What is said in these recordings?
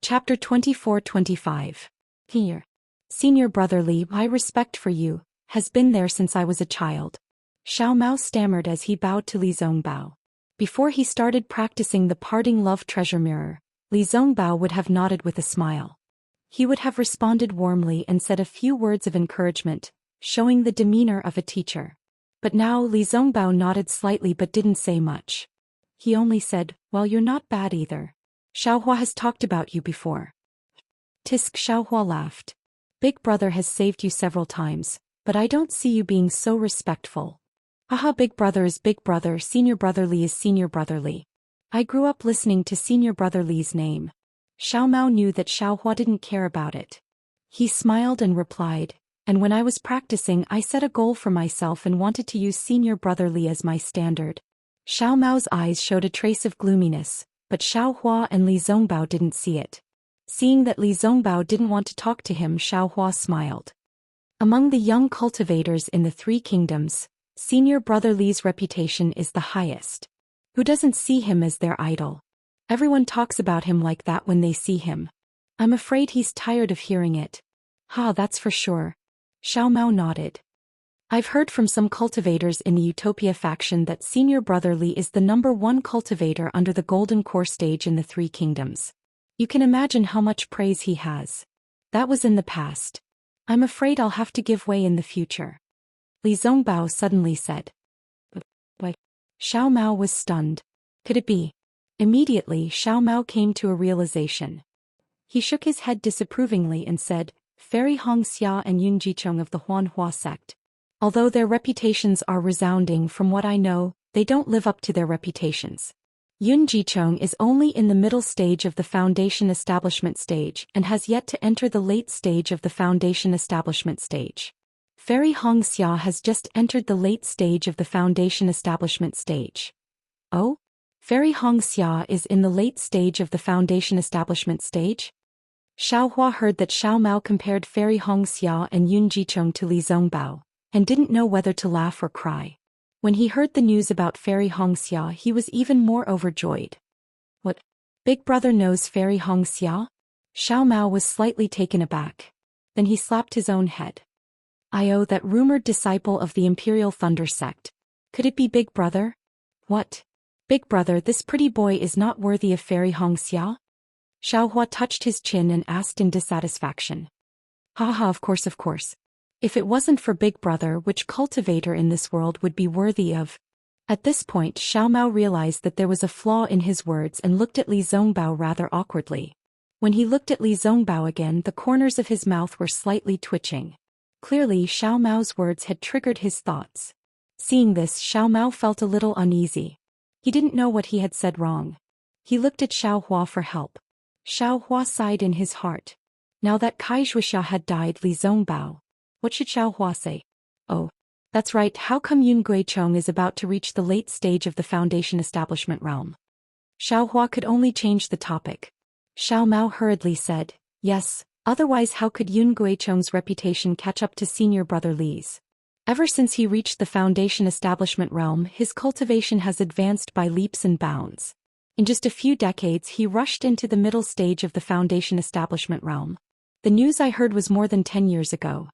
Chapter 24-25. Here. Senior brother Li, my respect for you, has been there since I was a child. Xiao Mao stammered as he bowed to Li Zongbao. Before he started practicing the parting love treasure mirror, Li Zongbao would have nodded with a smile. He would have responded warmly and said a few words of encouragement, showing the demeanor of a teacher. But now Li Zongbao nodded slightly but didn't say much. He only said, "Well, you're not bad either. Xiaohua has talked about you before." Tisk. Xiaohua laughed. "Big brother has saved you several times, but I don't see you being so respectful." Haha, big brother is big brother, senior brother Li is senior brother Li. I grew up listening to senior brother Li's name. Xiao Mao knew that Xiaohua didn't care about it. He smiled and replied, "And when I was practicing I set a goal for myself and wanted to use senior brother Li as my standard." Xiao Mao's eyes showed a trace of gloominess, but Xiaohua and Li Zongbao didn't see it. Seeing that Li Zongbao didn't want to talk to him, Xiaohua smiled. Among the young cultivators in the Three Kingdoms, senior brother Li's reputation is the highest. Who doesn't see him as their idol? Everyone talks about him like that when they see him. I'm afraid he's tired of hearing it. Ha, that's for sure. Xiao Mao nodded. I've heard from some cultivators in the Utopia faction that senior brother Li is the #1 cultivator under the Golden Core stage in the Three Kingdoms. You can imagine how much praise he has. That was in the past. I'm afraid I'll have to give way in the future. Li Zongbao suddenly said. What? Xiao Mao was stunned. Could it be? Immediately Xiao Mao came to a realization. He shook his head disapprovingly and said, "Fairy Hong Xia and Yun Jichong of the Huanhua sect. Although their reputations are resounding, from what I know, they don't live up to their reputations. Yun Jichong is only in the middle stage of the Foundation Establishment stage and has yet to enter the late stage of the Foundation Establishment stage. Fairy Hong Xia has just entered the late stage of the Foundation Establishment stage." Oh? Fairy Hong Xia is in the late stage of the Foundation Establishment stage? Xiaohua heard that Xiao Mao compared Fairy Hong Xia and Yun Jichong to Li Zongbao, and didn't know whether to laugh or cry. When he heard the news about Fairy Hong Xia, he was even more overjoyed. What? Big brother knows Fairy Hong Xia? Xiao Mao was slightly taken aback. Then he slapped his own head. That rumored disciple of the Imperial Thunder sect. Could it be Big brother? What? Big brother, this pretty boy is not worthy of Fairy Hong Xia? Xiaohua touched his chin and asked in dissatisfaction. Haha, of course. If it wasn't for Big brother, which cultivator in this world would be worthy of? At this point Xiao Mao realized that there was a flaw in his words and looked at Li Zongbao rather awkwardly. When he looked at Li Zongbao again, the corners of his mouth were slightly twitching. Clearly Xiao Mao's words had triggered his thoughts. Seeing this, Xiao Mao felt a little uneasy. He didn't know what he had said wrong. He looked at Xiaohua for help. Xiaohua sighed in his heart. Now that Kaizhuixia had died, Li Zongbao. What should Xiaohua say? Oh, that's right, how come Yun Guichong is about to reach the late stage of the Foundation Establishment realm? Xiaohua could only change the topic. Xiao Mao hurriedly said, "Yes, otherwise how could Yun Guichong's reputation catch up to senior brother Li's? Ever since he reached the Foundation Establishment realm, his cultivation has advanced by leaps and bounds. In just a few decades he rushed into the middle stage of the Foundation Establishment realm. The news I heard was more than 10 years ago.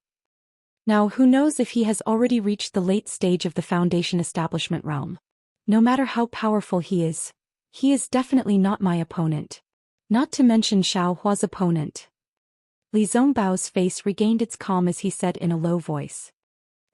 Now who knows if he has already reached the late stage of the Foundation Establishment realm. No matter how powerful he is definitely not my opponent. Not to mention Xiaohua's opponent." Li Zongbao's face regained its calm as he said in a low voice.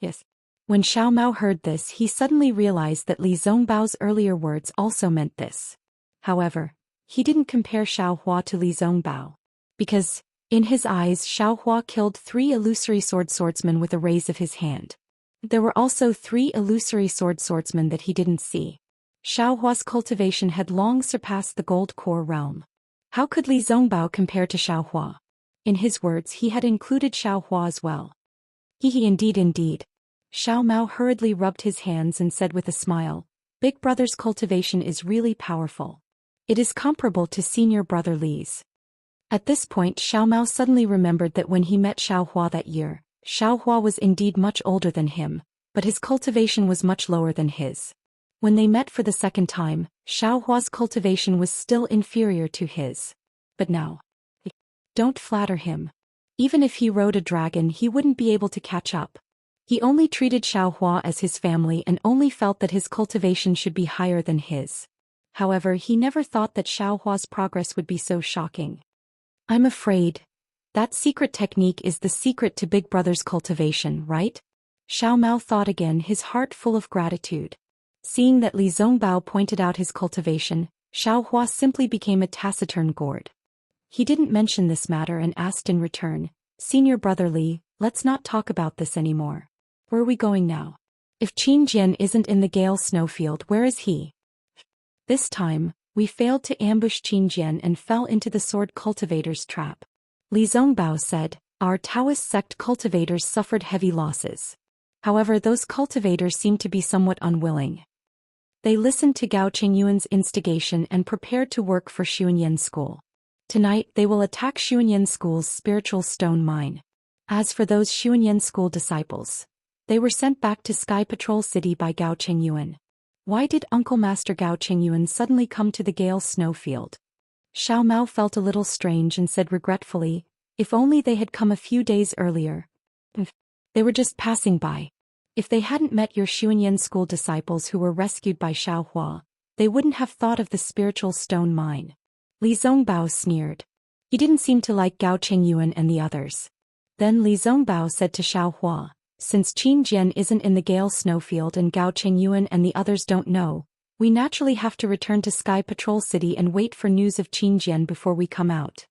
Yes. When Xiao Mao heard this, he suddenly realized that Li Zongbao's earlier words also meant this. However, he didn't compare Xiaohua to Li Zongbao. Because, in his eyes, Xiaohua killed 3 illusory swordsmen with a raise of his hand. There were also 3 illusory swordsmen that he didn't see. Xiaohua's cultivation had long surpassed the Gold Core realm. How could Li Zongbao compare to Xiaohua? In his words he had included Xiaohua as well. Indeed. Xiao Mao hurriedly rubbed his hands and said with a smile, "Big brother's cultivation is really powerful. It is comparable to senior brother Li's." At this point Xiao Mao suddenly remembered that when he met Xiaohua that year, Xiaohua was indeed much older than him, but his cultivation was much lower than his. When they met for the second time, Xiaohua's cultivation was still inferior to his. But now, Don't flatter him. Even if he rode a dragon, he wouldn't be able to catch up. He only treated Xiaohua as his family and only felt that his cultivation should be higher than his. However, he never thought that Xiaohua's progress would be so shocking. I'm afraid that secret technique is the secret to Big Brother's cultivation, right? Xiao Mao thought again, his heart full of gratitude. Seeing that Li Zongbao pointed out his cultivation, Xiaohua simply became a taciturn gourd. He didn't mention this matter and asked in return, Senior Brother Li, let's not talk about this anymore. Where are we going now? If Qin Jian isn't in the Gale snowfield, where is he? This time, we failed to ambush Qin Jian and fell into the sword cultivator's trap. Li Zongbao said, our Taoist sect cultivators suffered heavy losses. However, those cultivators seemed to be somewhat unwilling. They listened to Gao Qingyuan's instigation and prepared to work for Xuanyan School. Tonight, they will attack Xuanyan School's spiritual stone mine. As for those Xuanyan School disciples, they were sent back to Sky Patrol City by Gao Qingyuan. Why did Uncle Master Gao Qingyuan suddenly come to the Gale snowfield? Xiao Mao felt a little strange and said regretfully, if only they had come a few days earlier. They were just passing by. If they hadn't met your Xuanyan School disciples who were rescued by Xiaohua, they wouldn't have thought of the spiritual stone mine. Li Zongbao sneered. He didn't seem to like Gao Qingyuan and the others. Then Li Zongbao said to Xiaohua, since Qin Jian isn't in the Gale snowfield and Gao Qingyuan and the others don't know, we naturally have to return to Sky Patrol City and wait for news of Qin Jian before we come out.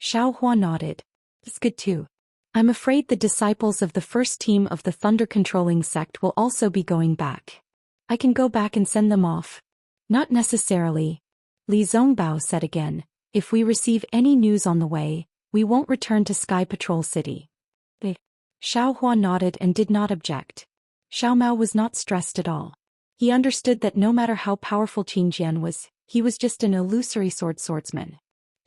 Xiaohua nodded. It's good too. I'm afraid the disciples of the first team of the thunder-controlling sect will also be going back. I can go back and send them off. Not necessarily. Li Zongbao said again, if we receive any news on the way, we won't return to Sky Patrol City. Xiaohua nodded and did not object. Xiao Mao was not stressed at all. He understood that no matter how powerful Qin Jian was, he was just an illusory swordsman.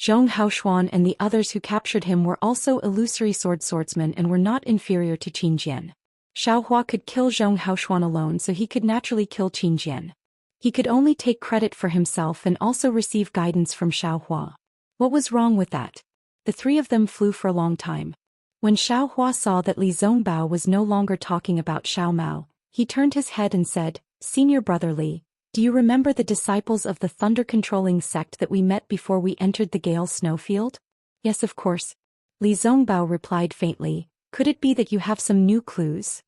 Zhong Haoshuan and the others who captured him were also illusory swordsmen and were not inferior to Qin Jian. Xiaohua could kill Zhong Haoshuan alone, so he could naturally kill Qin Jian. He could only take credit for himself and also receive guidance from Xiaohua. What was wrong with that? The three of them flew for a long time. When Xiaohua saw that Li Zongbao was no longer talking about Xiao Mao, he turned his head and said, Senior Brother Li, do you remember the disciples of the thunder-controlling sect that we met before we entered the Gale snowfield? Yes, of course. Li Zongbao replied faintly, could it be that you have some new clues?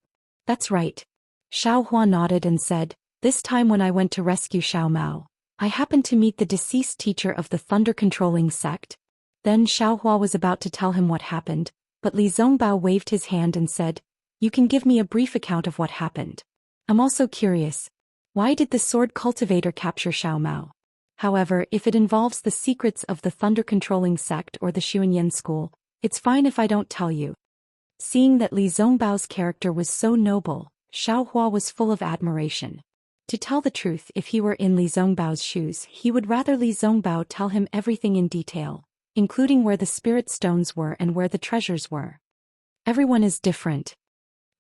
That's right. Xiaohua nodded and said, this time when I went to rescue Xiao Mao, I happened to meet the deceased teacher of the thunder-controlling sect. Then Xiaohua was about to tell him what happened, but Li Zongbao waved his hand and said, you can give me a brief account of what happened. I'm also curious. Why did the sword cultivator capture Xiao Mao? However, if it involves the secrets of the thunder-controlling sect or the Xuanyan School, it's fine if I don't tell you. Seeing that Li Zongbao's character was so noble, Xiaohua was full of admiration. To tell the truth, if he were in Li Zongbao's shoes, he would rather Li Zongbao tell him everything in detail, including where the spirit stones were and where the treasures were. Everyone is different.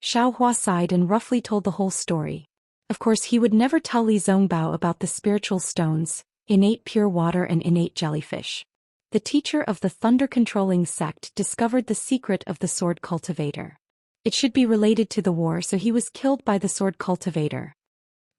Xiaohua sighed and roughly told the whole story. Of course, he would never tell Li Zongbao about the spiritual stones, innate pure water and innate jellyfish. The teacher of the thunder-controlling sect discovered the secret of the sword cultivator. It should be related to the war, so he was killed by the sword cultivator.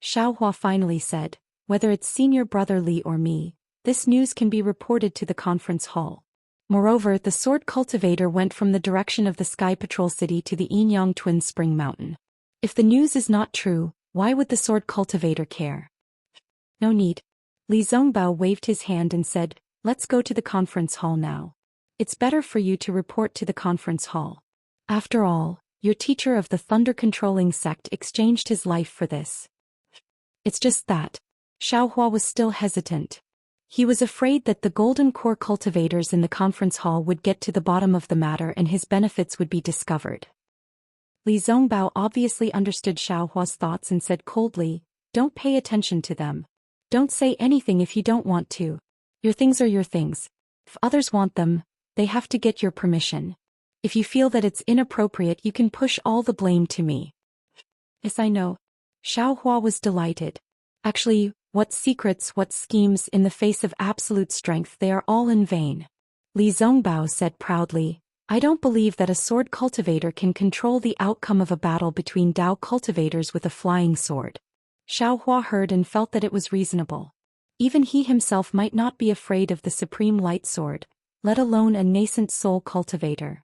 Xiaohua finally said, whether it's Senior Brother Li or me, this news can be reported to the conference hall. Moreover, the sword cultivator went from the direction of the Sky Patrol City to the Yinyang Twin Spring Mountain. If the news is not true, why would the sword cultivator care? No need. Li Zongbao waved his hand and said, let's go to the conference hall now. It's better for you to report to the conference hall. After all, your teacher of the thunder-controlling sect exchanged his life for this. It's just that. Xiaohua was still hesitant. He was afraid that the golden core cultivators in the conference hall would get to the bottom of the matter and his benefits would be discovered. Li Zongbao obviously understood Xiaohua's thoughts and said coldly, don't pay attention to them. Don't say anything if you don't want to. Your things are your things. If others want them, they have to get your permission. If you feel that it's inappropriate, you can push all the blame to me. Yes, I know. Xiaohua was delighted. Actually, what secrets, what schemes, in the face of absolute strength, they are all in vain. Li Zongbao said proudly, I don't believe that a sword cultivator can control the outcome of a battle between Dao cultivators with a flying sword. Xiao Hua heard and felt that it was reasonable. Even he himself might not be afraid of the supreme light sword, let alone a nascent soul cultivator.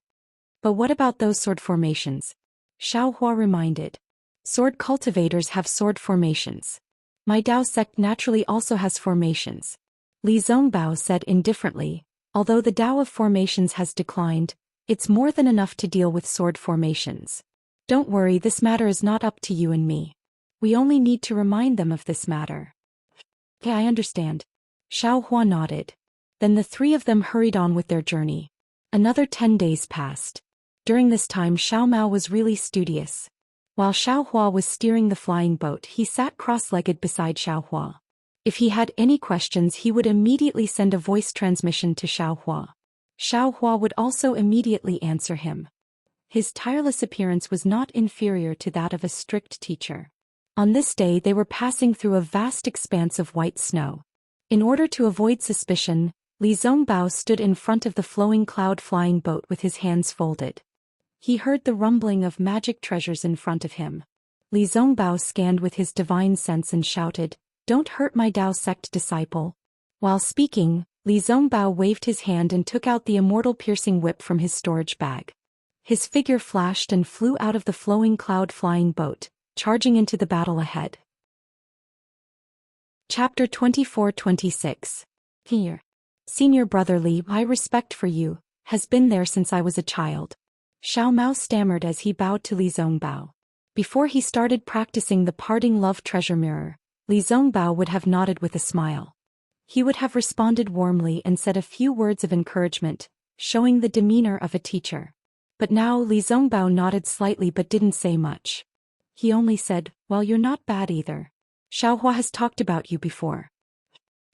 But what about those sword formations? Xiao Hua reminded. Sword cultivators have sword formations. My Dao sect naturally also has formations. Li Zongbao said indifferently, although the Dao of formations has declined, it's more than enough to deal with sword formations. Don't worry, this matter is not up to you and me. We only need to remind them of this matter. Okay, I understand. Xiao Hua nodded. Then the three of them hurried on with their journey. Another 10 days passed. During this time Xiao Mao was really studious. While Xiao Hua was steering the flying boat, he sat cross-legged beside Xiao Hua. If he had any questions, he would immediately send a voice transmission to Xiao Hua. Xiao Hua would also immediately answer him. His tireless appearance was not inferior to that of a strict teacher. On this day they were passing through a vast expanse of white snow. In order to avoid suspicion, Li Zongbao stood in front of the flowing cloud-flying boat with his hands folded. He heard the rumbling of magic treasures in front of him. Li Zongbao scanned with his divine sense and shouted, Don't hurt my Dao sect disciple. While speaking, Li Zongbao waved his hand and took out the immortal piercing whip from his storage bag. His figure flashed and flew out of the flowing cloud-flying boat, charging into the battle ahead. Chapter 24-26. Here. Senior brother Li, my respect for you, has been there since I was a child. Xiao Mao stammered as he bowed to Li Zongbao. Before he started practicing the parting love treasure mirror, Li Zongbao would have nodded with a smile. He would have responded warmly and said a few words of encouragement, showing the demeanor of a teacher. But now Li Zongbao nodded slightly but didn't say much. He only said, Well, you're not bad either. Xiao Hua has talked about you before.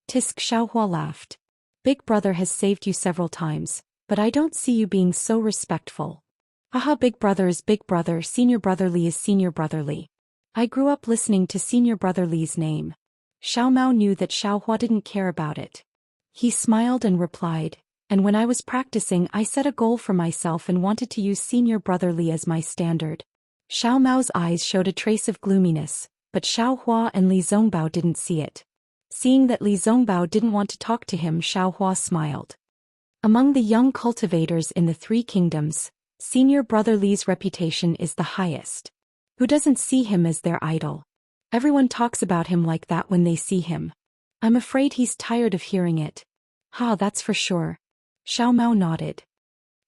Tisk. Xiao Hua laughed. Big brother has saved you several times, but I don't see you being so respectful. Haha, big brother is big brother, senior brother Li is senior brother Li. I grew up listening to senior brother Li's name. Xiao Mao knew that Xiao Hua didn't care about it. He smiled and replied, And when I was practicing I set a goal for myself and wanted to use senior brother Li as my standard. Xiao Mao's eyes showed a trace of gloominess, but Xiao Hua and Li Zongbao didn't see it. Seeing that Li Zongbao didn't want to talk to him, Xiao Hua smiled. Among the young cultivators in the three kingdoms, senior brother Li's reputation is the highest. Who doesn't see him as their idol? Everyone talks about him like that when they see him. I'm afraid he's tired of hearing it. Ha, that's for sure. Xiao Mao nodded.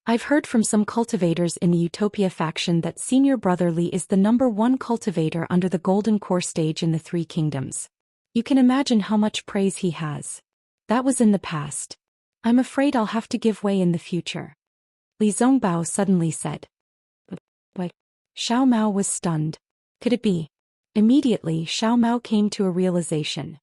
I've heard from some cultivators in the Utopia faction that senior brother Li is the #1 cultivator under the Golden Core stage in the three kingdoms. You can imagine how much praise he has. That was in the past. I'm afraid I'll have to give way in the future. Li Zongbao suddenly said. What? Xiao Mao was stunned. Could it be? Immediately Xiao Mao came to a realization.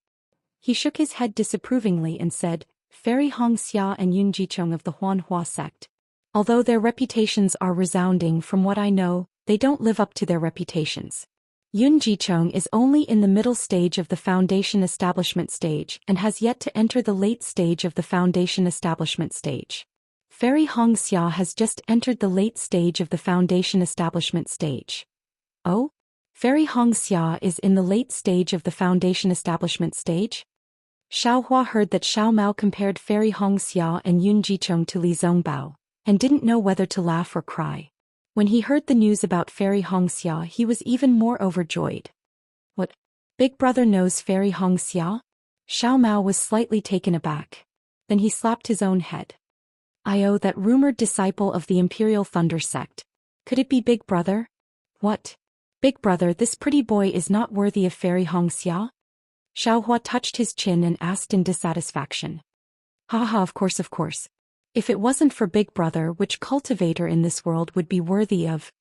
He shook his head disapprovingly and said, Fairy Hong Xia and Yun Jichong of the Huanhua sect. Although their reputations are resounding, from what I know, they don't live up to their reputations. Yun Jichong is only in the middle stage of the Foundation Establishment stage and has yet to enter the late stage of the Foundation Establishment stage. Fairy Hong Xia has just entered the late stage of the Foundation Establishment stage. Oh? Fairy Hong Xia is in the late stage of the Foundation Establishment stage? Xiao Hua heard that Xiao Mao compared Fairy Hong Xia and Yun Jichong to Li Zongbao, and didn't know whether to laugh or cry. When he heard the news about Fairy Hong Xia, he was even more overjoyed. What? Big brother knows Fairy Hong Xia? Xiao Mao was slightly taken aback. Then he slapped his own head. That rumored disciple of the Imperial Thunder sect. Could it be Big brother? What? Big brother, this pretty boy is not worthy of Fairy Hong Xia? Xiao Hua touched his chin and asked in dissatisfaction. Ha, of course. If it wasn't for Big brother, which cultivator in this world would be worthy of?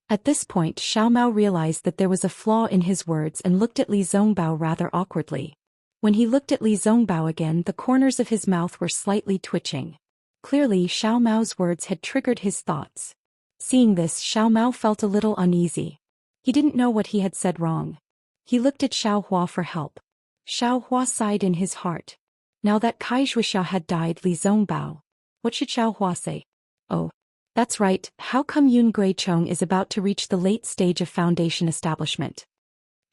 At this point Xiao Mao realized that there was a flaw in his words and looked at Li Zongbao rather awkwardly. When he looked at Li Zongbao again, the corners of his mouth were slightly twitching. Clearly Xiao Mao's words had triggered his thoughts. Seeing this, Xiao Mao felt a little uneasy. He didn't know what he had said wrong. He looked at Xiao Hua for help. Xiao Hua sighed in his heart. Now that Kai Zhuixia had died, Li Zongbao. What should Xiao Hua say? Oh, that's right, how come Yun Guichong is about to reach the late stage of foundation establishment?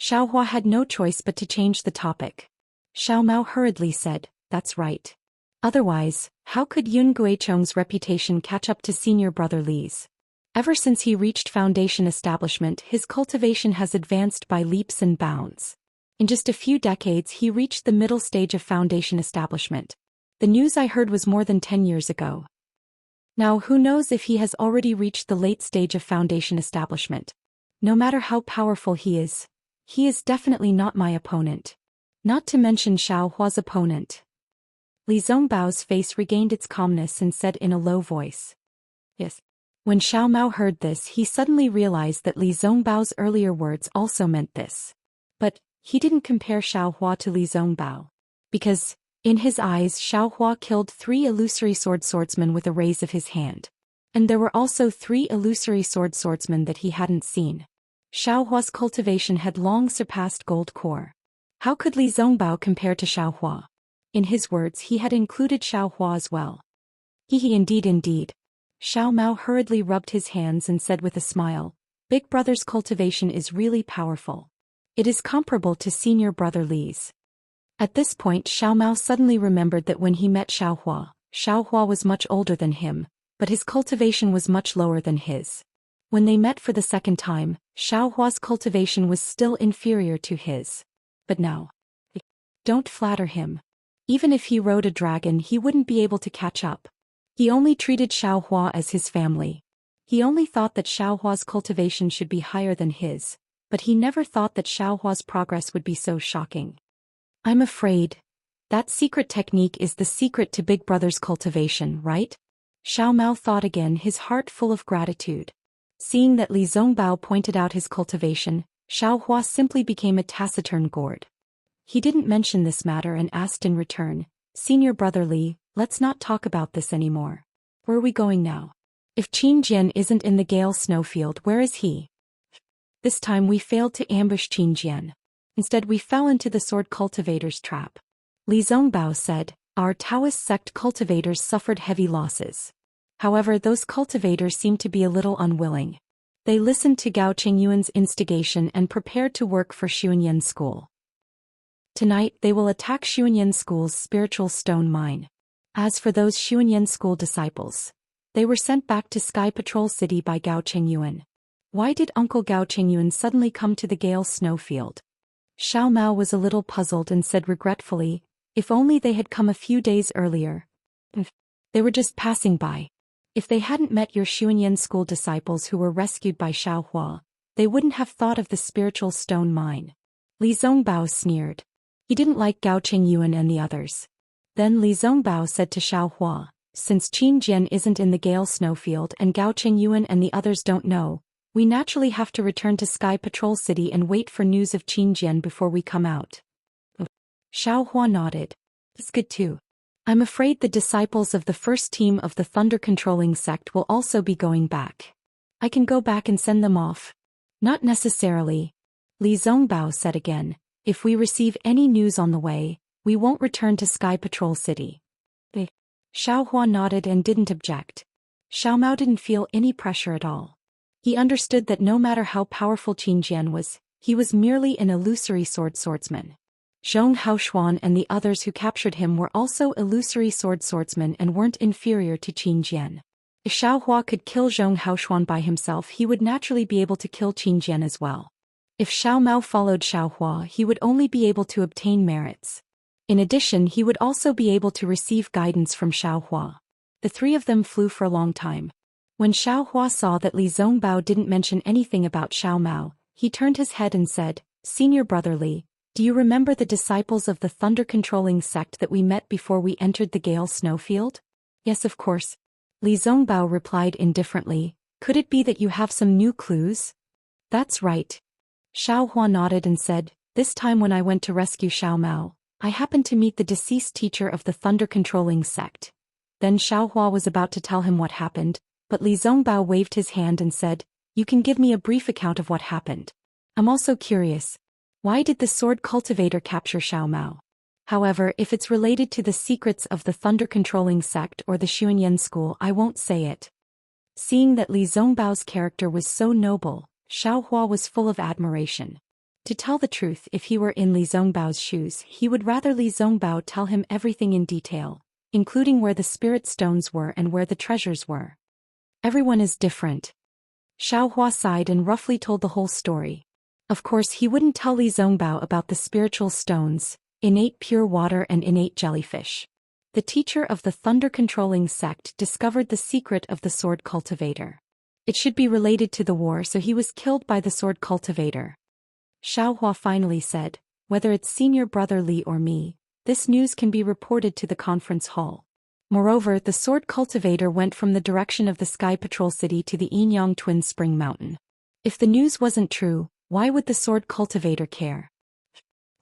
Xiao Hua had no choice but to change the topic. Xiao Mao hurriedly said, that's right. Otherwise, how could Yun Guichong's reputation catch up to senior brother Li's? Ever since he reached foundation establishment, his cultivation has advanced by leaps and bounds. In just a few decades he reached the middle stage of foundation establishment. The news I heard was more than 10 years ago. Now who knows if he has already reached the late stage of foundation establishment. No matter how powerful he is definitely not my opponent. Not to mention Xiao Hua's opponent. Li Zongbao's face regained its calmness and said in a low voice. Yes. When Xiao Mao heard this, he suddenly realized that Li Zongbao's earlier words also meant this. But he didn't compare Xiao Hua to Li Zongbao. Because, in his eyes, Xiao Hua killed 3 illusory swordsmen with a raise of his hand. And there were also 3 illusory swordsmen that he hadn't seen. Xiao Hua's cultivation had long surpassed gold core. How could Li Zongbao compare to Xiao Hua? In his words he had included Xiao Hua as well. Indeed. Xiao Mao hurriedly rubbed his hands and said with a smile, Big Brother's cultivation is really powerful. It is comparable to senior brother Li's. At this point Xiao Mao suddenly remembered that when he met Xiao Hua was much older than him, but his cultivation was much lower than his. When they met for the second time, Xiao Hua's cultivation was still inferior to his. But now. Don't flatter him. Even if he rode a dragon he wouldn't be able to catch up. He only treated Xiao Hua as his family. He only thought that Xiao Hua's cultivation should be higher than his, but he never thought that Xiao Hua's progress would be so shocking. I'm afraid. That secret technique is the secret to Big Brother's cultivation, right? Xiao Mao thought again, his heart full of gratitude. Seeing that Li Zongbao pointed out his cultivation, Xiao Hua simply became a taciturn gourd. He didn't mention this matter and asked in return, Senior brother Li, let's not talk about this anymore. Where are we going now? If Qin Jian isn't in the Gale snowfield, where is he? This time we failed to ambush Qin Jian. Instead we fell into the sword cultivator's trap. Li Zongbao said, our Taoist sect cultivators suffered heavy losses. However, those cultivators seemed to be a little unwilling. They listened to Gao Qingyuan's instigation and prepared to work for Xuanyan School. Tonight they will attack Xuanyan School's spiritual stone mine. As for those Xuanyan School disciples, they were sent back to Sky Patrol City by Gao Qingyuan. Why did Uncle Gao Qingyuan suddenly come to the Gale snowfield? Xiao Mao was a little puzzled and said regretfully, if only they had come a few days earlier. They were just passing by. If they hadn't met your Xuanyan School disciples who were rescued by Xiao Hua, they wouldn't have thought of the spiritual stone mine. Li Zongbao sneered. He didn't like Gao Qingyuan and the others. Then Li Zongbao said to Xiao Hua, since Qin Jian isn't in the Gale snowfield and Gao Qingyuan and the others don't know, we naturally have to return to Sky Patrol City and wait for news of Qin Jian before we come out. Xiao Hua nodded. That's good too. I'm afraid the disciples of the first team of the thunder-controlling sect will also be going back. I can go back and send them off. Not necessarily. Li Zongbao said again, if we receive any news on the way, we won't return to Sky Patrol City. Xiao Hua nodded and didn't object. Xiao Mao didn't feel any pressure at all. He understood that no matter how powerful Qin Jian was, he was merely an illusory swordsman. Zhong Haoshuan and the others who captured him were also illusory swordsmen and weren't inferior to Qin Jian. If Xiao Hua could kill Zhong Haoshuan by himself, he would naturally be able to kill Qin Jian as well. If Xiao Mao followed Xiao Hua, he would only be able to obtain merits. In addition, he would also be able to receive guidance from Xiao Hua. The 3 of them flew for a long time. When Xiao Hua saw that Li Zongbao didn't mention anything about Xiao Mao, he turned his head and said, Senior brother Li, do you remember the disciples of the thunder-controlling sect that we met before we entered the Gale snowfield? Yes, of course. Li Zongbao replied indifferently, could it be that you have some new clues? That's right. Xiao Hua nodded and said, this time when I went to rescue Xiao Mao, I happened to meet the deceased teacher of the thunder-controlling sect. Then Xiao Hua was about to tell him what happened, but Li Zongbao waved his hand and said, you can give me a brief account of what happened. I'm also curious. Why did the sword cultivator capture Xiao Mao? However, if it's related to the secrets of the thunder-controlling sect or the Xuanyan school, I won't say it. Seeing that Li Zongbao's character was so noble, Xiaohua was full of admiration. To tell the truth, if he were in Li Zongbao's shoes, he would rather Li Zongbao tell him everything in detail, including where the spirit stones were and where the treasures were. Everyone is different. Xiaohua sighed and roughly told the whole story. Of course, he wouldn't tell Li Zongbao about the spiritual stones, innate pure water and innate jellyfish. The teacher of the thunder-controlling sect discovered the secret of the sword cultivator. It should be related to the war, so he was killed by the sword cultivator. Xiaohua finally said, whether it's senior brother Li or me, this news can be reported to the conference hall. Moreover, the sword cultivator went from the direction of the Sky Patrol City to the Yinyang Twin Spring Mountain. If the news wasn't true, why would the sword cultivator care?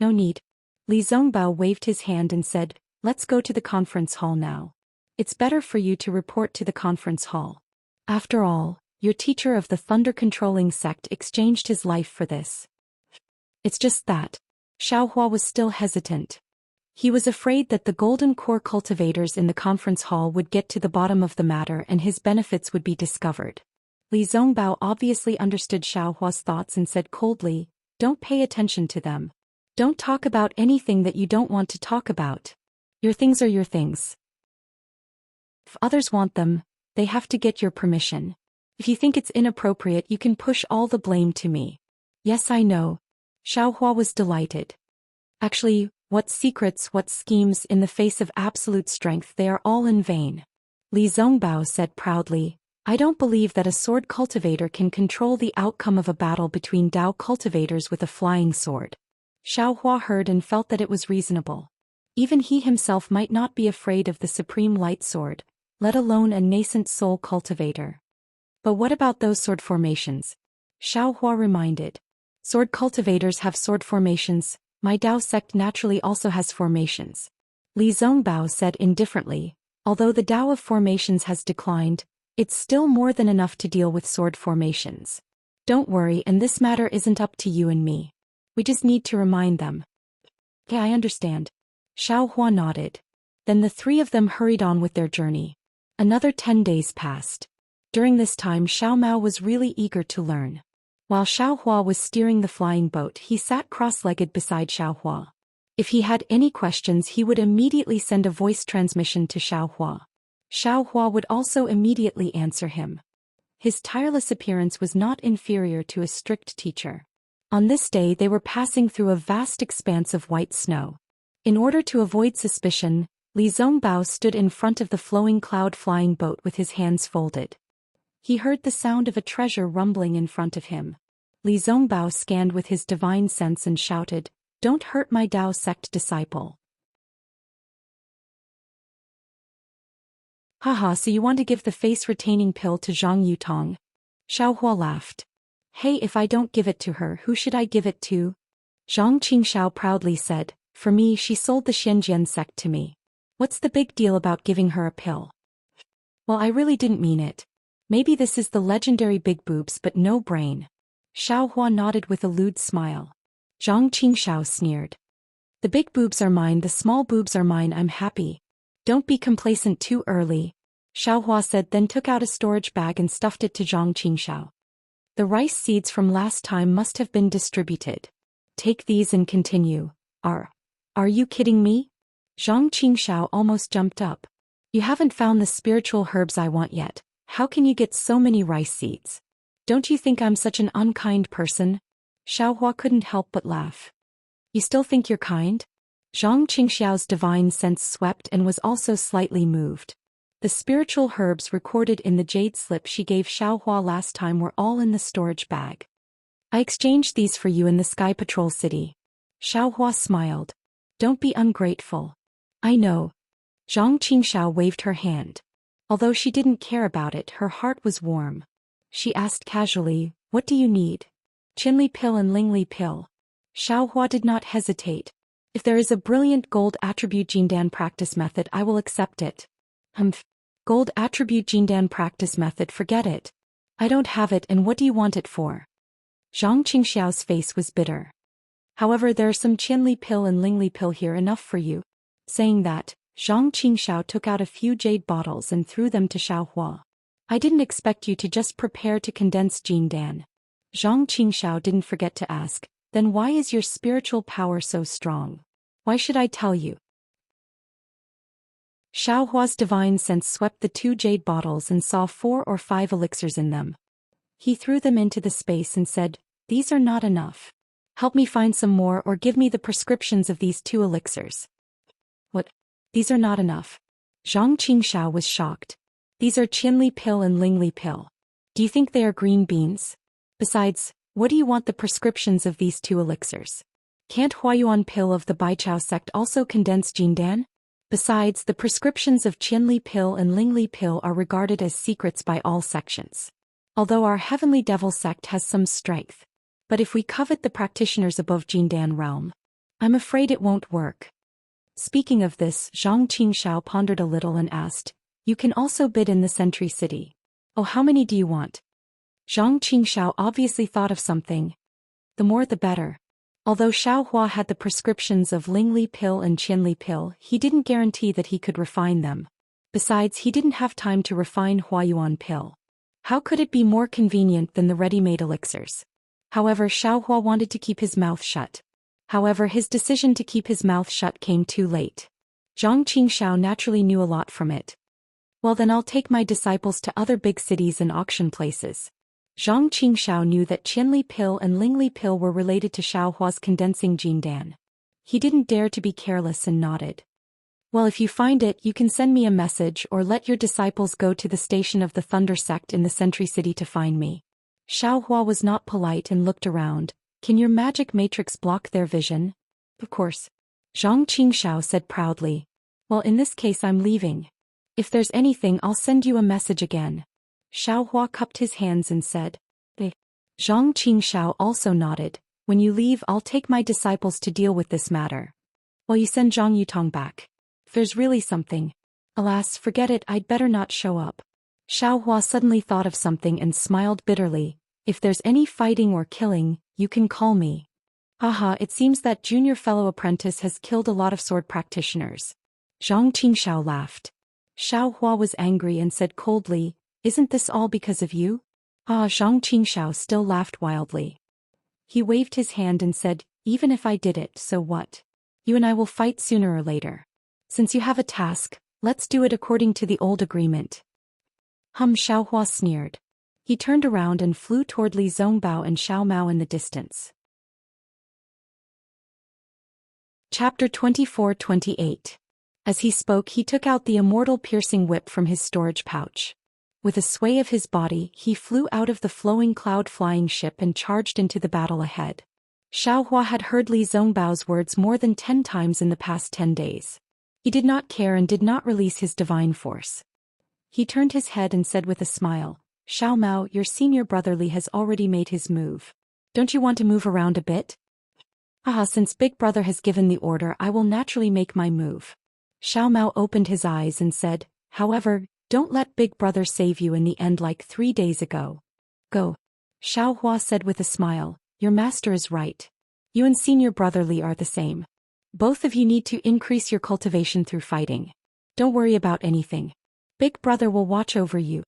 No need. Li Zongbao waved his hand and said, let's go to the conference hall now. It's better for you to report to the conference hall. After all, your teacher of the thunder-controlling sect exchanged his life for this. It's just that. Xiaohua was still hesitant. He was afraid that the golden core cultivators in the conference hall would get to the bottom of the matter and his benefits would be discovered. Li Zongbao obviously understood Xiaohua's thoughts and said coldly, don't pay attention to them. Don't talk about anything that you don't want to talk about. Your things are your things. If others want them, they have to get your permission. If you think it's inappropriate, you can push all the blame to me. Yes, I know. Xiaohua was delighted. Actually, what secrets, what schemes, in the face of absolute strength, they are all in vain. Li Zongbao said proudly, I don't believe that a sword cultivator can control the outcome of a battle between Dao cultivators with a flying sword. Xiaohua heard and felt that it was reasonable. Even he himself might not be afraid of the supreme light sword, let alone a nascent soul cultivator. But what about those sword formations? Xiaohua reminded. Sword cultivators have sword formations, my Dao sect naturally also has formations. Li Zongbao said indifferently, although the Dao of formations has declined, it's still more than enough to deal with sword formations. Don't worry, and this matter isn't up to you and me. We just need to remind them. Okay, I understand. Xiaohua nodded. Then the three of them hurried on with their journey. Another 10 days passed. During this time Xiao Mao was really eager to learn. While Xiaohua was steering the flying boat, he sat cross-legged beside Xiaohua. If he had any questions, he would immediately send a voice transmission to Xiaohua. Xiaohua would also immediately answer him. His tireless appearance was not inferior to a strict teacher. On this day they were passing through a vast expanse of white snow. In order to avoid suspicion, Li Zongbao stood in front of the flowing cloud-flying boat with his hands folded. He heard the sound of a treasure rumbling in front of him. Li Zongbao scanned with his divine sense and shouted, "Don't hurt my Dao sect disciple." Haha, so you want to give the face-retaining pill to Zhang Yutong? Xiaohua laughed. Hey, if I don't give it to her, who should I give it to? Zhang Qingxiao proudly said, for me, she sold the Shenzhen sect to me. What's the big deal about giving her a pill? Well, I really didn't mean it. Maybe this is the legendary big boobs but no brain. Xiaohua nodded with a lewd smile. Zhang Qingxiao sneered. The big boobs are mine, the small boobs are mine, I'm happy. Don't be complacent too early, Xiaohua said, then took out a storage bag and stuffed it to Zhang Qingxiao. The rice seeds from last time must have been distributed. Take these and continue. Are you kidding me? Zhang Qingxiao almost jumped up. You haven't found the spiritual herbs I want yet. How can you get so many rice seeds? Don't you think I'm such an unkind person? Xiaohua couldn't help but laugh. You still think you're kind? Zhang Qingxiao's divine sense swept and was also slightly moved. The spiritual herbs recorded in the jade slip she gave Xiaohua last time were all in the storage bag. I exchanged these for you in the Sky Patrol City. Xiaohua smiled. Don't be ungrateful. I know. Zhang Qingxiao waved her hand. Although she didn't care about it, her heart was warm. She asked casually, what do you need? Qinli pill and Lingli pill. Xiaohua did not hesitate. If there is a brilliant gold attribute Jindan practice method, I will accept it. Gold attribute Jindan practice method, forget it. I don't have it, and what do you want it for? Zhang Qingxiao's face was bitter. However, there are some Qianli pill and Lingli pill here, enough for you. Saying that, Zhang Qingshao took out a few jade bottles and threw them to Xiaohua. I didn't expect you to just prepare to condense Jindan. Zhang Qingshao didn't forget to ask, then why is your spiritual power so strong? Why should I tell you? Xiaohua's divine sense swept the 2 jade bottles and saw 4 or 5 elixirs in them. He threw them into the space and said, these are not enough. Help me find some more or give me the prescriptions of these 2 elixirs. What? These are not enough. Zhang Qingshao was shocked. These are Qianli pill and Lingli pill. Do you think they are green beans? Besides, what do you want the prescriptions of these 2 elixirs? Can't Huayuan pill of the Baichao sect also condense Jindan? Besides, the prescriptions of Qianli pill and Lingli pill are regarded as secrets by all sections. Although our Heavenly Devil sect has some strength. But if we covet the practitioners above Jindan realm, I'm afraid it won't work. Speaking of this, Zhang Qingshao pondered a little and asked, you can also bid in the Sentry City. Oh, how many do you want? Zhang Qingshao obviously thought of something. The more the better. Although Xiaohua had the prescriptions of Lingli pill and Qianli pill, he didn't guarantee that he could refine them. Besides, he didn't have time to refine Huayuan pill. How could it be more convenient than the ready-made elixirs? However, Xiaohua wanted to keep his mouth shut. However, his decision to keep his mouth shut came too late. Zhang Qingshao naturally knew a lot from it. Well, then I'll take my disciples to other big cities and auction places. Zhang Qingshao knew that Qianli pill and Lingli pill were related to Xiaohua's condensing Jindan. He didn't dare to be careless and nodded. Well, if you find it, you can send me a message or let your disciples go to the station of the Thunder sect in the Sentry City to find me. Xiaohua was not polite and looked around. Can your magic matrix block their vision? Of course. Zhang Qingshao said proudly. Well, in this case I'm leaving. If there's anything, I'll send you a message again. Xiaohua cupped his hands and said. Zhang Qingshao also nodded. When you leave, I'll take my disciples to deal with this matter. Well, you send Zhang Yutong back. If there's really something. Alas, forget it, I'd better not show up. Xiaohua suddenly thought of something and smiled bitterly. If there's any fighting or killing, you can call me. Aha, it seems that junior fellow apprentice has killed a lot of sword practitioners. Zhang Qingshao laughed. Xiaohua was angry and said coldly, isn't this all because of you? Ah, Zhang Qingshao still laughed wildly. He waved his hand and said, even if I did it, so what? You and I will fight sooner or later. Since you have a task, let's do it according to the old agreement. Xiaohua sneered. He turned around and flew toward Li Zongbao and Xiao Mao in the distance. Chapter 24-28. As he spoke, he took out the immortal piercing whip from his storage pouch. With a sway of his body, he flew out of the flowing cloud-flying ship and charged into the battle ahead. Xiaohua had heard Li Zongbao's words more than 10 times in the past 10 days. He did not care and did not release his divine force. He turned his head and said with a smile, Xiao Mao, your senior brother Li has already made his move. Don't you want to move around a bit? Ah, since Big Brother has given the order, I will naturally make my move. Xiao Mao opened his eyes and said, however, don't let Big Brother save you in the end like 3 days ago. Go. Xiaohua said with a smile, your master is right. You and senior brother Li are the same. Both of you need to increase your cultivation through fighting. Don't worry about anything. Big Brother will watch over you.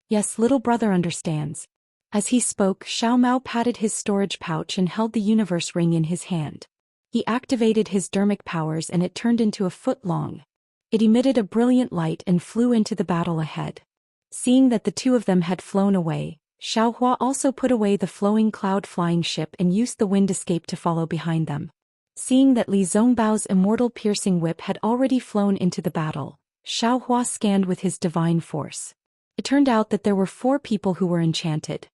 Yes, little brother understands. As he spoke, Xiao Mao patted his storage pouch and held the universe ring in his hand. He activated his dermic powers and it turned into a foot long. It emitted a brilliant light and flew into the battle ahead. Seeing that the 2 of them had flown away, Xiaohua also put away the flowing cloud-flying ship and used the wind escape to follow behind them. Seeing that Li Zongbao's immortal piercing whip had already flown into the battle, Xiaohua scanned with his divine force. It turned out that there were 4 people who were enchanted.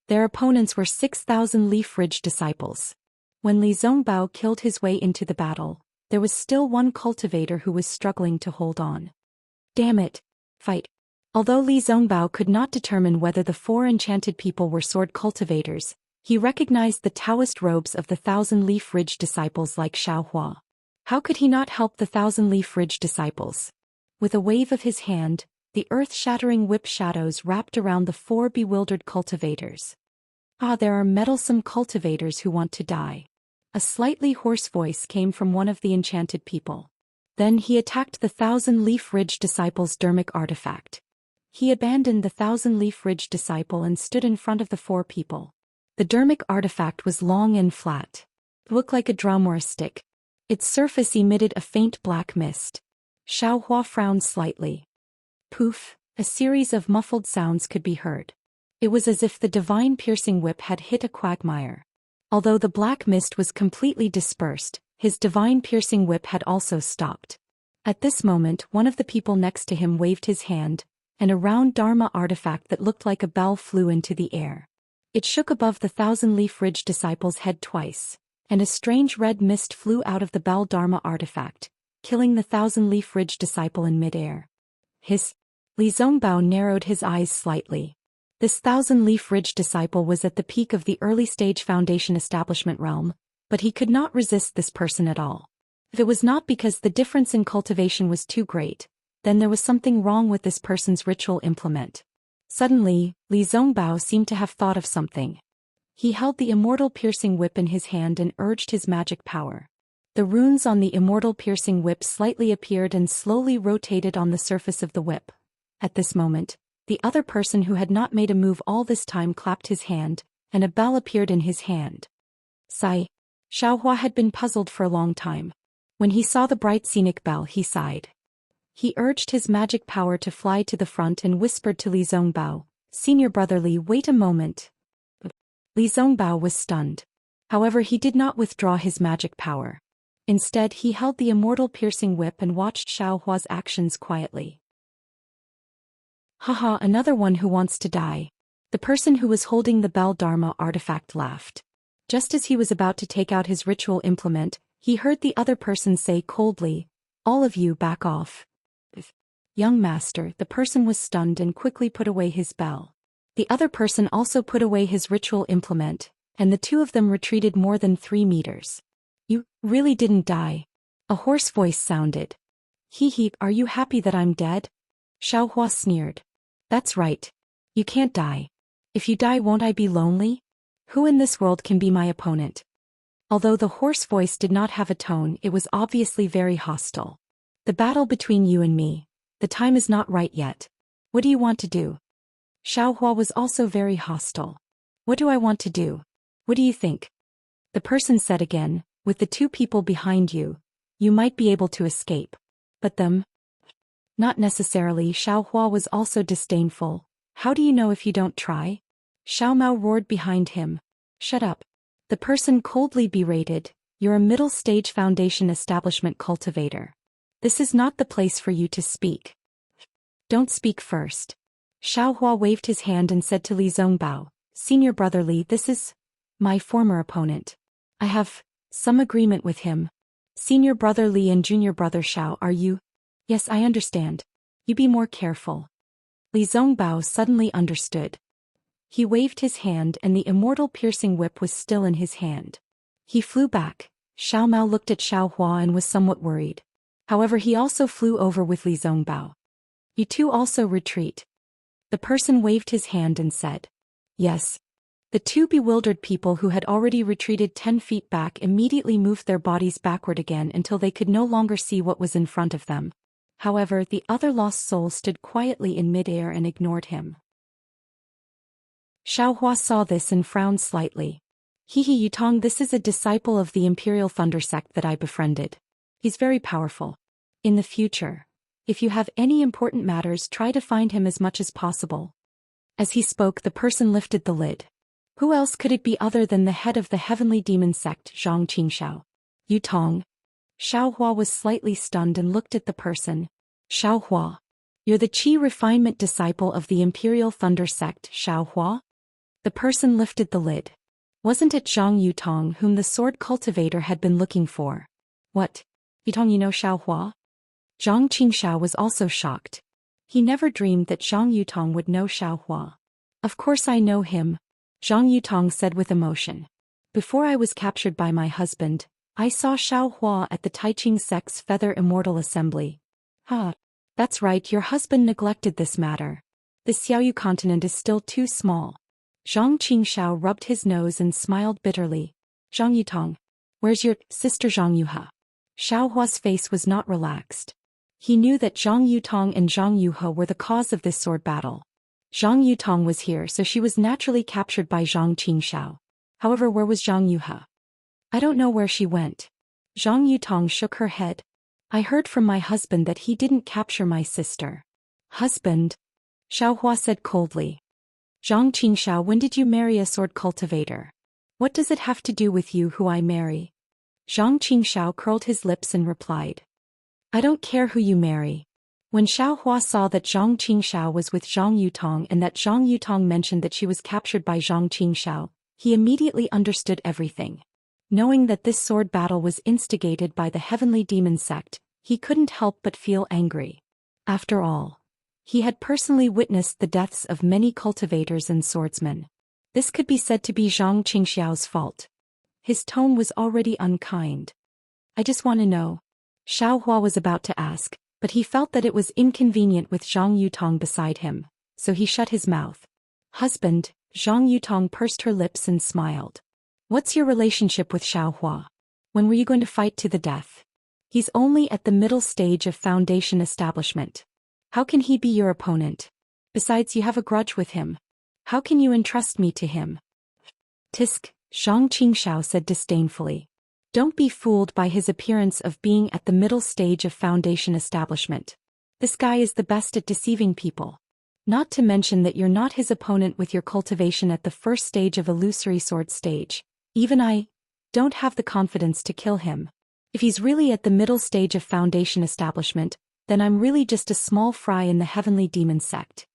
Their opponents were 6,000 Leaf Ridge disciples. When Li Zongbao killed his way into the battle, there was still 1 cultivator who was struggling to hold on. Damn it! Fight! Although Li Zongbao could not determine whether the 4 enchanted people were sword cultivators, he recognized the Taoist robes of the 1,000 Leaf Ridge disciples like Xiaohua. How could he not help the 1,000 Leaf Ridge disciples? With a wave of his hand, the earth-shattering whip shadows wrapped around the 4 bewildered cultivators. Ah, there are meddlesome cultivators who want to die. A slightly hoarse voice came from one of the enchanted people. Then he attacked the Thousand Leaf Ridge Disciple's dermic artifact. He abandoned the Thousand Leaf Ridge Disciple and stood in front of the 4 people. The dermic artifact was long and flat. It looked like a drum or a stick. Its surface emitted a faint black mist. Xiaohua frowned slightly. Poof, a series of muffled sounds could be heard. It was as if the divine piercing whip had hit a quagmire. Although the black mist was completely dispersed, his divine piercing whip had also stopped. At this moment, one of the people next to him waved his hand, and a round Dharma artifact that looked like a bell flew into the air. It shook above the Thousand Leaf Ridge Disciple's head twice, and a strange red mist flew out of the bell Dharma artifact, killing the Thousand Leaf Ridge Disciple in midair. Hiss! Li Zongbao narrowed his eyes slightly. This Thousand Leaf Ridge Disciple was at the peak of the early-stage Foundation establishment realm, but he could not resist this person at all. If it was not because the difference in cultivation was too great, then there was something wrong with this person's ritual implement. Suddenly, Li Zongbao seemed to have thought of something. He held the immortal piercing whip in his hand and urged his magic power. The runes on the immortal piercing whip slightly appeared and slowly rotated on the surface of the whip. At this moment, the other person who had not made a move all this time clapped his hand, and a bell appeared in his hand. Sigh. Xiaohua had been puzzled for a long time. When he saw the bright scenic bell, he sighed. He urged his magic power to fly to the front and whispered to Li Zongbao, "Senior brother Li, wait a moment." Li Zongbao was stunned. However, he did not withdraw his magic power. Instead, he held the immortal piercing whip and watched Xiaohua's actions quietly. Haha, another one who wants to die. The person who was holding the Bell Dharma artifact laughed. Just as he was about to take out his ritual implement, he heard the other person say coldly, "All of you back off." Young master, the person was stunned and quickly put away his bell. The other person also put away his ritual implement, and the 2 of them retreated more than 3 meters. "You really didn't die?" A hoarse voice sounded. "Hee, are you happy that I'm dead?" Xiaohua sneered. "That's right. You can't die. If you die, won't I be lonely? Who in this world can be my opponent?" Although the hoarse voice did not have a tone, it was obviously very hostile. "The battle between you and me. The time is not right yet. What do you want to do?" Xiaohua was also very hostile. "What do I want to do? What do you think?" The person said again, "With the 2 people behind you, you might be able to escape. But them? Not necessarily." Xiaohua was also disdainful. "How do you know if you don't try?" Xiao Mao roared behind him. "Shut up." The person coldly berated, "You're a middle-stage Foundation establishment cultivator. This is not the place for you to speak. Don't speak first." Xiaohua waved his hand and said to Li Zongbao, "Senior brother Li, this is my former opponent. I have some agreement with him." "Senior brother Li and junior brother Xiao, are you?" "Yes, I understand. You be more careful." Li Zongbao suddenly understood. He waved his hand and the immortal piercing whip was still in his hand. He flew back. Xiao Mao looked at Xiaohua and was somewhat worried. However, he also flew over with Li Zongbao. "You 2 also retreat." The person waved his hand and said, "Yes." The 2 bewildered people who had already retreated 10 feet back immediately moved their bodies backward again until they could no longer see what was in front of them. However, the other lost soul stood quietly in midair and ignored him. Xiaohua saw this and frowned slightly. "Hehe, Yutong, this is a disciple of the Imperial Thunder sect that I befriended. He's very powerful. In the future, if you have any important matters, try to find him as much as possible." As he spoke, the person lifted the lid. Who else could it be other than the head of the Heavenly Demon sect, Zhang Qingxiao? "Yutong." Xiaohua was slightly stunned and looked at the person. "Xiaohua. You're the Qi refinement disciple of the Imperial Thunder sect, Xiaohua?" The person lifted the lid. Wasn't it Zhang Yutong whom the sword cultivator had been looking for? "What? Yutong, you know Xiaohua?" Zhang Qingxiao was also shocked. He never dreamed that Zhang Yutong would know Xiaohua. "Of course I know him," Zhang Yutong said with emotion. "Before I was captured by my husband, I saw Xiaohua at the Taiqing sect's Feather Immortal Assembly." That's right, your husband neglected this matter. The Xiaoyu continent is still too small." Zhang Qingxiao rubbed his nose and smiled bitterly. "Zhang Yutong. Where's your sister Zhang Yuhe? Xiao Hua's face was not relaxed. He knew that Zhang Yutong and Zhang Yuhe were the cause of this sword battle. Zhang Yutong was here, so she was naturally captured by Zhang Qingxiao. However, where was Zhang Yuhe? I don't know where she went. Zhang Yutong shook her head. I heard from my husband that he didn't capture my sister. Husband? Xiao Hua said coldly. Zhang Qingxiao, when did you marry a sword cultivator? What does it have to do with you who I marry? Zhang Qingxiao curled his lips and replied. I don't care who you marry. When Xiao Hua saw that Zhang Qingxiao was with Zhang Yutong and that Zhang Yutong mentioned that she was captured by Zhang Qingxiao, he immediately understood everything. Knowing that this sword battle was instigated by the heavenly demon sect, he couldn't help but feel angry. After all, he had personally witnessed the deaths of many cultivators and swordsmen. This could be said to be Zhang Qingxiao's fault. His tone was already unkind. I just want to know. Xiao Hua was about to ask, but he felt that it was inconvenient with Zhang Yutong beside him, so he shut his mouth. Husband, Zhang Yutong pursed her lips and smiled. What's your relationship with Xiao Hua? When were you going to fight to the death? He's only at the middle stage of foundation establishment. How can he be your opponent? Besides, you have a grudge with him. How can you entrust me to him? Tisk, Zhang Qingxiao said disdainfully. Don't be fooled by his appearance of being at the middle stage of foundation establishment. This guy is the best at deceiving people. Not to mention that you're not his opponent with your cultivation at the first stage of illusory sword stage. Even I don't have the confidence to kill him. If he's really at the middle stage of foundation establishment, then I'm really just a small fry in the heavenly demon sect.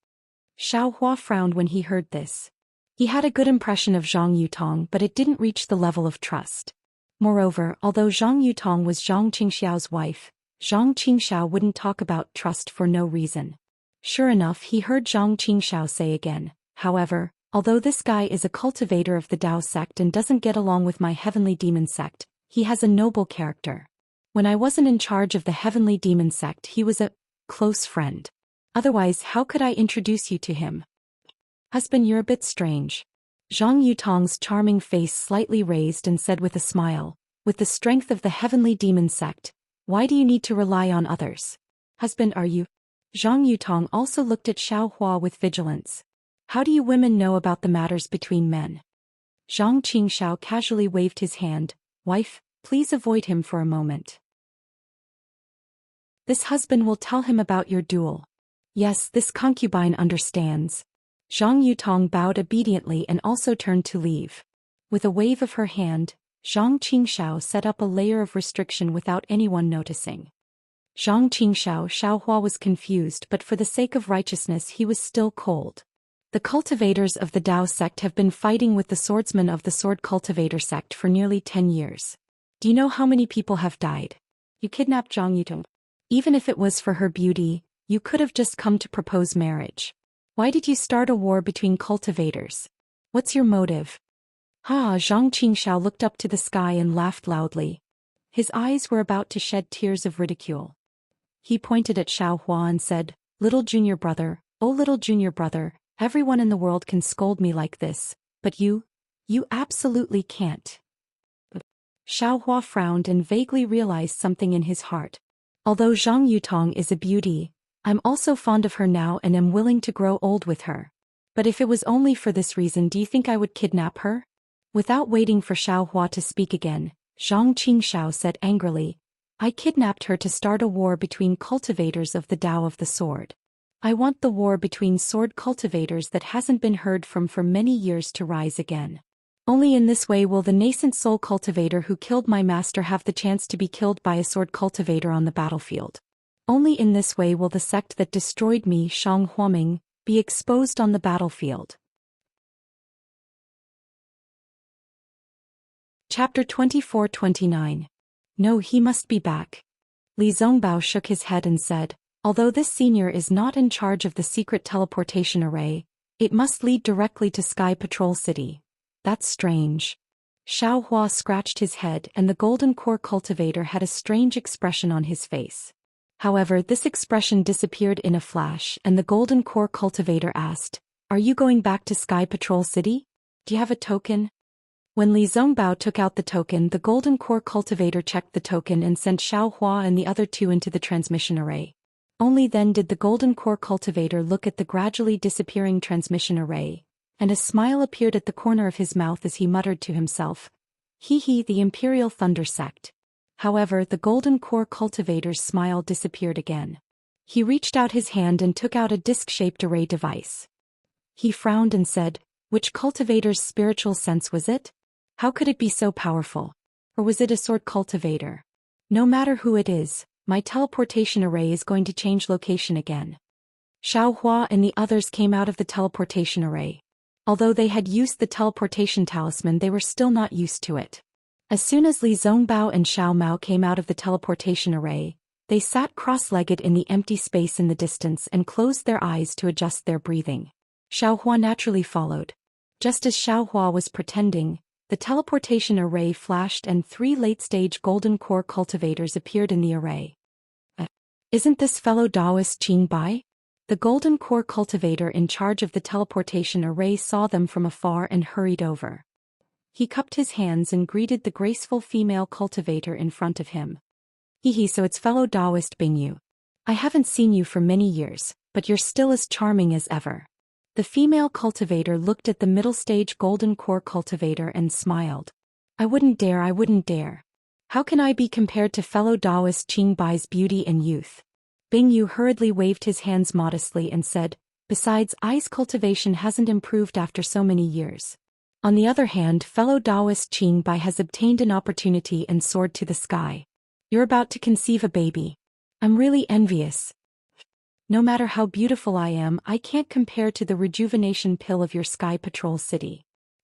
Xiao Hua frowned when he heard this. He had a good impression of Zhang Yutong, but it didn't reach the level of trust. Moreover, although Zhang Yutong was Zhang Qingxiao's wife, Zhang Qingxiao wouldn't talk about trust for no reason. Sure enough, he heard Zhang Qingxiao say again, however, although this guy is a cultivator of the Dao sect and doesn't get along with my heavenly demon sect, he has a noble character. When I wasn't in charge of the heavenly demon sect, he was a close friend. Otherwise, how could I introduce you to him? Husband, you're a bit strange. Zhang Yutong's charming face slightly raised and said with a smile, with the strength of the heavenly demon sect, why do you need to rely on others? Husband, are you? Zhang Yutong also looked at Xiao Hua with vigilance. How do you women know about the matters between men? Zhang Qingxiao casually waved his hand. Wife, please avoid him for a moment. This husband will tell him about your duel. Yes, this concubine understands. Zhang Yutong bowed obediently and also turned to leave. With a wave of her hand, Zhang Qingxiao set up a layer of restriction without anyone noticing. Zhang Qingxiao, Xiao Hua was confused, but for the sake of righteousness he was still cold. The cultivators of the Dao sect have been fighting with the swordsmen of the sword cultivator sect for nearly 10 years. Do you know how many people have died? You kidnapped Zhang Yutong. Even if it was for her beauty, you could have just come to propose marriage. Why did you start a war between cultivators? What's your motive? Zhang Qingxiao looked up to the sky and laughed loudly. His eyes were about to shed tears of ridicule. He pointed at Xiao Hua and said, Little junior brother, oh little junior brother, everyone in the world can scold me like this, but you absolutely can't. Xiao Hua frowned and vaguely realized something in his heart. Although Zhang Yutong is a beauty, I'm also fond of her now and am willing to grow old with her. But if it was only for this reason, do you think I would kidnap her? Without waiting for Xiao Hua to speak again, Zhang Qingxiao said angrily, I kidnapped her to start a war between cultivators of the Tao of the sword. I want the war between sword cultivators that hasn't been heard from for many years to rise again. Only in this way will the nascent soul cultivator who killed my master have the chance to be killed by a sword cultivator on the battlefield. Only in this way will the sect that destroyed me, Shang Huaming, be exposed on the battlefield. Chapter 24-29. No, he must be back. Li Zongbao shook his head and said, although this senior is not in charge of the secret teleportation array, it must lead directly to Sky Patrol City. That's strange. Xiao Hua scratched his head and the golden core cultivator had a strange expression on his face. However, this expression disappeared in a flash and the golden core cultivator asked, Are you going back to Sky Patrol City? Do you have a token? When Li Zongbao took out the token, the golden core cultivator checked the token and sent Xiaohua and the other two into the transmission array. Only then did the golden core cultivator look at the gradually disappearing transmission array, and a smile appeared at the corner of his mouth as he muttered to himself, "Hee hee, the Imperial Thunder Sect." However, the golden core cultivator's smile disappeared again. He reached out his hand and took out a disc-shaped array device. He frowned and said, "Which cultivator's spiritual sense was it? How could it be so powerful? Or was it a sword cultivator? No matter who it is, my teleportation array is going to change location again." Xiaohua and the others came out of the teleportation array. Although they had used the teleportation talisman, they were still not used to it. As soon as Li Zongbao and Xiao Mao came out of the teleportation array, they sat cross-legged in the empty space in the distance and closed their eyes to adjust their breathing. Xiaohua naturally followed. Just as Xiaohua was pretending, the teleportation array flashed and 3 late-stage golden core cultivators appeared in the array. Isn't this fellow Taoist Qing Bai? The golden core cultivator in charge of the teleportation array saw them from afar and hurried over. He cupped his hands and greeted the graceful female cultivator in front of him. "Hee, so it's fellow Taoist Bingyu. I haven't seen you for many years, but you're still as charming as ever." The female cultivator looked at the middle-stage golden core cultivator and smiled. I wouldn't dare. How can I be compared to fellow Taoist Qing Bai's beauty and youth?" Bingyu hurriedly waved his hands modestly and said, "Besides, ice cultivation hasn't improved after so many years. On the other hand, fellow Taoist Qing Bai has obtained an opportunity and soared to the sky. You're about to conceive a baby. I'm really envious. No matter how beautiful I am, I can't compare to the rejuvenation pill of your Sky Patrol City."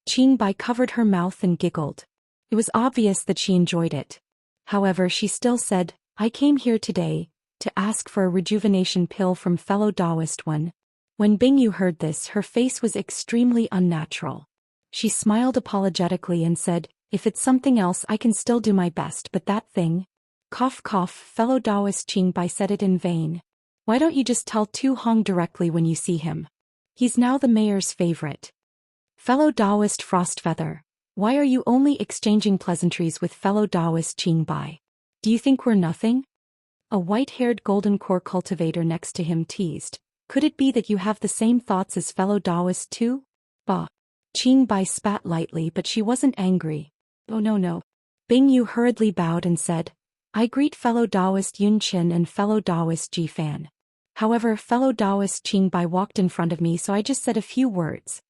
Qing Bai covered her mouth and giggled. It was obvious that she enjoyed it. However, she still said, "I came here today to ask for a rejuvenation pill from fellow Taoist one." When Bingyu heard this, her face was extremely unnatural. She smiled apologetically and said, "If it's something else, I can still do my best, but that thing..." Cough cough, fellow Taoist Qing Bai said it in vain. "Why don't you just tell Tu Hong directly when you see him? He's now the mayor's favorite." Fellow Taoist Frostfeather, why are you only exchanging pleasantries with fellow Taoist Qing Bai? Do you think we're nothing? A white-haired golden core cultivator next to him teased, "Could it be that you have the same thoughts as fellow Taoist too?" Bah. Qing Bai spat lightly, but she wasn't angry. "Oh no. Bingyu hurriedly bowed and said, "I greet fellow Taoist Yun Qin and fellow Taoist Ji Fan. However, fellow Taoist Qing Bai walked in front of me, so I just said a few words."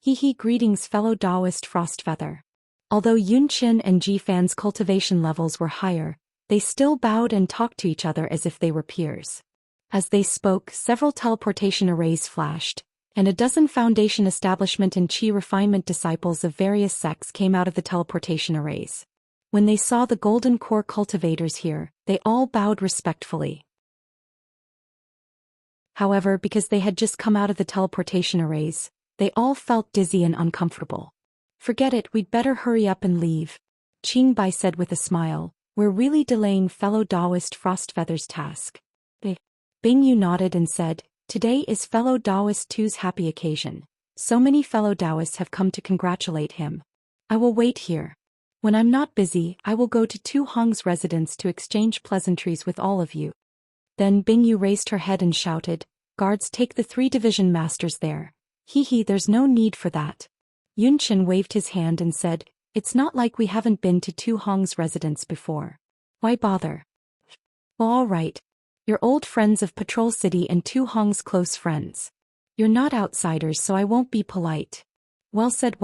Hee hee, greetings fellow Taoist Frostfeather. Although Yun Qin and Ji Fan's cultivation levels were higher, they still bowed and talked to each other as if they were peers. As they spoke, several teleportation arrays flashed, and a dozen Foundation Establishment and Qi Refinement disciples of various sects came out of the teleportation arrays. When they saw the golden core cultivators here, they all bowed respectfully. However, because they had just come out of the teleportation arrays, they all felt dizzy and uncomfortable. "Forget it, we'd better hurry up and leave," Qing Bai said with a smile. "We're really delaying fellow Taoist Frostfeather's task." Bingyu nodded and said, "Today is fellow Taoist Tu's happy occasion. So many fellow Taoists have come to congratulate him. I will wait here. When I'm not busy, I will go to Tu Hong's residence to exchange pleasantries with all of you." Then Bingyu raised her head and shouted, "Guards, take the 3 division masters there." Hee hee, there's no need for that. Yun Qin waved his hand and said, "It's not like we haven't been to Tu Hong's residence before. Why bother?" "Well, all right. You're old friends of Patrol City and Tu Hong's close friends. You're not outsiders, so I won't be polite." Well said.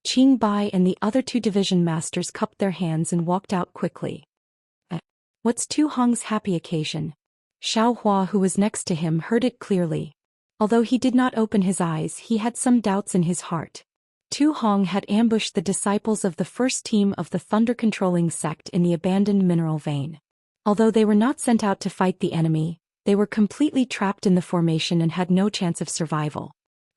Qing Bai and the other 2 division masters cupped their hands and walked out quickly. What's Tu Hong's happy occasion? Xiaohua, who was next to him, heard it clearly. Although he did not open his eyes, he had some doubts in his heart. Tu Hong had ambushed the disciples of the first team of the thunder-controlling sect in the abandoned mineral vein. Although they were not sent out to fight the enemy, they were completely trapped in the formation and had no chance of survival.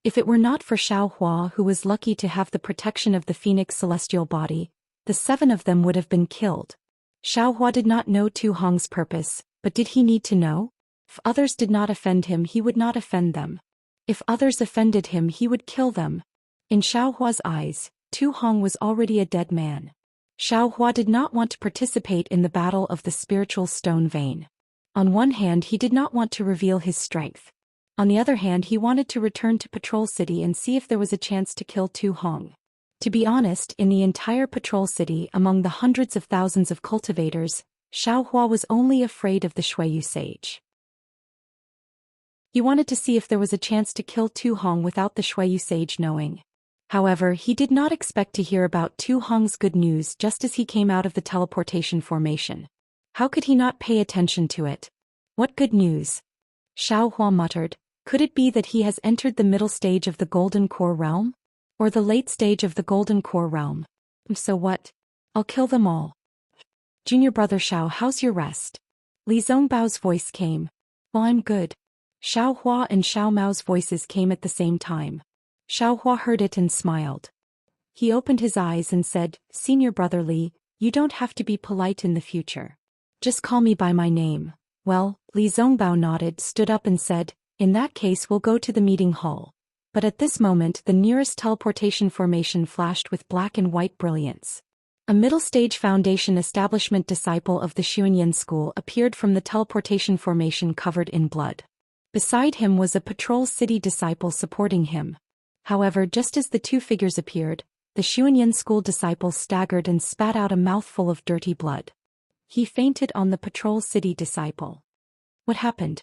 If it were not for Xiaohua, who was lucky to have the protection of the Phoenix celestial body, the 7 of them would have been killed. Xiaohua did not know Tu Hong's purpose, but did he need to know? If others did not offend him, he would not offend them. If others offended him, he would kill them. In Xiaohua's eyes, Tu Hong was already a dead man. Xiao Hua did not want to participate in the battle of the spiritual stone vein. On one hand, he did not want to reveal his strength. On the other hand, he wanted to return to Patrol City and see if there was a chance to kill Tu Hong. To be honest, in the entire Patrol City, among the hundreds of thousands of cultivators, Xiao Hua was only afraid of the Xueyu sage. He wanted to see if there was a chance to kill Tu Hong without the Xueyu sage knowing. However, he did not expect to hear about Tu Hong's good news just as he came out of the teleportation formation. How could he not pay attention to it? What good news? Xiao Hua muttered. Could it be that he has entered the middle stage of the Golden Core realm? Or the late stage of the Golden Core realm? So what? I'll kill them all. Junior brother Xiao, how's your rest? Li Zongbao's voice came. Well, I'm good. Xiao Hua and Xiao Mao's voices came at the same time. Xiao Hua heard it and smiled. He opened his eyes and said, Senior brother Li, you don't have to be polite in the future. Just call me by my name. Well, Li Zongbao nodded, stood up and said, in that case we'll go to the meeting hall. But at this moment the nearest teleportation formation flashed with black and white brilliance. A middle-stage foundation establishment disciple of the Xuanyan school appeared from the teleportation formation covered in blood. Beside him was a Patrol City disciple supporting him. However, just as the two figures appeared, the Xuanyan school disciple staggered and spat out a mouthful of dirty blood. He fainted on the Patrol City disciple. What happened?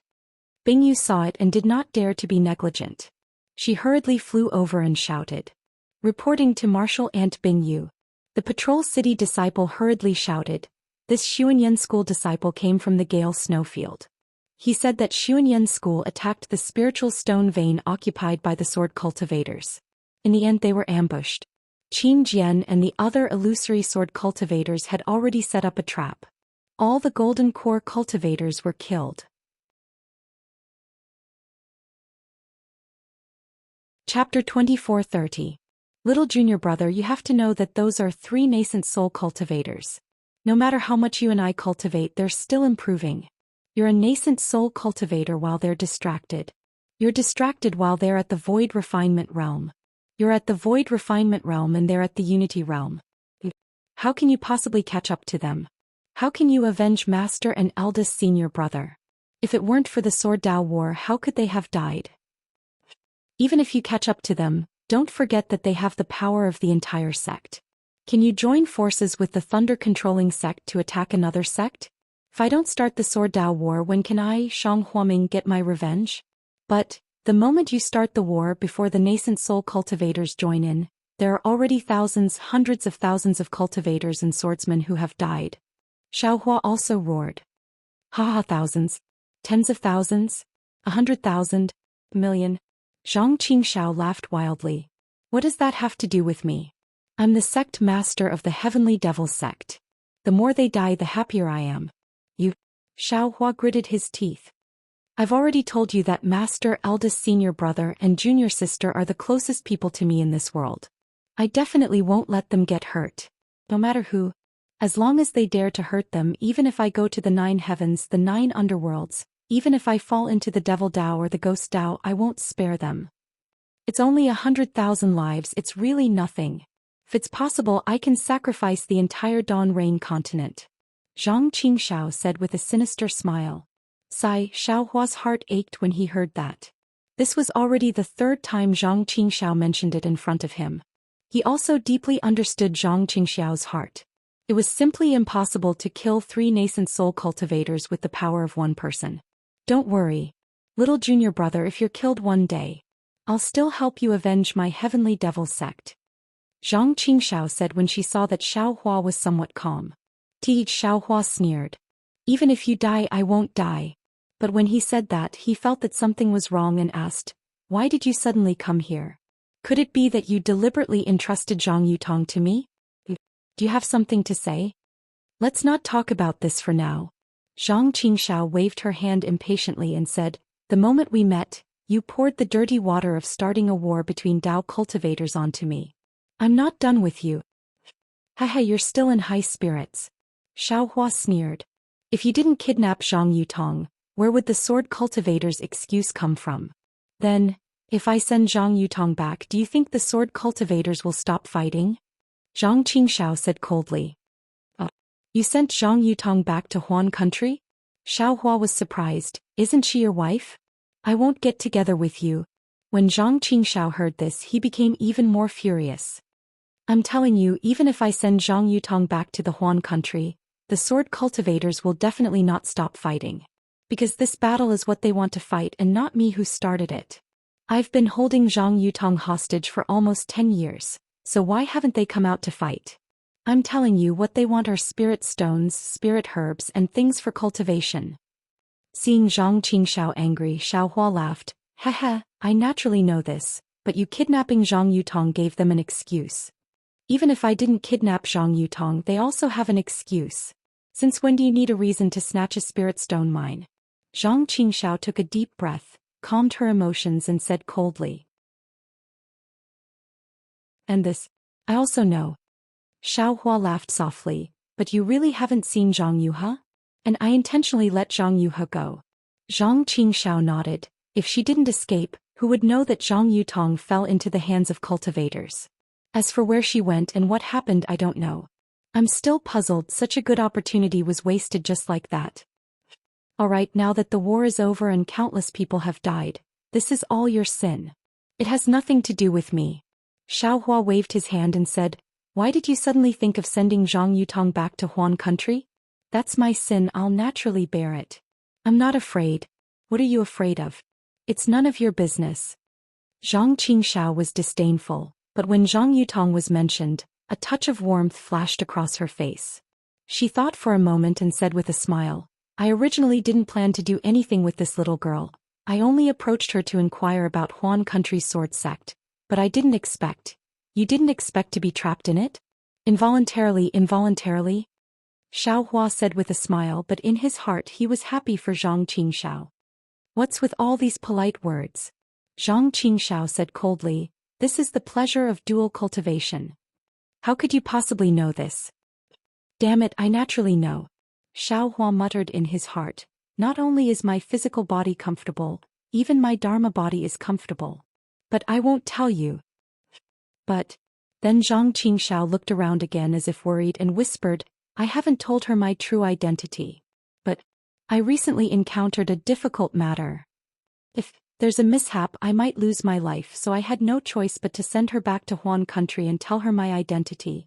Bingyu saw it and did not dare to be negligent. She hurriedly flew over and shouted. Reporting to Martial Aunt Bingyu. The Patrol City disciple hurriedly shouted. This Xuanyan school disciple came from the Gale snowfield. He said that Xuanyan school attacked the spiritual stone vein occupied by the sword cultivators. In the end they were ambushed. Qin Jian and the other illusory sword cultivators had already set up a trap. All the golden core cultivators were killed. Chapter 24:30. Little junior brother, you have to know that those are 3 nascent soul cultivators. No matter how much you and I cultivate, they're still improving. You're a nascent soul cultivator while they're distracted. You're distracted while they're at the void refinement realm. You're at the void refinement realm and they're at the unity realm. How can you possibly catch up to them? How can you avenge master and eldest senior brother? If it weren't for the Sword Dao War, how could they have died? Even if you catch up to them, don't forget that they have the power of the entire sect. Can you join forces with the thunder-controlling sect to attack another sect? If I don't start the Sword Dao War, when can I, Shang Huaming, get my revenge? But, the moment you start the war before the nascent soul cultivators join in, there are already thousands, hundreds of thousands of cultivators and swordsmen who have died. Xiaohua also roared. Ha, thousands. Tens of thousands? 100,000? Million? Zhang Qingxiao laughed wildly. What does that have to do with me? I'm the sect master of the Heavenly Devil sect. The more they die, the happier I am. You? Xiaohua gritted his teeth. I've already told you that master, eldest senior brother and junior sister are the closest people to me in this world. I definitely won't let them get hurt. No matter who. As long as they dare to hurt them, even if I go to the 9 heavens, the 9 underworlds, even if I fall into the devil Dao or the ghost Dao, I won't spare them. It's only 100,000 lives, it's really nothing. If it's possible, I can sacrifice the entire Dawn Rain continent. Zhang Qingxiao said with a sinister smile. Sigh, Xiaohua's heart ached when he heard that. This was already the 3rd time Zhang Qingxiao mentioned it in front of him. He also deeply understood Zhang Qingxiao's heart. It was simply impossible to kill 3 nascent soul cultivators with the power of one person. Don't worry. Little junior brother, if you're killed one day, I'll still help you avenge my heavenly devil sect. Zhang Qingxiao said when she saw that Xiaohua was somewhat calm. Xiaohua sneered. Even if you die, I won't die. But when he said that, he felt that something was wrong and asked, why did you suddenly come here? Could it be that you deliberately entrusted Zhang Yutong to me? Do you have something to say? Let's not talk about this for now. Zhang Qingxiao waved her hand impatiently and said, the moment we met, you poured the dirty water of starting a war between Dao cultivators onto me. I'm not done with you. Haha, you're still in high spirits. Xiaohua sneered. If you didn't kidnap Zhang Yutong, where would the sword cultivator's excuse come from? Then, If I send Zhang Yutong back, do you think the sword cultivators will stop fighting? Zhang Qingxiao said coldly. You sent Zhang Yutong back to Huan country? Xiao Hua was surprised. Isn't she your wife? I won't get together with you. When Zhang Qingxiao heard this, he became even more furious. I'm telling you, even if I send Zhang Yutong back to the Huan country, the sword cultivators will definitely not stop fighting. Because this battle is what they want to fight and not me who started it. I've been holding Zhang Yutong hostage for almost 10 years, so why haven't they come out to fight? I'm telling you, what they want are spirit stones, spirit herbs, and things for cultivation. Seeing Zhang Qingxiao angry, Xiao Hua laughed. Haha, I naturally know this, but you kidnapping Zhang Yutong gave them an excuse. Even if I didn't kidnap Zhang Yutong, they also have an excuse. Since when do you need a reason to snatch a spirit stone mine? Zhang Qingxiao took a deep breath, calmed her emotions and said coldly. And this, I also know. Xiao Hua laughed softly, but you really haven't seen Zhang Yuhe? And I intentionally let Zhang Yuhe go. Zhang Qingxiao nodded. If she didn't escape, who would know that Zhang Yutong fell into the hands of cultivators? As for where she went and what happened, I don't know. I'm still puzzled. Such a good opportunity was wasted just like that. Alright, now that the war is over and countless people have died, this is all your sin. It has nothing to do with me. Xiao Hua waved his hand and said, why did you suddenly think of sending Zhang Yutong back to Huan country? That's my sin, I'll naturally bear it. I'm not afraid. What are you afraid of? It's none of your business. Zhang Qingxiao was disdainful, but when Zhang Yutong was mentioned, a touch of warmth flashed across her face. She thought for a moment and said with a smile, I originally didn't plan to do anything with this little girl. I only approached her to inquire about Huan country's sword sect, but I didn't expect. You didn't expect to be trapped in it? Involuntarily? Xiao Hua said with a smile, but in his heart he was happy for Zhang Qingxiao. What's with all these polite words? Zhang Qingxiao said coldly, this is the pleasure of dual cultivation. How could you possibly know this? Damn it, I naturally know. Xiao Hua muttered in his heart, not only is my physical body comfortable, even my Dharma body is comfortable. But I won't tell you. But, then Zhang Qingxiao looked around again as if worried and whispered, I haven't told her my true identity. But, I recently encountered a difficult matter. If there's a mishap, I might lose my life, so I had no choice but to send her back to Huan country and tell her my identity.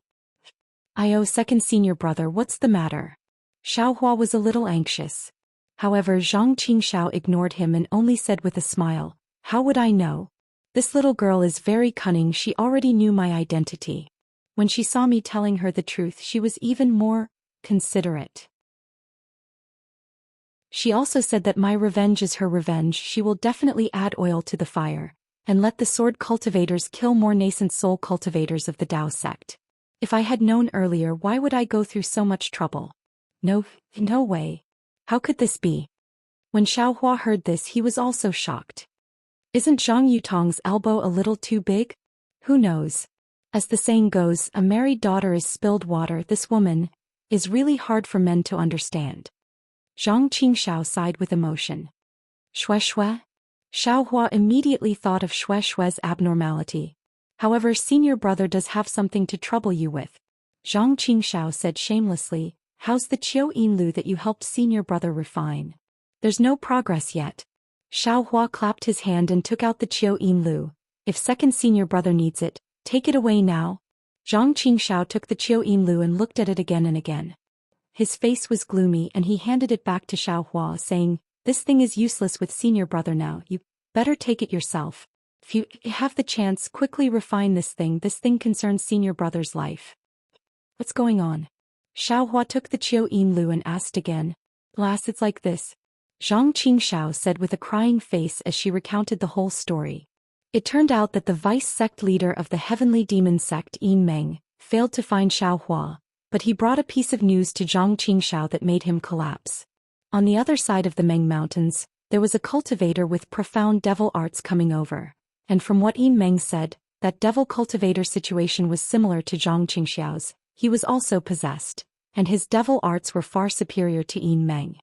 Second senior brother, what's the matter? Xiao Hua was a little anxious. However, Zhang Qingxiao ignored him and only said with a smile, how would I know? This little girl is very cunning, she already knew my identity. When she saw me telling her the truth, she was even more considerate. She also said that my revenge is her revenge. She will definitely add oil to the fire, and let the sword cultivators kill more nascent soul cultivators of the Tao sect. If I had known earlier, why would I go through so much trouble? No way. How could this be? When Xiao Hua heard this, he was also shocked. Isn't Zhang Yutong's elbow a little too big? Who knows? As the saying goes, a married daughter is spilled water. This woman is really hard for men to understand. Zhang Qingxiao sighed with emotion. Shui? Xiao Hua immediately thought of Shui's abnormality. However, senior brother does have something to trouble you with. Zhang Qingxiao said shamelessly, how's the Qiu Yinlu that you helped senior brother refine? There's no progress yet. Xiao Hua clapped his hand and took out the Qiu Yinlu. If second senior brother needs it, take it away now. Zhang Qingxiao took the Qiu Yinlu and looked at it again and again. His face was gloomy and he handed it back to Xiao Hua, saying, this thing is useless with senior brother now, you better take it yourself. If you have the chance, quickly refine this thing concerns senior brother's life. What's going on? Xiao Hua took the Qiu Yinlu and asked again. Lass, it's like this. Zhang Qingxiao said with a crying face as she recounted the whole story. It turned out that the vice sect leader of the heavenly demon sect, Yin Meng, failed to find Xiao Hua, but he brought a piece of news to Zhang Qingxiao that made him collapse. On the other side of the Meng Mountains, there was a cultivator with profound devil arts coming over, and from what Yin Meng said, that devil cultivator situation was similar to Zhang Qingxiao's. He was also possessed, and his devil arts were far superior to Yin Meng.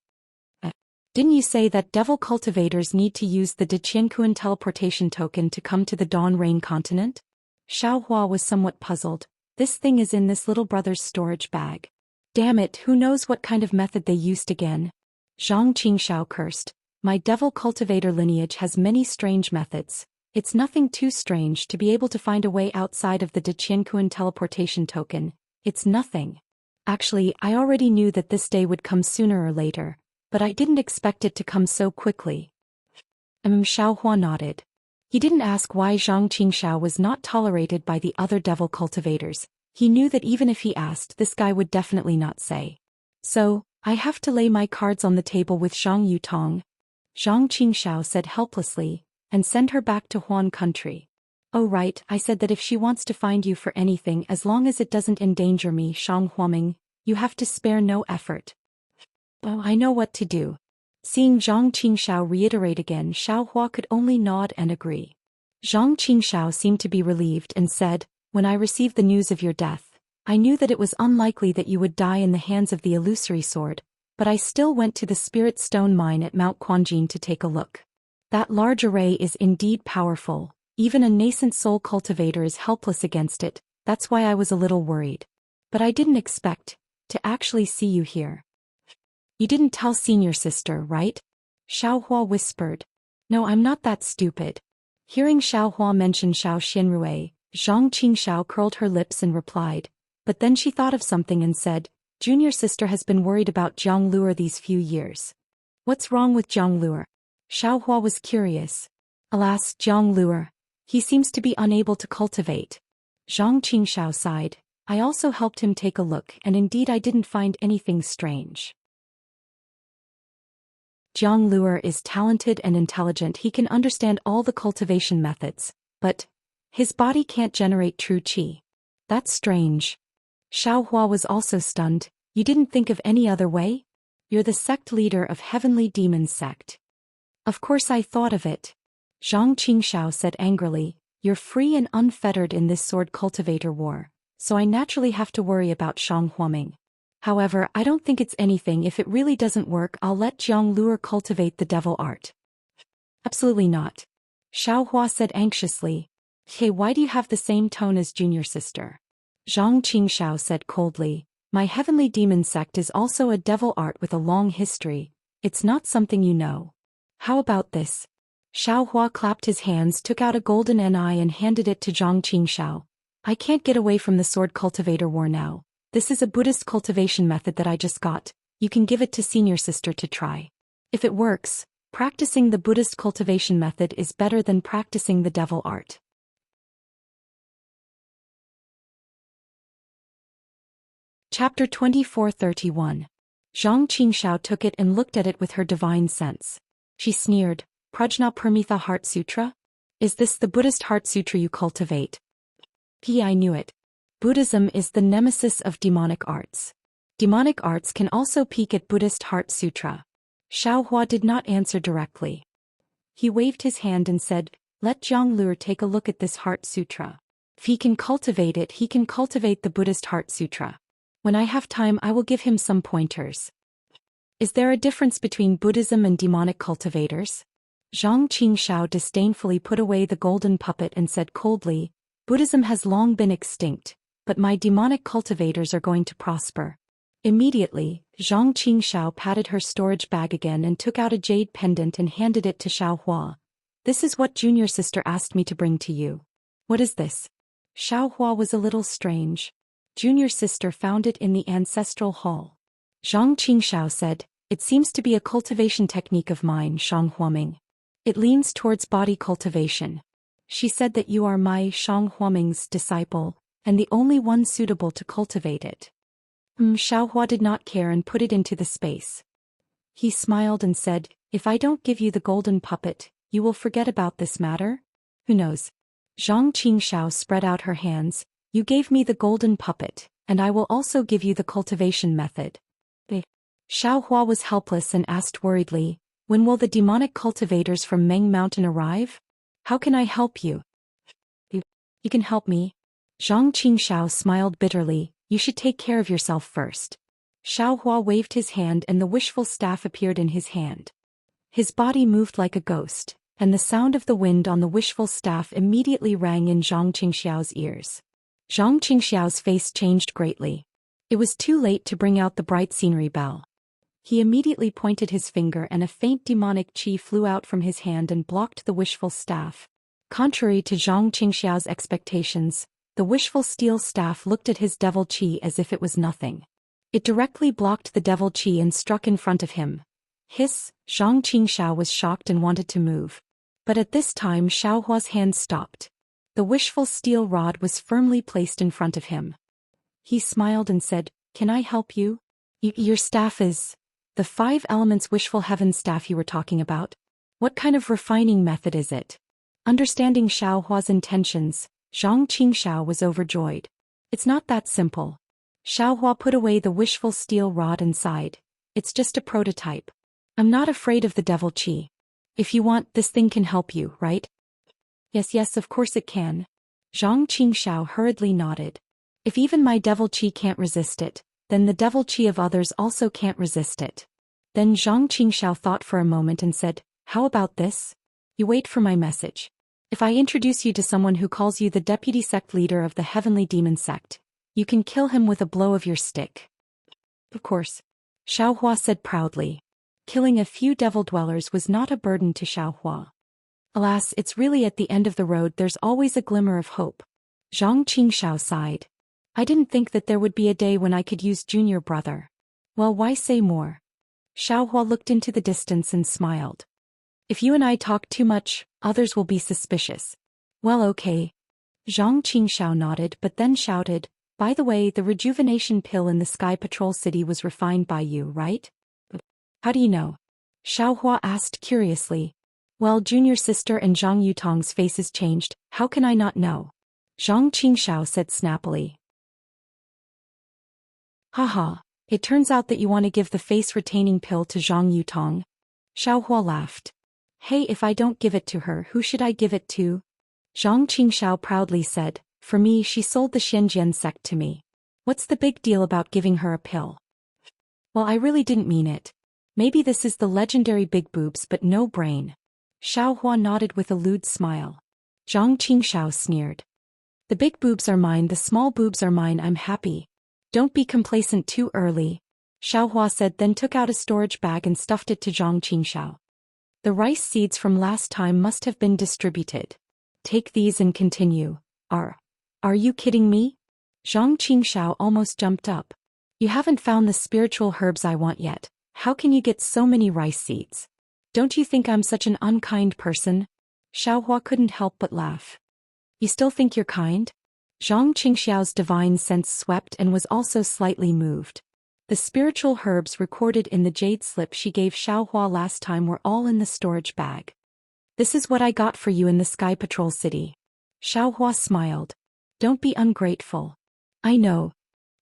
Didn't you say that devil cultivators need to use the Diqianquan teleportation token to come to the Dawn Rain continent? Xiao Hua was somewhat puzzled. This thing is in this little brother's storage bag. Damn it, who knows what kind of method they used again? Zhang Qingxiao cursed. My devil cultivator lineage has many strange methods. It's nothing too strange to be able to find a way outside of the Diqianquan teleportation token. It's nothing. Actually, I already knew that this day would come sooner or later, but I didn't expect it to come so quickly. Xiao Hua nodded. He didn't ask why Zhang Qingxiao was not tolerated by the other devil cultivators. He knew that even if he asked, this guy would definitely not say. So, I have to lay my cards on the table with Zhang Yutong. Zhang Qingxiao said helplessly, and send her back to Huan country. Oh right, I said that if she wants to find you for anything as long as it doesn't endanger me, Shang Huaming, you have to spare no effort. Oh, I know what to do. Seeing Zhang Qingxiao reiterate again, Xiao Hua could only nod and agree. Zhang Qingxiao seemed to be relieved and said, when I received the news of your death, I knew that it was unlikely that you would die in the hands of the illusory sword, but I still went to the Spirit Stone mine at Mount Quanjin to take a look. That large array is indeed powerful, even a nascent soul cultivator is helpless against it, that's why I was a little worried. But I didn't expect to actually see you here. You didn't tell senior sister, right? Xiao Hua whispered. No, I'm not that stupid. Hearing Xiao Hua mention Xiao Xianrui, Zhang Qingxiao curled her lips and replied, but then she thought of something and said, Junior sister has been worried about Jiang Luer these few years. What's wrong with Jiang Luer? Xiao Hua was curious. Alas, Jiang Luer. He seems to be unable to cultivate. Zhang Qingxiao sighed. I also helped him take a look and indeed I didn't find anything strange. Jiang Luer is talented and intelligent, he can understand all the cultivation methods, but his body can't generate true qi. That's strange. Xiao Hua was also stunned. You didn't think of any other way? You're the sect leader of Heavenly Demons sect. Of course I thought of it. Zhang Qingxiao said angrily, you're free and unfettered in this sword cultivator war, so I naturally have to worry about Shang Huaming. However, I don't think it's anything. If it really doesn't work, I'll let Jiang Luer cultivate the devil art. Absolutely not. Xiao Hua said anxiously. Hey, why do you have the same tone as junior sister? Zhang Qingxiao said coldly, my heavenly demon sect is also a devil art with a long history. It's not something you know. How about this? Xiao Hua clapped his hands, took out a golden ni and handed it to Zhang Qingxiao. I can't get away from the sword cultivator war now. This is a Buddhist cultivation method that I just got. You can give it to senior sister to try. If it works, practicing the Buddhist cultivation method is better than practicing the devil art. Chapter 2431. Zhang Qingxiao took it and looked at it with her divine sense. She sneered, Prajna Parmitha Heart Sutra? Is this the Buddhist Heart Sutra you cultivate? I knew it. Buddhism is the nemesis of demonic arts. Demonic arts can also peek at Buddhist Heart Sutra. Xiao Hua did not answer directly. He waved his hand and said, let Jiang Luer take a look at this Heart Sutra. If he can cultivate it, he can cultivate the Buddhist Heart Sutra. When I have time, I will give him some pointers. Is there a difference between Buddhism and demonic cultivators? Zhang Qingxiao disdainfully put away the golden puppet and said coldly, Buddhism has long been extinct, but my demonic cultivators are going to prosper. Immediately, Zhang Qingxiao patted her storage bag again and took out a jade pendant and handed it to Xiao Hua. This is what junior sister asked me to bring to you. What is this? Xiao Hua was a little strange. Junior sister found it in the ancestral hall. Zhang Qingxiao said, it seems to be a cultivation technique of mine, Shang Huaming. It leans towards body cultivation. She said that you are my Shang Huaming's disciple, and the only one suitable to cultivate it. Xiao Hua did not care and put it into the space. He smiled and said, if I don't give you the golden puppet, you will forget about this matter? Who knows? Zhang Qingxiao spread out her hands. You gave me the golden puppet, and I will also give you the cultivation method. Xiao Hua was helpless and asked worriedly, when will the demonic cultivators from Meng Mountain arrive? How can I help you? You can help me. Zhang Qingxiao smiled bitterly, you should take care of yourself first. Xiao Hua waved his hand and the wishful staff appeared in his hand. His body moved like a ghost, and the sound of the wind on the wishful staff immediately rang in Zhang Qingxiao's ears. Zhang Qingxiao's face changed greatly. It was too late to bring out the bright scenery bell. He immediately pointed his finger and a faint demonic qi flew out from his hand and blocked the wishful staff. Contrary to Zhang Qingxiao's expectations, the wishful steel staff looked at his devil qi as if it was nothing. It directly blocked the devil qi and struck in front of him. Hiss, Zhang Qingxiao was shocked and wanted to move. But at this time Xiaohua's hand stopped. The wishful steel rod was firmly placed in front of him. He smiled and said, "Can I help you? Your staff is the 5 elements wishful heaven staff you were talking about? What kind of refining method is it?" Understanding Xiaohua's intentions, Zhang Qingxiao was overjoyed. "It's not that simple." Xiaohua put away the wishful steel rod and sighed. "It's just a prototype. I'm not afraid of the devil qi. If you want, this thing can help you, right?" Yes, of course it can." Zhang Qingxiao hurriedly nodded. "If even my devil qi can't resist it, then the devil qi of others also can't resist it." Then Zhang Qingxiao thought for a moment and said, "How about this? You wait for my message. If I introduce you to someone who calls you the deputy sect leader of the heavenly demon sect, you can kill him with a blow of your stick." "Of course," Xiaohua said proudly. Killing a few devil dwellers was not a burden to Xiaohua. Alas, it's really at the end of the road there's always a glimmer of hope. Zhang Qingxiao sighed. "I didn't think that there would be a day when I could use junior brother." "Well, why say more?" Xiaohua looked into the distance and smiled. "If you and I talk too much, others will be suspicious." "Well, okay." Zhang Qingxiao nodded but then shouted, "By the way, the rejuvenation pill in the Sky Patrol City was refined by you, right?" "How do you know?" Xiaohua asked curiously. "Well, junior sister and Zhang Yutong's faces changed, how can I not know?" Zhang Qingxiao said snappily. "Haha, it turns out that you want to give the face-retaining pill to Zhang Yutong." Xiaohua laughed. "Hey, if I don't give it to her, who should I give it to?" Zhang Qingxiao proudly said, "For me, she sold the Shenzhen sect to me. What's the big deal about giving her a pill?" "Well, I really didn't mean it. Maybe this is the legendary big boobs but no brain." Xiaohua nodded with a lewd smile. Zhang Qingxiao sneered. "The big boobs are mine, the small boobs are mine, I'm happy. Don't be complacent too early," Xiaohua said, then took out a storage bag and stuffed it to Zhang Qingxiao. "The rice seeds from last time must have been distributed. Take these and continue." Are you kidding me?" Zhang Qingxiao almost jumped up. "You haven't found the spiritual herbs I want yet. How can you get so many rice seeds? Don't you think I'm such an unkind person?" Xiaohua couldn't help but laugh. "You still think you're kind?" Zhang Qingxiao's divine sense swept and was also slightly moved. The spiritual herbs recorded in the jade slip she gave Xiaohua last time were all in the storage bag. "This is what I got for you in the Sky Patrol City." Xiaohua smiled. "Don't be ungrateful." "I know."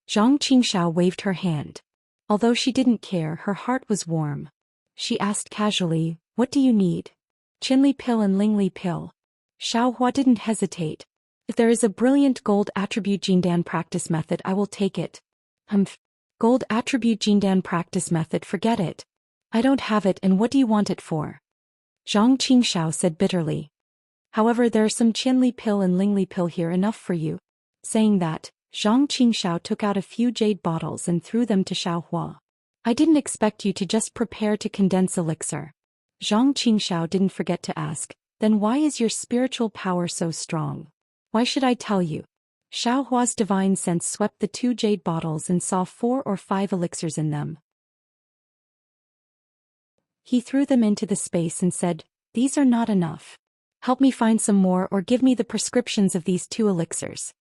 Zhang Qingxiao waved her hand. Although she didn't care, her heart was warm. She asked casually, "What do you need?" "Qinli pill and Lingli pill." Xiaohua didn't hesitate. "If there is a brilliant gold attribute Jindan practice method, I will take it." Gold attribute Jindan practice method, forget it. I don't have it, and what do you want it for?" Zhang Qingxiao said bitterly. "However, there are some Qinli pill and Lingli pill here, enough for you." Saying that, Zhang Qingxiao took out a few jade bottles and threw them to Xiaohua. "I didn't expect you to just prepare to condense elixir." Zhang Qingxiao didn't forget to ask, "Then why is your spiritual power so strong?" "Why should I tell you?" Xiaohua's divine sense swept the 2 jade bottles and saw 4 or 5 elixirs in them. He threw them into the space and said, "These are not enough. Help me find some more, or give me the prescriptions of these 2 elixirs."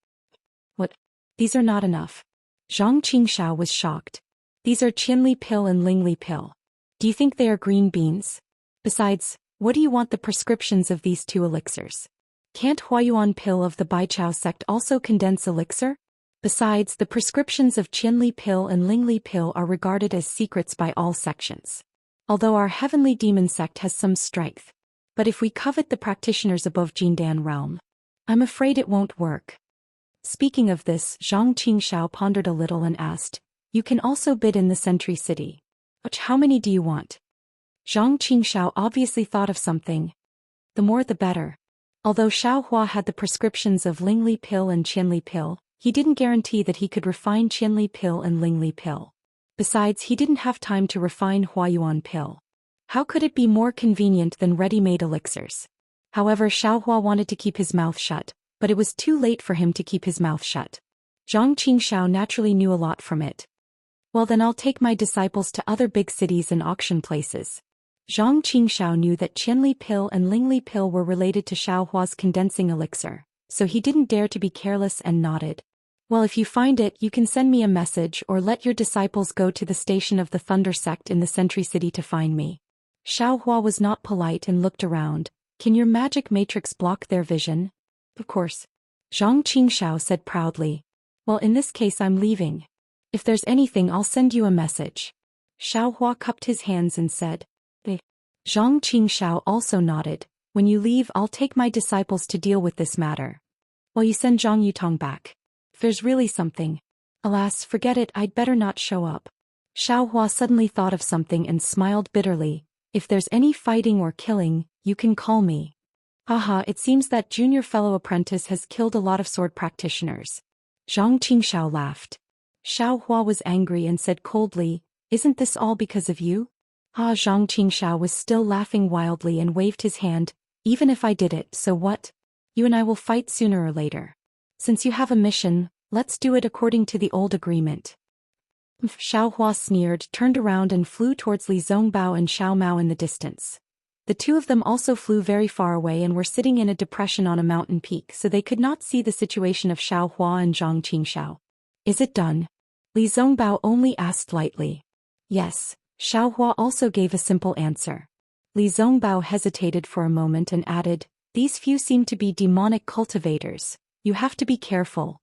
"What? These are not enough?" Zhang Qingxiao was shocked. "These are Qinli pill and Lingli pill. Do you think they are green beans? Besides, what do you want the prescriptions of these 2 elixirs? Can't Huayuan pill of the Baichao sect also condense elixir? Besides, the prescriptions of Qinli pill and Lingli pill are regarded as secrets by all sections. Although our heavenly demon sect has some strength. But if we covet the practitioners above Jindan realm, I'm afraid it won't work." Speaking of this, Zhang Qingxiao pondered a little and asked, "You can also bid in the Sentry City. How many do you want?" Zhang Qingshao obviously thought of something. The more the better. Although Xiaohua had the prescriptions of Lingli pill and Qianli pill, he didn't guarantee that he could refine Qianli pill and Lingli pill. Besides, he didn't have time to refine Huayuan pill. How could it be more convenient than ready-made elixirs? However, Xiaohua wanted to keep his mouth shut, but it was too late for him to keep his mouth shut. Zhang Qingshao naturally knew a lot from it. Well, then I'll take my disciples to other big cities and auction places. Zhang Qingshao knew that Qianli pill and Lingli pill were related to Xiaohua's condensing elixir, so he didn't dare to be careless and nodded. Well, if you find it, you can send me a message or let your disciples go to the station of the Thunder Sect in the Sentry City to find me. Xiaohua was not polite and looked around. Can your magic matrix block their vision? Of course. Zhang Qingshao said proudly. Well, in this case I'm leaving. If there's anything I'll send you a message. Xiaohua cupped his hands and said. Zhang Qingshao also nodded. When you leave I'll take my disciples to deal with this matter. Well, you send Zhang Yutong back. If there's really something. Alas, forget it, I'd better not show up. Xiaohua suddenly thought of something and smiled bitterly. If there's any fighting or killing, you can call me. Haha, it seems that junior fellow apprentice has killed a lot of sword practitioners. Zhang Qingshao laughed. Xiaohua was angry and said coldly, isn't this all because of you? Zhang Qingshao was still laughing wildly and waved his hand. Even if I did it, so what? You and I will fight sooner or later. Since you have a mission, let's do it according to the old agreement. Xiaohua sneered, turned around and flew towards Li Zongbao and Xiao Mao in the distance. The two of them also flew very far away and were sitting in a depression on a mountain peak, so they could not see the situation of Xiaohua and Zhang Qingshao. Is it done? Li Zongbao only asked lightly. Yes. Xiaohua also gave a simple answer. Li Zongbao hesitated for a moment and added, these few seem to be demonic cultivators. You have to be careful.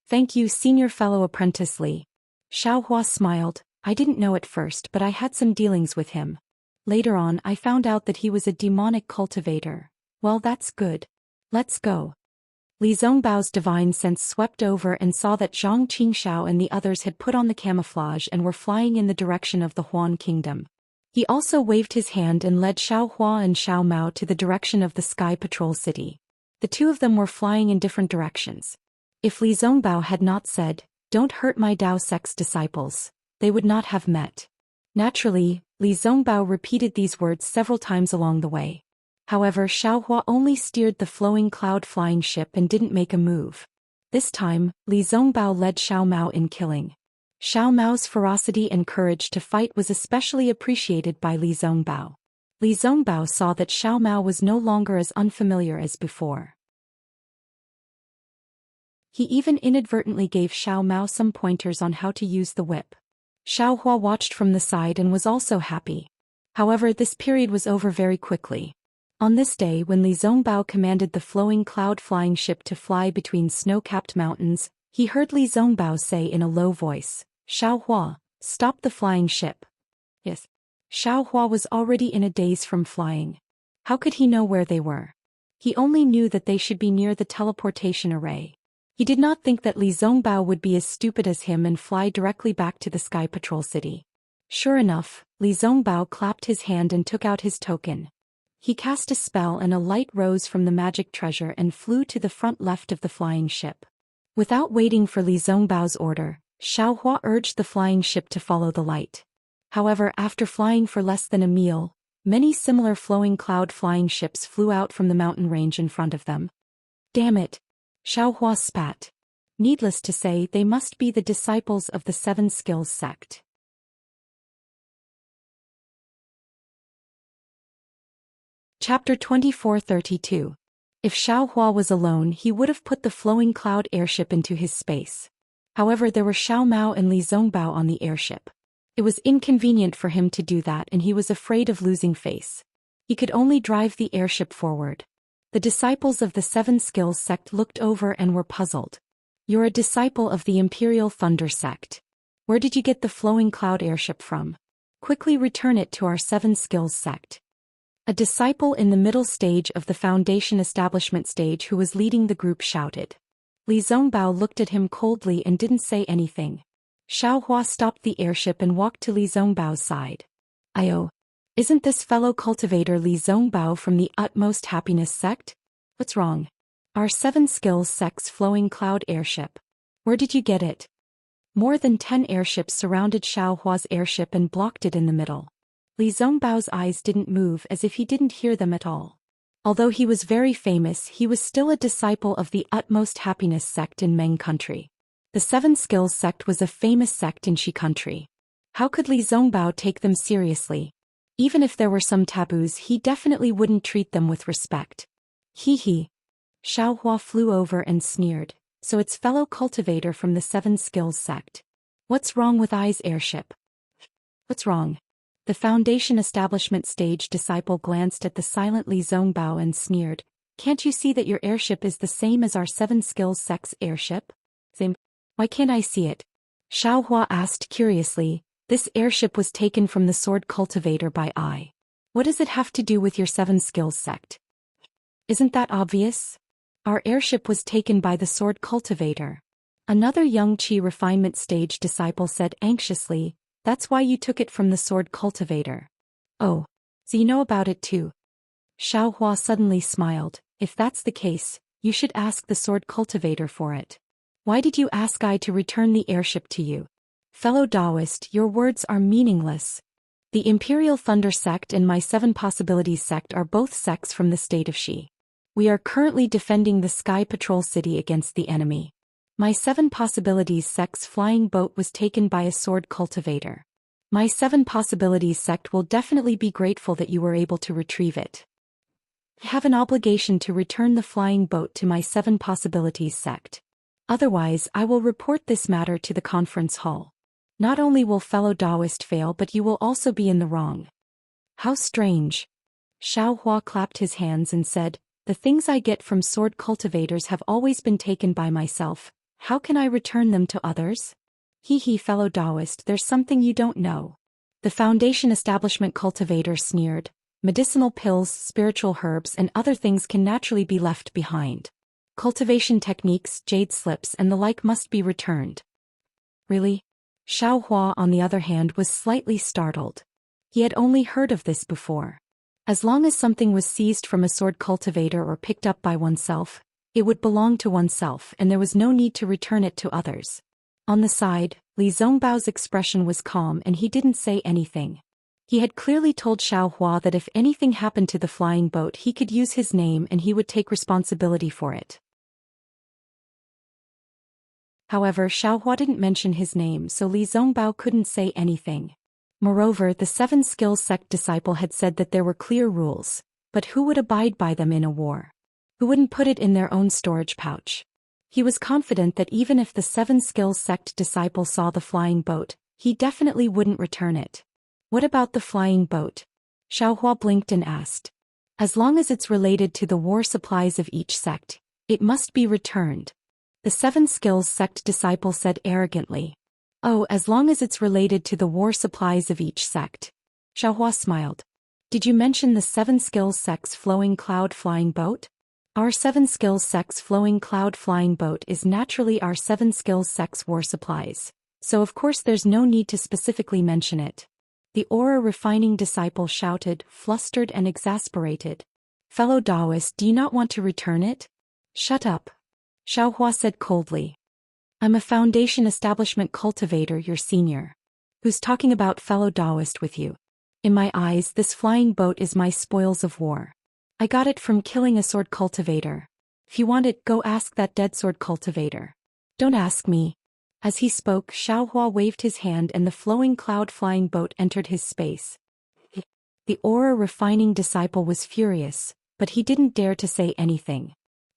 Thank you, senior fellow apprentice Li. Xiaohua smiled. I didn't know at first, but I had some dealings with him. Later on I found out that he was a demonic cultivator. Well, that's good. Let's go. Li Zongbao's divine sense swept over and saw that Zhang Qingshao and the others had put on the camouflage and were flying in the direction of the Huan Kingdom. He also waved his hand and led Xiaohua and Xiao Mao to the direction of the Sky Patrol City. The two of them were flying in different directions. If Li Zongbao had not said, don't hurt my Dao Sect's disciples, they would not have met. Naturally, Li Zongbao repeated these words several times along the way. However, Xiaohua only steered the flowing cloud-flying ship and didn't make a move. This time, Li Zongbao led Xiao Mao in killing. Xiao Mao's ferocity and courage to fight was especially appreciated by Li Zongbao. Li Zongbao saw that Xiao Mao was no longer as unfamiliar as before. He even inadvertently gave Xiao Mao some pointers on how to use the whip. Xiaohua watched from the side and was also happy. However, this period was over very quickly. On this day, when Li Zongbao commanded the flowing cloud-flying ship to fly between snow-capped mountains, he heard Li Zongbao say in a low voice, Xiaohua, stop the flying ship. Yes. Xiaohua was already in a daze from flying. How could he know where they were? He only knew that they should be near the teleportation array. He did not think that Li Zongbao would be as stupid as him and fly directly back to the Sky Patrol City. Sure enough, Li Zongbao clapped his hand and took out his token. He cast a spell and a light rose from the magic treasure and flew to the front left of the flying ship. Without waiting for Li Zongbao's order, Xiaohua urged the flying ship to follow the light. However, after flying for less than a meal, many similar flowing cloud-flying ships flew out from the mountain range in front of them. Damn it! Xiaohua spat. Needless to say, they must be the disciples of the Seven Skills sect. Chapter 2432. If Xiaohua was alone, he would have put the flowing cloud airship into his space. However, there were Xiao Mao and Li Zongbao on the airship. It was inconvenient for him to do that and he was afraid of losing face. He could only drive the airship forward. The disciples of the Seven Skills sect looked over and were puzzled. You're a disciple of the Imperial Thunder sect. Where did you get the flowing cloud airship from? Quickly return it to our Seven Skills sect. A disciple in the middle stage of the Foundation establishment stage who was leading the group shouted. Li Zongbao looked at him coldly and didn't say anything. Xiaohua stopped the airship and walked to Li Zongbao's side. Isn't this fellow cultivator Li Zongbao from the Utmost Happiness sect? What's wrong? Our 7 skills sect's flowing cloud airship. Where did you get it? More than 10 airships surrounded Xiaohua's airship and blocked it in the middle. Li Zongbao's eyes didn't move as if he didn't hear them at all. Although he was very famous, he was still a disciple of the Utmost Happiness sect in Meng country. The 7 skills sect was a famous sect in Shi country. How could Li Zongbao take them seriously? Even if there were some taboos, he definitely wouldn't treat them with respect. Hee hee. Xiaohua flew over and sneered. So it's fellow cultivator from the 7 skills sect. What's wrong with I's airship? What's wrong? The Foundation Establishment stage disciple glanced at the silent Li Zongbao and sneered. Can't you see that your airship is the same as our 7 skills sect's airship? Same. Why can't I see it? Xiaohua asked curiously. This airship was taken from the sword cultivator by I. What does it have to do with your 7 skills sect? Isn't that obvious? Our airship was taken by the sword cultivator. Another young Qi refinement stage disciple said anxiously, that's why you took it from the sword cultivator. Oh, so you know about it too. Xiaohua suddenly smiled. If that's the case, you should ask the sword cultivator for it. Why did you ask I to return the airship to you? Fellow Taoist, your words are meaningless. The Imperial Thunder sect and my 7 Possibilities sect are both sects from the state of Shi. We are currently defending the Sky Patrol City against the enemy. My 7 Possibilities sect's flying boat was taken by a sword cultivator. My 7 Possibilities sect will definitely be grateful that you were able to retrieve it. I have an obligation to return the flying boat to my 7 Possibilities sect. Otherwise, I will report this matter to the conference hall. Not only will fellow Taoist fail, but you will also be in the wrong. How strange. Xiaohua clapped his hands and said, the things I get from sword cultivators have always been taken by myself. How can I return them to others? Hee hee, fellow Taoist, there's something you don't know. The Foundation Establishment cultivator sneered. Medicinal pills, spiritual herbs and other things can naturally be left behind. Cultivation techniques, jade slips and the like must be returned. Really? Xiaohua, on the other hand, was slightly startled. He had only heard of this before. As long as something was seized from a sword cultivator or picked up by oneself, it would belong to oneself and there was no need to return it to others. On the side, Li Zongbao's expression was calm and he didn't say anything. He had clearly told Xiaohua that if anything happened to the flying boat he could use his name and he would take responsibility for it. However, Xiaohua didn't mention his name, so Li Zongbao couldn't say anything. Moreover, the 7 skills sect disciple had said that there were clear rules, but who would abide by them in a war? Who wouldn't put it in their own storage pouch? He was confident that even if the 7 skills sect disciple saw the flying boat, he definitely wouldn't return it. What about the flying boat? Xiaohua blinked and asked. As long as it's related to the war supplies of each sect, it must be returned. The 7 skills sect disciple said arrogantly. Oh, as long as it's related to the war supplies of each sect. Xiaohua smiled. Did you mention the 7 skills sect's flowing cloud flying boat? Our 7 skills sect's flowing cloud flying boat is naturally our 7 skills sect's war supplies, so of course there's no need to specifically mention it. The aura refining disciple shouted, flustered and exasperated. Fellow Taoist, do you not want to return it? Shut up. Xiaohua said coldly. I'm a Foundation Establishment cultivator, your senior. Who's talking about fellow Taoist with you? In my eyes, this flying boat is my spoils of war. I got it from killing a sword cultivator. If you want it, go ask that dead sword cultivator. Don't ask me. As he spoke, Xiaohua waved his hand and the flowing cloud flying boat entered his space. The aura refining disciple was furious, but he didn't dare to say anything.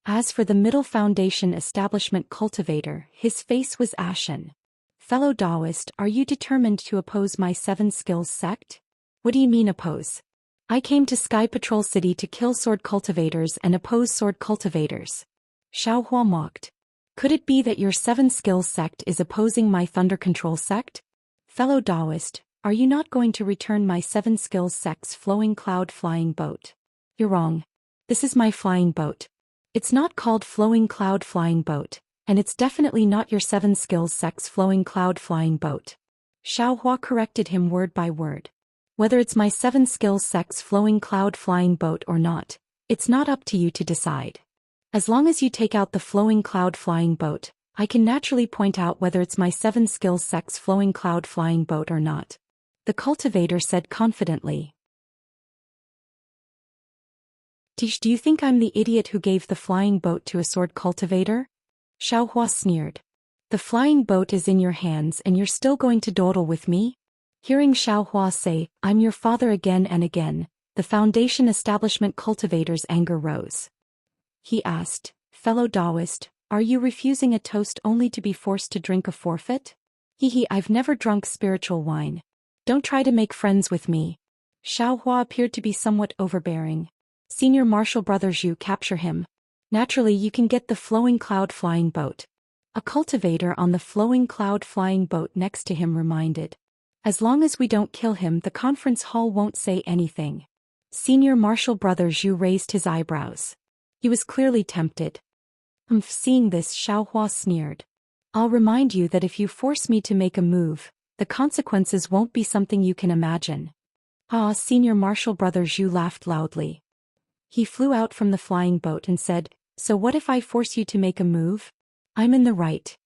As for the middle Foundation Establishment cultivator, his face was ashen. Fellow Taoist, are you determined to oppose my 7 skills sect? What do you mean oppose? I came to Sky Patrol City to kill sword cultivators and oppose sword cultivators. Xiaohua mocked. Could it be that your 7 skills sect is opposing my Thunder Control sect? Fellow Taoist, are you not going to return my 7 skills sect's flowing cloud flying boat? You're wrong. This is my flying boat. It's not called flowing cloud flying boat, and it's definitely not your 7 skills sect's flowing cloud flying boat. Xiaohua corrected him word by word. Whether it's my 7 skills sex flowing cloud flying boat or not, it's not up to you to decide. As long as you take out the flowing cloud flying boat, I can naturally point out whether it's my 7 skills sex flowing cloud flying boat or not. The cultivator said confidently. Tish, do you think I'm the idiot who gave the flying boat to a sword cultivator? Xiaohua sneered. The flying boat is in your hands and you're still going to dawdle with me? Hearing Xiaohua say, I'm your father again and again, the Foundation establishment cultivator's anger rose. He asked, fellow Taoist, are you refusing a toast only to be forced to drink a forfeit? I've never drunk spiritual wine. Don't try to make friends with me. Xiaohua appeared to be somewhat overbearing. Senior Marshal Brother Zhu, capture him. Naturally you can get the flowing cloud flying boat. A cultivator on the flowing cloud flying boat next to him reminded. As long as we don't kill him, the conference hall won't say anything. Senior Marshal Brother Zhu raised his eyebrows. He was clearly tempted. Seeing this, Xiaohua sneered. I'll remind you that if you force me to make a move, the consequences won't be something you can imagine. Senior Marshal Brother Zhu laughed loudly. He flew out from the flying boat and said, so what if I force you to make a move? I'm in the right.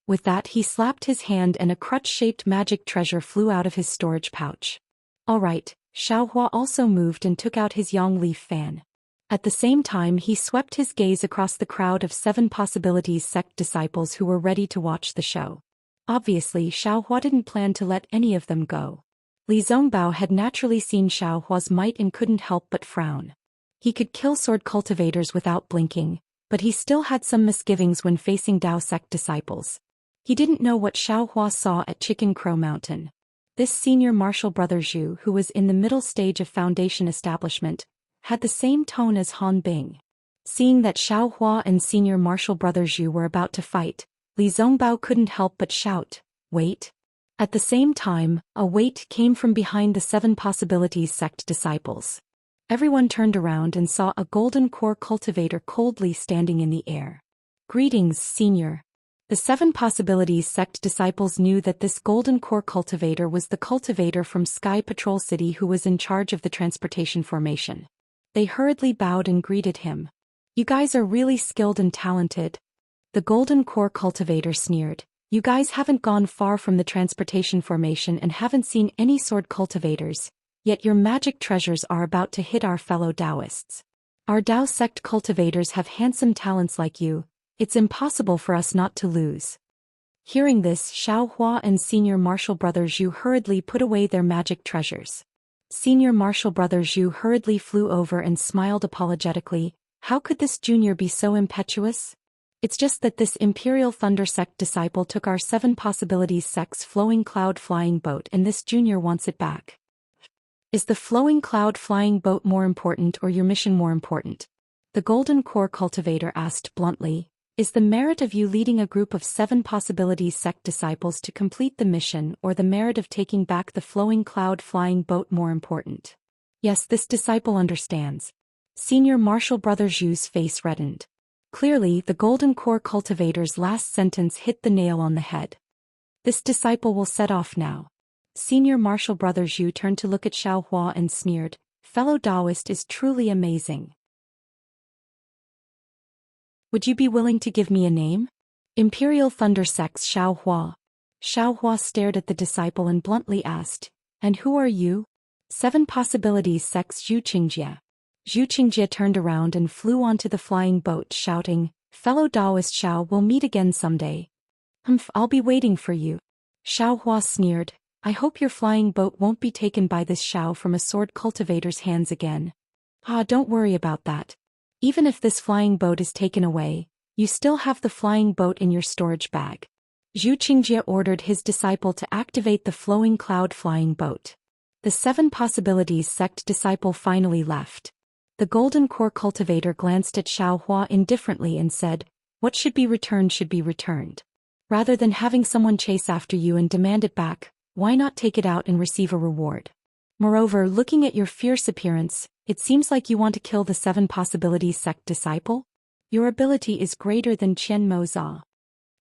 With that he slapped his hand and a crutch-shaped magic treasure flew out of his storage pouch. All right, Xiaohua also moved and took out his yang leaf fan. At the same time he swept his gaze across the crowd of 7 Possibilities sect disciples who were ready to watch the show. Obviously Xiaohua didn't plan to let any of them go. Li Zongbao had naturally seen Xiaohua's might and couldn't help but frown. He could kill sword cultivators without blinking, but he still had some misgivings when facing Dao sect disciples. He didn't know what Xiaohua saw at Chicken Crow Mountain. This senior Marshal Brother Zhu, who was in the middle stage of Foundation establishment, had the same tone as Han Bing. Seeing that Xiaohua and senior Marshal Brother Zhu were about to fight, Li Zongbao couldn't help but shout, wait. At the same time, a wait came from behind the 7 Possibilities sect disciples. Everyone turned around and saw a golden core cultivator coldly standing in the air. Greetings, Senior. The 7 Possibilities sect disciples knew that this golden core cultivator was the cultivator from Sky Patrol City who was in charge of the transportation formation. They hurriedly bowed and greeted him. You guys are really skilled and talented. The golden core cultivator sneered. You guys haven't gone far from the transportation formation and haven't seen any sword cultivators. Yet your magic treasures are about to hit our fellow Taoists. Our Dao sect cultivators have handsome talents like you, it's impossible for us not to lose. Hearing this, Xiaohua and Senior Marshal Brother Zhu hurriedly put away their magic treasures. Senior Marshal Brother Zhu hurriedly flew over and smiled apologetically. How could this junior be so impetuous? It's just that this Imperial Thunder sect disciple took our 7 Possibilities sect's flowing cloud flying boat and this junior wants it back. Is the flowing cloud flying boat more important or your mission more important? The Golden Core Cultivator asked bluntly. Is the merit of you leading a group of 7 Possibilities sect disciples to complete the mission or the merit of taking back the flowing cloud flying boat more important? Yes, this disciple understands. Senior Marshal Brother Zhu's face reddened. Clearly, the Golden Core Cultivator's last sentence hit the nail on the head. This disciple will set off now. Senior Marshal Brother Zhu turned to look at Xiaohua and sneered, fellow Taoist is truly amazing. Would you be willing to give me a name? Imperial Thunder Sect's Xiaohua. Xiaohua stared at the disciple and bluntly asked, and who are you? 7 Possibilities Sect's Zhu Qingjie. Zhu Qingjie turned around and flew onto the flying boat shouting, fellow Taoist Xiao, we'll meet again someday. I'll be waiting for you. Xiaohua sneered. I hope your flying boat won't be taken by this Xiao from a sword cultivator's hands again. Don't worry about that. Even if this flying boat is taken away, you still have the flying boat in your storage bag. Zhu Qingjie ordered his disciple to activate the flowing cloud flying boat. The 7 Possibilities sect disciple finally left. The Golden Core Cultivator glanced at Xiaohua indifferently and said, what should be returned should be returned. Rather than having someone chase after you and demand it back, why not take it out and receive a reward? Moreover, looking at your fierce appearance, it seems like you want to kill the 7 Possibilities sect disciple? Your ability is greater than Qian Mo Za.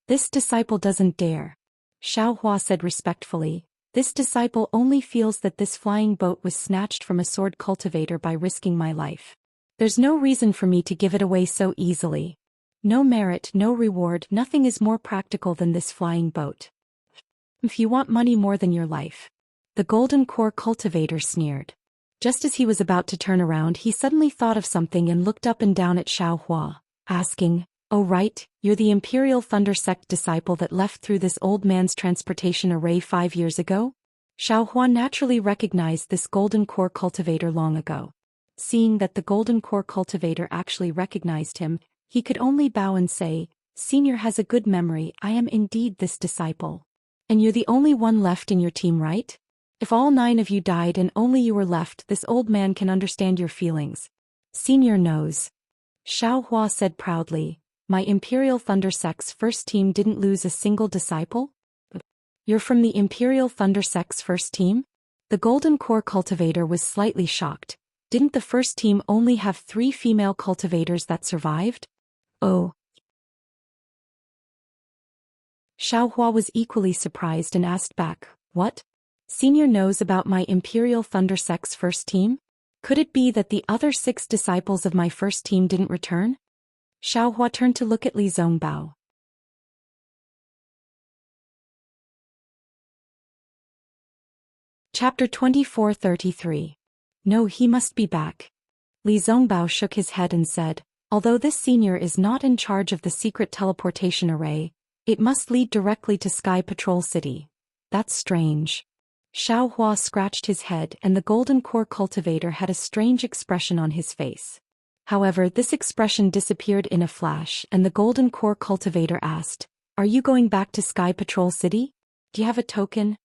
This disciple doesn't dare. Xiaohua said respectfully. This disciple only feels that this flying boat was snatched from a sword cultivator by risking my life. There's no reason for me to give it away so easily. No merit, no reward, nothing is more practical than this flying boat. If you want money more than your life. The golden core cultivator sneered. Just as he was about to turn around, he suddenly thought of something and looked up and down at Xiao Hua, asking, "Oh right, you're the Imperial Thunder Sect disciple that left through this old man's transportation array 5 years ago?" Xiao Hua naturally recognized this golden core cultivator long ago. Seeing that the golden core cultivator actually recognized him, he could only bow and say, "Senior has a good memory, I am indeed this disciple. And you're the only one left in your team, right? If all 9 of you died and only you were left, this old man can understand your feelings. Senior knows." Xiao Hua said proudly, "My Imperial Thunder Sect's first team didn't lose a single disciple?" "You're from the Imperial Thunder Sect's first team?" The golden core cultivator was slightly shocked. Didn't the first team only have 3 female cultivators that survived? Oh. Xiao Hua was equally surprised and asked back, "What? Senior knows about my Imperial Thunder Sect's first team? Could it be that the other 6 disciples of my first team didn't return?" Xiao Hua turned to look at Li Zongbao. Chapter 2433. No, he must be back. Li Zongbao shook his head and said, "Although this senior is not in charge of the secret teleportation array, it must lead directly to Sky Patrol City. That's strange." Xiao Hua scratched his head and the golden core cultivator had a strange expression on his face. However, this expression disappeared in a flash and the golden core cultivator asked, "Are you going back to Sky Patrol City? Do you have a token?"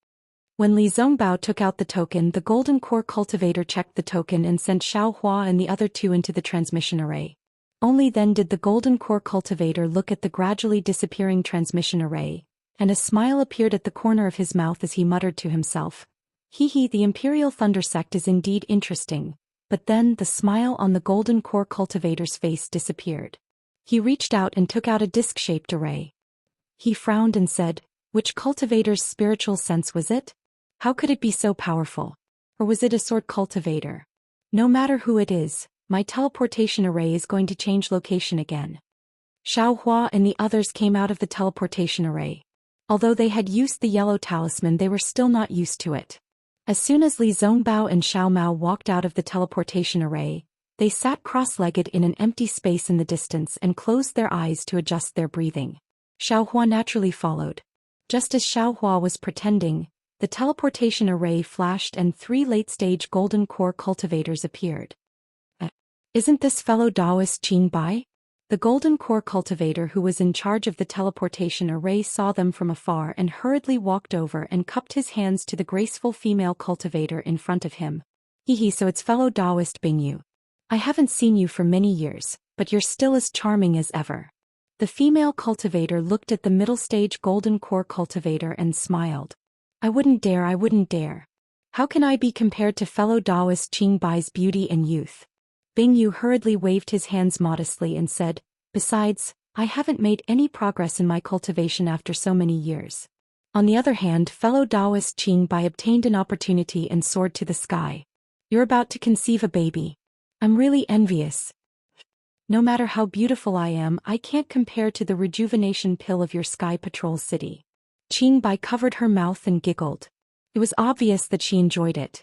When Li Zongbao took out the token, the golden core cultivator checked the token and sent Xiao Hua and the other 2 into the transmission array. Only then did the golden core cultivator look at the gradually disappearing transmission array, and a smile appeared at the corner of his mouth as he muttered to himself, "Hee, the Imperial Thunder Sect is indeed interesting." But then the smile on the golden core cultivator's face disappeared. He reached out and took out a disc-shaped array. He frowned and said, "Which cultivator's spiritual sense was it? How could it be so powerful? Or was it a sword cultivator? No matter who it is, my teleportation array is going to change location again." Xiao Hua and the others came out of the teleportation array. Although they had used the yellow talisman, they were still not used to it. As soon as Li Zongbao and Xiao Mao walked out of the teleportation array, they sat cross-legged in an empty space in the distance and closed their eyes to adjust their breathing. Xiao Hua naturally followed. Just as Xiao Hua was pretending, the teleportation array flashed and 3 late-stage golden core cultivators appeared. Isn't this fellow Taoist Qing Bai? The golden core cultivator who was in charge of the teleportation array saw them from afar and hurriedly walked over and cupped his hands to the graceful female cultivator in front of him. So it's fellow Taoist Bingyu. I haven't seen you for many years, but you're still as charming as ever. The female cultivator looked at the middle-stage golden core cultivator and smiled. I wouldn't dare. How can I be compared to fellow Taoist Qing Bai's beauty and youth?" Bingyu hurriedly waved his hands modestly and said, "Besides, I haven't made any progress in my cultivation after so many years. On the other hand, fellow Taoist Qing Bai obtained an opportunity and soared to the sky. You're about to conceive a baby. I'm really envious. No matter how beautiful I am, I can't compare to the rejuvenation pill of your Sky Patrol City." Qing Bai covered her mouth and giggled. It was obvious that she enjoyed it.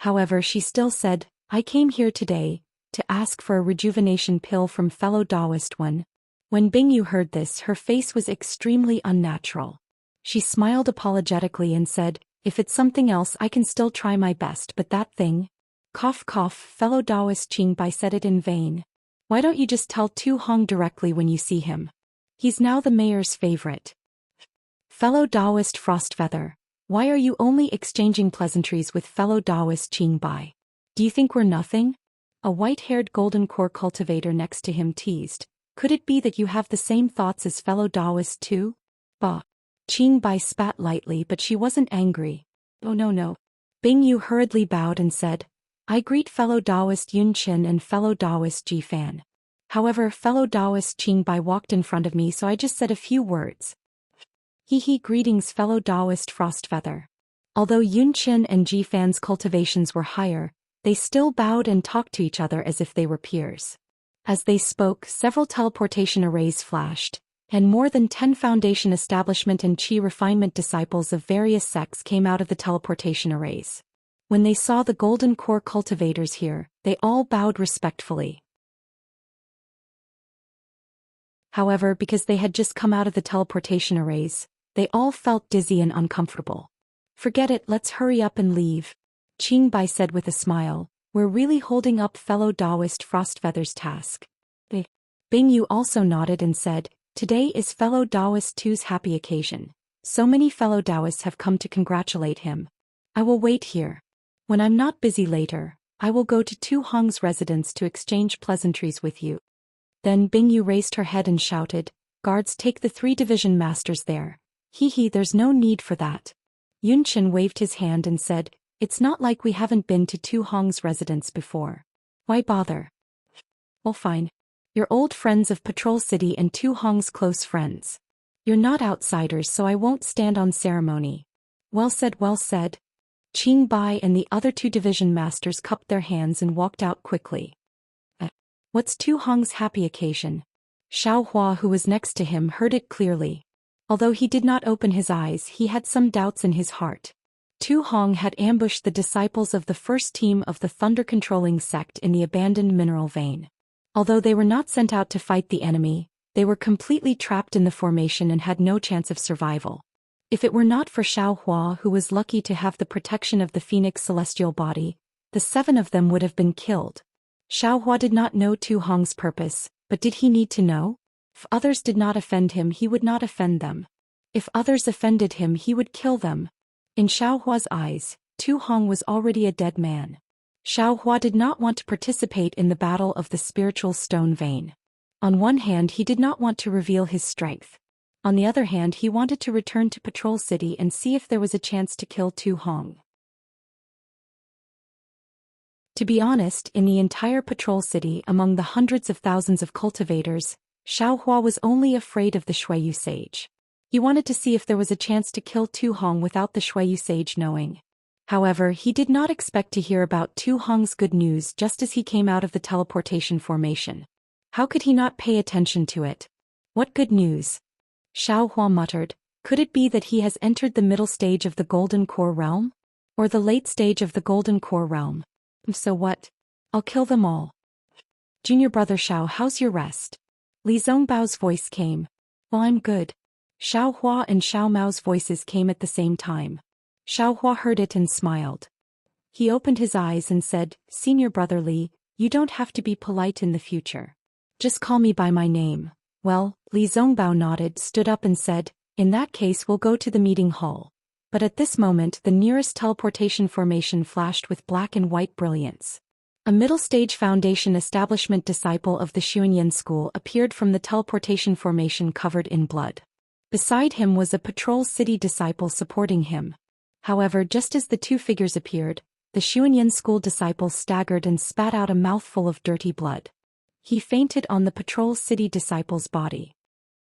However, she still said, "I came here today to ask for a rejuvenation pill from fellow Taoist one." When Bingyu heard this, her face was extremely unnatural. She smiled apologetically and said, "If it's something else, I can still try my best, but that thing..." Cough cough, fellow Taoist Qing Bai said it in vain. "Why don't you just tell Tu Hong directly when you see him? He's now the mayor's favorite." Fellow Taoist Frostfeather, why are you only exchanging pleasantries with fellow Taoist Qing Bai? Do you think we're nothing? A white-haired golden core cultivator next to him teased, "Could it be that you have the same thoughts as fellow Taoist too?" Bah. Qing Bai spat lightly, but she wasn't angry. "Oh no. Bingyu hurriedly bowed and said, "I greet fellow Taoist Yun Qin and fellow Taoist Ji Fan. However, fellow Taoist Qing Bai walked in front of me, so I just said a few words." Greetings fellow Taoist Frostfeather. Although Yunqin and Jifan's cultivations were higher, they still bowed and talked to each other as if they were peers. As they spoke, several teleportation arrays flashed, and more than 10 foundation establishment and chi refinement disciples of various sects came out of the teleportation arrays. When they saw the golden core cultivators here, they all bowed respectfully. However, because they had just come out of the teleportation arrays, they all felt dizzy and uncomfortable. "Forget it, let's hurry up and leave," Qing Bai said with a smile. "We're really holding up fellow Taoist Frostfeather's task." Bing Yu also nodded and said, "Today is fellow Taoist Tu's happy occasion. So many fellow Taoists have come to congratulate him. I will wait here. When I'm not busy later, I will go to Tu Hong's residence to exchange pleasantries with you." Then Bing Yu raised her head and shouted, "Guards, take the 3 division masters there." There's no need for that." Yunqin waved his hand and said, "It's not like we haven't been to Tu Hong's residence before. Why bother?" "Well, fine. You're old friends of Patrol City and Tu Hong's close friends. You're not outsiders, so I won't stand on ceremony." Well said, well said." Qing Bai and the other 2 division masters cupped their hands and walked out quickly. What's Tu Hong's happy occasion?" Xiao Hua, who was next to him, heard it clearly. Although he did not open his eyes, he had some doubts in his heart. Tu Hong had ambushed the disciples of the first team of the thunder-controlling sect in the abandoned mineral vein. Although they were not sent out to fight the enemy, they were completely trapped in the formation and had no chance of survival. If it were not for Xiao Hua, who was lucky to have the protection of the Phoenix celestial body, the 7 of them would have been killed. Xiao Hua did not know Tu Hong's purpose, but did he need to know? If others did not offend him, he would not offend them. If others offended him, he would kill them. In Xiao Hua's eyes, Tu Hong was already a dead man. Xiao Hua did not want to participate in the battle of the spiritual stone vein. On one hand, he did not want to reveal his strength. On the other hand, he wanted to return to Patrol City and see if there was a chance to kill Tu Hong. To be honest, in the entire Patrol City, among the hundreds of thousands of cultivators, Xiao Hua was only afraid of the Shuiyu sage. He wanted to see if there was a chance to kill Tu Hong without the Shuiyu sage knowing. However, he did not expect to hear about Tu Hong's good news just as he came out of the teleportation formation. How could he not pay attention to it? "What good news?" Xiao Hua muttered. "Could it be that he has entered the middle stage of the Golden Core realm? Or the late stage of the Golden Core realm? So what? I'll kill them all." "Junior brother Xiao, how's your rest?" Li Zongbao's voice came. "Well, I'm good." Xiao Hua and Xiao Mao's voices came at the same time. Xiao Hua heard it and smiled. He opened his eyes and said, "Senior brother Li, you don't have to be polite in the future. Just call me by my name." "Well," Li Zongbao nodded, stood up and said, "In that case we'll go to the meeting hall." But at this moment the nearest teleportation formation flashed with black and white brilliance. A middle-stage foundation establishment disciple of the Xuanyan school appeared from the teleportation formation covered in blood. Beside him was a Patrol City disciple supporting him. However, just as the 2 figures appeared, the Xuanyan school disciple staggered and spat out a mouthful of dirty blood. He fainted on the Patrol City disciple's body.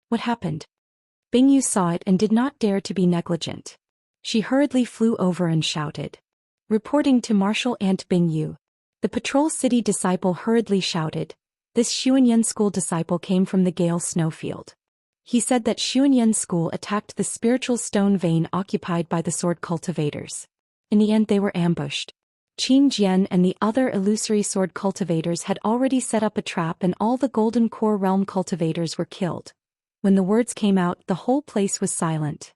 What happened? Bing Yu saw it and did not dare to be negligent. She hurriedly flew over and shouted. Reporting to Marshal Ant Bing Yu. The Patrol City disciple hurriedly shouted. This Xuanyan school disciple came from the Gale snowfield. He said that Xuanyan school attacked the spiritual stone vein occupied by the sword cultivators. In the end they were ambushed. Qin Jian and the other illusory sword cultivators had already set up a trap and all the Golden Core realm cultivators were killed. When the words came out, the whole place was silent.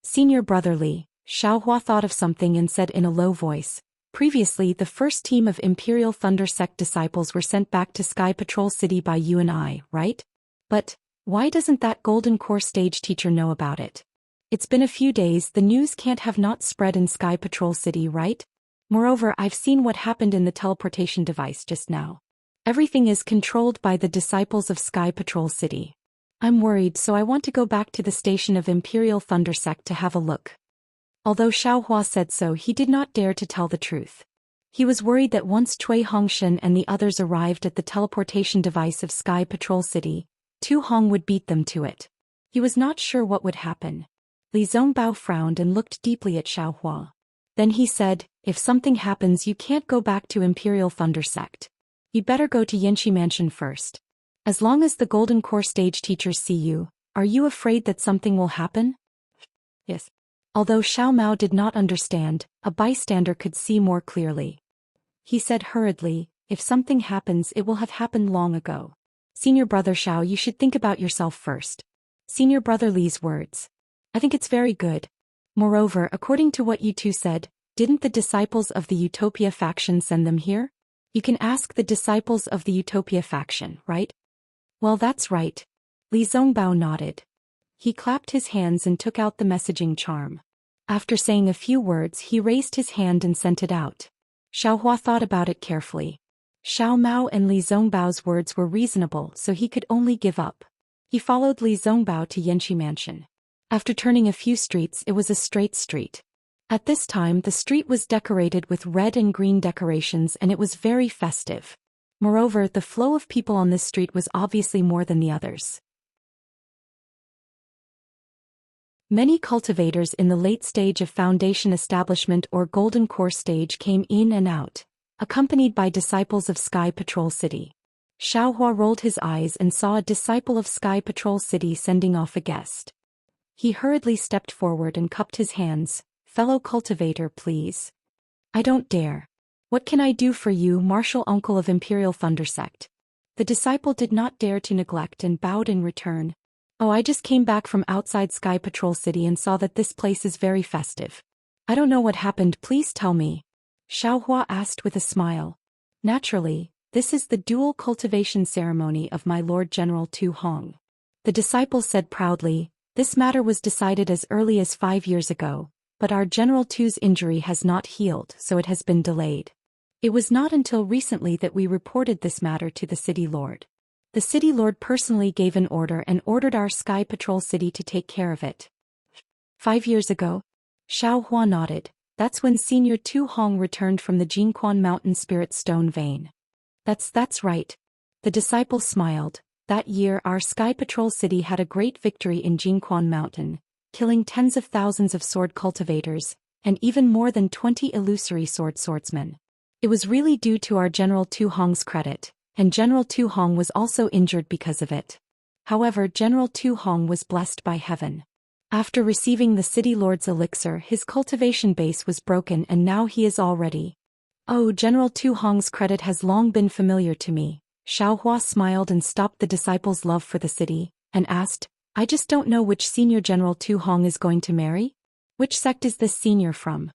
Senior brother Li, Xiao Hua thought of something and said in a low voice, "Previously the first team of Imperial Thunder Sect disciples were sent back to Sky Patrol City by you and I, right? But why doesn't that Golden Core stage teacher know about it? It's been a few days, the news can't have not spread in Sky Patrol City, right? Moreover, I've seen what happened in the teleportation device just now. Everything is controlled by the disciples of Sky Patrol City. I'm worried, so I want to go back to the station of Imperial Thunder Sect to have a look." Although Xiao Hua said so, he did not dare to tell the truth. He was worried that once Cui Hongshan and the others arrived at the teleportation device of Sky Patrol City, Tu Hong would beat them to it. He was not sure what would happen. Li Zongbao frowned and looked deeply at Xiaohua. Then he said, if something happens you can't go back to Imperial Thunder Sect. You better go to Yanxi Mansion first. As long as the Golden Core stage teachers see you, are you afraid that something will happen? Yes. Although Xiao Mao did not understand, a bystander could see more clearly. He said hurriedly, if something happens it will have happened long ago. Senior brother Xiao, you should think about yourself first. Senior brother Li's words. I think it's very good. Moreover, according to what you two said, didn't the disciples of the Utopia faction send them here? You can ask the disciples of the Utopia faction, right? Well, that's right. Li Zongbao nodded. He clapped his hands and took out the messaging charm. After saying a few words he raised his hand and sent it out. Xiaohua thought about it carefully. Xiao Mao and Li Zongbao's words were reasonable, so he could only give up. He followed Li Zongbao to Yanxi Mansion. After turning a few streets it was a straight street. At this time the street was decorated with red and green decorations and it was very festive. Moreover, the flow of people on this street was obviously more than the others. Many cultivators in the late stage of Foundation Establishment or Golden Core stage came in and out, accompanied by disciples of Sky Patrol City. Xiaohua rolled his eyes and saw a disciple of Sky Patrol City sending off a guest. He hurriedly stepped forward and cupped his hands. Fellow cultivator, please. I don't dare. What can I do for you, Martial Uncle of Imperial Thunder Sect? The disciple did not dare to neglect and bowed in return. Oh, I just came back from outside Sky Patrol City and saw that this place is very festive. I don't know what happened, please tell me. Xiaohua asked with a smile. Naturally, this is the dual cultivation ceremony of my Lord General Tu Hong. The disciple said proudly, this matter was decided as early as 5 years ago, but our General Tu's injury has not healed, so it has been delayed. It was not until recently that we reported this matter to the City Lord. The City Lord personally gave an order and ordered our Sky Patrol City to take care of it. 5 years ago? Xiaohua nodded. That's when Senior Tu Hong returned from the Jinquan Mountain Spirit Stone Vein. That's right. The disciple smiled. That year our Sky Patrol City had a great victory in Jinquan Mountain, killing tens of thousands of sword cultivators, and even more than 20 illusory swordsmen. It was really due to our General Tu Hong's credit, and General Tu Hong was also injured because of it. However, General Tu Hong was blessed by heaven. After receiving the City Lord's elixir, his cultivation base was broken and now he is all ready. Oh, General Tu Hong's credit has long been familiar to me. Xiaohua smiled and stopped the disciple's love for the city, and asked, I just don't know which senior General Tu Hong is going to marry? Which sect is this senior from?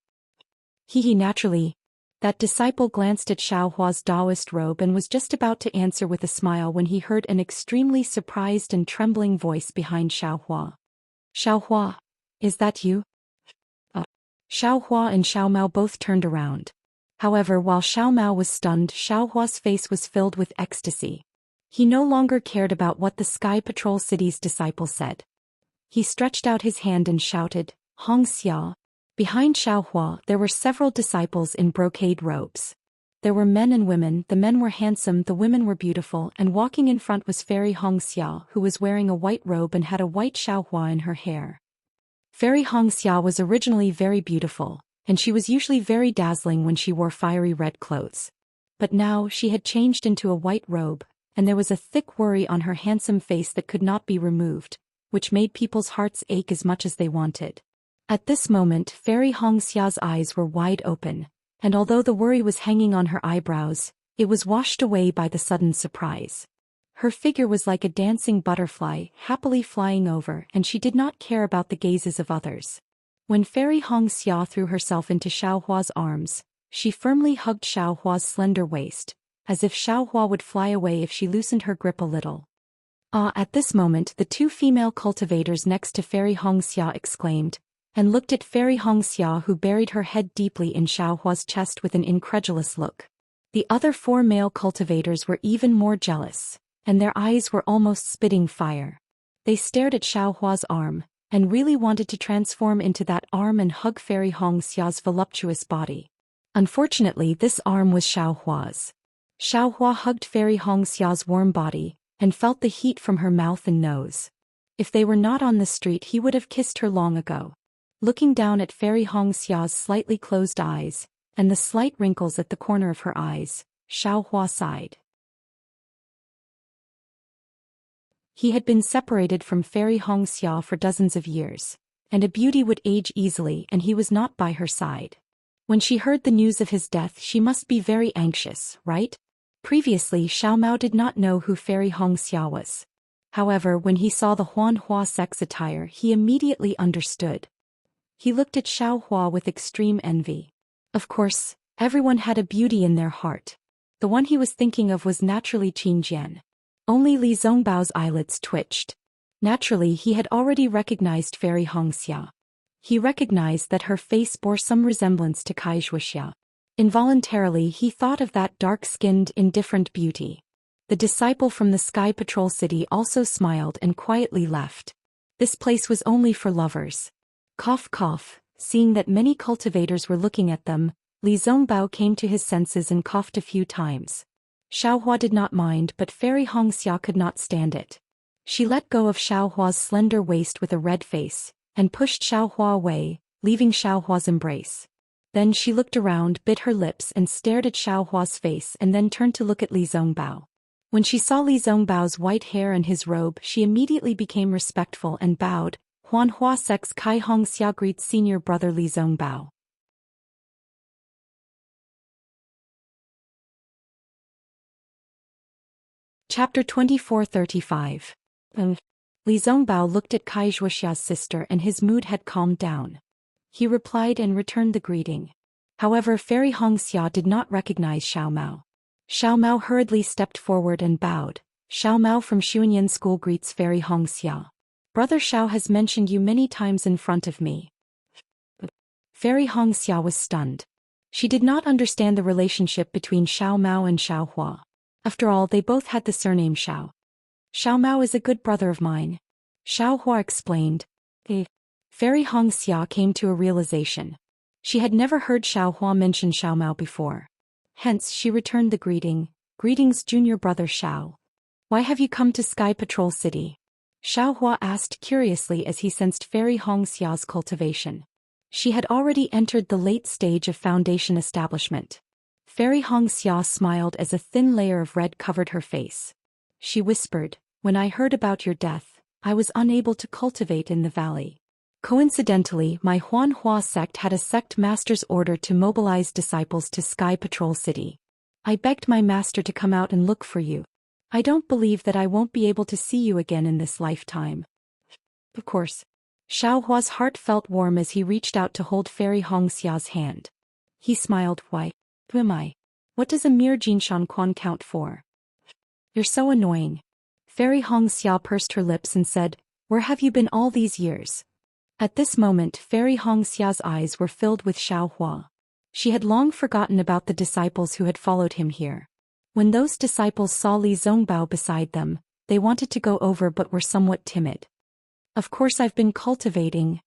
Naturally. That disciple glanced at Xiaohua's Taoist robe and was just about to answer with a smile when he heard an extremely surprised and trembling voice behind Xiaohua. Xiaohua, is that you? Xiaohua and Xiao Mao both turned around. However, while Xiao Mao was stunned, Xiaohua's face was filled with ecstasy. He no longer cared about what the Sky Patrol City's disciple said. He stretched out his hand and shouted, Hong Xia. Behind Xiaohua there were several disciples in brocade robes. There were men and women, the men were handsome, the women were beautiful, and walking in front was Fairy Hong Xia, who was wearing a white robe and had a white Xiaohua in her hair. Fairy Hong Xia was originally very beautiful, and she was usually very dazzling when she wore fiery red clothes. But now she had changed into a white robe, and there was a thick worry on her handsome face that could not be removed, which made people's hearts ache as much as they wanted. At this moment Fairy Hong Xia's eyes were wide open, and although the worry was hanging on her eyebrows, it was washed away by the sudden surprise. Her figure was like a dancing butterfly, happily flying over, and she did not care about the gazes of others. When Fairy Hong Xia threw herself into Xiaohua's arms, she firmly hugged Xiaohua's slender waist, as if Xiaohua would fly away if she loosened her grip a little. At this moment the two female cultivators next to Fairy Hong Xia exclaimed, and looked at Fairy Hong Xia, who buried her head deeply in Xiaohua's chest with an incredulous look. The other 4 male cultivators were even more jealous, and their eyes were almost spitting fire. They stared at Xiaohua's arm, and really wanted to transform into that arm and hug Fairy Hong Xia's voluptuous body. Unfortunately, this arm was Xiao Hua's. Xiao Hua hugged Fairy Hongxia's warm body, and felt the heat from her mouth and nose. If they were not on the street, he would have kissed her long ago. Looking down at Fairy Hongxia's slightly closed eyes, and the slight wrinkles at the corner of her eyes, Xiao Hua sighed. He had been separated from Fairy Hongxia for dozens of years, and a beauty would age easily, and he was not by her side. When she heard the news of his death, she must be very anxious, right? Previously, Xiao Mao did not know who Fairy Hongxia was. However, when he saw the Huanhua sex attire, he immediately understood. He looked at Xiao Hua with extreme envy. Of course, everyone had a beauty in their heart. The one he was thinking of was naturally Qin Jian. Only Li Zongbao's eyelids twitched. Naturally, he had already recognized Fairy Hongxia. He recognized that her face bore some resemblance to Kai Zhuoxia. Involuntarily, he thought of that dark-skinned, indifferent beauty. The disciple from the Sky Patrol City also smiled and quietly left. This place was only for lovers. Cough cough, seeing that many cultivators were looking at them, Li Zongbao came to his senses and coughed a few times. Xiao Hua did not mind, but Fairy Hongxia could not stand it. She let go of Xiao Hua's slender waist with a red face, and pushed Xiao Hua away, leaving Xiao Hua's embrace. Then she looked around, bit her lips and stared at Xiao Hua's face, and then turned to look at Li Zongbao. When she saw Li Zongbao's white hair and his robe, she immediately became respectful and bowed. Huanhua Sex Kai Hongxia greets senior brother Li Zongbao. Chapter 24:35. Li Zongbao looked at Kai Zhuoxia's sister, and his mood had calmed down. He replied and returned the greeting. However, Fairy Hongxia did not recognize Xiao Mao. Xiao Mao hurriedly stepped forward and bowed. Xiao Mao from Xuanyan School greets Fairy Hongxia. Brother Xiao has mentioned you many times in front of me. Fairy Hongxia was stunned. She did not understand the relationship between Xiao Mao and Xiao Hua. After all, they both had the surname Xiao. Xiao Mao is a good brother of mine, Xiao Hua explained. Fairy Hongxia came to a realization. She had never heard Xiao Hua mention Xiao Mao before. Hence, she returned the greeting. Greetings, junior brother Xiao. Why have you come to Sky Patrol City? Xiao Hua asked curiously as he sensed Fairy Hongxia's cultivation. She had already entered the late stage of foundation establishment. Fairy Hongxia smiled as a thin layer of red covered her face. She whispered, when I heard about your death, I was unable to cultivate in the valley. Coincidentally, my Huanhua sect had a sect master's order to mobilize disciples to Sky Patrol City. I begged my master to come out and look for you. I don't believe that I won't be able to see you again in this lifetime. Of course. Xiao Hua's heart felt warm as he reached out to hold Fairy Hongxia's hand. He smiled. Why? Who am I? What does a mere Jinshan Quan count for? You're so annoying. Fairy Hongxia pursed her lips and said, where have you been all these years? At this moment, Fairy Hongxia's eyes were filled with Xiao Hua. She had long forgotten about the disciples who had followed him here. When those disciples saw Li Zongbao beside them, they wanted to go over but were somewhat timid. Of course, I've been cultivating.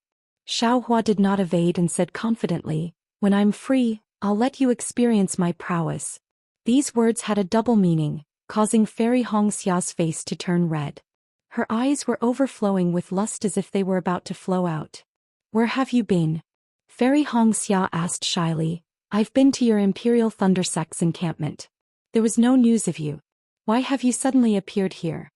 Xiao Hua did not evade and said confidently, when I'm free, I'll let you experience my prowess. These words had a double meaning, causing Fairy Hongxia's face to turn red. Her eyes were overflowing with lust as if they were about to flow out. Where have you been? Fairy Hongxia asked shyly. I've been to your Imperial Thunder Sect's encampment. There was no news of you. Why have you suddenly appeared here?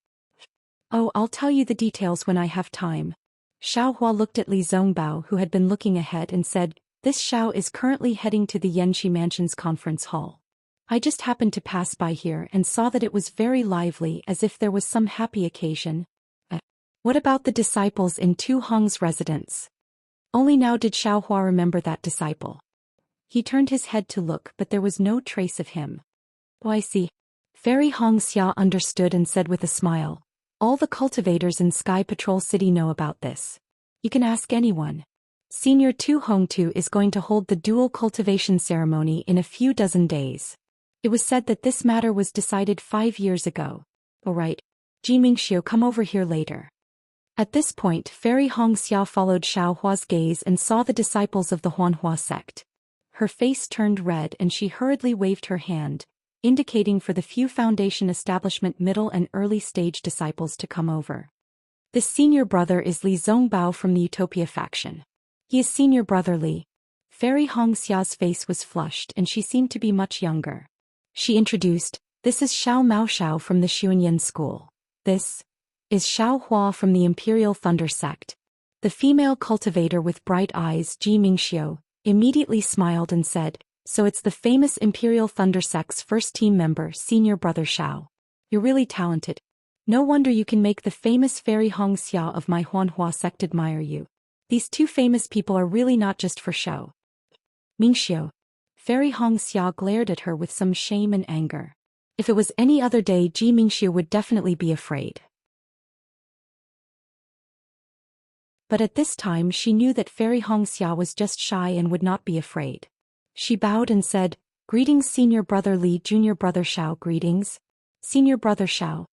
Oh, I'll tell you the details when I have time. Xiao Hua looked at Li Zongbao, who had been looking ahead, and said, this Xiao is currently heading to the Yanxi Mansion's conference hall. I just happened to pass by here and saw that it was very lively, as if there was some happy occasion. What about the disciples in Tu Hong's residence? Only now did Xiao Hua remember that disciple. He turned his head to look, but there was no trace of him. Oh, I see. Fairy Hongxia understood and said with a smile, all the cultivators in Sky Patrol City know about this. You can ask anyone. Senior Tu Hongtu is going to hold the dual cultivation ceremony in a few dozen days. It was said that this matter was decided 5 years ago. All right. Ji Mingxiu, come over here later. At this point, Fairy Hongxia followed Xiao Hua's gaze and saw the disciples of the Huanhua sect. Her face turned red and she hurriedly waved her hand, indicating for the few Foundation Establishment middle and early stage disciples to come over. This senior brother is Li Zongbao from the Utopia faction. He is senior brother Li. Fairy Hongxia's face was flushed and she seemed to be much younger. She introduced, "This is Xiao Maoxiao from the Xuanyan school. This is Xiao Hua from the Imperial Thunder sect." The female cultivator with bright eyes, Ji Mingxiu, immediately smiled and said, "So it's the famous Imperial Thunder sect's first team member, senior brother Xiao. You're really talented. No wonder you can make the famous Fairy Hongxia of my Huanhua sect admire you. These two famous people are really not just for show." Mingxiu. Fairy Hongxia glared at her with some shame and anger. If it was any other day, Ji Mingxiu would definitely be afraid. But at this time she knew that Fairy Hongxia was just shy and would not be afraid. She bowed and said, "Greetings senior brother Li, junior brother Xiao, greetings. Senior brother Xiao."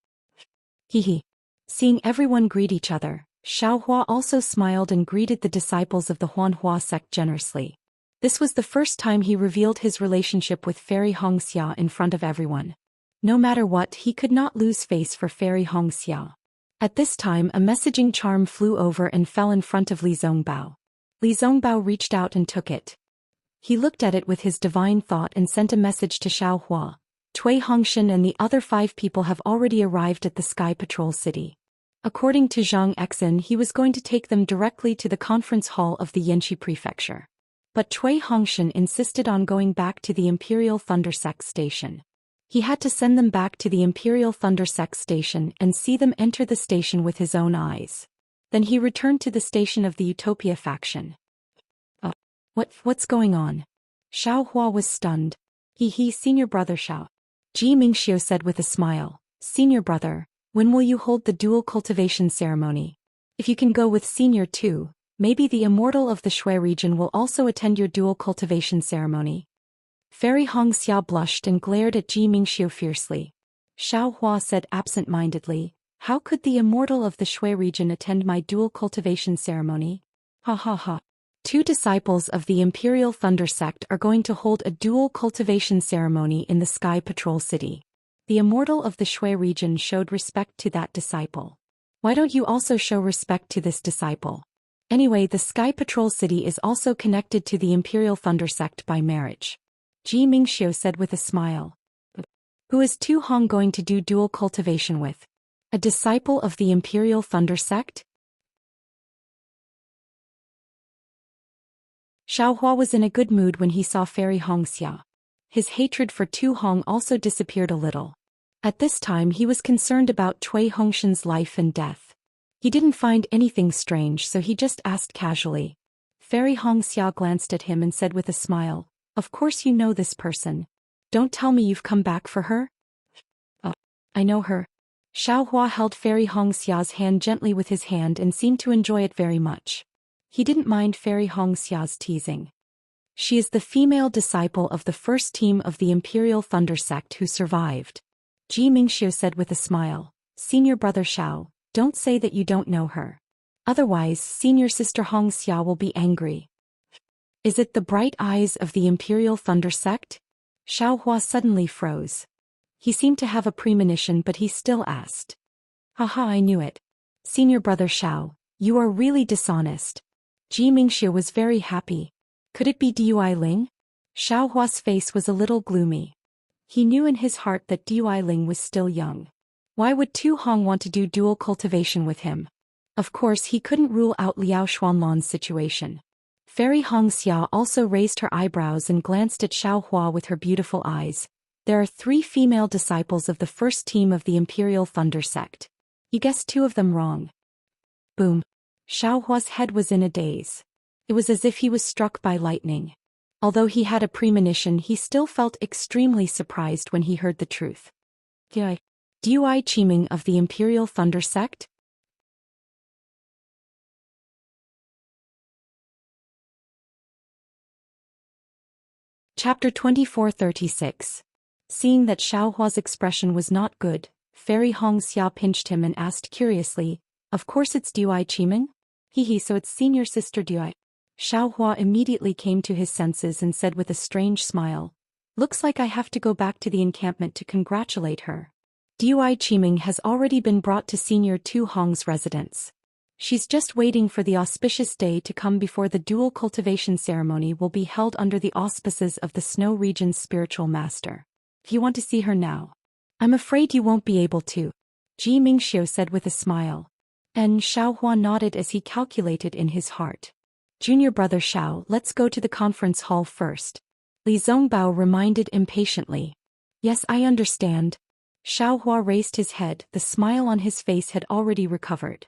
Hehe. Seeing everyone greet each other, Xiao Hua also smiled and greeted the disciples of the Huanhua sect generously. This was the first time he revealed his relationship with Fairy Hongxia in front of everyone. No matter what, he could not lose face for Fairy Hongxia. At this time a messaging charm flew over and fell in front of Li Zongbao. Li Zongbao reached out and took it. He looked at it with his divine thought and sent a message to Xiao Hua. Cui Hongshan and the other 5 people have already arrived at the Sky Patrol City. According to Zhang Exin, he was going to take them directly to the conference hall of the Yanxi Prefecture. But Cui Hongshan insisted on going back to the Imperial Thunder Sect Station. He had to send them back to the Imperial Thunder Sect Station and see them enter the station with his own eyes. Then he returned to the station of the Utopia faction. What's going on? Xiao Hua was stunned. Senior brother Xiao. Ji Mingxiu said with a smile, "Senior brother, when will you hold the dual cultivation ceremony? If you can go with senior too, maybe the immortal of the Shui region will also attend your dual cultivation ceremony." Fairy Hongxia blushed and glared at Ji Mingxiu fiercely. Xiao Hua said absent-mindedly, "How could the immortal of the Shui region attend my dual cultivation ceremony? Ha ha ha. 2 disciples of the Imperial Thunder sect are going to hold a dual cultivation ceremony in the Sky Patrol City. The immortal of the Shui region showed respect to that disciple. Why don't you also show respect to this disciple? Anyway, the Sky Patrol City is also connected to the Imperial Thunder sect by marriage." Ji Mingxiu said with a smile. "Who is Tu Hong going to do dual cultivation with? A disciple of the Imperial Thunder sect?" Xiao Hua was in a good mood when he saw Fairy Hongxia. His hatred for Tu Hong also disappeared a little. At this time he was concerned about Cui Hongshan's life and death. He didn't find anything strange, so he just asked casually. Fairy Hongxia glanced at him and said with a smile, "Of course you know this person. Don't tell me you've come back for her?" I know her." Xiao Hua held Fairy Hongxia's hand gently with his hand and seemed to enjoy it very much. He didn't mind Fairy Hongxia's teasing. She is the female disciple of the first team of the Imperial Thunder sect who survived. Ji Mingxiu said with a smile, "Senior brother Xiao, don't say that you don't know her. Otherwise, senior sister Hongxia will be angry." "Is it the bright eyes of the Imperial Thunder sect?" Xiao Hua suddenly froze. He seemed to have a premonition, but he still asked. "Haha, I knew it. Senior brother Xiao, you are really dishonest." Ji Mingxiu was very happy. Could it be Dui Ling? Xiao Hua's face was a little gloomy. He knew in his heart that Dui Ling was still young. Why would Tu Hong want to do dual cultivation with him? Of course he couldn't rule out Liao Xuanlan's situation. Fairy Hongxia also raised her eyebrows and glanced at Xiao Hua with her beautiful eyes. "There are 3 female disciples of the first team of the Imperial Thunder sect. You guessed 2 of them wrong." Boom. Xiao Hua's head was in a daze. It was as if he was struck by lightning. Although he had a premonition, he still felt extremely surprised when he heard the truth. Dui Qiming of the Imperial Thunder sect? Chapter 2436. Seeing that Xiao Hua's expression was not good, Fairy Hongxia pinched him and asked curiously, "Of course it's Dui Qiming? So it's senior sister Dui." Xiaohua immediately came to his senses and said with a strange smile, "Looks like I have to go back to the encampment to congratulate her. Dui Qiming has already been brought to Senior Tu Hong's residence. She's just waiting for the auspicious day to come before the dual cultivation ceremony will be held under the auspices of the Snow Region's spiritual master. If you want to see her now, I'm afraid you won't be able to," Ji Mingxiu said with a smile. And Xiaohua nodded as he calculated in his heart. "Junior brother Xiao, let's go to the conference hall first," Li Zongbao reminded impatiently. "Yes, I understand." Xiaohua raised his head, the smile on his face had already recovered.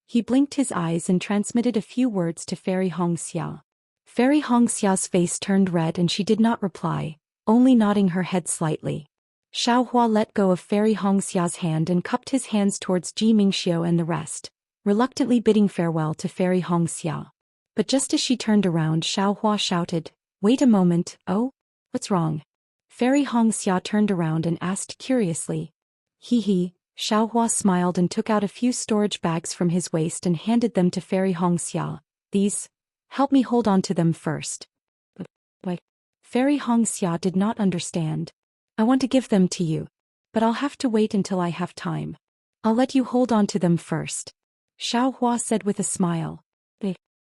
He blinked his eyes and transmitted a few words to Fairy Hongxia. Fairy Hongxia's face turned red and she did not reply, only nodding her head slightly. Xiaohua let go of Fairy Hongxia's hand and cupped his hands towards Ji Mingxiu and the rest, reluctantly bidding farewell to Fairy Hongxia. But just as she turned around, Xiaohua shouted, "Wait a moment, oh? What's wrong?" Fairy Hongxia turned around and asked curiously. "Hee." Xiaohua smiled and took out a few storage bags from his waist and handed them to Fairy Hongxia. "These? Help me hold on to them first." "But..." Fairy Hongxia did not understand. "I want to give them to you. But I'll have to wait until I have time. I'll let you hold on to them first," Xiaohua said with a smile.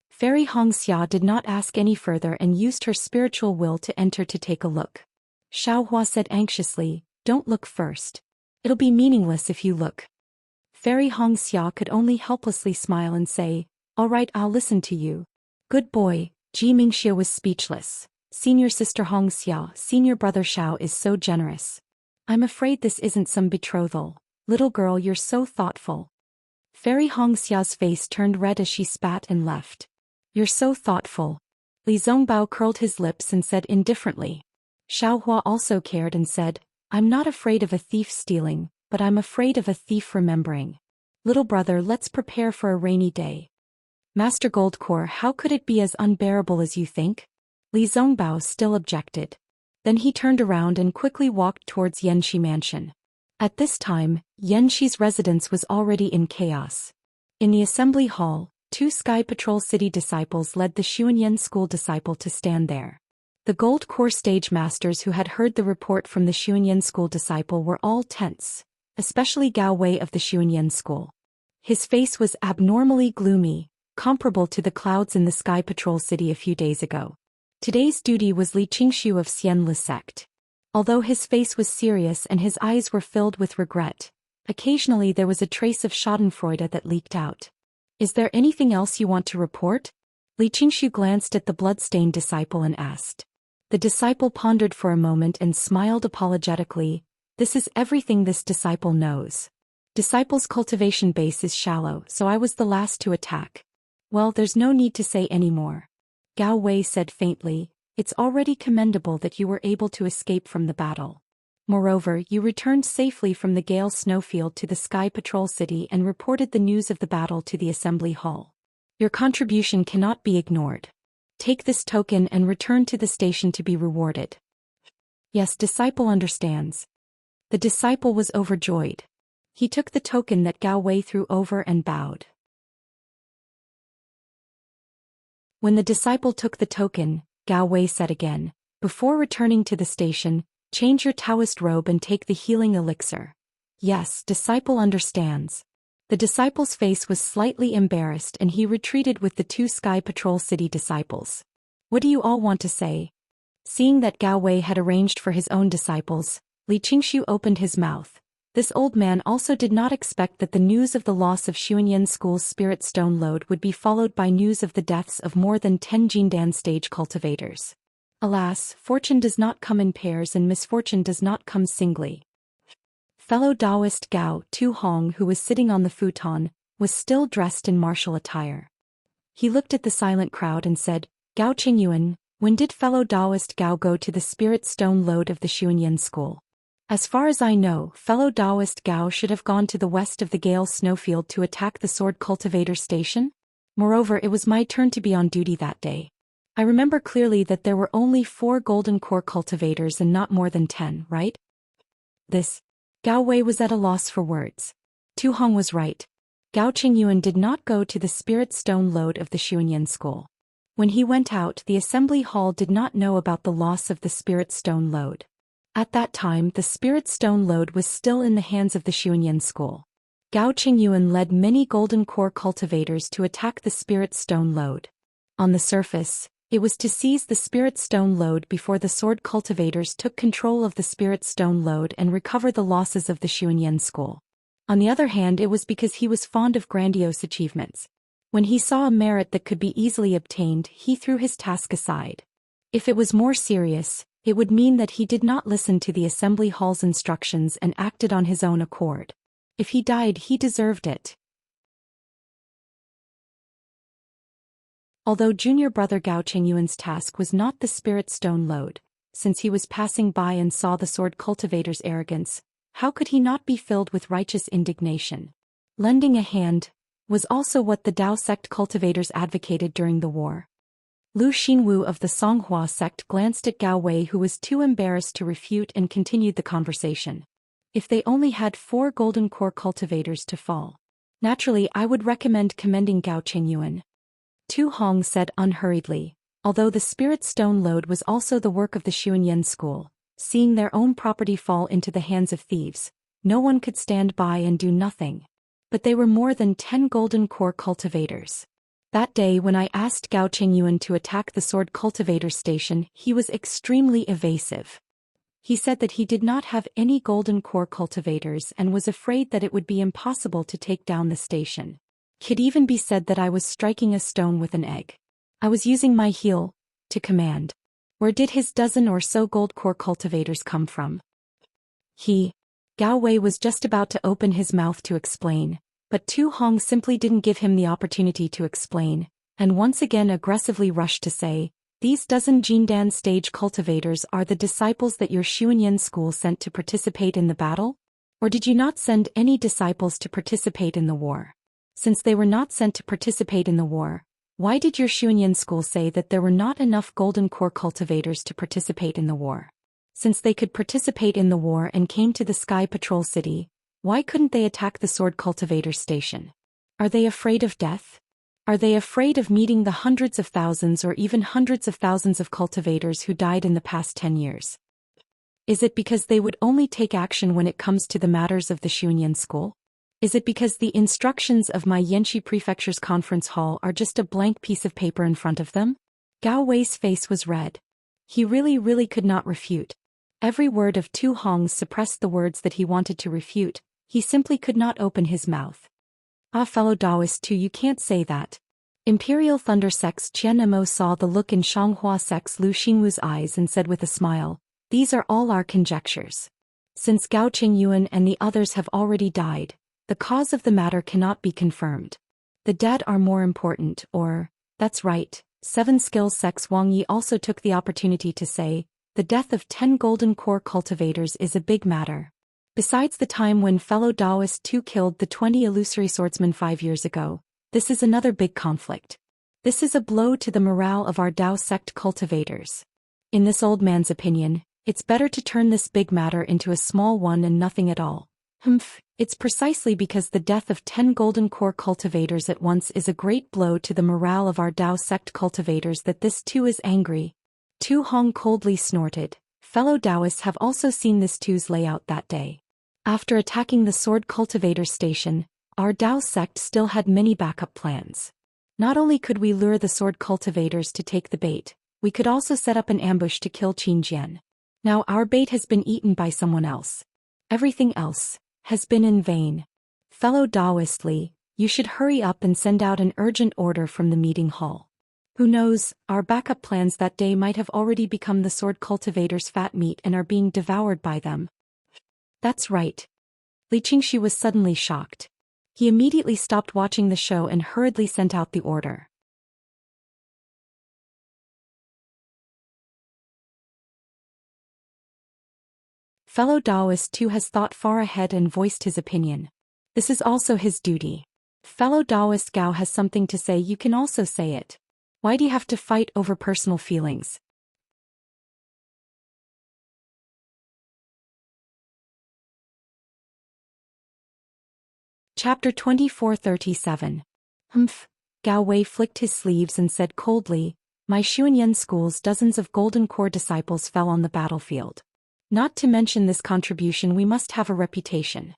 Fairy Hongxia did not ask any further and used her spiritual will to enter to take a look. Xiaohua said anxiously, "Don't look first. It'll be meaningless if you look." Fairy Hongxia could only helplessly smile and say, "All right, I'll listen to you." "Good boy." Ji Mingxiu was speechless. "Senior sister Hongxia, senior brother Xiao is so generous. I'm afraid this isn't some betrothal. Little girl, you're so thoughtful." Fairy Hongxia's face turned red as she spat and left. "You're so thoughtful." Li Zongbao curled his lips and said indifferently. Xiaohua also cared and said, "I'm not afraid of a thief stealing, but I'm afraid of a thief remembering. Little brother, let's prepare for a rainy day." "Master Goldcore, how could it be as unbearable as you think?" Li Zongbao still objected. Then he turned around and quickly walked towards Yanxi Mansion. At this time, Yanxi's residence was already in chaos. In the assembly hall, 2 Sky Patrol City disciples led the Xuanyan School disciple to stand there. The Gold Core stage masters who had heard the report from the Xuanyan School disciple were all tense, especially Gao Wei of the Xuanyan School. His face was abnormally gloomy, comparable to the clouds in the Sky Patrol City a few days ago. Today's duty was Li Qingxiu of Xianli sect. Although his face was serious and his eyes were filled with regret, occasionally there was a trace of schadenfreude that leaked out. "Is there anything else you want to report?" Li Qingxiu glanced at the blood-stained disciple and asked. The disciple pondered for a moment and smiled apologetically. "This is everything this disciple knows. Disciple's cultivation base is shallow, so I was the last to attack." "Well, there's no need to say any more." Gao Wei said faintly, "It's already commendable that you were able to escape from the battle. Moreover, you returned safely from the Gale Snowfield to the Sky Patrol City and reported the news of the battle to the Assembly Hall. Your contribution cannot be ignored. Take this token and return to the station to be rewarded." "Yes, disciple understands." The disciple was overjoyed. He took the token that Gao Wei threw over and bowed. When the disciple took the token, Gao Wei said again, "Before returning to the station, change your Taoist robe and take the healing elixir." "Yes, disciple understands." The disciple's face was slightly embarrassed and he retreated with the 2 Sky Patrol City disciples. "What do you all want to say?" Seeing that Gao Wei had arranged for his own disciples, Li Qingxiu opened his mouth. This old man also did not expect that the news of the loss of Xuanyan School's spirit stone lode would be followed by news of the deaths of more than 10 Jindan stage cultivators. Alas, fortune does not come in pairs and misfortune does not come singly. Fellow Taoist Gao Tu Hong, who was sitting on the futon, was still dressed in martial attire. He looked at the silent crowd and said, "Gao Qingyuan, when did fellow Taoist Gao go to the spirit stone lode of the Xuanyan School?" "As far as I know, fellow Taoist Gao should have gone to the west of the Gale Snowfield to attack the Sword Cultivator Station. Moreover, it was my turn to be on duty that day. I remember clearly that there were only 4 Golden Core cultivators and not more than 10, right?" This. Gao Wei was at a loss for words. Tu Hong was right. Gao Qingyuan did not go to the spirit stone lode of the Xuanyan School. When he went out, the assembly hall did not know about the loss of the spirit stone lode. At that time, the spirit stone lode was still in the hands of the Xuanyan school. Gao Qingyuan led many golden core cultivators to attack the spirit stone lode. On the surface, it was to seize the spirit stone lode before the sword cultivators took control of the spirit stone lode and recover the losses of the Xuanyan school. On the other hand, it was because he was fond of grandiose achievements. When he saw a merit that could be easily obtained, he threw his task aside. If it was more serious, it would mean that he did not listen to the assembly hall's instructions and acted on his own accord. If he died, he deserved it. Although junior brother Gao Qingyuan's task was not the spirit stone lode, since he was passing by and saw the sword cultivator's arrogance, how could he not be filled with righteous indignation? Lending a hand was also what the Dao sect cultivators advocated during the war. Lu Xinwu of the Songhua sect glanced at Gao Wei, who was too embarrassed to refute, and continued the conversation. If they only had 4 golden core cultivators to fall. Naturally, I would recommend commending Gao Qingyuan. Tu Hong said unhurriedly, although the spirit stone lode was also the work of the Xuanyan school, seeing their own property fall into the hands of thieves, no one could stand by and do nothing. But they were more than 10 golden core cultivators. That day when I asked Gao Qingyuan to attack the sword cultivator station, he was extremely evasive. He said that he did not have any golden core cultivators and was afraid that it would be impossible to take down the station. Could even be said that I was striking a stone with an egg. I was using my heel to command. Where did his dozen or so gold core cultivators come from? Gao Wei was just about to open his mouth to explain, but Tu Hong simply didn't give him the opportunity to explain, and once again aggressively rushed to say, "These dozen Jindan stage cultivators are the disciples that your Xuanyan school sent to participate in the battle? Or did you not send any disciples to participate in the war? Since they were not sent to participate in the war, why did your Xuanyan school say that there were not enough golden core cultivators to participate in the war? Since they could participate in the war and came to the Sky Patrol City, why couldn't they attack the sword cultivator station? Are they afraid of death? Are they afraid of meeting the hundreds of thousands or even hundreds of thousands of cultivators who died in the past 10 years? Is it because they would only take action when it comes to the matters of the Xuanyan school? Is it because the instructions of my Yanxi Prefecture's conference hall are just a blank piece of paper in front of them?" Gao Wei's face was red. He really could not refute. Every word of Tu Hong's suppressed the words that he wanted to refute. He simply could not open his mouth. "Ah, fellow Taoist too, you can't say that." Imperial Thunder Sect's Qian Mo saw the look in Songhua Sect's Lu Xinwu's eyes and said with a smile, "These are all our conjectures. Since Gao Qingyuan and the others have already died, the cause of the matter cannot be confirmed. The dead are more important, or, that's right." 7 Skills Sect's Wang Yi also took the opportunity to say, "The death of 10 golden core cultivators is a big matter. Besides the time when fellow Taoist 2 killed the 20 illusory swordsmen 5 years ago, this is another big conflict. This is a blow to the morale of our Dao sect cultivators. In this old man's opinion, it's better to turn this big matter into a small one and nothing at all. It's precisely because the death of 10 golden core cultivators at once is a great blow to the morale of our Dao sect cultivators that this too is angry." Tu Hong coldly snorted. Fellow Taoists have also seen this two's layout that day. After attacking the sword cultivator station, our Dao sect still had many backup plans. Not only could we lure the sword cultivators to take the bait, we could also set up an ambush to kill Qin Jian. Now our bait has been eaten by someone else. Everything else has been in vain. Fellow Taoist Li, you should hurry up and send out an urgent order from the meeting hall. Who knows, our backup plans that day might have already become the sword cultivators' fat meat and are being devoured by them." "That's right." Li Qingxi was suddenly shocked. He immediately stopped watching the show and hurriedly sent out the order. Fellow Taoist too has thought far ahead and voiced his opinion. This is also his duty. Fellow Taoist Gao has something to say, you can also say it. Why do you have to fight over personal feelings? Chapter 2437. Gao Wei flicked his sleeves and said coldly, My Xuanyan school's dozens of Golden Core disciples fell on the battlefield. Not to mention this contribution, we must have a reputation.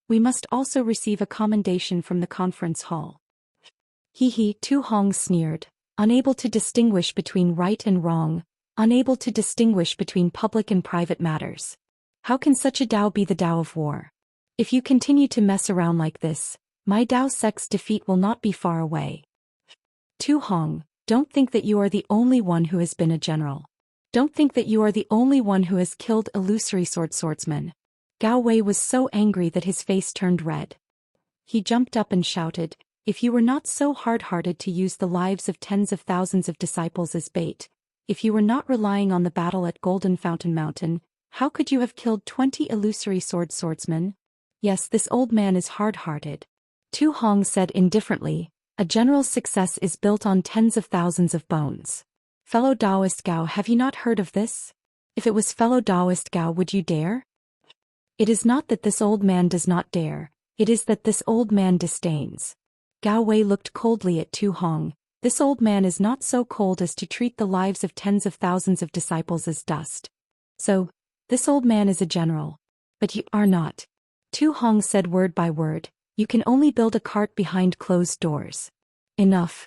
We must also receive a commendation from the conference hall. He, Tu Hong sneered, unable to distinguish between right and wrong, unable to distinguish between public and private matters. How can such a Dao be the Dao of war? If you continue to mess around like this, my Dao sect's defeat will not be far away. Tu Hong, don't think that you are the only one who has been a general. Don't think that you are the only one who has killed illusory swordsmen. Gao Wei was so angry that his face turned red. He jumped up and shouted, if you were not so hard-hearted to use the lives of tens of thousands of disciples as bait, if you were not relying on the battle at Golden Fountain Mountain, how could you have killed 20 illusory swordsmen? Yes, this old man is hard-hearted. Tu Hong said indifferently, a general's success is built on tens of thousands of bones. Fellow Taoist Gao, have you not heard of this? If it was fellow Taoist Gao, would you dare? It is not that this old man does not dare, it is that this old man disdains. Gao Wei looked coldly at Tu Hong. This old man is not so cold as to treat the lives of tens of thousands of disciples as dust. So, this old man is a general. But you are not. Tu Hong said word by word, you can only build a cart behind closed doors. Enough.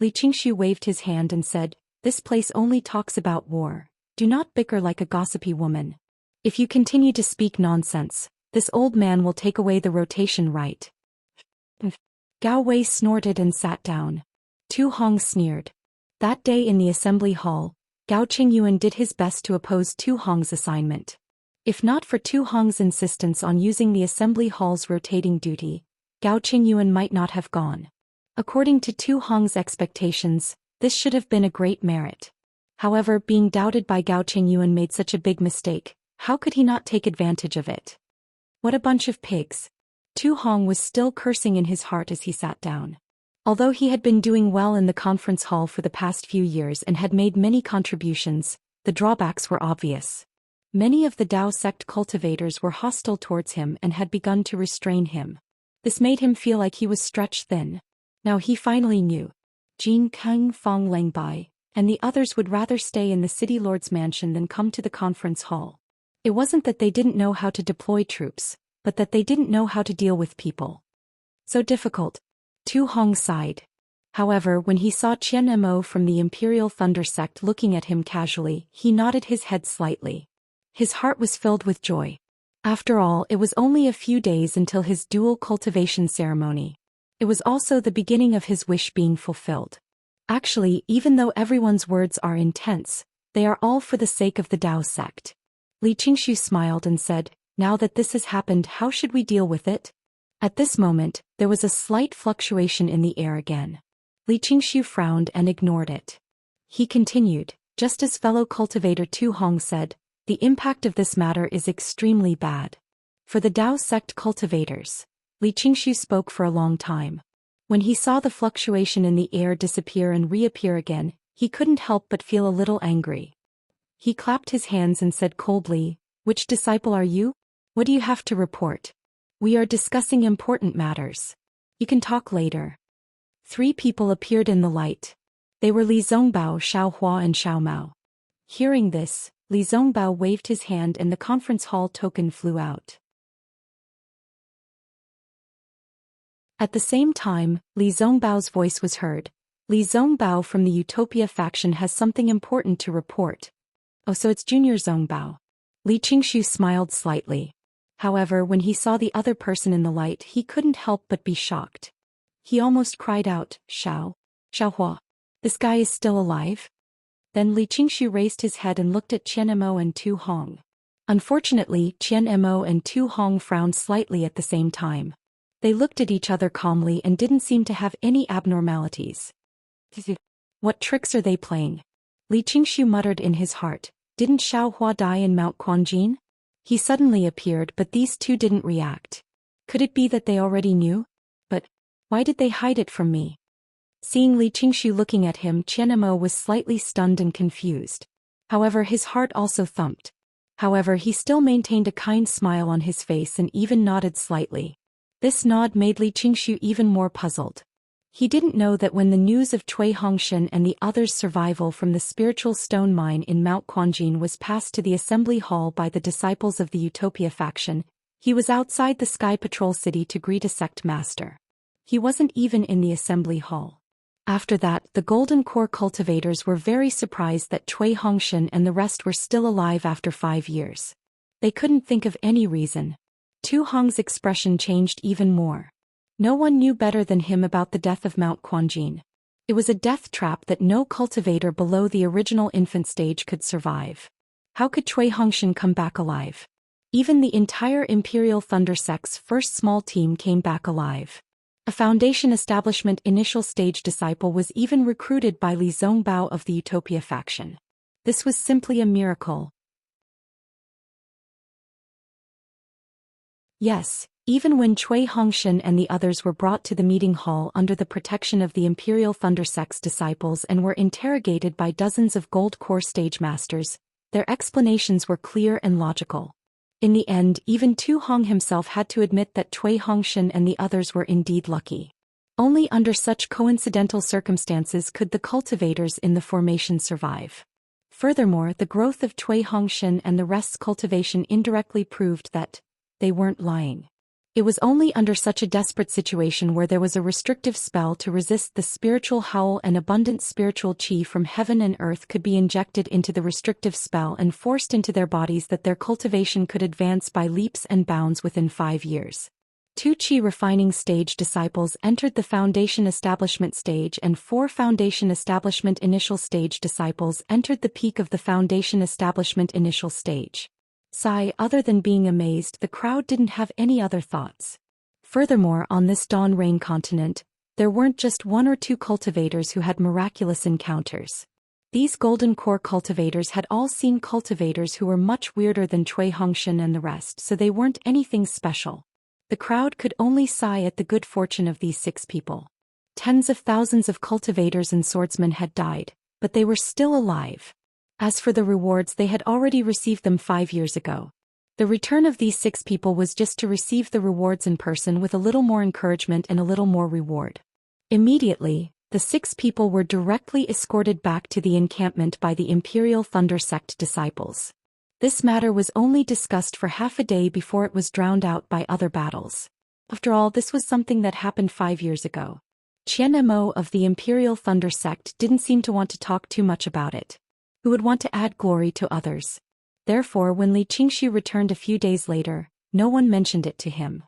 Li Qingshu waved his hand and said, this place only talks about war. Do not bicker like a gossipy woman. If you continue to speak nonsense, this old man will take away the rotation right. Gao Wei snorted and sat down. Tu Hong sneered. That day in the assembly hall, Gao Qingyuan did his best to oppose Tu Hong's assignment. If not for Tu Hong's insistence on using the assembly hall's rotating duty, Gao Qingyuan might not have gone. According to Tu Hong's expectations, this should have been a great merit. However, being doubted by Gao Qingyuan made such a big mistake, how could he not take advantage of it? What a bunch of pigs. Tu Hong was still cursing in his heart as he sat down. Although he had been doing well in the conference hall for the past few years and had made many contributions, the drawbacks were obvious. Many of the Dao sect cultivators were hostile towards him and had begun to restrain him. This made him feel like he was stretched thin. Now he finally knew. Jin Kang Fong Langbai and the others would rather stay in the city lord's mansion than come to the conference hall. It wasn't that they didn't know how to deploy troops, but that they didn't know how to deal with people. So difficult. Tu Hong sighed. However, when he saw Qian Mo from the Imperial Thunder sect looking at him casually, he nodded his head slightly. His heart was filled with joy. After all, it was only a few days until his dual cultivation ceremony. It was also the beginning of his wish being fulfilled. Actually, even though everyone's words are intense, they are all for the sake of the Dao sect. Li Qingshu smiled and said, now that this has happened, how should we deal with it? At this moment, there was a slight fluctuation in the air again. Li Qingshu frowned and ignored it. He continued, just as fellow cultivator Tu Hong said, the impact of this matter is extremely bad. For the Dao sect cultivators, Li Qingshu spoke for a long time. When he saw the fluctuation in the air disappear and reappear again, he couldn't help but feel a little angry. He clapped his hands and said coldly, which disciple are you? What do you have to report? We are discussing important matters. You can talk later. 3 people appeared in the light. They were Li Zongbao, Xiao Hua and Xiao Mao. Hearing this, Li Zongbao waved his hand and the conference hall token flew out. At the same time, Li Zongbao's voice was heard. Li Zongbao from the Utopia faction has something important to report. Oh, so it's Junior Zongbao. Li Qingshu smiled slightly. However, when he saw the other person in the light, he couldn't help but be shocked. He almost cried out, Xiaohua. This guy is still alive? Then Li Qingshu raised his head and looked at Qian Mo and Tu Hong. Unfortunately, Qian Mo and Tu Hong frowned slightly at the same time. They looked at each other calmly and didn't seem to have any abnormalities. What tricks are they playing? Li Qingshu muttered in his heart. Didn't Xiaohua die in Mount Quanjin? He suddenly appeared, but these two didn't react. Could it be that they already knew? But why did they hide it from me? Seeing Li Qingshu looking at him, Qian Mo was slightly stunned and confused. However, his heart also thumped. However, he still maintained a kind smile on his face and even nodded slightly. This nod made Li Qingshu even more puzzled. He didn't know that when the news of Cui Hongshan and the others' survival from the spiritual stone mine in Mount Quanjin was passed to the assembly hall by the disciples of the Utopia faction, he was outside the Sky Patrol City to greet a sect master. He wasn't even in the assembly hall. After that, the Golden Core cultivators were very surprised that Cui Hongshan and the rest were still alive after 5 years. They couldn't think of any reason. Tu Hong's expression changed even more. No one knew better than him about the death of Mount Quanjin. It was a death trap that no cultivator below the original infant stage could survive. How could Cui Hongshan come back alive? Even the entire Imperial Thunder Sect's first small team came back alive. A Foundation Establishment initial stage disciple was even recruited by Li Zongbao of the Utopia faction. This was simply a miracle. Yes, even when Cui Hongshan and the others were brought to the meeting hall under the protection of the Imperial Thunder Sect's disciples and were interrogated by dozens of Gold Core stage masters, their explanations were clear and logical. In the end, even Tu Hong himself had to admit that Cui Hongshan and the others were indeed lucky. Only under such coincidental circumstances could the cultivators in the formation survive. Furthermore, the growth of Cui Hongshan and the rest's cultivation indirectly proved that they weren't lying. It was only under such a desperate situation where there was a restrictive spell to resist the spiritual howl and abundant spiritual chi from heaven and earth could be injected into the restrictive spell and forced into their bodies that their cultivation could advance by leaps and bounds within 5 years. 2 chi refining stage disciples entered the Foundation Establishment stage and 4 Foundation Establishment initial stage disciples entered the peak of the Foundation Establishment initial stage. Sigh, other than being amazed, the crowd didn't have any other thoughts. Furthermore, on this Dawn Rain continent, there weren't just 1 or 2 cultivators who had miraculous encounters. These Golden Core cultivators had all seen cultivators who were much weirder than Cui Hongshan and the rest, so they weren't anything special. The crowd could only sigh at the good fortune of these 6 people. Tens of thousands of cultivators and swordsmen had died, but they were still alive. As for the rewards, they had already received them 5 years ago. The return of these 6 people was just to receive the rewards in person with a little more encouragement and a little more reward. Immediately, the 6 people were directly escorted back to the encampment by the Imperial Thunder Sect disciples. This matter was only discussed for half a day before it was drowned out by other battles. After all, this was something that happened 5 years ago. Qian Mo of the Imperial Thunder Sect didn't seem to want to talk too much about it. Who would want to add glory to others? Therefore, when Li Qingxu returned a few days later, no one mentioned it to him.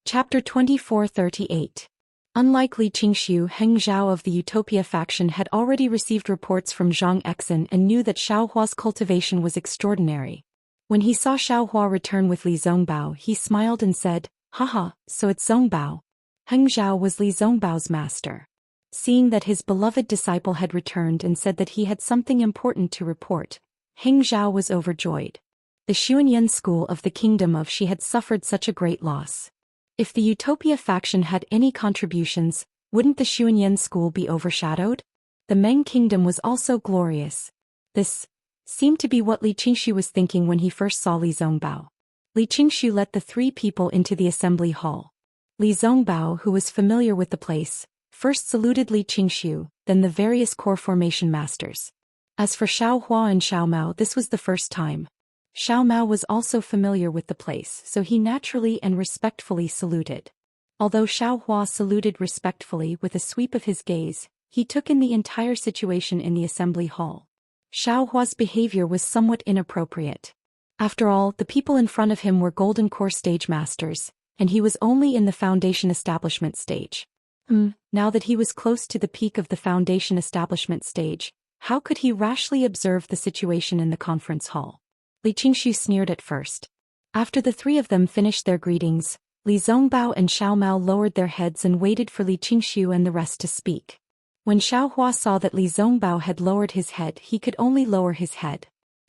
Chapter 2438. Unlike Li Qingxu, Heng Zhao of the Utopia faction had already received reports from Zhang Exin and knew that Xiaohua's cultivation was extraordinary. When he saw Xiaohua return with Li Zongbao, he smiled and said, "Haha, so it's Zongbao." Heng Zhao was Li Zongbao's master. Seeing that his beloved disciple had returned and said that he had something important to report, Heng Zhao was overjoyed. The Xuanyan school of the kingdom of Shi had suffered such a great loss. If the Utopia faction had any contributions, wouldn't the Xuanyan school be overshadowed? The Meng kingdom was also glorious. This seemed to be what Li Qingxu was thinking when he first saw Li Zongbao. Li Qingxu let the 3 people into the assembly hall. Li Zongbao, who was familiar with the place, first saluted Li Qingxu, then the various core formation masters. As for Xiaohua and Xiaomao, this was the first time. Xiaomao was also familiar with the place, so he naturally and respectfully saluted. Although Xiaohua saluted respectfully with a sweep of his gaze, he took in the entire situation in the assembly hall. Xiaohua's behavior was somewhat inappropriate. After all, the people in front of him were Golden Core stage masters, and he was only in the Foundation Establishment stage. Now that he was close to the peak of the Foundation Establishment stage, how could he rashly observe the situation in the conference hall? Li Qingxu sneered at first. After the 3 of them finished their greetings, Li Zongbao and Xiaomao lowered their heads and waited for Li Qingxu and the rest to speak. When Xiaohua saw that Li Zongbao had lowered his head, he could only lower his head.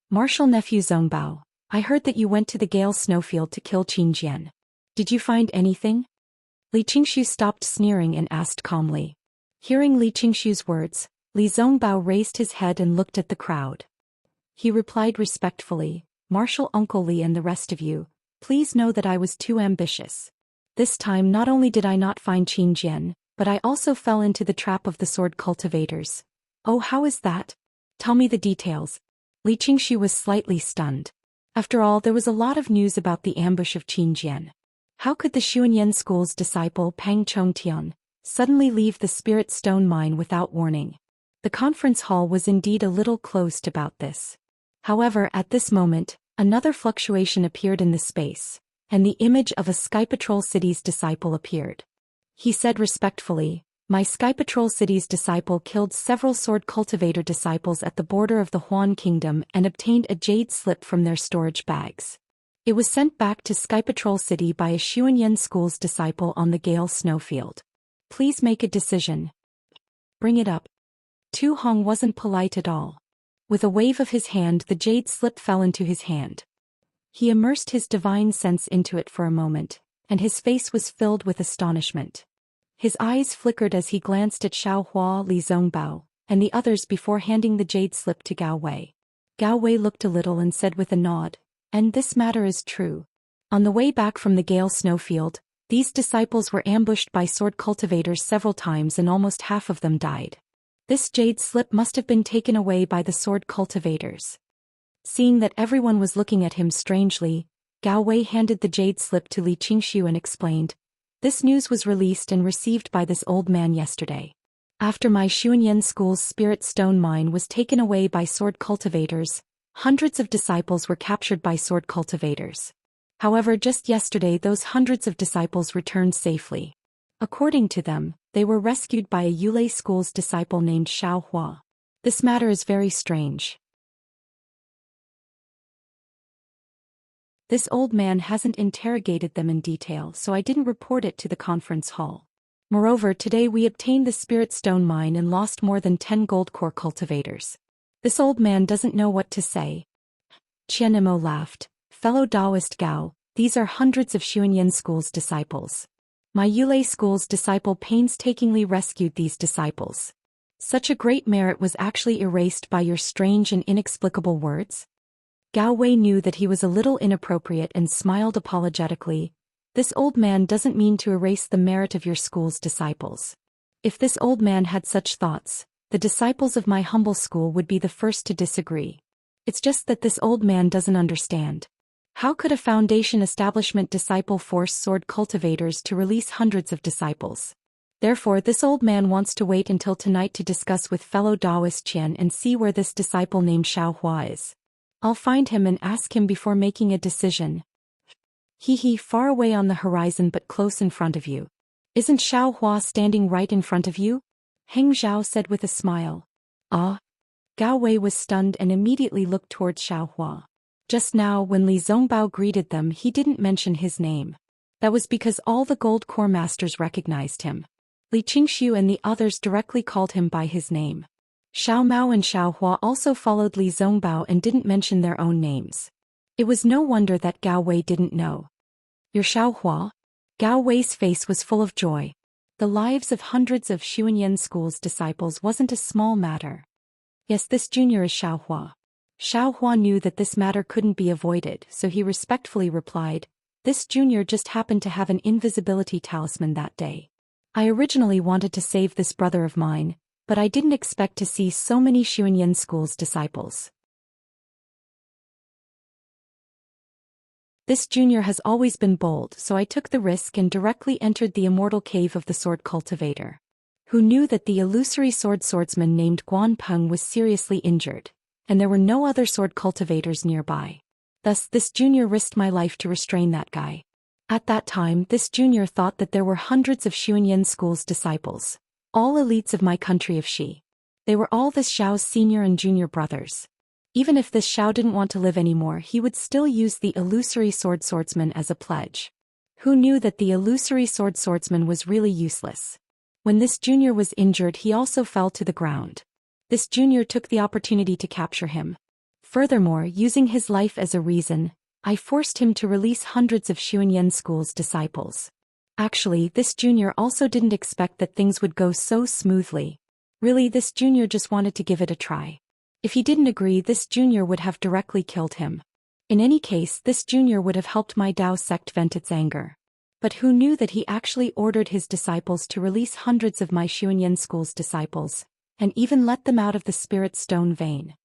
"Martial nephew Zongbao, I heard that you went to the Gale Snowfield to kill Qin Jian. Did you find anything?" Li Qingxu stopped sneering and asked calmly. Hearing Li Qingxu's words, Li Zongbao raised his head and looked at the crowd. He replied respectfully, Marshal Uncle Li and the rest of you, please know that I was too ambitious. This time not only did I not find Qin Jian, but I also fell into the trap of the sword cultivators. Oh, how is that? Tell me the details. Li Qingxu was slightly stunned. After all, there was a lot of news about the ambush of Qin Jian. How could the Xuanyan school's disciple Pang Chongtian suddenly leave the Spirit Stone mine without warning? The conference hall was indeed a little closed about this. However, at this moment, another fluctuation appeared in the space, and the image of a Sky Patrol City's disciple appeared. He said respectfully, "My Sky Patrol City's disciple killed several sword cultivator disciples at the border of the Huan Kingdom and obtained a jade slip from their storage bags. It was sent back to Sky Patrol City by a Xuanyan school's disciple on the Gale Snowfield. Please make a decision. Bring it up." Tu Hong wasn't polite at all. With a wave of his hand, the jade slip fell into his hand. He immersed his divine sense into it for a moment, and his face was filled with astonishment. His eyes flickered as he glanced at Xiao Hua, Li Zongbao, and the others before handing the jade slip to Gao Wei. Gao Wei looked a little and said with a nod, "And this matter is true." On the way back from the Gale Snowfield, these disciples were ambushed by sword cultivators several times and almost half of them died. This jade slip must have been taken away by the sword cultivators. Seeing that everyone was looking at him strangely, Gao Wei handed the jade slip to Li Qingxu and explained, "This news was released and received by this old man yesterday. After my Xuanyan school's Spirit Stone mine was taken away by sword cultivators, hundreds of disciples were captured by sword cultivators. However, just yesterday those hundreds of disciples returned safely. According to them, they were rescued by a Yulei school's disciple named Xiao Hua. This matter is very strange. This old man hasn't interrogated them in detail, so I didn't report it to the conference hall. Moreover, today we obtained the Spirit Stone mine and lost more than 10 gold core cultivators. This old man doesn't know what to say." Qian Imo laughed. "Fellow Taoist Gao, these are hundreds of Xuanyan school's disciples. My Yulei school's disciple painstakingly rescued these disciples. Such a great merit was actually erased by your strange and inexplicable words?" Gao Wei knew that he was a little inappropriate and smiled apologetically. "This old man doesn't mean to erase the merit of your school's disciples. If this old man had such thoughts, the disciples of my humble school would be the first to disagree. It's just that this old man doesn't understand. How could a foundation establishment disciple force sword cultivators to release hundreds of disciples? Therefore, this old man wants to wait until tonight to discuss with fellow Taoist Qian and see where this disciple named Xiao Hua is. I'll find him and ask him before making a decision." He, far away on the horizon but close in front of you. Isn't Xiao Hua standing right in front of you? Heng Zhao said with a smile. Ah. Gao Wei was stunned and immediately looked towards Xiao Hua. Just now, when Li Zongbao greeted them, he didn't mention his name. That was because all the gold core masters recognized him. Li Qingxu and the others directly called him by his name. Xiao Mao and Xiao Hua also followed Li Zongbao and didn't mention their own names. It was no wonder that Gao Wei didn't know. "You're Xiao Hua?" Gao Wei's face was full of joy. The lives of hundreds of Xuanyan school's disciples wasn't a small matter. "Yes, this junior is Xiao Hua." Xiao Hua knew that this matter couldn't be avoided, so he respectfully replied, "This junior just happened to have an invisibility talisman that day. I originally wanted to save this brother of mine, but I didn't expect to see so many Xuanyan school's disciples. This junior has always been bold, so I took the risk and directly entered the immortal cave of the sword cultivator. Who knew that the illusory swordsman named Guan Peng was seriously injured, and there were no other sword cultivators nearby. Thus, this junior risked my life to restrain that guy. At that time, this junior thought that there were hundreds of Xuanyan school's disciples, all elites of my country of Xi. They were all this Xiao's senior and junior brothers. Even if this Xiao didn't want to live anymore, he would still use the illusory swordsman as a pledge. Who knew that the illusory swordsman was really useless? When this junior was injured, he also fell to the ground. This junior took the opportunity to capture him. Furthermore, using his life as a reason, I forced him to release hundreds of Xuanyan school's disciples. Actually, this junior also didn't expect that things would go so smoothly. Really, this junior just wanted to give it a try. If he didn't agree, this junior would have directly killed him. In any case, this junior would have helped my Dao sect vent its anger. But who knew that he actually ordered his disciples to release hundreds of my Xuanyan school's disciples, and even let them out of the spirit stone vein?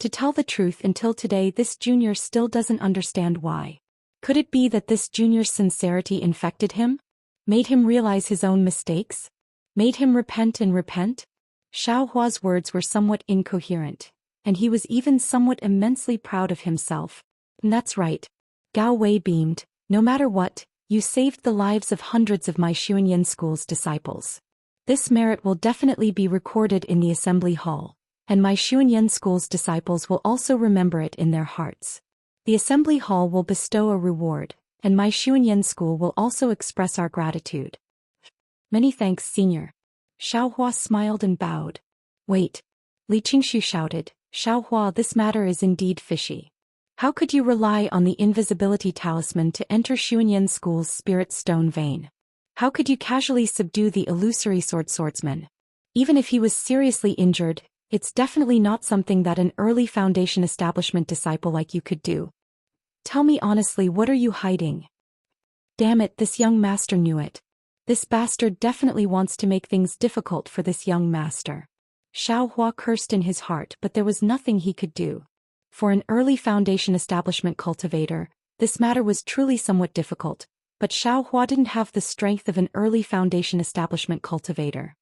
To tell the truth, until today this junior still doesn't understand why. Could it be that this junior's sincerity infected him? Made him realize his own mistakes? Made him repent and repent? Xiao Hua's words were somewhat incoherent, and he was even somewhat immensely proud of himself. And that's right. Gao Wei beamed. No matter what, you saved the lives of hundreds of my Xuanyan school's disciples. This merit will definitely be recorded in the assembly hall, and my Xuanyan school's disciples will also remember it in their hearts. The assembly hall will bestow a reward, and my Xuanyan school will also express our gratitude. Many thanks, senior. Xiao Hua smiled and bowed. Wait. Li Qingshu shouted, Xiao Hua, this matter is indeed fishy. How could you rely on the invisibility talisman to enter Xuanyan school's spirit stone vein? How could you casually subdue the illusory swordsman? Even if he was seriously injured, it's definitely not something that an early foundation establishment disciple like you could do. Tell me honestly, what are you hiding? Damn it, this young master knew it. This bastard definitely wants to make things difficult for this young master. Xiao Hua cursed in his heart, but there was nothing he could do. For an early foundation establishment cultivator, this matter was truly somewhat difficult, but Xiao Hua didn't have the strength of an early foundation establishment cultivator.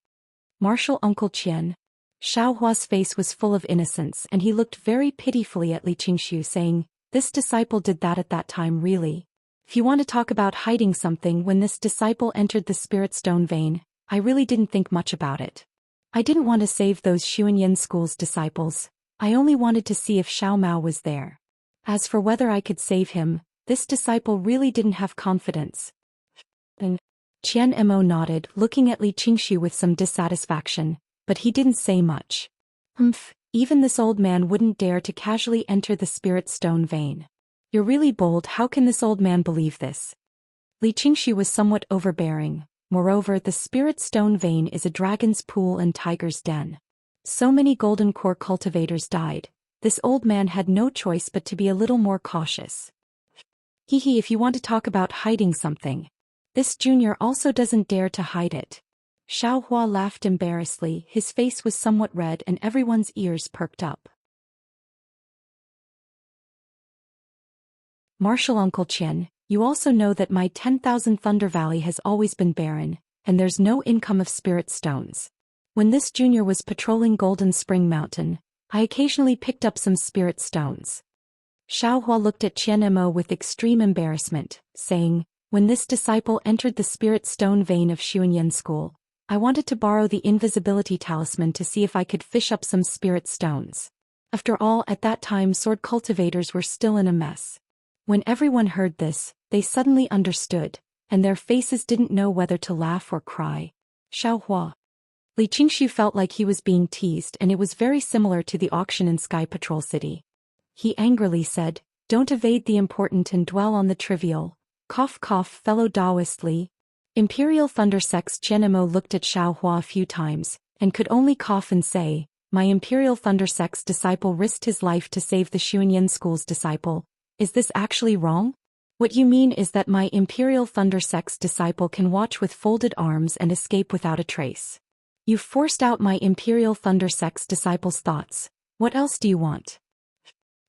Martial Uncle Qian. Xiao Hua's face was full of innocence, and he looked very pitifully at Li Qingshu, saying, this disciple did that at that time, really? If you want to talk about hiding something, when this disciple entered the spirit stone vein, I really didn't think much about it. I didn't want to save those Xuanyan school's disciples. I only wanted to see if Xiao Mao was there. As for whether I could save him, this disciple really didn't have confidence. And Qian Mo nodded, looking at Li Qingshu with some dissatisfaction, but he didn't say much. Even this old man wouldn't dare to casually enter the spirit stone vein. You're really bold. How can this old man believe this? Li Qingshu was somewhat overbearing. Moreover, the spirit stone vein is a dragon's pool and tiger's den. So many golden core cultivators died. This old man had no choice but to be a little more cautious. Hehe, if you want to talk about hiding something, this junior also doesn't dare to hide it. Xiao Hua laughed embarrassedly, his face was somewhat red and everyone's ears perked up. Martial Uncle Qian, you also know that my 10,000 Thunder Valley has always been barren, and there's no income of spirit stones. When this junior was patrolling Golden Spring Mountain, I occasionally picked up some spirit stones. Xiao Hua looked at Qian Mo with extreme embarrassment, saying, when this disciple entered the spirit stone vein of Xuanyan school, I wanted to borrow the invisibility talisman to see if I could fish up some spirit stones. After all, at that time sword cultivators were still in a mess. When everyone heard this, they suddenly understood, and their faces didn't know whether to laugh or cry. Xiao Hua. Li Qingshu felt like he was being teased, and it was very similar to the auction in Sky Patrol City. He angrily said, don't evade the important and dwell on the trivial. Cough cough, fellow Taoist Li. Imperial Thunder Sect's Qian Mo looked at Xiao Hua a few times, and could only cough and say, my Imperial Thunder Sect's disciple risked his life to save the Xuanyan school's disciple. Is this actually wrong? What you mean is that my Imperial Thunder Sect's disciple can watch with folded arms and escape without a trace. You've forced out my Imperial Thunder Sect's disciple's thoughts. What else do you want?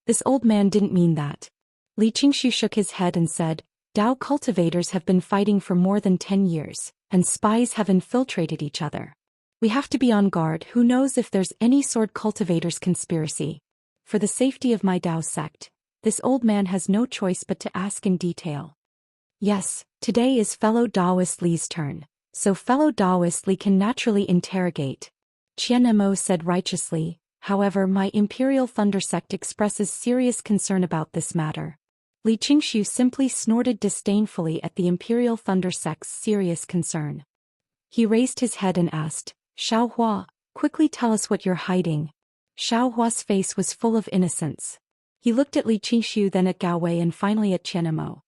This old man didn't mean that. Li Qingshu shook his head and said, Dao cultivators have been fighting for more than 10 years, and spies have infiltrated each other. We have to be on guard. Who knows if there's any sword cultivators conspiracy? For the safety of my Dao sect, this old man has no choice but to ask in detail. Yes, today is fellow Taoist Li's turn, so fellow Taoist Li can naturally interrogate. Qian Mo said righteously, however, my Imperial Thunder Sect expresses serious concern about this matter. Li Qingshu simply snorted disdainfully at the Imperial Thunder Sect's serious concern. He raised his head and asked, Xiao Hua, quickly tell us what you're hiding. Xiao Hua's face was full of innocence. He looked at Li Qingshu, then at Gao Wei, and finally at Qian Mo.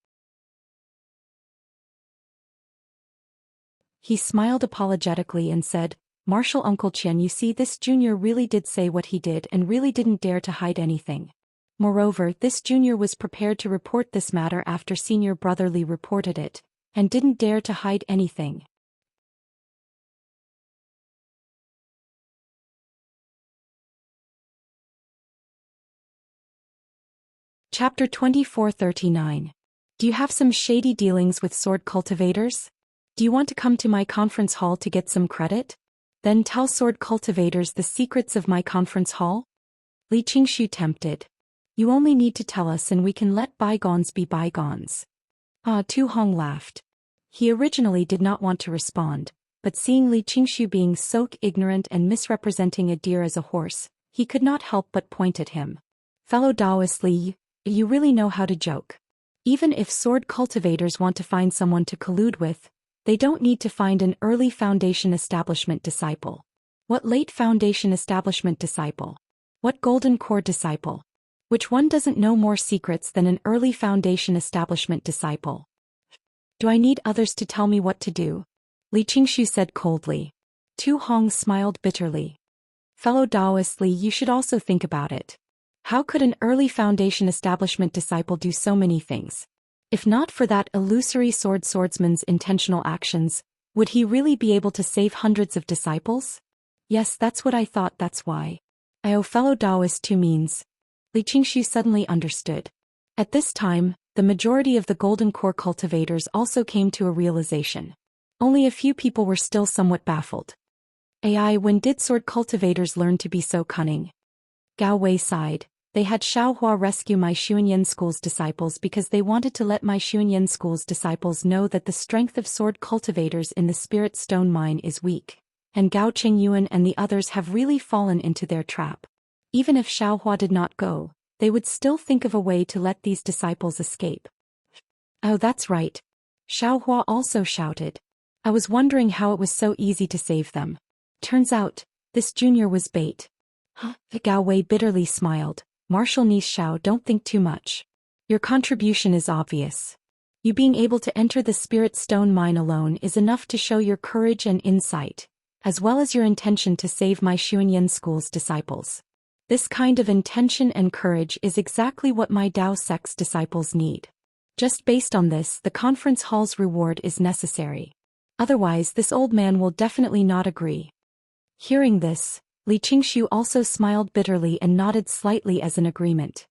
He smiled apologetically and said, Martial Uncle Qian, you see, this junior really did say what he did and really didn't dare to hide anything. Moreover, this junior was prepared to report this matter after senior brother Li reported it, and didn't dare to hide anything. Chapter 2439. Do you have some shady dealings with sword cultivators? Do you want to come to my conference hall to get some credit? Then tell sword cultivators the secrets of my conference hall? Li Qingshu tempted. You only need to tell us and we can let bygones be bygones. Tu Hong laughed. He originally did not want to respond, but seeing Li Qingshu being so ignorant and misrepresenting a deer as a horse, he could not help but point at him. Fellow Taoist Li, you really know how to joke. Even if sword cultivators want to find someone to collude with, they don't need to find an early Foundation Establishment disciple. What late Foundation Establishment disciple? What Golden Core disciple? Which one doesn't know more secrets than an early Foundation Establishment disciple? Do I need others to tell me what to do? Li Qingshu said coldly. Tu Hong smiled bitterly. Fellow Taoist Li, you should also think about it. How could an early Foundation Establishment disciple do so many things? If not for that illusory swordsman's intentional actions, would he really be able to save hundreds of disciples? Yes, that's what I thought, that's why. I owe fellow Taoist two means. Li Qingshu suddenly understood. At this time, the majority of the Golden Core cultivators also came to a realization. Only a few people were still somewhat baffled. When did sword cultivators learn to be so cunning? Gao Wei sighed. They had Xiaohua rescue my Xuanyan School's disciples because they wanted to let my Xuanyan School's disciples know that the strength of sword cultivators in the Spirit Stone Mine is weak, and Gao Qingyuan and the others have really fallen into their trap. Even if Xiaohua did not go, they would still think of a way to let these disciples escape. Oh, that's right. Xiaohua also shouted. I was wondering how it was so easy to save them. Turns out, this junior was bait. Gao Wei bitterly smiled. Martial niece Xiao, don't think too much. Your contribution is obvious. You being able to enter the Spirit Stone Mine alone is enough to show your courage and insight, as well as your intention to save my Xuanyan School's disciples. This kind of intention and courage is exactly what my Dao sect's disciples need. Just based on this, the conference hall's reward is necessary. Otherwise, this old man will definitely not agree. Hearing this, Li Qingshu also smiled bitterly and nodded slightly as an agreement.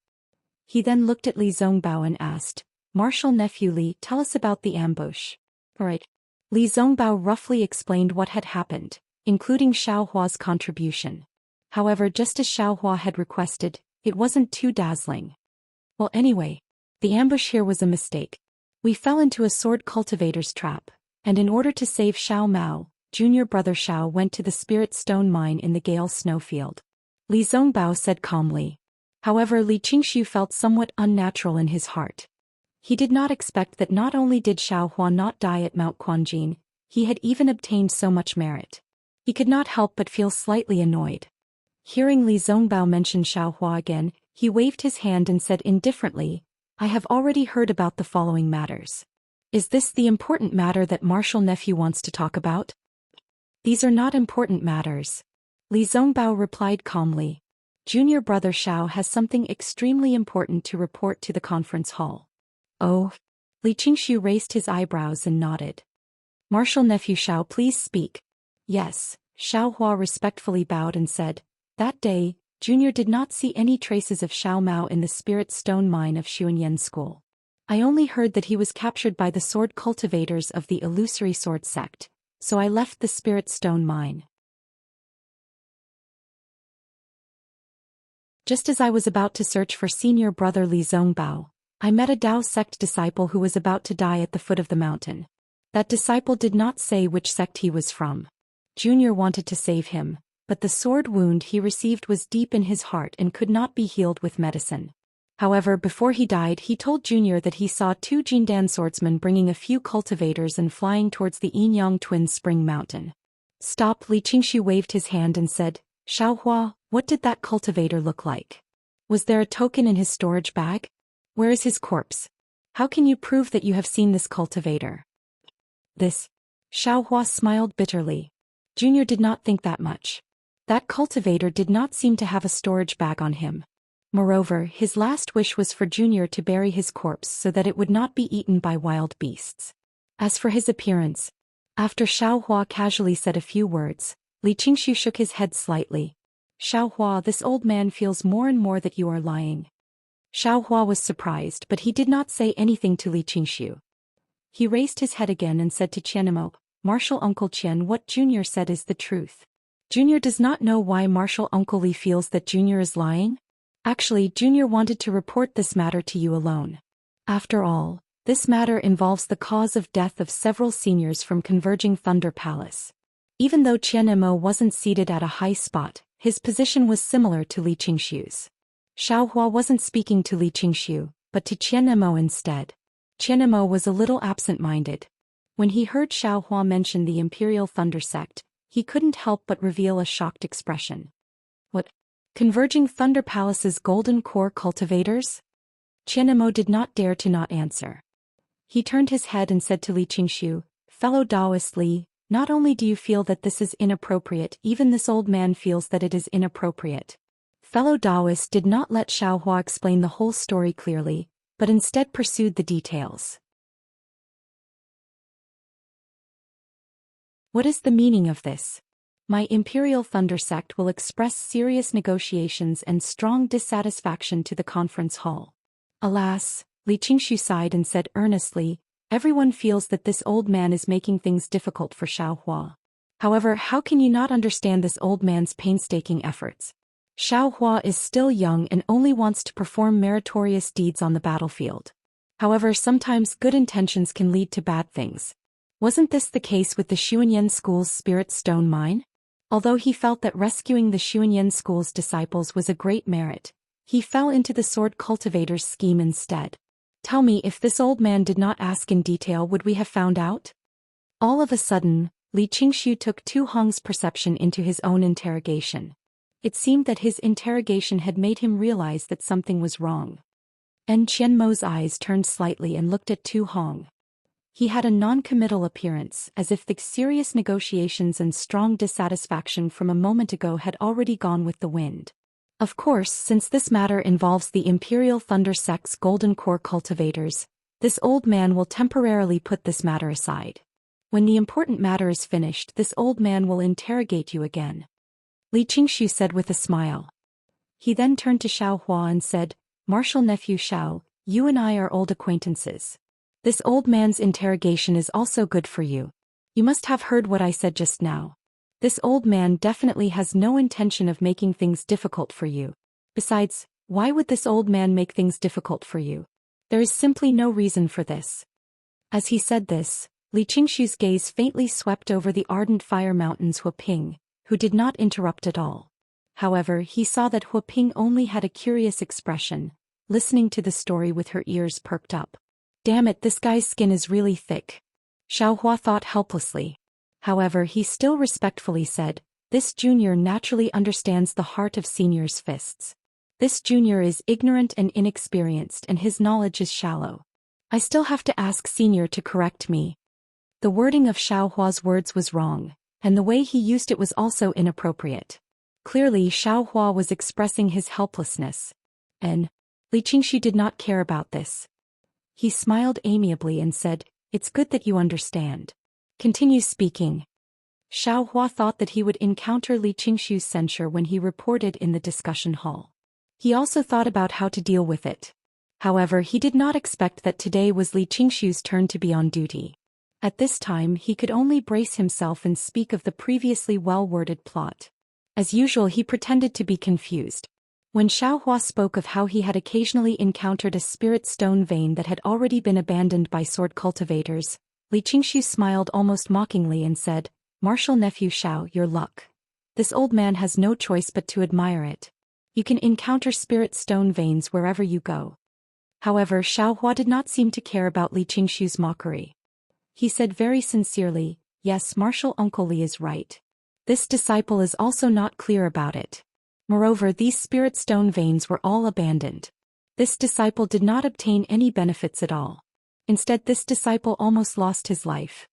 He then looked at Li Zongbao and asked, Martial nephew Li, tell us about the ambush. Right. Li Zongbao roughly explained what had happened, including Xiaohua's contribution. However, just as Xiaohua had requested, it wasn't too dazzling. Well, anyway, the ambush here was a mistake. We fell into a sword cultivator's trap, and in order to save Xiao Mao, junior brother Xiao went to the Spirit Stone Mine in the Gale Snowfield. Li Zongbao said calmly. However, Li Qingshu felt somewhat unnatural in his heart. He did not expect that not only did Xiaohua not die at Mount Quanjin, he had even obtained so much merit. He could not help but feel slightly annoyed. Hearing Li Zongbao mention Xiaohua again, he waved his hand and said indifferently, I have already heard about the following matters. Is this the important matter that Martial nephew wants to talk about? These are not important matters. Li Zongbao replied calmly. Junior brother Xiao has something extremely important to report to the conference hall. Oh? Li Qingshu raised his eyebrows and nodded. Martial nephew Xiao, please speak. Yes, Xiaohua respectfully bowed and said, that day, Junior did not see any traces of Xiao Mao in the Spirit Stone Mine of Xuanyan School. I only heard that he was captured by the sword cultivators of the illusory sword sect, so I left the Spirit Stone Mine. Just as I was about to search for senior brother Li Zongbao, I met a Dao sect disciple who was about to die at the foot of the mountain. That disciple did not say which sect he was from. Junior wanted to save him, but the sword wound he received was deep in his heart and could not be healed with medicine. However, before he died, he told Junior that he saw two Jindan swordsmen bringing a few cultivators and flying towards the Yinyang Twin Spring Mountain. Stop! Li Qingshu waved his hand and said, Xiaohua, what did that cultivator look like? Was there a token in his storage bag? Where is his corpse? How can you prove that you have seen this cultivator? This. Xiaohua smiled bitterly. Junior did not think that much. That cultivator did not seem to have a storage bag on him. Moreover, his last wish was for Junior to bury his corpse so that it would not be eaten by wild beasts. As for his appearance, after Xiaohua casually said a few words, Li Qingshu shook his head slightly. Xiaohua, this old man feels more and more that you are lying. Xiaohua was surprised, but he did not say anything to Li Qingshu. He raised his head again and said to Qianemo, Martial Uncle Qian, what Junior said is the truth. Junior does not know why Martial Uncle Li feels that Junior is lying. Actually, Junior wanted to report this matter to you alone. After all, this matter involves the cause of death of several seniors from Converging Thunder Palace. Even though Qianemo wasn't seated at a high spot, his position was similar to Li Qingshu's. Xiaohua wasn't speaking to Li Qingshu, but to Qianemo instead. Qianemo was a little absent-minded. When he heard Xiaohua mention the Imperial Thunder Sect, he couldn't help but reveal a shocked expression. What? Converging Thunder Palace's golden core cultivators? Qianemo did not dare to not answer. He turned his head and said to Li Qingshu, Fellow Taoist Li, not only do you feel that this is inappropriate, even this old man feels that it is inappropriate. Fellow Taoist did not let Xiaohua explain the whole story clearly, but instead pursued the details. What is the meaning of this? My Imperial Thunder Sect will express serious negotiations and strong dissatisfaction to the conference hall. Alas, Li Qingshu sighed and said earnestly, everyone feels that this old man is making things difficult for Xiaohua. However, how can you not understand this old man's painstaking efforts? Xiaohua is still young and only wants to perform meritorious deeds on the battlefield. However, sometimes good intentions can lead to bad things. Wasn't this the case with the Xuanyan School's Spirit Stone Mine? Although he felt that rescuing the Xuanyan School's disciples was a great merit, he fell into the sword cultivator's scheme instead. Tell me, if this old man did not ask in detail, would we have found out? All of a sudden, Li Qingshu took Tu Hong's perception into his own interrogation. It seemed that his interrogation had made him realize that something was wrong. And Qianmo's eyes turned slightly and looked at Tu Hong. He had a non-committal appearance, as if the serious negotiations and strong dissatisfaction from a moment ago had already gone with the wind. Of course, since this matter involves the Imperial Thunder Sect's golden core cultivators, this old man will temporarily put this matter aside. When the important matter is finished, this old man will interrogate you again. Li Qingshu said with a smile. He then turned to Xiaohua and said, Martial Nephew Xiao, you and I are old acquaintances. This old man's interrogation is also good for you. You must have heard what I said just now. This old man definitely has no intention of making things difficult for you. Besides, why would this old man make things difficult for you? There is simply no reason for this. As he said this, Li Qingshu's gaze faintly swept over the ardent fire mountains Huaping, who did not interrupt at all. However, he saw that Huaping only had a curious expression, listening to the story with her ears perked up. Damn it, this guy's skin is really thick. Xiaohua thought helplessly. However, he still respectfully said, this junior naturally understands the heart of senior's fists. This junior is ignorant and inexperienced, and his knowledge is shallow. I still have to ask senior to correct me. The wording of Xiaohua's words was wrong, and the way he used it was also inappropriate. Clearly, Xiaohua was expressing his helplessness. And Li Qingshu did not care about this. He smiled amiably and said, it's good that you understand. Continue speaking. Xiaohua thought that he would encounter Li Qingshu's censure when he reported in the discussion hall. He also thought about how to deal with it. However, he did not expect that today was Li Qingshu's turn to be on duty. At this time, he could only brace himself and speak of the previously well-worded plot. As usual, he pretended to be confused. When Xiaohua spoke of how he had occasionally encountered a spirit stone vein that had already been abandoned by sword cultivators, Li Qingshu smiled almost mockingly and said, Martial Nephew Xiao, your luck. This old man has no choice but to admire it. You can encounter spirit stone veins wherever you go. However, Xiaohua did not seem to care about Li Qingshu's mockery. He said very sincerely, yes, Martial Uncle Li is right. This disciple is also not clear about it. Moreover, these spirit stone veins were all abandoned. This disciple did not obtain any benefits at all. Instead, this disciple almost lost his life.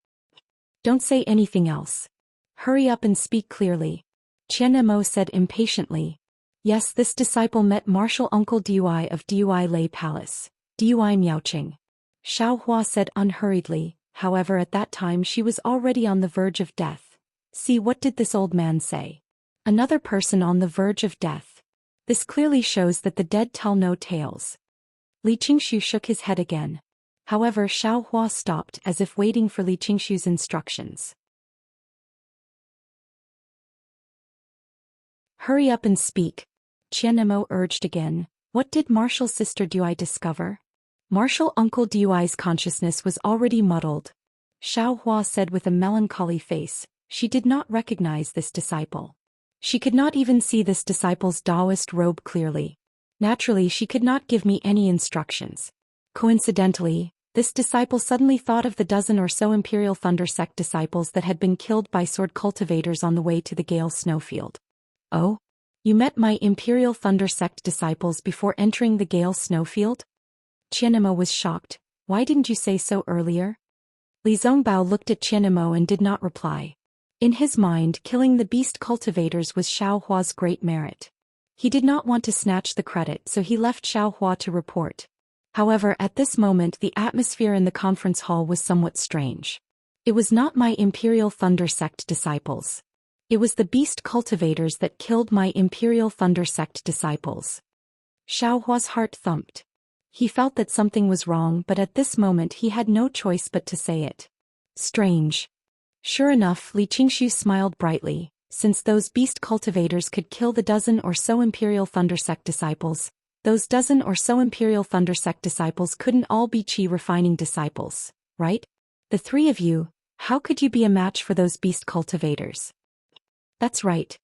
Don't say anything else. Hurry up and speak clearly. Qianemo said impatiently. Yes, this disciple met martial uncle Dui of Dui Lei Palace, Dui Miaoqing. Xiao Hua said unhurriedly, however at that time she was already on the verge of death. See, what did this old man say? Another person on the verge of death. This clearly shows that the dead tell no tales. Li Qingshu shook his head again. However, Xiao Hua stopped as if waiting for Li Qingshu's instructions. Hurry up and speak, Qianemo urged again. What did martial sister Dui discover? Martial uncle Dui's consciousness was already muddled. Xiao Hua said with a melancholy face, she did not recognize this disciple. She could not even see this disciple's Taoist robe clearly. Naturally, she could not give me any instructions. Coincidentally, this disciple suddenly thought of the dozen or so Imperial Thunder Sect disciples that had been killed by sword cultivators on the way to the Gale Snowfield. Oh? You met my Imperial Thunder Sect disciples before entering the Gale Snowfield? Qianemo was shocked. Why didn't you say so earlier? Li Zongbao looked at Qianemo and did not reply. In his mind, killing the beast cultivators was Xiao Hua's great merit. He did not want to snatch the credit, so he left Xiao Hua to report. However, at this moment the atmosphere in the conference hall was somewhat strange. It was not my Imperial Thunder Sect disciples. It was the beast cultivators that killed my Imperial Thunder Sect disciples. Xiao Hua's heart thumped. He felt that something was wrong, but at this moment he had no choice but to say it. Strange. Sure enough, Li Qingshu smiled brightly. Since those beast cultivators could kill the dozen or so Imperial Thunder Sect disciples, those dozen or so Imperial Thunder Sect disciples couldn't all be Qi refining disciples, right? The three of you, how could you be a match for those beast cultivators? That's right.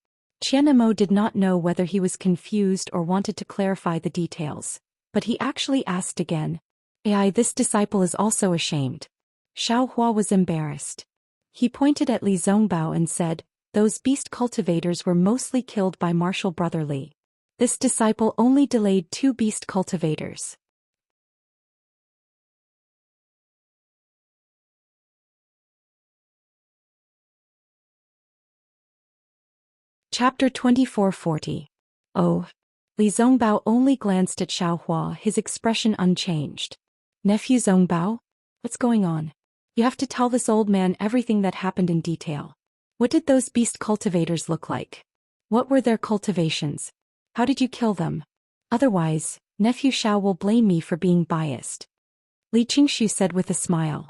Qianemo did not know whether he was confused or wanted to clarify the details, but he actually asked again. This disciple is also ashamed. Xiao Hua was embarrassed. He pointed at Li Zongbao and said, those beast cultivators were mostly killed by martial brother Li. This disciple only delayed 2 beast cultivators. Chapter 2440. Oh. Li Zongbao only glanced at Xiao Hua, his expression unchanged. Nephew Zongbao? What's going on? You have to tell this old man everything that happened in detail. What did those beast cultivators look like? What were their cultivations? How did you kill them? Otherwise, nephew Xiao will blame me for being biased. Li Qingshu said with a smile.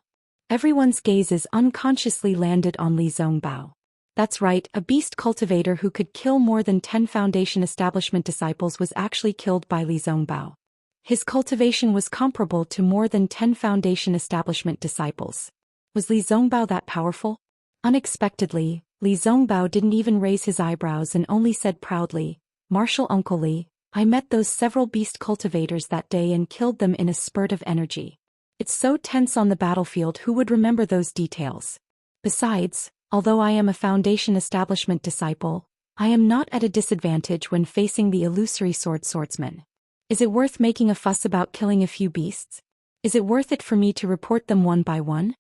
Everyone's gazes unconsciously landed on Li Zongbao. That's right, a beast cultivator who could kill more than 10 Foundation Establishment disciples was actually killed by Li Zongbao. His cultivation was comparable to more than 10 Foundation Establishment disciples. Was Li Zongbao that powerful? Unexpectedly, Li Zongbao didn't even raise his eyebrows and only said proudly, Martial Uncle Li, I met those several beast cultivators that day and killed them in a spurt of energy. It's so tense on the battlefield, who would remember those details? Besides, although I am a Foundation Establishment disciple, I am not at a disadvantage when facing the illusory swordsman. Is it worth making a fuss about killing a few beasts? Is it worth it for me to report them one by one?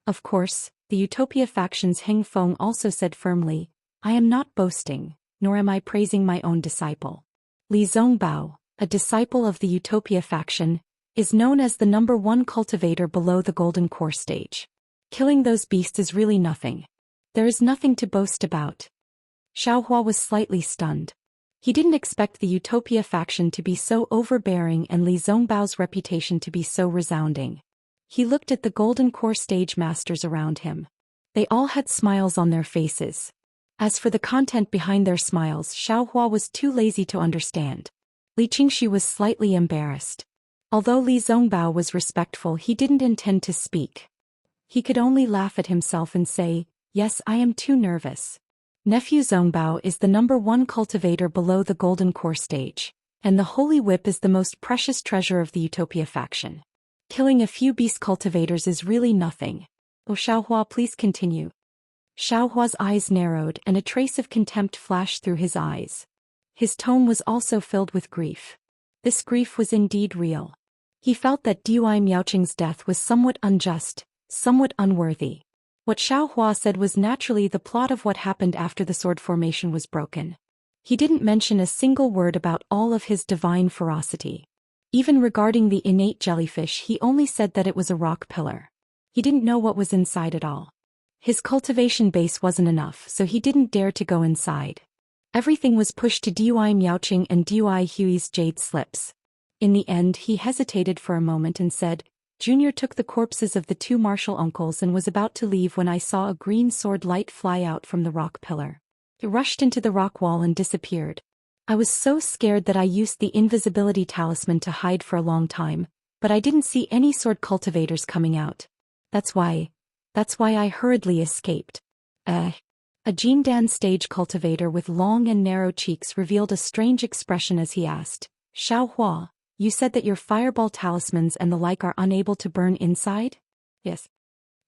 Of course, the Utopia faction's Heng Feng also said firmly, I am not boasting, nor am I praising my own disciple. Li Zongbao, a disciple of the Utopia faction, is known as the #1 cultivator below the Golden Core stage. Killing those beasts is really nothing. There is nothing to boast about. Xiao Hua was slightly stunned. He didn't expect the Utopia faction to be so overbearing and Li Zongbao's reputation to be so resounding. He looked at the Golden Core stage masters around him. They all had smiles on their faces. As for the content behind their smiles, Xiao Hua was too lazy to understand. Li Qingshu was slightly embarrassed. Although Li Zongbao was respectful, he didn't intend to speak. He could only laugh at himself and say, yes, I am too nervous. Nephew Zongbao is the #1 cultivator below the Golden Core stage, and the Holy Whip is the most precious treasure of the Utopia faction. Killing a few beast cultivators is really nothing. Oh, Xiao Hua, please continue. Xiao Hua's eyes narrowed and a trace of contempt flashed through his eyes. His tone was also filled with grief. This grief was indeed real. He felt that Dui Miaoqing's death was somewhat unjust, somewhat unworthy. What Xiao Hua said was naturally the plot of what happened after the sword formation was broken. He didn't mention a single word about all of his divine ferocity. Even regarding the innate jellyfish, he only said that it was a rock pillar. He didn't know what was inside at all. His cultivation base wasn't enough, so he didn't dare to go inside. Everything was pushed to Dui Miaoqing and Dui Hui's jade slips. In the end, he hesitated for a moment and said, Junior took the corpses of the two martial uncles and was about to leave when I saw a green sword light fly out from the rock pillar. It rushed into the rock wall and disappeared. I was so scared that I used the invisibility talisman to hide for a long time, but I didn't see any sword cultivators coming out. That's why I hurriedly escaped. A Jindan stage cultivator with long and narrow cheeks revealed a strange expression as he asked, Xiaohua, you said that your fireball talismans and the like are unable to burn inside? Yes.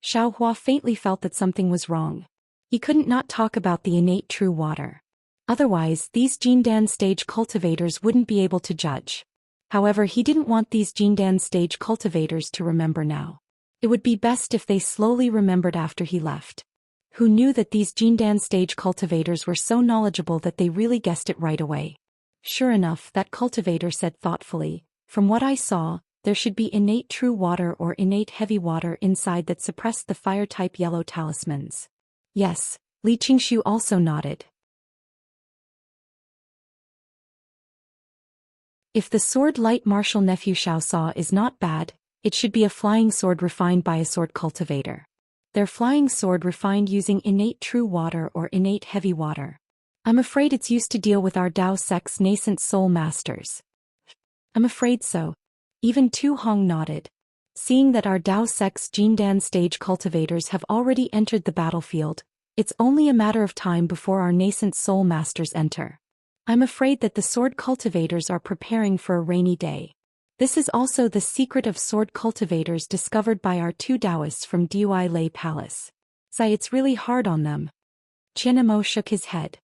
Xiaohua faintly felt that something was wrong. He couldn't not talk about the innate true water. Otherwise, these Jindan stage cultivators wouldn't be able to judge. However, he didn't want these Jindan stage cultivators to remember now. It would be best if they slowly remembered after he left. Who knew that these Jindan stage cultivators were so knowledgeable that they really guessed it right away? Sure enough, that cultivator said thoughtfully, from what I saw, there should be innate true water or innate heavy water inside that suppressed the fire-type yellow talismans. Yes, Li Qingshu also nodded. If the sword light martial nephew Xiao saw is not bad, it should be a flying sword refined by a sword cultivator. Their flying sword refined using innate true water or innate heavy water. I'm afraid it's used to deal with our Dao sect's nascent soul masters. I'm afraid so. Even Tu Hong nodded. Seeing that our Dao sect's Jindan stage cultivators have already entered the battlefield, it's only a matter of time before our nascent soul masters enter. I'm afraid that the sword cultivators are preparing for a rainy day. This is also the secret of sword cultivators discovered by our two Taoists from Dui Lei Palace. Say it's really hard on them. Qianemo shook his head.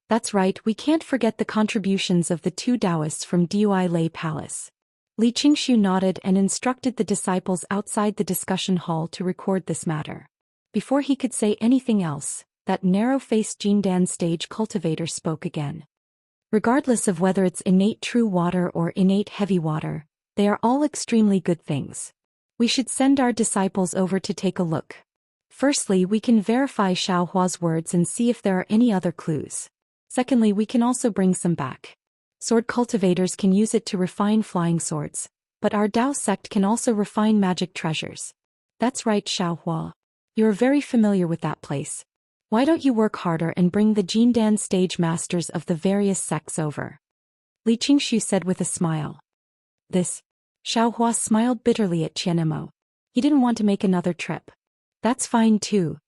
That's right, we can't forget the contributions of the two Taoists from Dui Lei Palace. Li Qingshu nodded and instructed the disciples outside the discussion hall to record this matter. Before he could say anything else, that narrow-faced Jindan stage cultivator spoke again. Regardless of whether it's innate true water or innate heavy water, they are all extremely good things. We should send our disciples over to take a look. Firstly, we can verify Xiaohua's words and see if there are any other clues. Secondly, we can also bring some back. Sword cultivators can use it to refine flying swords, but our Dao sect can also refine magic treasures. That's right, Xiaohua. You're very familiar with that place. Why don't you work harder and bring the Jindan stage masters of the various sects over? Li Qingshu said with a smile. This. Xiaohua smiled bitterly at Qianemo. He didn't want to make another trip. That's fine too.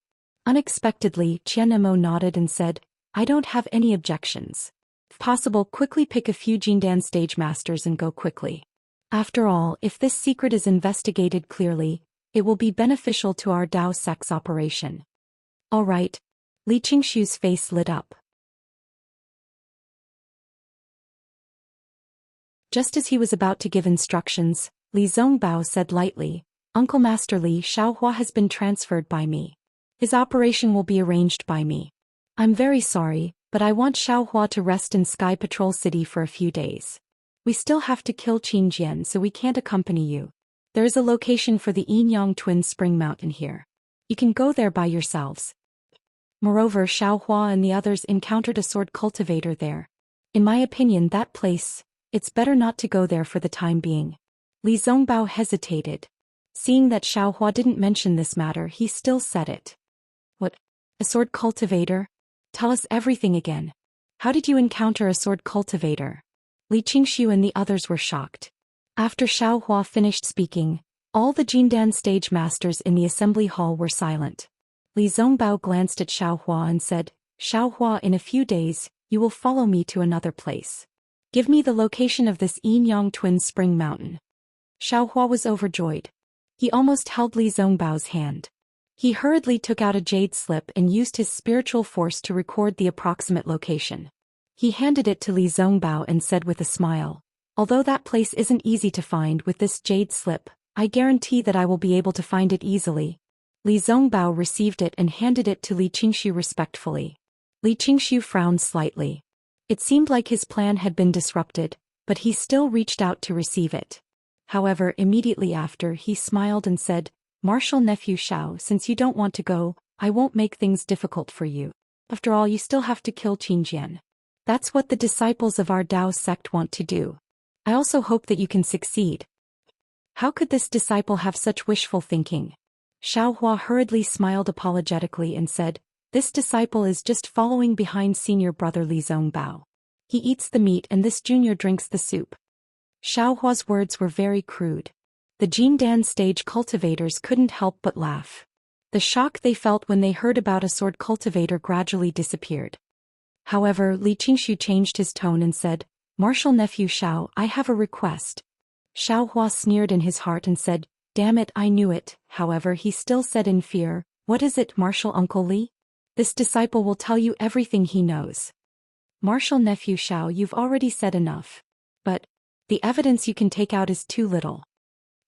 Unexpectedly, Qianemo nodded and said, I don't have any objections. If possible, quickly pick a few Jindan stage masters and go quickly. After all, if this secret is investigated clearly, it will be beneficial to our Dao sect's operation. All right. Li Qingshu's face lit up. Just as he was about to give instructions, Li Zongbao said lightly, Uncle Master Li, Xiaohua has been transferred by me. His operation will be arranged by me. I'm very sorry, but I want Xiaohua to rest in Sky Patrol City for a few days. We still have to kill Qin Jian, so we can't accompany you. There is a location for the Yinyang Twin Spring Mountain here. You can go there by yourselves. Moreover, Xiaohua and the others encountered a sword cultivator there. In my opinion, that place, it's better not to go there for the time being. Li Zongbao hesitated. Seeing that Xiaohua didn't mention this matter, he still said it. What? A sword cultivator? Tell us everything again. How did you encounter a sword cultivator? Li Qingshu and the others were shocked. After Xiaohua finished speaking, all the Jindan stage masters in the assembly hall were silent. Li Zongbao glanced at Xiaohua and said, Xiaohua, in a few days, you will follow me to another place. Give me the location of this Yinyang Twin Spring Mountain. Xiaohua was overjoyed. He almost held Li Zongbao's hand. He hurriedly took out a jade slip and used his spiritual force to record the approximate location. He handed it to Li Zongbao and said with a smile, although that place isn't easy to find with this jade slip, I guarantee that I will be able to find it easily. Li Zongbao received it and handed it to Li Qingshu respectfully. Li Qingshu frowned slightly. It seemed like his plan had been disrupted, but he still reached out to receive it. However, immediately after, he smiled and said, "Martial nephew Xiao, since you don't want to go, I won't make things difficult for you. After all, you still have to kill Qingjian. That's what the disciples of our Dao sect want to do. I also hope that you can succeed." How could this disciple have such wishful thinking? Xiaohua hurriedly smiled apologetically and said, "This disciple is just following behind senior brother Li Zongbao. He eats the meat and this junior drinks the soup." Xiaohua's words were very crude. The Jindan stage cultivators couldn't help but laugh. The shock they felt when they heard about a sword cultivator gradually disappeared. However, Li Qingshu changed his tone and said, "Martial nephew Xiao, I have a request." Xiaohua sneered in his heart and said, "Damn it, I knew it." However, he still said in fear, "What is it, Martial Uncle Li? This disciple will tell you everything he knows." "Martial nephew Xiao, you've already said enough. But the evidence you can take out is too little."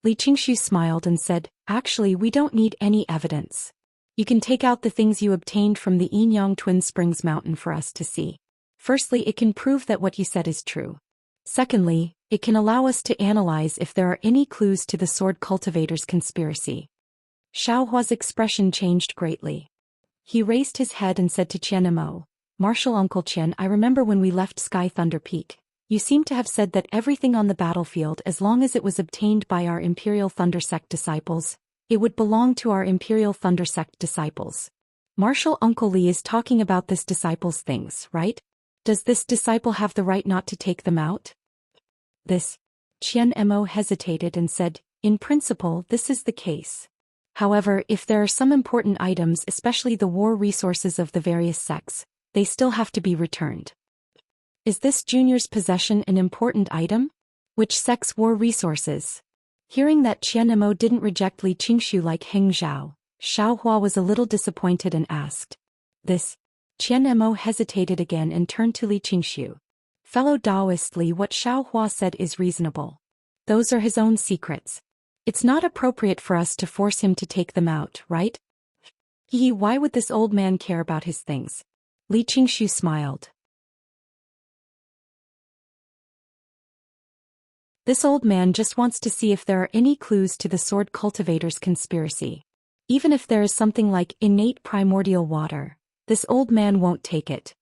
Li Qingshu smiled and said, "Actually, we don't need any evidence. You can take out the things you obtained from the Yinyang Twin Springs mountain for us to see. Firstly, it can prove that what you said is true. Secondly, it can allow us to analyze if there are any clues to the sword cultivator's conspiracy." Xiaohua's expression changed greatly. He raised his head and said to Qian Mo, "Martial Uncle Qian, I remember when we left Sky Thunder Peak, you seem to have said that everything on the battlefield, as long as it was obtained by our Imperial Thunder Sect disciples, it would belong to our Imperial Thunder Sect disciples. Martial Uncle Li is talking about this disciple's things, right? Does this disciple have the right not to take them out?" This. Qian Mo hesitated and said, "In principle, this is the case. However, if there are some important items, especially the war resources of the various sects, they still have to be returned." "Is this junior's possession an important item? Which sect's war resources?" Hearing that Qian Mo didn't reject Li Qingshu like Heng Zhao, Xiaohua was a little disappointed and asked. This. Qian Mo hesitated again and turned to Li Qingshu. "Fellow Taoist Li, what Xiaohua said is reasonable. Those are his own secrets. It's not appropriate for us to force him to take them out, right?" Why would this old man care about his things?" Li Qingshu smiled. "This old man just wants to see if there are any clues to the sword cultivator's conspiracy. Even if there is something like innate primordial water, this old man won't take it."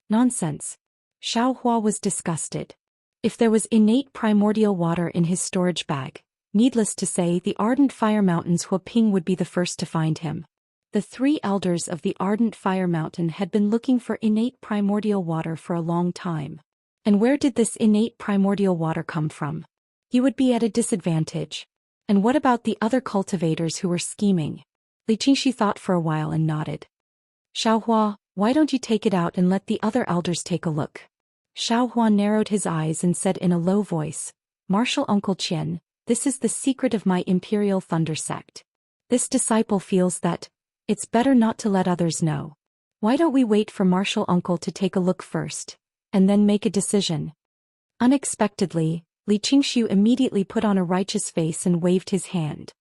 "Nonsense." Xiaohua was disgusted. If there was innate primordial water in his storage bag, needless to say, the Ardent Fire Mountain's Huaping would be the first to find him. The three elders of the Ardent Fire Mountain had been looking for innate primordial water for a long time. And where did this innate primordial water come from? He would be at a disadvantage. And what about the other cultivators who were scheming? Li Qingshu thought for a while and nodded. "Xiaohua, why don't you take it out and let the other elders take a look?" Xiaohua narrowed his eyes and said in a low voice, "Martial Uncle Qian, this is the secret of my Imperial Thunder Sect. This disciple feels that it's better not to let others know. Why don't we wait for Martial Uncle to take a look first, and then make a decision?" Unexpectedly, Li Qingshu immediately put on a righteous face and waved his hand.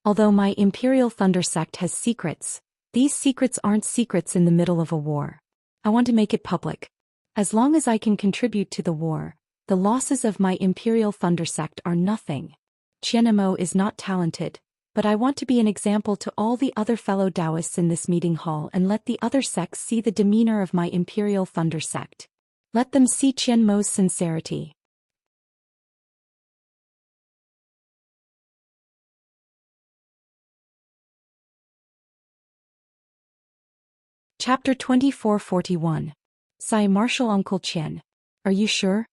"Although my Imperial Thunder Sect has secrets, these secrets aren't secrets in the middle of a war. I want to make it public. As long as I can contribute to the war, the losses of my Imperial Thunder Sect are nothing. Qian Mo is not talented, but I want to be an example to all the other fellow Taoists in this meeting hall and let the other sects see the demeanor of my Imperial Thunder Sect. Let them see Qian Mo's sincerity." Chapter 2441. Sai Martial Uncle Qian. Are you sure?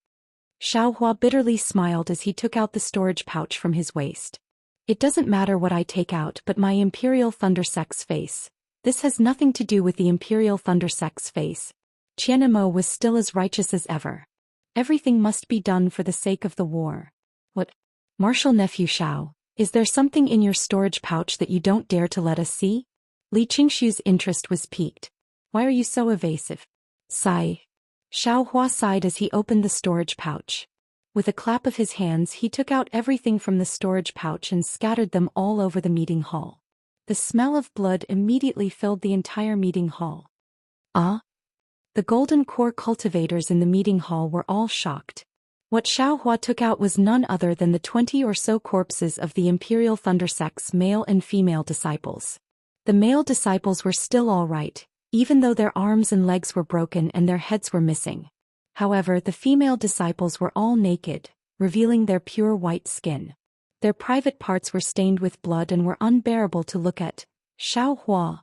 Xiaohua bitterly smiled as he took out the storage pouch from his waist. "It doesn't matter what I take out but my Imperial Thunder Sect's face. This has nothing to do with the Imperial Thunder Sect's face." Qian Mo was still as righteous as ever. "Everything must be done for the sake of the war." "What? Martial nephew Xiao, is there something in your storage pouch that you don't dare to let us see?" Li Qingshu's interest was piqued. "Why are you so evasive?" "Sigh." Xiaohua sighed as he opened the storage pouch. With a clap of his hands he took out everything from the storage pouch and scattered them all over the meeting hall. The smell of blood immediately filled the entire meeting hall. "Ah?" The Golden Core cultivators in the meeting hall were all shocked. What Xiaohua took out was none other than the 20 or so corpses of the Imperial Thunder Sect's male and female disciples. The male disciples were still all right, even though their arms and legs were broken and their heads were missing. However, the female disciples were all naked, revealing their pure white skin. Their private parts were stained with blood and were unbearable to look at. Xiaohua,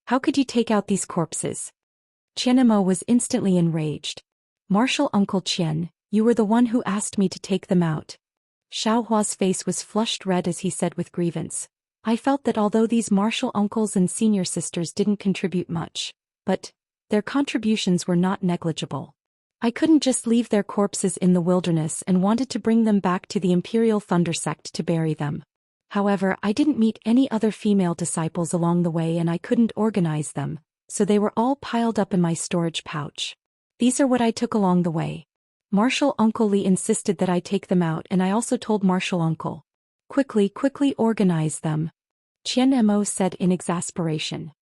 how could you take out these corpses? Qianemo was instantly enraged. Martial Uncle Qian, you were the one who asked me to take them out. Xiaohua's face was flushed red as he said with grievance. I felt that although these martial uncles and senior sisters didn't contribute much, but their contributions were not negligible. I couldn't just leave their corpses in the wilderness and wanted to bring them back to the Imperial Thunder Sect to bury them. However, I didn't meet any other female disciples along the way and I couldn't organize them, so they were all piled up in my storage pouch. These are what I took along the way. Martial Uncle Li insisted that I take them out and I also told Martial Uncle. Quickly organize them. Qianemo said in exasperation.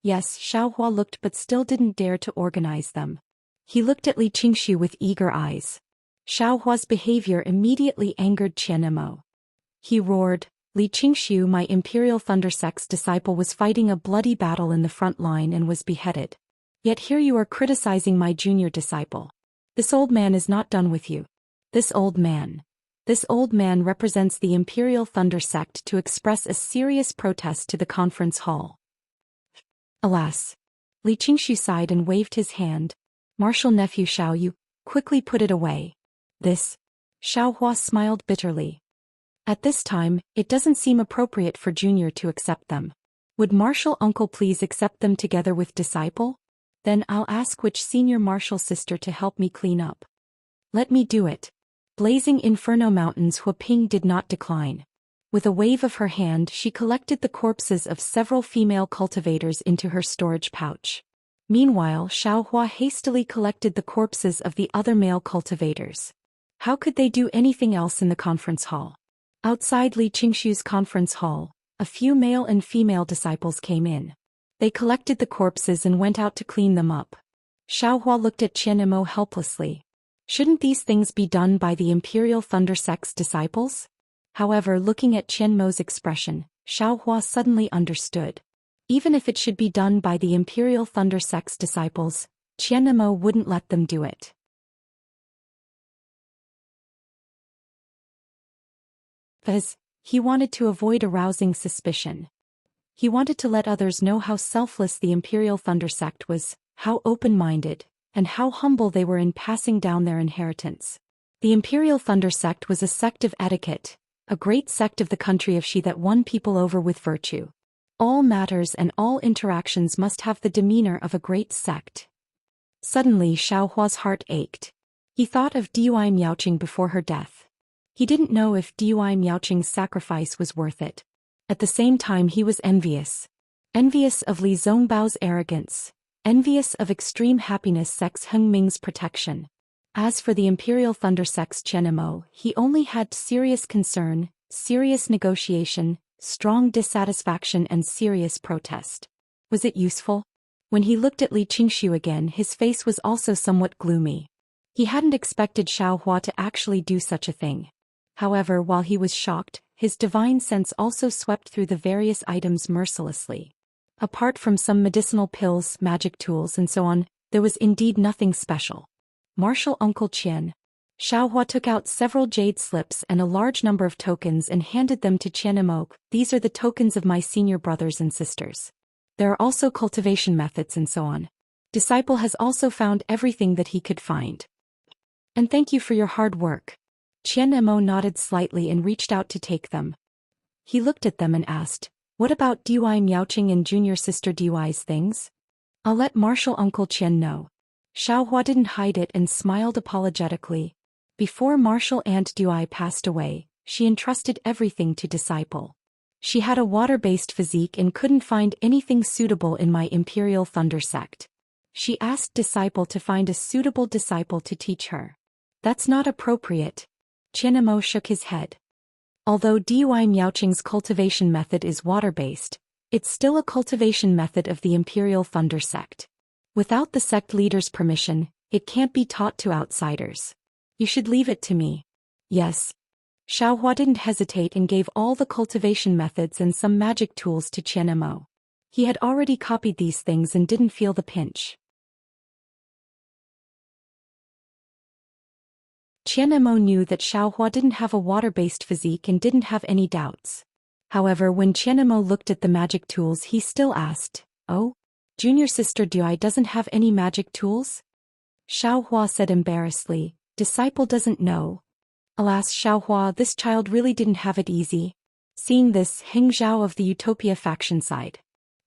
Yes, Xiaohua looked but still didn't dare to organize them. He looked at Li Qingshu with eager eyes. Xiaohua's behavior immediately angered Qianemo. He roared, Li Qingshu, my Imperial Thunder Sect's disciple, was fighting a bloody battle in the front line and was beheaded. Yet here you are criticizing my junior disciple. This old man is not done with you. This old man represents the Imperial Thunder Sect to express a serious protest to the conference hall. Alas. Li Qingshu sighed and waved his hand. Martial nephew Xiao, you quickly put it away. This. Xiaohua smiled bitterly. At this time, it doesn't seem appropriate for Junior to accept them. Would Martial Uncle please accept them together with Disciple? Then I'll ask which senior martial sister to help me clean up. Let me do it. Blazing Inferno Mountains Huaping did not decline. With a wave of her hand she collected the corpses of several female cultivators into her storage pouch. Meanwhile, Xiaohua hastily collected the corpses of the other male cultivators. How could they do anything else in the conference hall? Outside Li Qingshu's conference hall, a few male and female disciples came in. They collected the corpses and went out to clean them up. Xiaohua looked at Qianemo helplessly. Shouldn't these things be done by the Imperial Thunder Sect's disciples? However, looking at Qianmo's expression, Xiaohua suddenly understood. Even if it should be done by the Imperial Thunder Sect's disciples, Qianemo wouldn't let them do it. Because he wanted to avoid arousing suspicion. He wanted to let others know how selfless the Imperial Thunder Sect was, how open-minded, and how humble they were in passing down their inheritance. The Imperial Thunder Sect was a sect of etiquette, a great sect of the country of Shi that won people over with virtue. All matters and all interactions must have the demeanor of a great sect. Suddenly Xiaohua's heart ached. He thought of Dui Miaoqing before her death. He didn't know if Dui Miaoqing's sacrifice was worth it. At the same time he was envious. Envious of Li Zongbao's arrogance. Envious of extreme happiness Sect's Hengming's protection. As for the Imperial Thunder Sect's Qianemo, he only had serious concern, serious negotiation, strong dissatisfaction and serious protest. Was it useful? When he looked at Li Qingshu again his face was also somewhat gloomy. He hadn't expected Xiaohua to actually do such a thing. However, while he was shocked, his divine sense also swept through the various items mercilessly. Apart from some medicinal pills, magic tools and so on, there was indeed nothing special. Martial Uncle Qian. Xiaohua took out several jade slips and a large number of tokens and handed them to Qianemo. These are the tokens of my senior brothers and sisters. There are also cultivation methods and so on. Disciple has also found everything that he could find. And thank you for your hard work. Qianemo nodded slightly and reached out to take them. He looked at them and asked, what about Dui Miaoqing and junior sister Dui's things? I'll let Martial Uncle Qian know. Xiaohua didn't hide it and smiled apologetically. Before Martial Aunt Dui passed away, she entrusted everything to Disciple. She had a water-based physique and couldn't find anything suitable in my Imperial Thunder Sect. She asked Disciple to find a suitable disciple to teach her. That's not appropriate. Qianemo shook his head. Although Dui Miaoqing's cultivation method is water-based, it's still a cultivation method of the Imperial Thunder Sect. Without the sect leader's permission, it can't be taught to outsiders. You should leave it to me. Yes. Xiaohua didn't hesitate and gave all the cultivation methods and some magic tools to Qianemo. He had already copied these things and didn't feel the pinch. Qianemo knew that Xiaohua didn't have a water-based physique and didn't have any doubts. However, when Qianemo looked at the magic tools, he still asked, "Oh? Junior sister Dui doesn't have any magic tools?" Xiaohua said embarrassedly, "Disciple doesn't know." Alas, Xiaohua, this child really didn't have it easy. Seeing this, Heng Zhao of the Utopia faction sighed.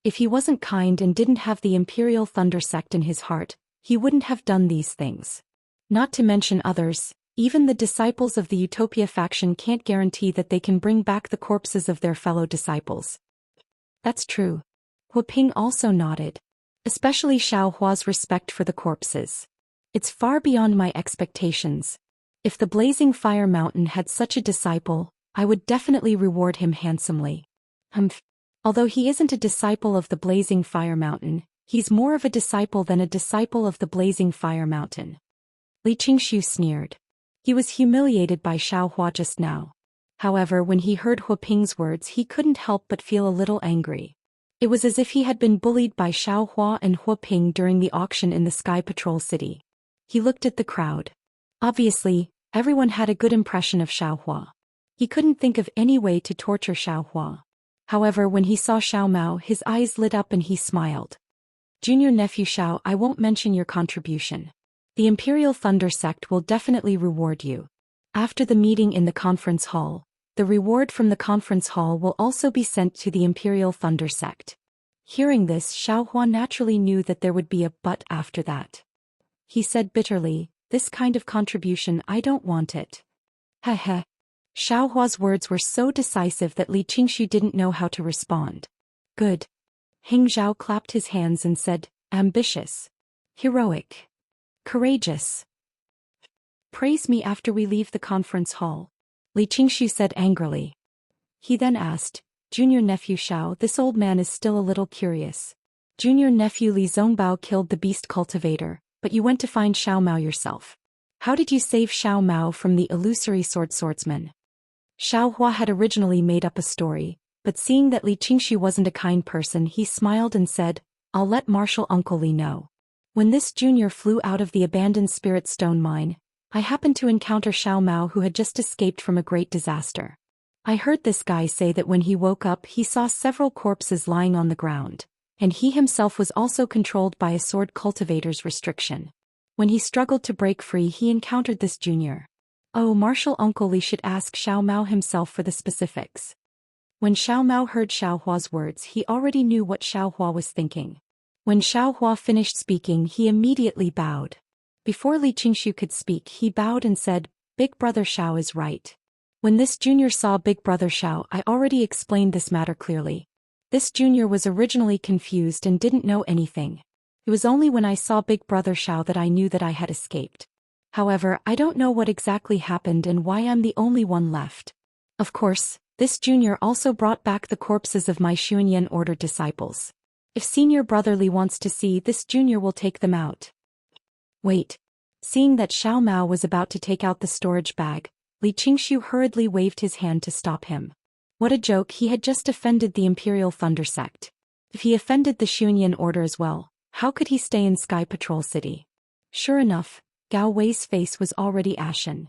If he wasn't kind and didn't have the Imperial Thunder sect in his heart, he wouldn't have done these things. Not to mention others, even the disciples of the Utopia faction can't guarantee that they can bring back the corpses of their fellow disciples. That's true. Huaping also nodded. Especially Xiaohua's respect for the corpses. It's far beyond my expectations. If the Blazing Fire Mountain had such a disciple, I would definitely reward him handsomely. Although he isn't a disciple of the Blazing Fire Mountain, he's more of a disciple than a disciple of the Blazing Fire Mountain. Li Qingshu sneered. He was humiliated by Xiaohua just now. However, when he heard Huaping's words, he couldn't help but feel a little angry. It was as if he had been bullied by Xiaohua and Huaping during the auction in the Sky Patrol City. He looked at the crowd. Obviously, everyone had a good impression of Xiaohua. He couldn't think of any way to torture Xiaohua. However, when he saw Xiao Mao, his eyes lit up and he smiled. "Junior nephew Xiao, I won't mention your contribution. The Imperial Thunder sect will definitely reward you. After the meeting in the conference hall, the reward from the conference hall will also be sent to the Imperial Thunder sect." Hearing this, Xiaohua naturally knew that there would be a but after that. He said bitterly, "This kind of contribution, I don't want it." Heh. Xiaohua's words were so decisive that Li Qingshu didn't know how to respond. Good. Heng Zhao clapped his hands and said, "Ambitious. Heroic. Courageous. Praise me after we leave the conference hall," Li Qingshu said angrily. He then asked, "Junior nephew Xiao, this old man is still a little curious. Junior nephew Li Zongbao killed the beast cultivator, but you went to find Xiao Mao yourself. How did you save Xiao Mao from the illusory swordsman?" Xiaohua had originally made up a story, but seeing that Li Qingshu wasn't a kind person, he smiled and said, "I'll let Marshal Uncle Li know. When this junior flew out of the abandoned Spirit Stone mine, I happened to encounter Xiao Mao, who had just escaped from a great disaster. I heard this guy say that when he woke up he saw several corpses lying on the ground, and he himself was also controlled by a sword cultivator's restriction. When he struggled to break free, he encountered this junior. Oh, Marshal Uncle Li should ask Xiao Mao himself for the specifics." When Xiao Mao heard Xiaohua's words, he already knew what Xiaohua was thinking. When Xiaohua finished speaking, he immediately bowed. Before Li Qingshu could speak, he bowed and said, "Big brother Xiao is right. When this junior saw Big brother Xiao, I already explained this matter clearly. This junior was originally confused and didn't know anything. It was only when I saw Big brother Xiao that I knew that I had escaped. However, I don't know what exactly happened and why I'm the only one left. Of course, this junior also brought back the corpses of my Xuanyan Order disciples. If senior brother Li wants to see, this junior will take them out." Wait. Seeing that Xiao Mao was about to take out the storage bag, Li Qingshu hurriedly waved his hand to stop him. What a joke, he had just offended the Imperial Thunder sect. If he offended the Xuanyan Order as well, how could he stay in Sky Patrol City? Sure enough, Gao Wei's face was already ashen.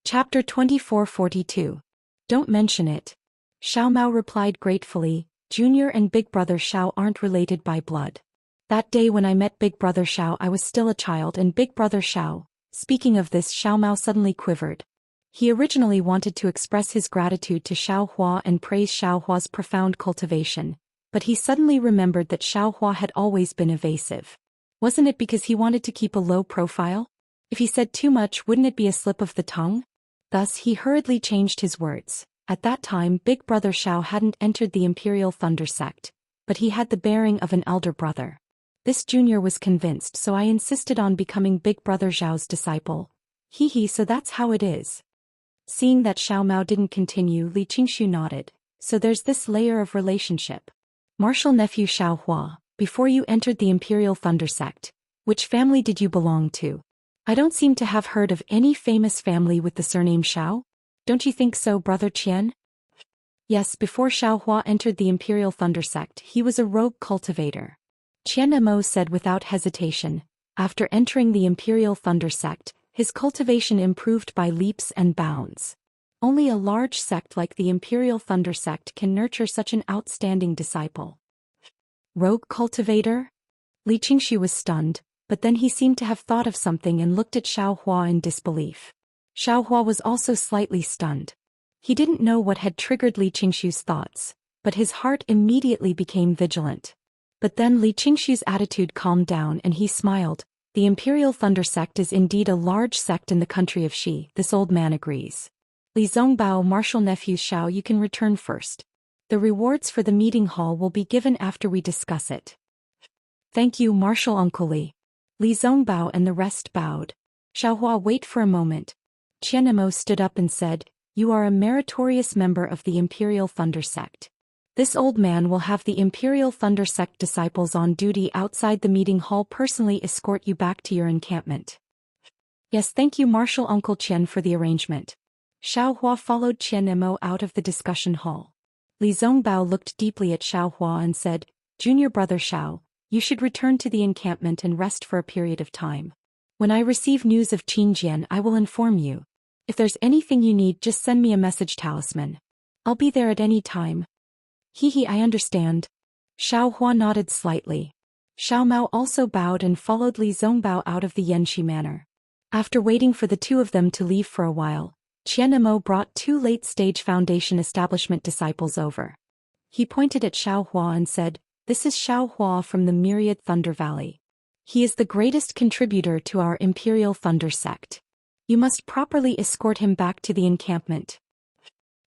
Chapter 2442. Don't mention it. Xiao Mao replied gratefully, "Junior and Big Brother Xiao aren't related by blood. That day when I met Big Brother Xiao, I was still a child, and Big Brother Xiao..." Speaking of this, Xiao Mao suddenly quivered. He originally wanted to express his gratitude to Xiaohua and praise Xiaohua's profound cultivation, but he suddenly remembered that Xiaohua had always been evasive. Wasn't it because he wanted to keep a low profile? If he said too much, wouldn't it be a slip of the tongue? Thus he hurriedly changed his words. At that time, Big Brother Xiao hadn't entered the Imperial Thunder sect, but he had the bearing of an elder brother. This junior was convinced, so I insisted on becoming Big Brother Zhao's disciple. So that's how it is. Seeing that Xiao Mao didn't continue, Li Qingshu nodded. So there's this layer of relationship. Martial nephew Xiao Hua, before you entered the Imperial Thunder Sect, which family did you belong to? I don't seem to have heard of any famous family with the surname Xiao. Don't you think so, Brother Qian? Yes, before Xiao Hua entered the Imperial Thunder Sect, he was a rogue cultivator. Qian Mo said without hesitation. After entering the Imperial Thunder Sect, his cultivation improved by leaps and bounds. Only a large sect like the Imperial Thunder Sect can nurture such an outstanding disciple. Rogue cultivator? Li Qingshu was stunned, but then he seemed to have thought of something and looked at Xiao Hua in disbelief. Xiao Hua was also slightly stunned. He didn't know what had triggered Li Qingshu's thoughts, but his heart immediately became vigilant. But then Li Qingshu's attitude calmed down and he smiled. The Imperial Thunder Sect is indeed a large sect in the country of Xi, this old man agrees. Li Zongbao, martial nephew Xiao, you can return first. The rewards for the meeting hall will be given after we discuss it. Thank you, martial uncle Li. Li Zongbao and the rest bowed. Xiao Hua, wait for a moment. Qian Mo stood up and said, you are a meritorious member of the Imperial Thunder Sect. This old man will have the Imperial Thunder Sect disciples on duty outside the meeting hall personally escort you back to your encampment. Yes, thank you, martial uncle Qian, for the arrangement. Xiao Hua followed Qian Mo out of the discussion hall. Li Zongbao looked deeply at Xiao Hua and said, Junior brother Xiao, you should return to the encampment and rest for a period of time. When I receive news of Qingjian, I will inform you. If there's anything you need, just send me a message talisman. I'll be there at any time. I understand. Xiao Hua nodded slightly. Xiao Mao also bowed and followed Li Zongbao out of the Yanxi manor. After waiting for the two of them to leave for a while, Qian Mo brought two late-stage Foundation establishment disciples over. He pointed at Xiao Hua and said, this is Xiao Hua from the Myriad Thunder Valley. He is the greatest contributor to our Imperial Thunder Sect. You must properly escort him back to the encampment.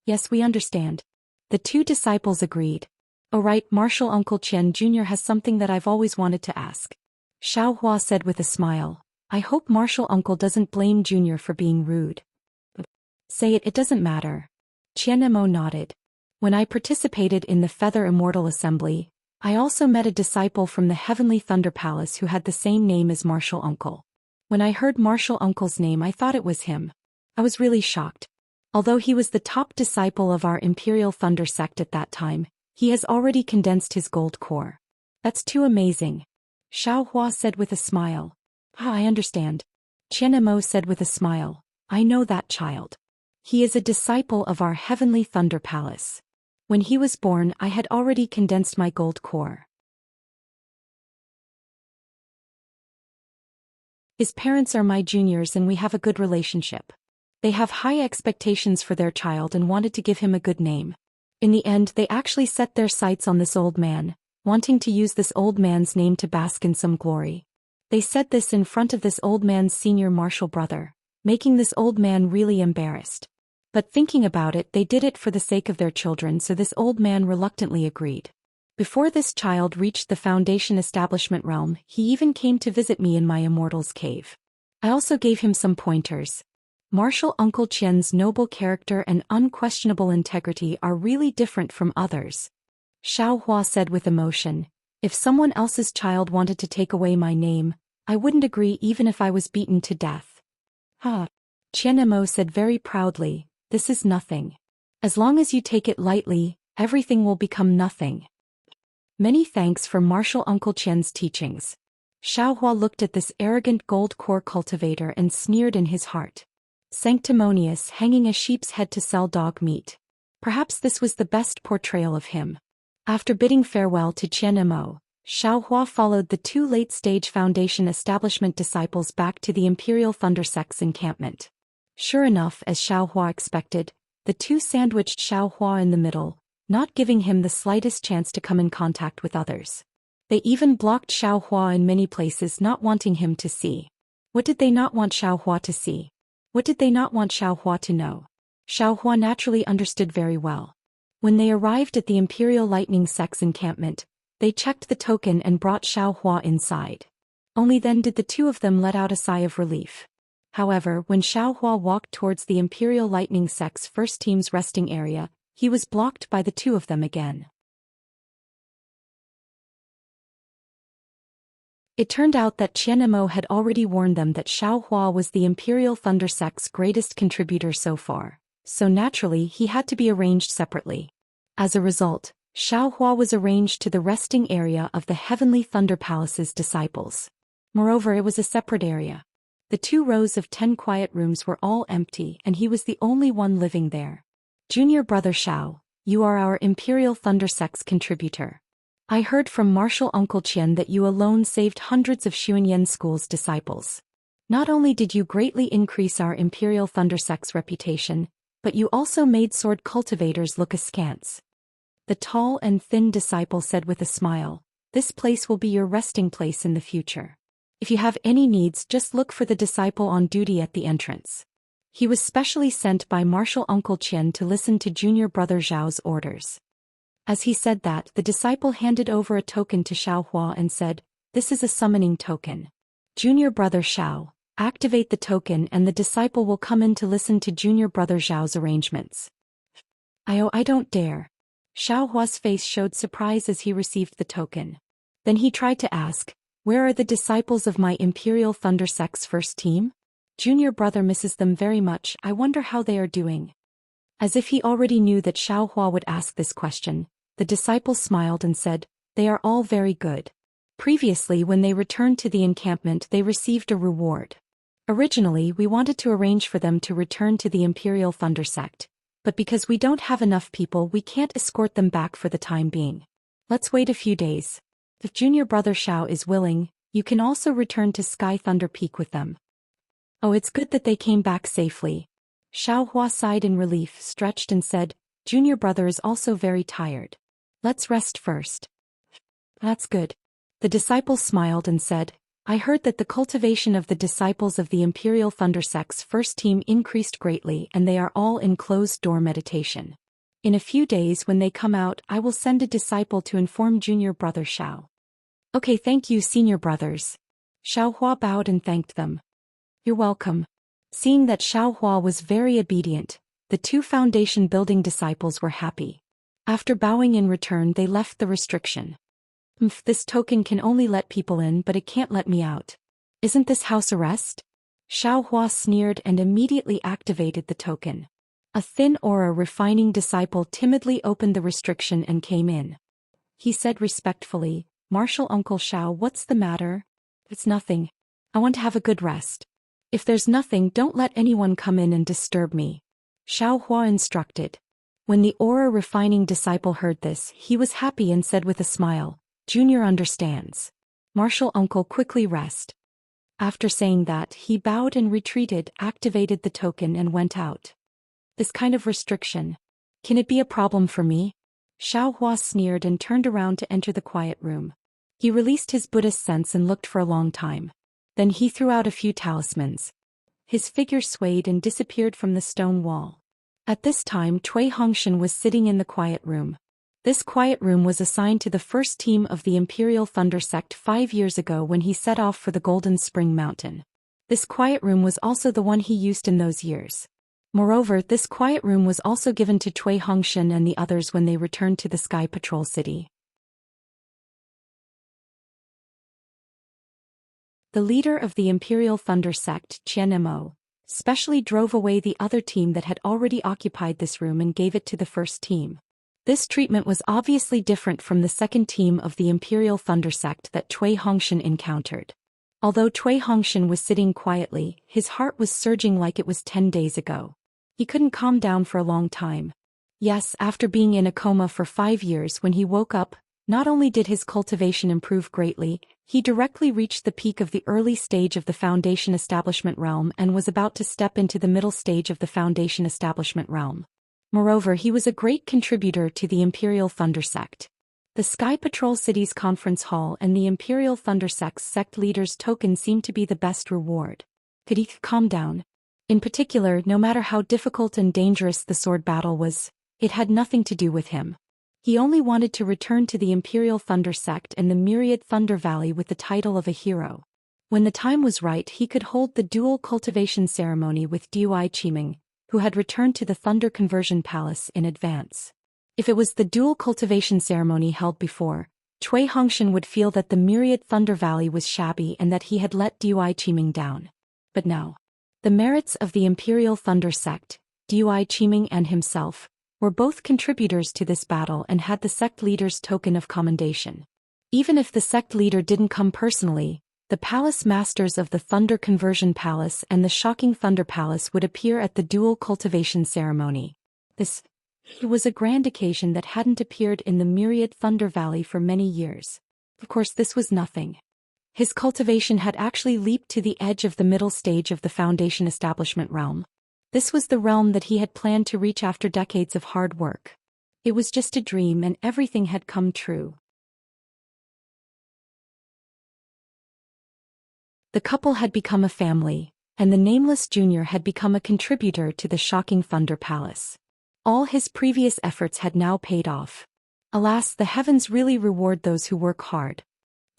Yes, we understand. The two disciples agreed. Oh right, Martial Uncle Qian Jr. has something that I've always wanted to ask. Xiao Hua said with a smile. I hope Martial Uncle doesn't blame Jr. for being rude. Say it doesn't matter. Qian Mo nodded. When I participated in the Feather Immortal Assembly, I also met a disciple from the Heavenly Thunder Palace who had the same name as Martial Uncle. When I heard Martial Uncle's name, I thought it was him. I was really shocked. Although he was the top disciple of our Imperial Thunder Sect at that time, he has already condensed his gold core. That's too amazing. Xiao Hua said with a smile. I understand. Qian Mo said with a smile. I know that child. He is a disciple of our Heavenly Thunder Palace. When he was born, I had already condensed my gold core. His parents are my juniors and we have a good relationship. They have high expectations for their child and wanted to give him a good name. In the end, they actually set their sights on this old man, wanting to use this old man's name to bask in some glory. They said this in front of this old man's senior martial brother, making this old man really embarrassed. But thinking about it, they did it for the sake of their children, so this old man reluctantly agreed. Before this child reached the Foundation establishment realm, he even came to visit me in my Immortal's cave. I also gave him some pointers. Martial Uncle Qian's noble character and unquestionable integrity are really different from others. Xiao Hua said with emotion, if someone else's child wanted to take away my name, I wouldn't agree even if I was beaten to death. Qian Mo said very proudly, this is nothing. As long as you take it lightly, everything will become nothing. Many thanks for Martial Uncle Qian's teachings. Xiao Hua looked at this arrogant gold core cultivator and sneered in his heart. Sanctimonious, hanging a sheep's head to sell dog meat. Perhaps this was the best portrayal of him. After bidding farewell to Qian Mo, Xiao Hua followed the two late-stage Foundation establishment disciples back to the Imperial Thunder Sect's encampment. Sure enough, as Xiao Hua expected, the two sandwiched Xiao Hua in the middle, not giving him the slightest chance to come in contact with others. They even blocked Xiao Hua in many places, not wanting him to see. What did they not want Xiao Hua to see? What did they not want Xiao Hua to know? Xiao Hua naturally understood very well. When they arrived at the Imperial Lightning Sect's encampment, They checked the token and brought Xiao Hua inside. Only then did the two of them let out a sigh of relief. However, when Xiao Hua walked towards the Imperial Lightning Sect's first team's resting area, he was blocked by the two of them again. It turned out that Qian Mo had already warned them that Xiao Hua was the Imperial Thunder Sect's greatest contributor so far, so naturally he had to be arranged separately. As a result, Xiao Hua was arranged to the resting area of the Heavenly Thunder Palace's disciples. Moreover, it was a separate area. The 2 rows of 10 quiet rooms were all empty and he was the only one living there. Junior brother Xiao, you are our Imperial Thunder Sect's contributor. I heard from Martial Uncle Qian that you alone saved hundreds of Xuanyan School's disciples. Not only did you greatly increase our Imperial Thunder Sect's reputation, but you also made sword cultivators look askance. The tall and thin disciple said with a smile, this place will be your resting place in the future. If you have any needs, just look for the disciple on duty at the entrance. He was specially sent by Martial Uncle Qian to listen to junior brother Zhao's orders. As he said that, the disciple handed over a token to Xiao Hua and said, this is a summoning token. Junior brother Xiao, activate the token and the disciple will come in to listen to junior brother Zhao's arrangements. I don't dare. Xiao Hua's face showed surprise as he received the token. Then he tried to ask, where are the disciples of my Imperial Thunder Sect's first team? Junior brother misses them very much, I wonder how they are doing. As if he already knew that Xiao Hua would ask this question, the disciple smiled and said, they are all very good. Previously, when they returned to the encampment, they received a reward. Originally, we wanted to arrange for them to return to the Imperial Thunder Sect, but because we don't have enough people, we can't escort them back for the time being. Let's wait a few days. If junior brother Xiao is willing, you can also return to Sky Thunder Peak with them. Oh, it's good that they came back safely. Xiao Hua sighed in relief, stretched and said, junior brother is also very tired. Let's rest first. That's good. The disciple smiled and said, I heard that the cultivation of the disciples of the Imperial Thunder Sect's first team increased greatly and they are all in closed-door meditation. In a few days when they come out, I will send a disciple to inform junior brother Xiao. Okay, thank you, senior brothers. Xiao Hua bowed and thanked them. You're welcome. Seeing that Xiao Hua was very obedient, the 2 foundation building disciples were happy. After bowing in return, they left the restriction. This token can only let people in, but it can't let me out. Isn't this house arrest? Xiao Hua sneered and immediately activated the token. A thin aura refining disciple timidly opened the restriction and came in. He said respectfully, Martial Uncle Xiao, what's the matter? It's nothing. I want to have a good rest. If there's nothing, don't let anyone come in and disturb me. Xiao Hua instructed. When the aura refining disciple heard this, he was happy and said with a smile, Junior understands. Martial Uncle, quickly rest. After saying that, he bowed and retreated, activated the token and went out. This kind of restriction. Can it be a problem for me? Xiao Hua sneered and turned around to enter the quiet room. He released his Buddhist sense and looked for a long time. Then he threw out a few talismans. His figure swayed and disappeared from the stone wall. At this time, Cui Hongshan was sitting in the quiet room. This quiet room was assigned to the first team of the Imperial Thunder Sect 5 years ago when he set off for the Golden Spring Mountain. This quiet room was also the one he used in those years. Moreover, this quiet room was also given to Cui Hongshan and the others when they returned to the Sky Patrol City. The leader of the Imperial Thunder Sect, Qian Mo, specially drove away the other team that had already occupied this room and gave it to the first team. This treatment was obviously different from the second team of the Imperial Thunder Sect that Cui Hongshan encountered. Although Cui Hongshan was sitting quietly, his heart was surging like it was 10 days ago. He couldn't calm down for a long time. Yes, after being in a coma for 5 years, when he woke up, not only did his cultivation improve greatly, he directly reached the peak of the early stage of the Foundation Establishment Realm and was about to step into the middle stage of the Foundation Establishment Realm. Moreover, he was a great contributor to the Imperial Thunder Sect. The Sky Patrol City's conference hall and the Imperial Thunder Sect's sect leader's token seemed to be the best reward. Could he calm down? In particular, no matter how difficult and dangerous the sword battle was, it had nothing to do with him. He only wanted to return to the Imperial Thunder Sect and the Myriad Thunder Valley with the title of a hero. When the time was right, he could hold the dual cultivation ceremony with Dui Qiming, who had returned to the Thunder Conversion Palace in advance. If it was the dual cultivation ceremony held before, Cui Hongshan would feel that the Myriad Thunder Valley was shabby and that he had let Dui Qiming down. But now, the merits of the Imperial Thunder Sect, Dui Qiming and himself, were both contributors to this battle and had the sect leader's token of commendation. Even if the sect leader didn't come personally, the palace masters of the Thunder Conversion Palace and the Shocking Thunder Palace would appear at the dual cultivation ceremony. This was a grand occasion that hadn't appeared in the Myriad Thunder Valley for many years. Of course, this was nothing. His cultivation had actually leaped to the edge of the middle stage of the Foundation Establishment realm. This was the realm that he had planned to reach after decades of hard work. It was just a dream and everything had come true. The couple had become a family, and the Nameless Junior had become a contributor to the Shocking Thunder Palace. All his previous efforts had now paid off. Alas, the heavens really reward those who work hard.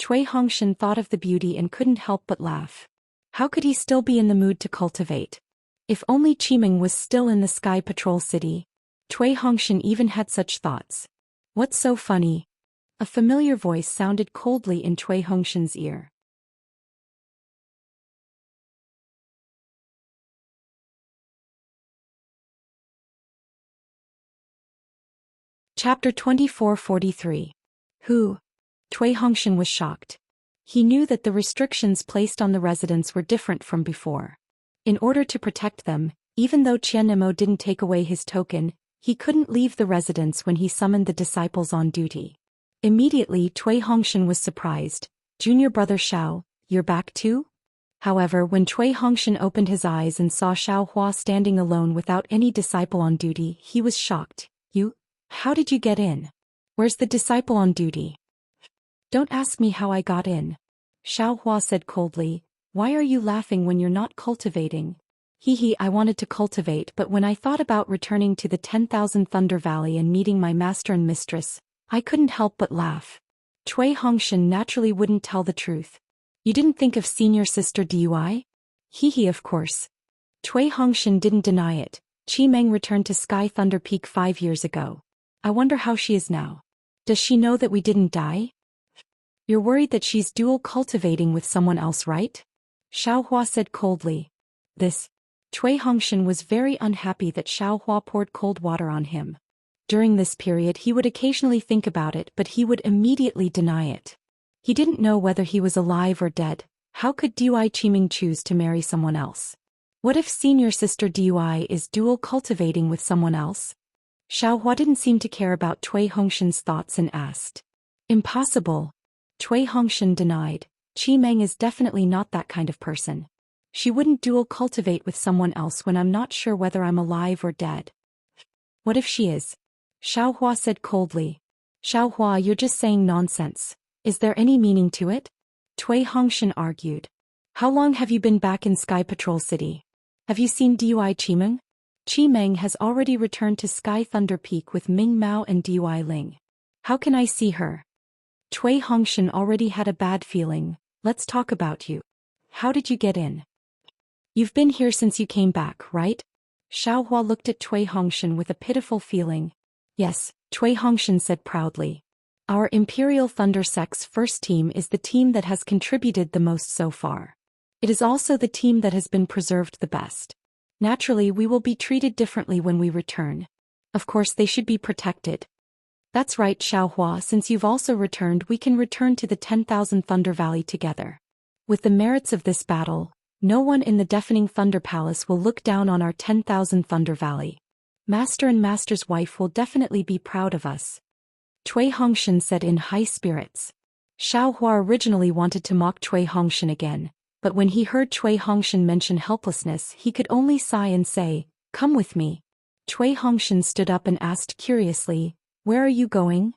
Cui Hongshan thought of the beauty and couldn't help but laugh. How could he still be in the mood to cultivate? If only Qiming was still in the Sky Patrol City. Cui Hongshan even had such thoughts. What's so funny? A familiar voice sounded coldly in Cui Hongshan's ear. Chapter 2443. Who? Cui Hongshan was shocked. He knew that the restrictions placed on the residents were different from before. In order to protect them, even though Qian Nemo didn't take away his token, he couldn't leave the residence when he summoned the disciples on duty. Immediately, Cui Hongshan was surprised. Junior brother Xiao, you're back too? However, when Cui Hongshan opened his eyes and saw Xiao Hua standing alone without any disciple on duty, he was shocked. You? How did you get in? Where's the disciple on duty? Don't ask me how I got in. Xiao Hua said coldly. Why are you laughing when you're not cultivating? I wanted to cultivate, but when I thought about returning to the 10,000 Thunder Valley and meeting my master and mistress, I couldn't help but laugh. Cui Hongshan naturally wouldn't tell the truth. You didn't think of senior sister Dui? Of course. Cui Hongshan didn't deny it. Qimeng returned to Sky Thunder Peak 5 years ago. I wonder how she is now. Does she know that we didn't die? You're worried that she's dual cultivating with someone else, right? Xiao Hua said coldly. Cui Hongshan was very unhappy that Xiao Hua poured cold water on him. During this period he would occasionally think about it, but he would immediately deny it. He didn't know whether he was alive or dead. How could Dui Qiming choose to marry someone else? What if senior sister Dui is dual cultivating with someone else? Xiao Hua didn't seem to care about Cui Hongshan's thoughts and asked. Impossible. Cui Hongshan denied. Qimeng is definitely not that kind of person. She wouldn't dual cultivate with someone else when I'm not sure whether I'm alive or dead. What if she is? Xiao Hua said coldly. Xiao Hua, you're just saying nonsense. Is there any meaning to it? Cui Hongshan argued. How long have you been back in Sky Patrol City? Have you seen Dui Qimeng? Qimeng has already returned to Sky Thunder Peak with Ming Mao and Dui Ling. How can I see her? Cui Hongshan already had a bad feeling. Let's talk about you. How did you get in? You've been here since you came back, right? Xiao Hua looked at Cui Hongshan with a pitiful feeling. Yes, Cui Hongshan said proudly. Our Imperial Thunder Sect's first team is the team that has contributed the most so far. It is also the team that has been preserved the best. Naturally, we will be treated differently when we return. Of course, they should be protected. That's right, Xiao Hua, since you've also returned, we can return to the 10,000 Thunder Valley together. With the merits of this battle, no one in the Deafening Thunder Palace will look down on our 10,000 Thunder Valley. Master and Master's wife will definitely be proud of us. Cui Hongshan said in high spirits. Xiao Hua originally wanted to mock Cui Hongshan again, but when he heard Cui Hongshan mention helplessness, he could only sigh and say, "Come with me." Cui Hongshan stood up and asked curiously, "Where are you going?"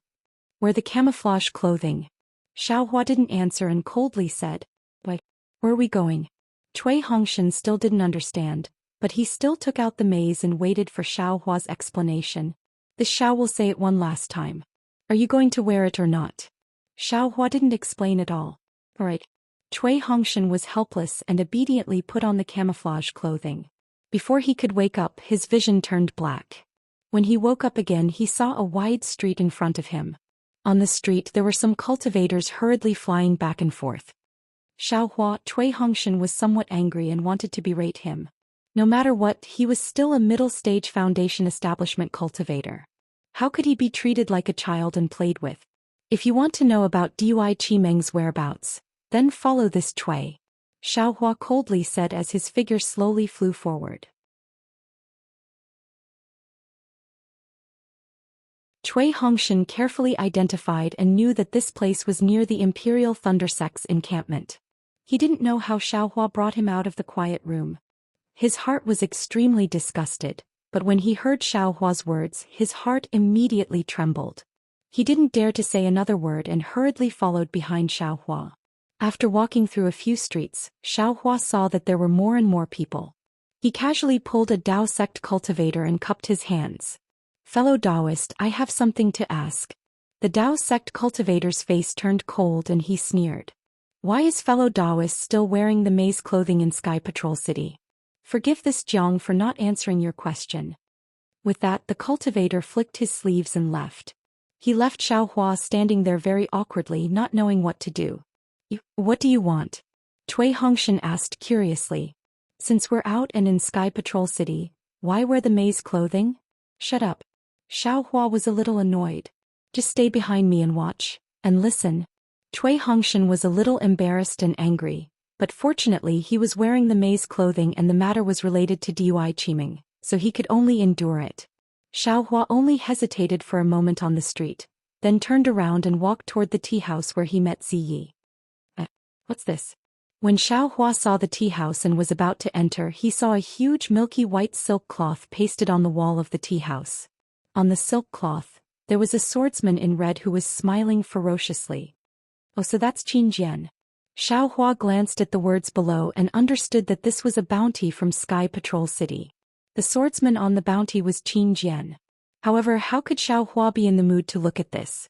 "Wear the camouflage clothing." Xiao Hua didn't answer and coldly said, "Why, where are we going?" Cui Hongshan still didn't understand, but he still took out the maze and waited for Xiao Hua's explanation. The Xiao will say it one last time. Are you going to wear it or not? Xiaohua didn't explain at all. Alright. Cui Hongshan was helpless and obediently put on the camouflage clothing. Before he could wake up, his vision turned black. When he woke up again, he saw a wide street in front of him. On the street there were some cultivators hurriedly flying back and forth. Xiaohua, Cui Hongshan was somewhat angry and wanted to berate him. No matter what, he was still a middle-stage foundation establishment cultivator. How could he be treated like a child and played with? If you want to know about Dui Qimeng's whereabouts, then follow this Cui. Xiaohua coldly said as his figure slowly flew forward. Cui Hongshan carefully identified and knew that this place was near the Imperial Thundersect's encampment. He didn't know how Xiaohua brought him out of the quiet room. His heart was extremely disgusted, but when he heard Xiaohua's words, his heart immediately trembled. He didn't dare to say another word and hurriedly followed behind Xiaohua. After walking through a few streets, Xiaohua saw that there were more and more people. He casually pulled a Dao sect cultivator and cupped his hands. Fellow Taoist, I have something to ask. The Dao sect cultivator's face turned cold and he sneered. Why is fellow Taoist still wearing the maze clothing in Sky Patrol City? Forgive this Jiang for not answering your question. With that, the cultivator flicked his sleeves and left. He left Xiaohua standing there very awkwardly, not knowing what to do. What do you want? Cui Hongshan asked curiously. Since we're out and in Sky Patrol City, why wear the maze clothing? Shut up. Xiaohua was a little annoyed. Just stay behind me and watch, and listen. Cui Hongshan was a little embarrassed and angry, but fortunately he was wearing the maze clothing and the matter was related to Dui Qimeng, so he could only endure it. Xiaohua only hesitated for a moment on the street, then turned around and walked toward the tea house where he met Ziyi. What's this? When Xiaohua saw the tea house and was about to enter, he saw a huge milky white silk cloth pasted on the wall of the tea house. On the silk cloth, there was a swordsman in red who was smiling ferociously. Oh, so that's Qin Jian. Xiaohua glanced at the words below and understood that this was a bounty from Sky Patrol City. The swordsman on the bounty was Qin Jian. However, how could Xiaohua be in the mood to look at this?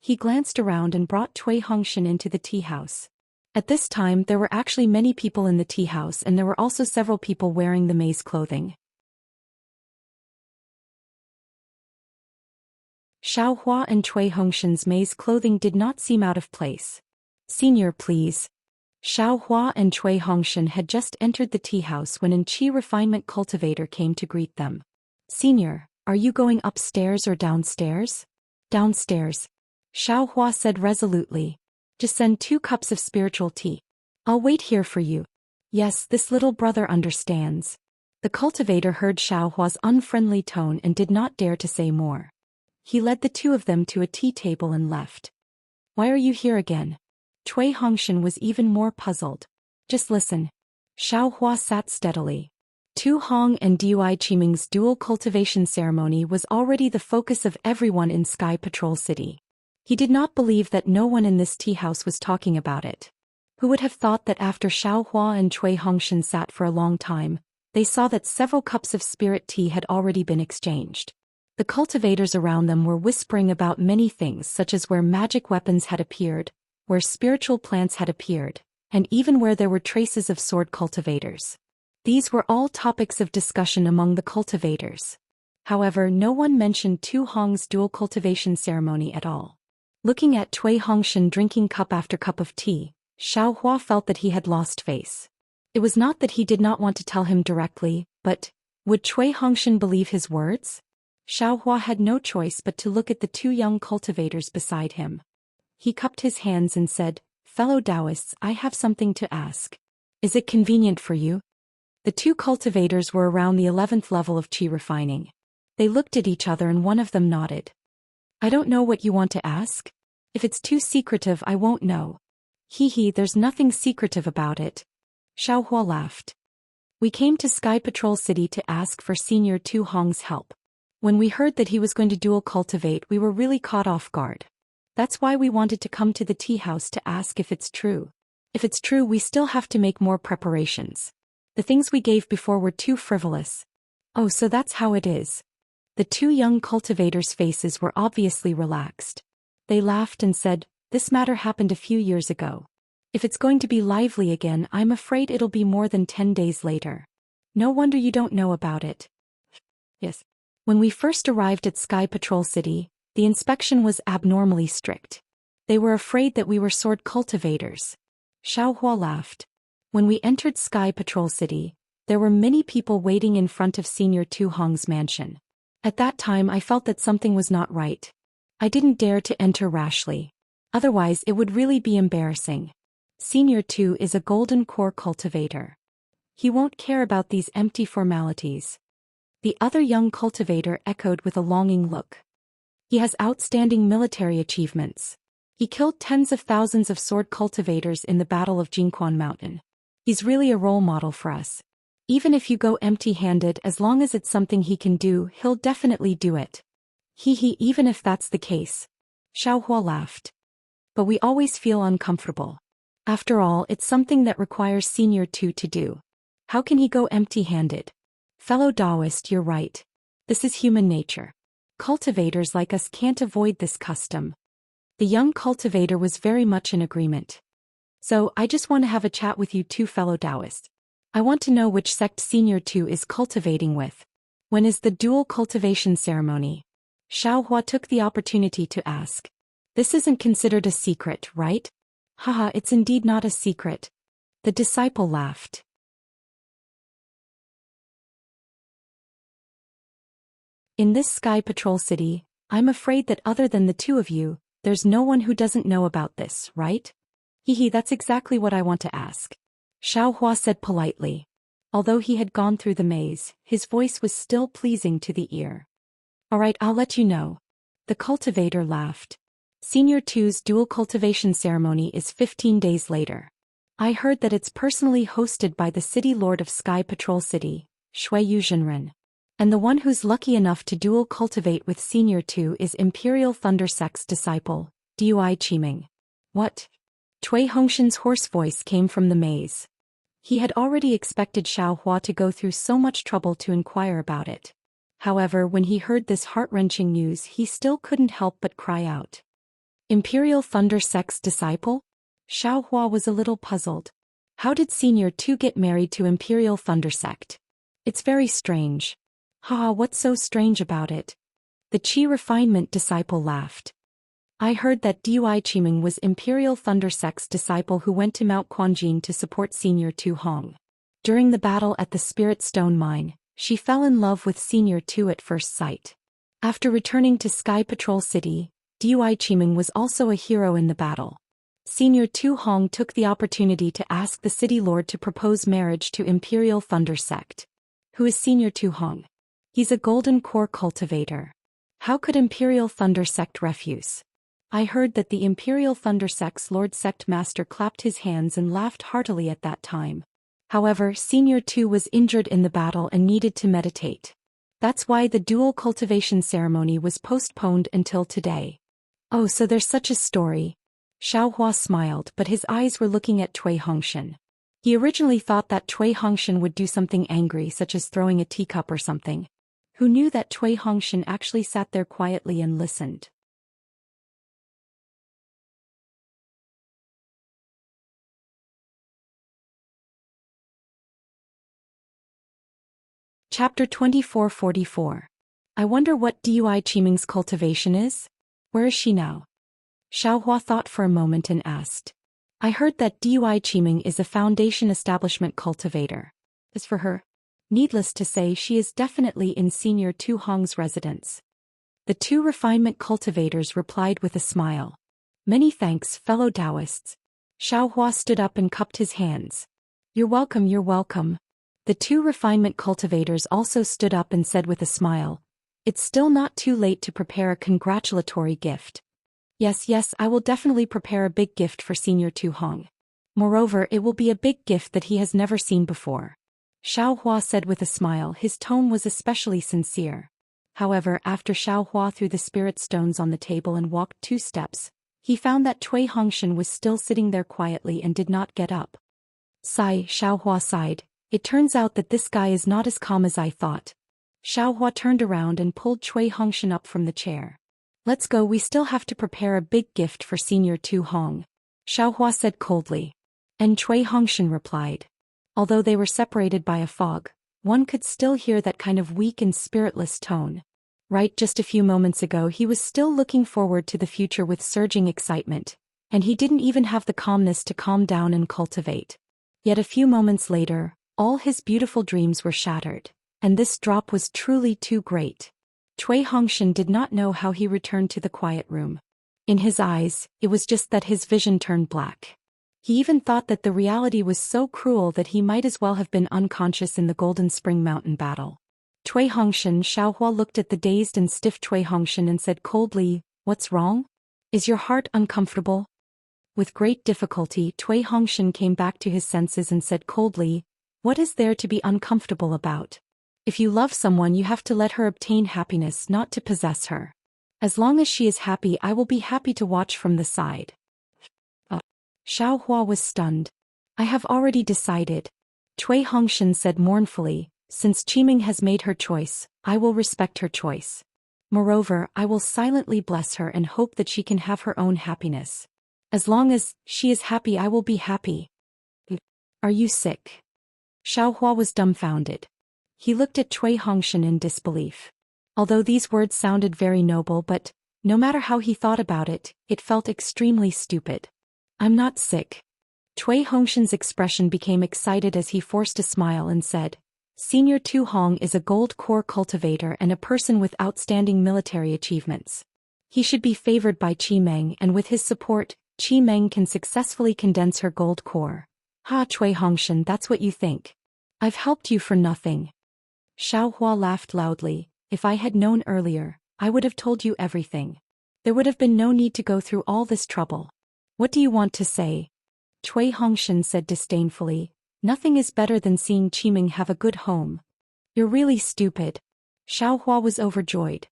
He glanced around and brought Cui Hongshan into the tea house. At this time there were actually many people in the tea house and there were also several people wearing the maze clothing. Xiaohua and Cui Hongshan's maze clothing did not seem out of place. Senior, please. Xiaohua and Cui Hongshan had just entered the tea house when an Qi refinement cultivator came to greet them. Senior, are you going upstairs or downstairs? Downstairs. Xiaohua said resolutely. Just send 2 cups of spiritual tea. I'll wait here for you. Yes, this little brother understands. The cultivator heard Xiaohua's unfriendly tone and did not dare to say more. He led the 2 of them to a tea table and left. Why are you here again? Cui Hongshan was even more puzzled. Just listen. Xiaohua sat steadily. Tu Hong and Dui Qimeng's dual cultivation ceremony was already the focus of everyone in Sky Patrol City. He did not believe that no one in this tea house was talking about it. Who would have thought that after Xiaohua and Cui Hongshan sat for a long time, they saw that several cups of spirit tea had already been exchanged. The cultivators around them were whispering about many things such as where magic weapons had appeared, where spiritual plants had appeared, and even where there were traces of sword cultivators. These were all topics of discussion among the cultivators. However, no one mentioned Tu Hong's dual cultivation ceremony at all. Looking at Cui Hongshan drinking cup after cup of tea, Xiaohua felt that he had lost face. It was not that he did not want to tell him directly, but would Cui Hongshan believe his words? Xiaohua had no choice but to look at the 2 young cultivators beside him. He cupped his hands and said, Fellow Taoists, I have something to ask. Is it convenient for you? The 2 cultivators were around the 11th level of Qi refining. They looked at each other and one of them nodded. I don't know what you want to ask. If it's too secretive, I won't know. Hee, there's nothing secretive about it. Xiaohua laughed. We came to Sky Patrol City to ask for Senior Tu Hong's help. When we heard that he was going to dual cultivate, we were really caught off guard. That's why we wanted to come to the tea house to ask if it's true. If it's true, we still have to make more preparations. The things we gave before were too frivolous. Oh, so that's how it is. The 2 young cultivators' faces were obviously relaxed. They laughed and said, "This matter happened a few years ago. If it's going to be lively again, I'm afraid it'll be more than 10 days later. No wonder you don't know about it." Yes. When we first arrived at Sky Patrol City, the inspection was abnormally strict. They were afraid that we were sword cultivators. Xiaohua laughed. When we entered Sky Patrol City, there were many people waiting in front of Senior Tu Hong's mansion. At that time I felt that something was not right. I didn't dare to enter rashly. Otherwise it would really be embarrassing. Senior Tu is a golden core cultivator. He won't care about these empty formalities. The other young cultivator echoed with a longing look. He has outstanding military achievements. He killed tens of thousands of sword cultivators in the Battle of Jingquan Mountain. He's really a role model for us. Even if you go empty-handed, as long as it's something he can do, he'll definitely do it. Even if that's the case. Xiaohua laughed. But we always feel uncomfortable. After all, it's something that requires Senior Tu to do. How can he go empty-handed? Fellow Taoist, you're right. This is human nature. Cultivators like us can't avoid this custom. The young cultivator was very much in agreement. So, I just want to have a chat with you two fellow Taoists. I want to know which sect Senior Tu is cultivating with. When is the dual cultivation ceremony? Xiaohua took the opportunity to ask. This isn't considered a secret, right? Haha, it's indeed not a secret. The disciple laughed. In this Sky Patrol City, I'm afraid that other than the two of you, there's no one who doesn't know about this, right? That's exactly what I want to ask. Xiaohua said politely. Although he had gone through the maze, his voice was still pleasing to the ear. Alright, I'll let you know. The cultivator laughed. Senior Tu's dual cultivation ceremony is 15 days later. I heard that it's personally hosted by the city lord of Sky Patrol City, Shui Yuzhenren. And the one who's lucky enough to dual cultivate with Senior Tu is Imperial Thunder Sect's disciple, Dui Qiming. What? Cui Hongshan's hoarse voice came from the maze. He had already expected Xiaohua to go through so much trouble to inquire about it. However, when he heard this heart-wrenching news, he still couldn't help but cry out. Imperial Thunder Sect's disciple? Xiaohua was a little puzzled. How did Senior Tu get married to Imperial Thunder Sect? It's very strange. Haha, what's so strange about it? The Qi Refinement disciple laughed. I heard that Dui Qiming was Imperial Thunder Sect's disciple who went to Mount Quanjing to support Senior Tu Hong. During the battle at the Spirit Stone Mine, she fell in love with Senior Tu at first sight. After returning to Sky Patrol City, Dui Qiming was also a hero in the battle. Senior Tu Hong took the opportunity to ask the city lord to propose marriage to Imperial Thunder Sect. Who is Senior Tu Hong? He's a golden core cultivator. How could Imperial Thunder Sect refuse? I heard that the Imperial Thunder Sect's Lord Sect Master clapped his hands and laughed heartily at that time. However, Senior Tu was injured in the battle and needed to meditate. That's why the dual cultivation ceremony was postponed until today. Oh, so there's such a story. Xiaohua smiled, but his eyes were looking at Cui Hongshan. He originally thought that Cui Hongshan would do something angry, such as throwing a teacup or something. Who knew that Cui Hongshan actually sat there quietly and listened? Chapter 2444. I wonder what Dui Qiming's cultivation is? Where is she now? Xiaohua thought for a moment and asked. I heard that Dui Qiming is a foundation establishment cultivator. As for her, needless to say, she is definitely in Senior Tu Hong's residence. The two refinement cultivators replied with a smile. Many thanks, fellow Taoists. Xiaohua stood up and cupped his hands. You're welcome, you're welcome. The two refinement cultivators also stood up and said with a smile, it's still not too late to prepare a congratulatory gift. Yes, I will definitely prepare a big gift for Senior Tu Hong. Moreover, it will be a big gift that he has never seen before. Xiaohua said with a smile. His tone was especially sincere. However, after Xiaohua threw the spirit stones on the table and walked 2 steps, he found that Cui Hongshan was still sitting there quietly and did not get up. Sigh, Xiaohua sighed. It turns out that this guy is not as calm as I thought. Xiaohua turned around and pulled Cui Hongshan up from the chair. Let's go, we still have to prepare a big gift for Senior Tu Hong. Xiaohua said coldly. And Cui Hongshan replied. Although they were separated by a fog, one could still hear that kind of weak and spiritless tone. Right, just a few moments ago he was still looking forward to the future with surging excitement, and he didn't even have the calmness to calm down and cultivate. Yet a few moments later, all his beautiful dreams were shattered, and this drop was truly too great. Cui Hongshan did not know how he returned to the quiet room. In his eyes, it was just that his vision turned black. He even thought that the reality was so cruel that he might as well have been unconscious in the Golden Spring Mountain battle. Cui Hongshan. Xiaohua looked at the dazed and stiff Cui Hongshan and said coldly, "What's wrong? Is your heart uncomfortable?" With great difficulty, Cui Hongshan came back to his senses and said coldly, "What is there to be uncomfortable about? If you love someone you have to let her obtain happiness, not to possess her. As long as she is happy I will be happy to watch from the side." Xiaohua was stunned. "I have already decided," Cui Hongshan said mournfully. "Since Qiming has made her choice, I will respect her choice. Moreover, I will silently bless her and hope that she can have her own happiness. As long as she is happy I will be happy." "Are you sick?" Xiaohua was dumbfounded. He looked at Cui Hongshan in disbelief. Although these words sounded very noble, but, no matter how he thought about it, it felt extremely stupid. "I'm not sick." Cui Hongshan's expression became excited as he forced a smile and said, "Senior Tu Hong is a gold core cultivator and a person with outstanding military achievements. He should be favored by Qimeng, and with his support, Qimeng can successfully condense her gold core." "Ha, Cui Hongshan, that's what you think. I've helped you for nothing." Xiaohua laughed loudly. "If I had known earlier, I would have told you everything. There would have been no need to go through all this trouble." "What do you want to say?" Cui Hongshan said disdainfully. "Nothing is better than seeing Qiming have a good home." "You're really stupid." Xiaohua was overjoyed.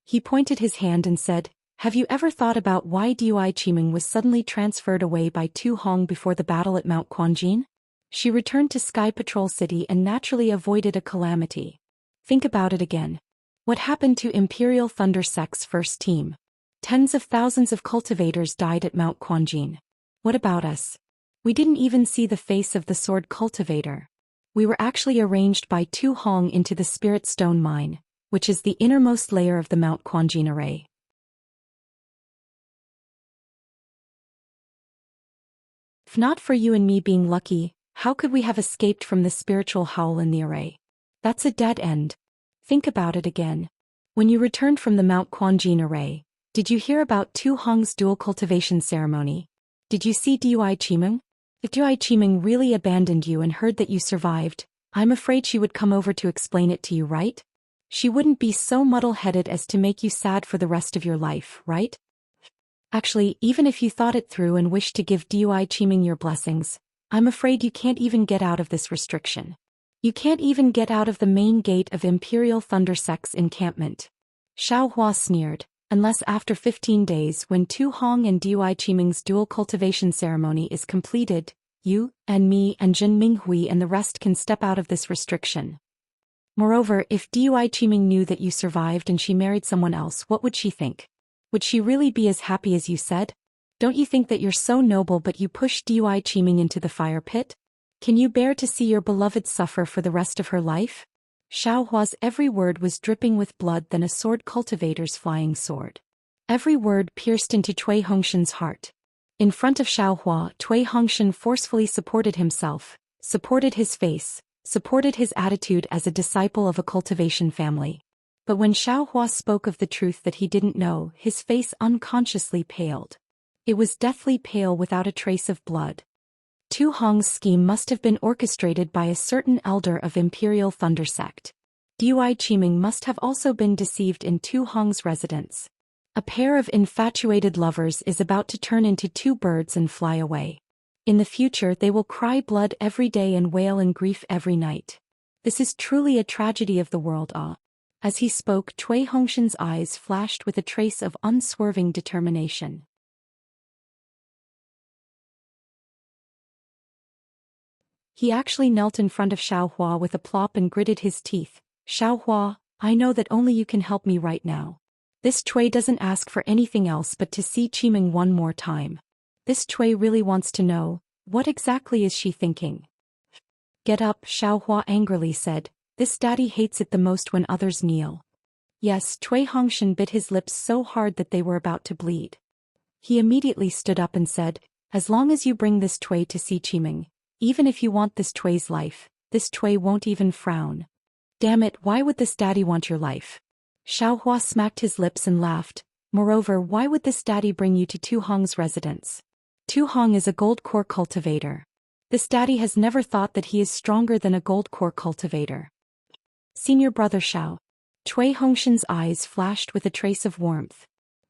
He pointed his hand and said, "Have you ever thought about why Dui Qiming was suddenly transferred away by Tu Hong before the battle at Mount Quanjin? She returned to Sky Patrol City and naturally avoided a calamity. Think about it again. What happened to Imperial Thunder Sect's first team? Tens of thousands of cultivators died at Mount Quanjin. What about us? We didn't even see the face of the sword cultivator. We were actually arranged by Tu Hong into the Spirit Stone Mine, which is the innermost layer of the Mount Quanjin array. If not for you and me being lucky, how could we have escaped from the spiritual howl in the array? That's a dead end. Think about it again. When you returned from the Mount Quanjin array, did you hear about Tu Hong's dual cultivation ceremony? Did you see Dui Qiming? If Dui Qiming really abandoned you and heard that you survived, I'm afraid she would come over to explain it to you, right? She wouldn't be so muddle-headed as to make you sad for the rest of your life, right? Actually, even if you thought it through and wished to give Dui Qiming your blessings, I'm afraid you can't even get out of this restriction. You can't even get out of the main gate of Imperial Thunder Sect's encampment." Xiaohua sneered. "Unless after 15 days when Tu Hong and Dui Qiming's dual cultivation ceremony is completed, you, and me and Jin Minghui and the rest can step out of this restriction. Moreover, if Dui Qiming knew that you survived and she married someone else, what would she think? Would she really be as happy as you said? Don't you think that you're so noble but you push Dui Qiming into the fire pit? Can you bear to see your beloved suffer for the rest of her life?" Xiaohua's every word was dripping with blood than a sword cultivator's flying sword. Every word pierced into Cui Hongshan's heart. In front of Xiaohua, Cui Hongshan forcefully supported himself, supported his face, supported his attitude as a disciple of a cultivation family. But when Xiaohua spoke of the truth that he didn't know, his face unconsciously paled. It was deathly pale without a trace of blood. Tu Hong's scheme must have been orchestrated by a certain elder of Imperial Thunder Sect. Dui Qiming must have also been deceived in Tu Hong's residence. A pair of infatuated lovers is about to turn into two birds and fly away. In the future they will cry blood every day and wail in grief every night. This is truly a tragedy of the world. As he spoke, Cui Hongshan's eyes flashed with a trace of unswerving determination. He actually knelt in front of Xiaohua with a plop and gritted his teeth. "Xiaohua, I know that only you can help me right now. This Chui doesn't ask for anything else but to see Qiming one more time. This Chui really wants to know, what exactly is she thinking? Get up, Xiaohua angrily said. This daddy hates it the most when others kneel. Yes, Cui Hongshan bit his lips so hard that they were about to bleed. He immediately stood up and said, as long as you bring this Cui to see Qiming, even if you want this Cui's life, this Cui won't even frown. Damn it, why would this daddy want your life? Xiaohua smacked his lips and laughed. Moreover, why would this daddy bring you to Tu Hong's residence? Tu Hong is a gold core cultivator. This daddy has never thought that he is stronger than a gold core cultivator. Senior brother Xiao. Cui Hongshan's eyes flashed with a trace of warmth.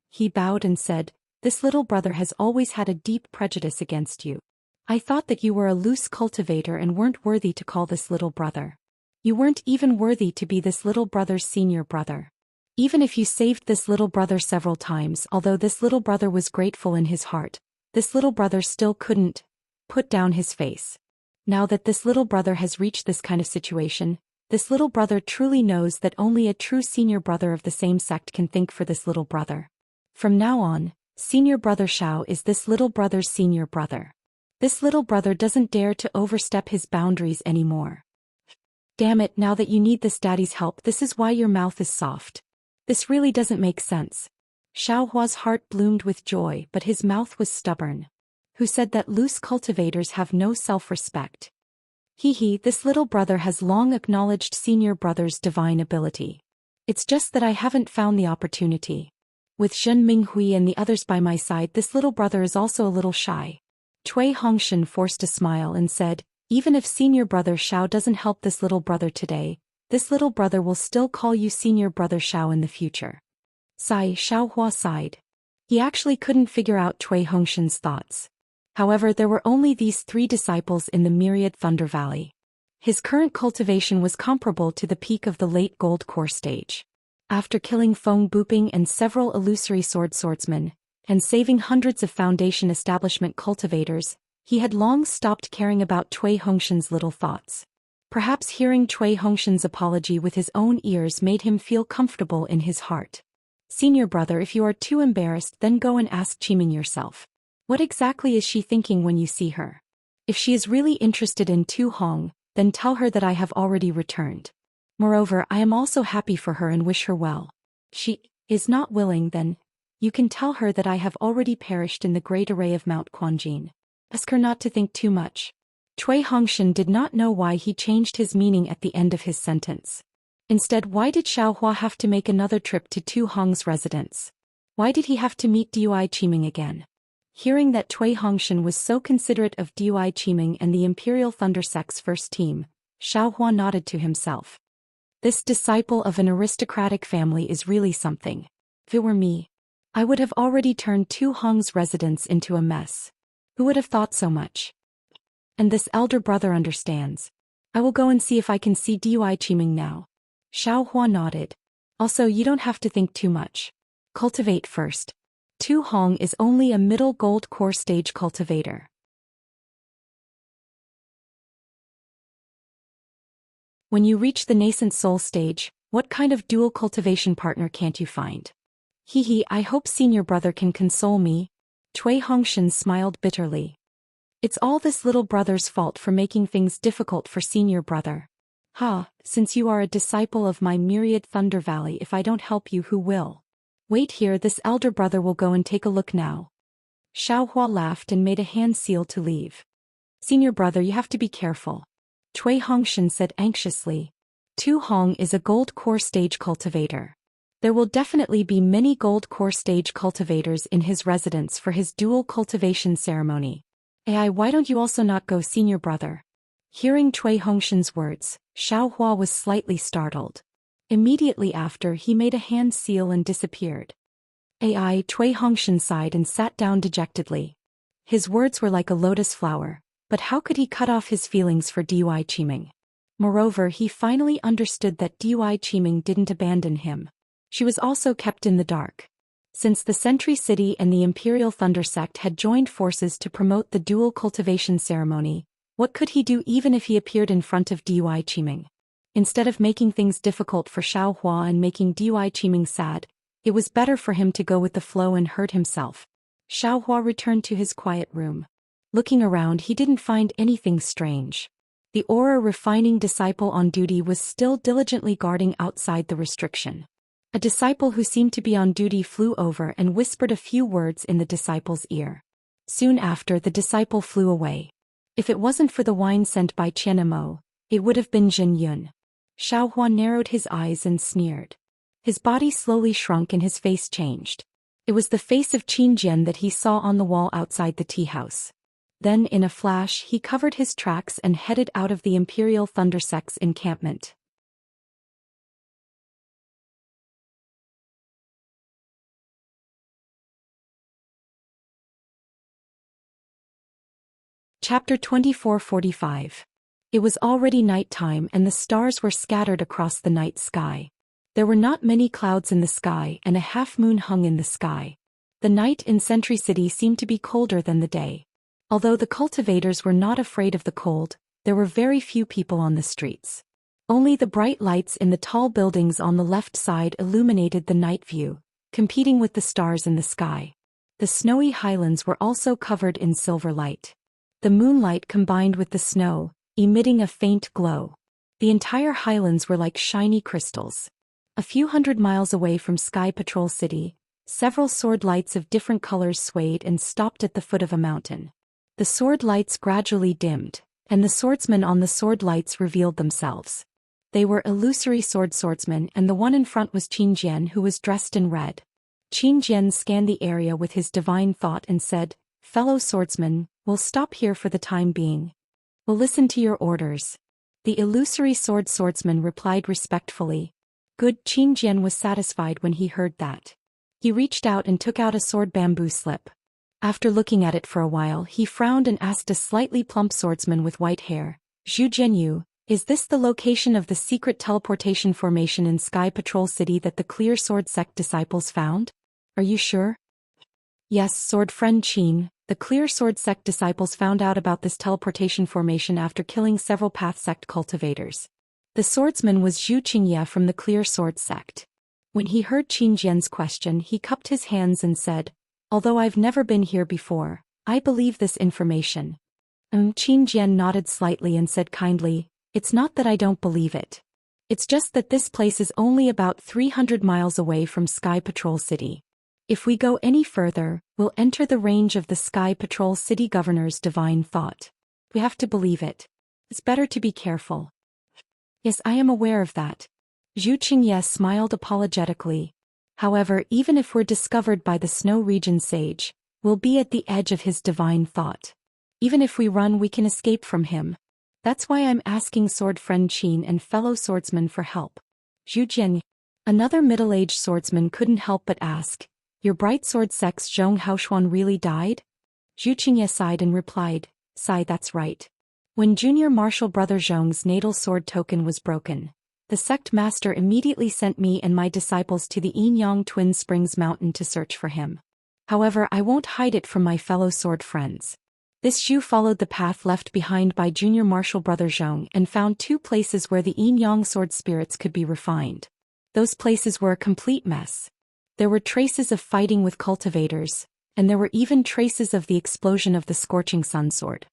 He bowed and said, this little brother has always had a deep prejudice against you. I thought that you were a loose cultivator and weren't worthy to call this little brother. You weren't even worthy to be this little brother's senior brother. Even if you saved this little brother several times, although this little brother was grateful in his heart, this little brother still couldn't put down his face. Now that this little brother has reached this kind of situation, this little brother truly knows that only a true senior brother of the same sect can think for this little brother. From now on, senior brother Xiao is this little brother's senior brother. This little brother doesn't dare to overstep his boundaries anymore. Damn it, now that you need this daddy's help, this is why your mouth is soft. This really doesn't make sense. Xiaohua's heart bloomed with joy, but his mouth was stubborn. Who said that loose cultivators have no self-respect? This little brother has long acknowledged senior brother's divine ability. It's just that I haven't found the opportunity. With Zhen Minghui and the others by my side, this little brother is also a little shy. Cui Hongshan forced a smile and said, even if senior brother Xiao doesn't help this little brother today, this little brother will still call you senior brother Xiao in the future. Xiaohua sighed. He actually couldn't figure out Cui Hongshan's thoughts. However, there were only these 3 disciples in the myriad Thunder Valley. His current cultivation was comparable to the peak of the late gold core stage. After killing Feng Buping and several illusory swordsmen, and saving hundreds of foundation establishment cultivators, he had long stopped caring about Cui Hongshan's little thoughts. Perhaps hearing Cui Hongshan's apology with his own ears made him feel comfortable in his heart. Senior brother, if you are too embarrassed, then go and ask Qiming yourself. What exactly is she thinking when you see her? If she is really interested in Tu Hong, then tell her that I have already returned. Moreover, I am also happy for her and wish her well. She is not willing, then you can tell her that I have already perished in the great array of Mount Quanjin. Ask her not to think too much. Cui Hongshan did not know why he changed his meaning at the end of his sentence. Instead, why did Xiaohua have to make another trip to Tu Hong's residence? Why did he have to meet Dui Qiming again? Hearing that Cui Hongshan was so considerate of Dui Qiming and the Imperial Thunder Sect's first team, Xiaohua nodded to himself. This disciple of an aristocratic family is really something. If it were me, I would have already turned Tu Hong's residence into a mess. Who would have thought so much? And this elder brother understands. I will go and see if I can see Dui Qiming now. Xiaohua nodded. Also, you don't have to think too much. Cultivate first. Tu Hong is only a middle gold core stage cultivator. When you reach the nascent soul stage, what kind of dual cultivation partner can't you find? I hope senior brother can console me. Cui Hongshan smiled bitterly. It's all this little brother's fault for making things difficult for senior brother. Since you are a disciple of my myriad Thunder Valley, if I don't help you, who will? Wait here, this elder brother will go and take a look now. Xiaohua laughed and made a hand seal to leave. Senior brother, you have to be careful. Cui Hongshan said anxiously. Tu Hong is a gold core stage cultivator. There will definitely be many gold core stage cultivators in his residence for his dual cultivation ceremony. Why don't you also not go, senior brother? Hearing Cui Hongshan's words, Xiaohua was slightly startled. Immediately after, he made a hand seal and disappeared. Cui Hongshan sighed and sat down dejectedly. His words were like a lotus flower, but how could he cut off his feelings for Dui Qiming? Moreover, he finally understood that Dui Qiming didn't abandon him. She was also kept in the dark. Since the Sentry City and the Imperial Thunder Sect had joined forces to promote the dual cultivation ceremony, what could he do even if he appeared in front of Dui Qiming? Instead of making things difficult for Xiaohua and making Dui Qiming sad, It was better for him to go with the flow and hurt himself. Xiaohua returned to his quiet room. Looking around, he didn't find anything strange. The aura refining disciple on duty was still diligently guarding outside the restriction. A disciple who seemed to be on duty flew over and whispered a few words in the disciple's ear. Soon after, the disciple flew away. If it wasn't for the wine sent by Qianemo, it would have been Jin Yun. Xiaohua narrowed his eyes and sneered. His body slowly shrunk and his face changed. It was the face of Qin Jian that he saw on the wall outside the tea house. Then, in a flash, he covered his tracks and headed out of the Imperial Thundersect's encampment. Chapter 2445. It was already nighttime and the stars were scattered across the night sky. There were not many clouds in the sky and a half-moon hung in the sky. The night in Sentry City seemed to be colder than the day. Although the cultivators were not afraid of the cold, there were very few people on the streets. Only the bright lights in the tall buildings on the left side illuminated the night view, competing with the stars in the sky. The snowy highlands were also covered in silver light. The moonlight combined with the snow, emitting a faint glow. The entire highlands were like shiny crystals. A few hundred miles away from Sky Patrol City, several sword lights of different colors swayed and stopped at the foot of a mountain. The sword lights gradually dimmed, and the swordsmen on the sword lights revealed themselves. They were illusory swordsmen, and the one in front was Qin Jian, who was dressed in red. Qin Jian scanned the area with his divine thought and said, "Fellow swordsmen, we'll stop here for the time being. We'll listen to your orders." The illusory swordsman replied respectfully. Good. Qin Jian was satisfied when he heard that. He reached out and took out a sword bamboo slip. After looking at it for a while, he frowned and asked a slightly plump swordsman with white hair, "Zhu Jianyu, is this the location of the secret teleportation formation in Sky Patrol City that the Clear Sword Sect disciples found? Are you sure?" "Yes, sword friend Qin, the Clear Sword Sect disciples found out about this teleportation formation after killing several Path Sect cultivators." The swordsman was Zhu Qingye from the Clear Sword Sect. When he heard Qin Jian's question, he cupped his hands and said, "Although I've never been here before, I believe this information." Qin Jian nodded slightly and said kindly, "It's not that I don't believe it. It's just that this place is only about 300 miles away from Sky Patrol City. If we go any further, we'll enter the range of the Sky Patrol City Governor's divine thought. We have to believe it. It's better to be careful." "Yes, I am aware of that." Zhu Qingye smiled apologetically. "However, even if we're discovered by the Snow Region Sage, we'll be at the edge of his divine thought. Even if we run, we can escape from him. That's why I'm asking sword friend Qin and fellow swordsman for help." Zhu Jian. Another middle-aged swordsman couldn't help but ask, "Your bright sword sex Zhong Haoshuan really died?" Zhu Qingye sighed and replied, "Sigh, that's right. When Junior Martial Brother Zhong's natal sword token was broken, the sect master immediately sent me and my disciples to the Yinyang Twin Springs Mountain to search for him. However, I won't hide it from my fellow sword friends. This Zhu followed the path left behind by Junior Martial Brother Zhong and found two places where the Yinyang sword spirits could be refined. Those places were a complete mess. There were traces of fighting with cultivators, and there were even traces of the explosion of the Scorching Sun sword.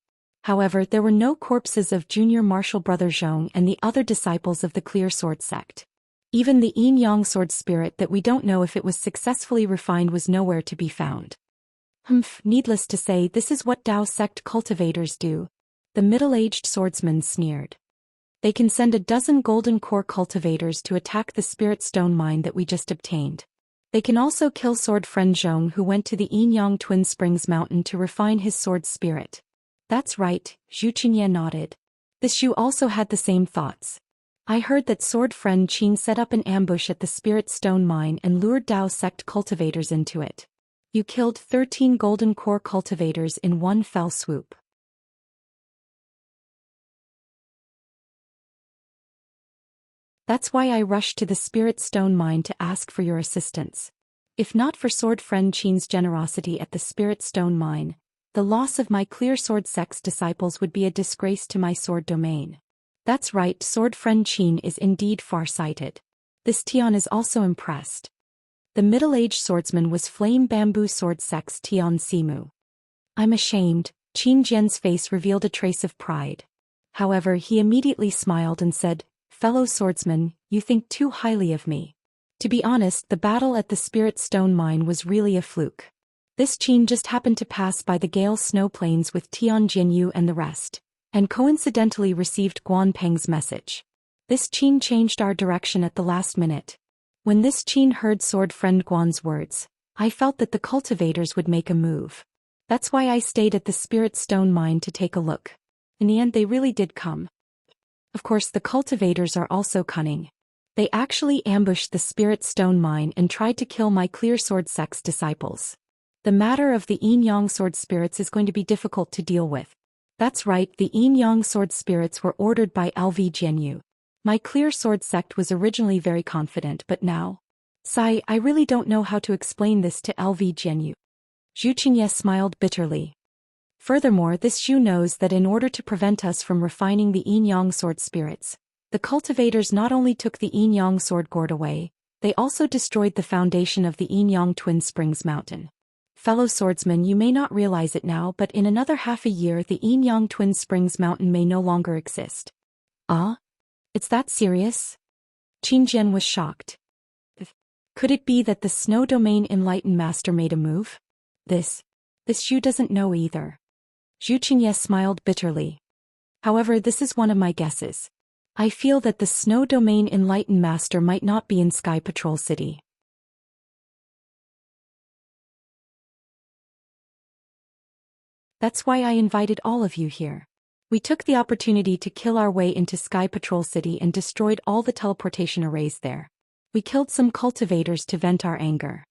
However, there were no corpses of Junior Martial Brother Zhong and the other disciples of the Clear Sword Sect. Even the Yin-Yang sword spirit that we don't know if it was successfully refined was nowhere to be found. Needless to say, this is what Dao sect cultivators do," the middle-aged swordsman sneered. "They can send a dozen golden core cultivators to attack the spirit stone mine that we just obtained. They can also kill sword friend Zhong, who went to the Yinyang Twin Springs Mountain to refine his sword spirit." "That's right," Zhu Qingye nodded. This Zhu also had the same thoughts. "I heard that sword friend Qin set up an ambush at the Spirit Stone Mine and lured Dao sect cultivators into it. You killed 13 golden core cultivators in one fell swoop." "That's why I rushed to the Spirit Stone Mine to ask for your assistance. If not for sword friend Qin's generosity at the Spirit Stone Mine, the loss of my Clear Sword Sect's disciples would be a disgrace to my sword domain." "That's right, sword friend Qin is indeed far-sighted." This Tian is also impressed. The middle-aged swordsman was Flame Bamboo Sword Sect's Tian Simu. I'm ashamed. Qin Jian's face revealed a trace of pride. However, he immediately smiled and said, "Fellow swordsman, you think too highly of me." To be honest, the battle at the Spirit Stone Mine was really a fluke. This Qin just happened to pass by the Gale Snow Plains with Tian Jinyu and the rest, and coincidentally received Guan Peng's message. This Qin changed our direction at the last minute. When this Qin heard sword friend Guan's words, I felt that the cultivators would make a move. That's why I stayed at the Spirit Stone Mine to take a look. In the end, they really did come. Of course, the cultivators are also cunning. They actually ambushed the Spirit Stone Mine and tried to kill my Clear Sword Sect's disciples. The matter of the Yin Yang Sword Spirits is going to be difficult to deal with. That's right, the Yin Yang Sword Spirits were ordered by LV Jianyu. My Clear Sword Sect was originally very confident, but now... Sigh, I really don't know how to explain this to LV Jianyu. Zhu Qingye smiled bitterly. Furthermore, this Zhu knows that in order to prevent us from refining the Yin Yang Sword Spirits, the cultivators not only took the Yin Yang Sword Gourd away, they also destroyed the foundation of the Yin Yang Twin Springs Mountain. Fellow swordsmen, you may not realize it now, but in another half a year the Yin Yang Twin Springs Mountain may no longer exist. Ah? It's that serious? Qin Jian was shocked. Could it be that the Snow Domain Enlightened Master made a move? This Zhu doesn't know either. Zhu Qingye smiled bitterly. However, this is one of my guesses. I feel that the Snow Domain Enlightened Master might not be in Sky Patrol City. That's why I invited all of you here. We took the opportunity to kill our way into Sky Patrol City and destroyed all the teleportation arrays there. We killed some cultivators to vent our anger.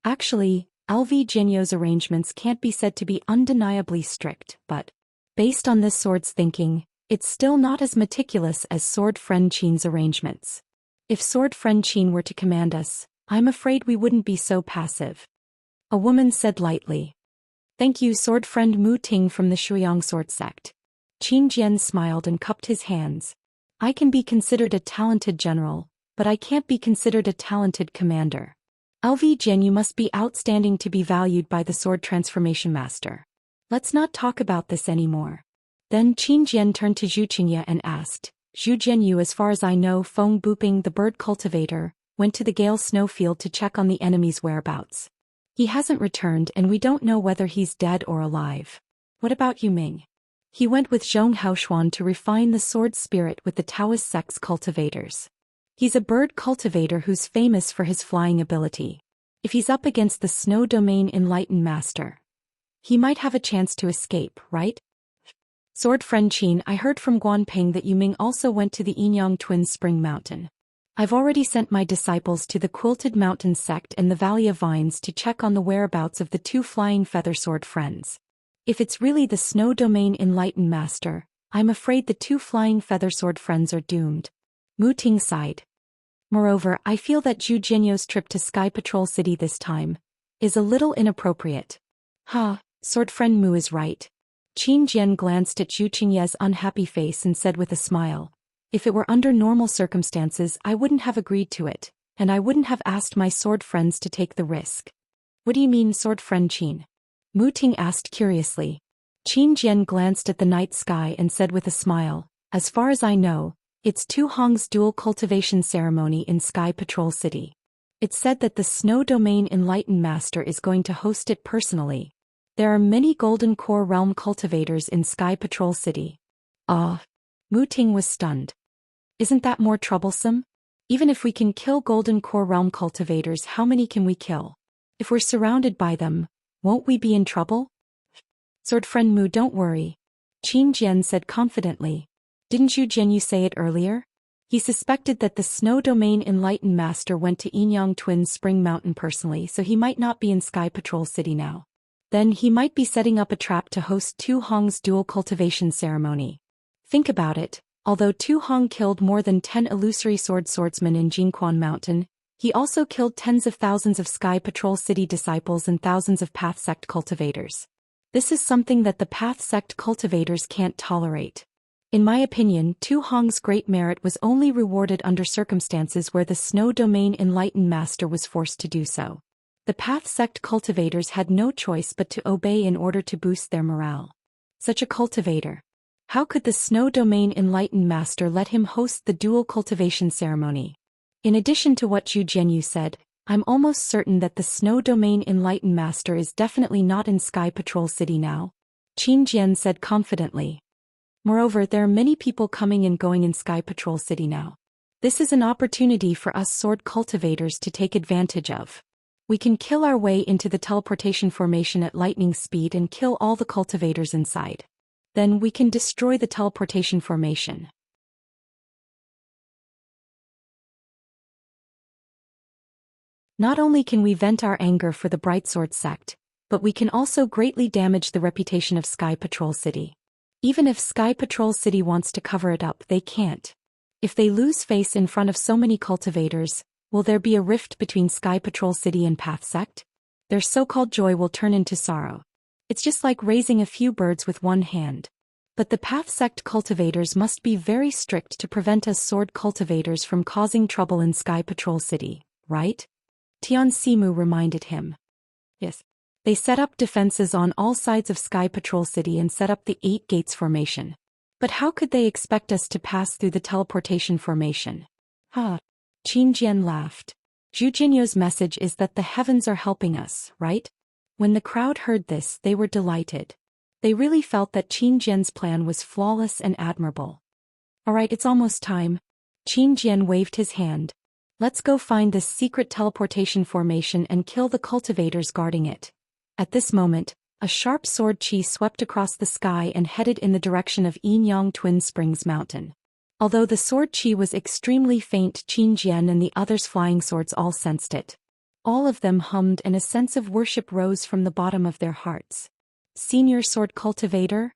Actually, LV Jianyu's arrangements can't be said to be undeniably strict, but based on this sword's thinking, it's still not as meticulous as Sword Friend Qin's arrangements. If Sword Friend Qin were to command us, I'm afraid we wouldn't be so passive. A woman said lightly. Thank you, Sword Friend Mu Ting from the Shuiyang Sword Sect. Qin Jian smiled and cupped his hands. I can be considered a talented general, but I can't be considered a talented commander. LV Jianyu must be outstanding to be valued by the Sword Transformation Master. Let's not talk about this anymore. Then Qin Jian turned to Zhu Qingye and asked, Zhu Jianyu, as far as I know, Feng Buping, the bird cultivator, went to the Gale Snowfield to check on the enemy's whereabouts. He hasn't returned and we don't know whether he's dead or alive. What about Yu Ming? He went with Zhong Haoshuan to refine the sword spirit with the Taoist sect's cultivators. He's a bird cultivator who's famous for his flying ability. If he's up against the Snow Domain Enlightened Master, he might have a chance to escape, right? Sword Friend Qin, I heard from Guan Peng that Yu Ming also went to the Yinyang Twin Spring Mountain. I've already sent my disciples to the Quilted Mountain Sect and the Valley of Vines to check on the whereabouts of the two flying feather sword friends. If it's really the Snow Domain Enlightened Master, I'm afraid the two flying feather sword friends are doomed. Mu Ting sighed. Moreover, I feel that Zhu Jianyu's trip to Sky Patrol City this time is a little inappropriate. Sword Friend Mu is right. Qin Jian glanced at Zhu Qingye's unhappy face and said with a smile, if it were under normal circumstances I wouldn't have agreed to it, and I wouldn't have asked my sword friends to take the risk. What do you mean, Sword Friend Qin? Mu Ting asked curiously. Qin Jian glanced at the night sky and said with a smile, as far as I know, it's Tu Hong's dual cultivation ceremony in Sky Patrol City. It's said that the Snow Domain Enlightened Master is going to host it personally. There are many Golden Core Realm cultivators in Sky Patrol City. Mu Ting was stunned. Isn't that more troublesome? Even if we can kill Golden Core Realm cultivators, how many can we kill? If we're surrounded by them, won't we be in trouble? Sword Friend Mu, don't worry. Qin Jian said confidently. Didn't Zhu Jianyu say it earlier? He suspected that the Snow Domain Enlightened Master went to Yinyang Twin Spring Mountain personally, so he might not be in Sky Patrol City now. Then he might be setting up a trap to host Tu Hong's dual cultivation ceremony. Think about it, although Tu Hong killed more than 10 illusory swordsmen in Jingquan Mountain, he also killed tens of thousands of Sky Patrol City disciples and thousands of Path Sect cultivators. This is something that the Path Sect cultivators can't tolerate. In my opinion, Tu Hong's great merit was only rewarded under circumstances where the Snow Domain Enlightened Master was forced to do so. The Path Sect cultivators had no choice but to obey in order to boost their morale. Such a cultivator. How could the Snow Domain Enlightened Master let him host the dual cultivation ceremony? In addition to what Zhu Jianyu said, I'm almost certain that the Snow Domain Enlightened Master is definitely not in Sky Patrol City now. Qin Jian said confidently. Moreover, there are many people coming and going in Sky Patrol City now. This is an opportunity for us sword cultivators to take advantage of. We can kill our way into the teleportation formation at lightning speed and kill all the cultivators inside. Then we can destroy the teleportation formation. Not only can we vent our anger for the Bright Sword sect, but we can also greatly damage the reputation of Sky Patrol City. Even if Sky Patrol City wants to cover it up, they can't. If they lose face in front of so many cultivators, will there be a rift between Sky Patrol City and Path Sect? Their so-called joy will turn into sorrow. It's just like raising a few birds with one hand. But the Path Sect cultivators must be very strict to prevent us sword cultivators from causing trouble in Sky Patrol City, right? Tian Simu reminded him. Yes. They set up defenses on all sides of Sky Patrol City and set up the 8 gates formation. But how could they expect us to pass through the teleportation formation? Qin Jian laughed. Zhu Jianyu's message is that the heavens are helping us, right? When the crowd heard this, they were delighted. They really felt that Qin Jian's plan was flawless and admirable. Alright, it's almost time. Qin Jian waved his hand. Let's go find this secret teleportation formation and kill the cultivators guarding it. At this moment, a sharp sword chi swept across the sky and headed in the direction of Yinyang Twin Springs Mountain. Although the sword chi was extremely faint, Qin Jian and the others' flying swords all sensed it. All of them hummed and a sense of worship rose from the bottom of their hearts. Senior sword cultivator?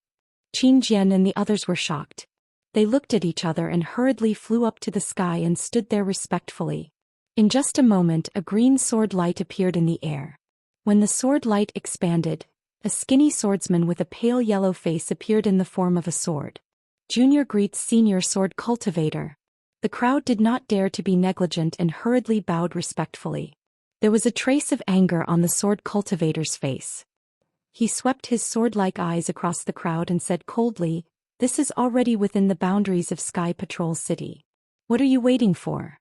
Qin Jian and the others were shocked. They looked at each other and hurriedly flew up to the sky and stood there respectfully. In just a moment, a green sword light appeared in the air. When the sword light expanded, a skinny swordsman with a pale yellow face appeared in the form of a sword. Junior greets senior sword cultivator. The crowd did not dare to be negligent and hurriedly bowed respectfully. There was a trace of anger on the sword cultivator's face. He swept his sword-like eyes across the crowd and said coldly, "This is already within the boundaries of Sky Patrol City. What are you waiting for?"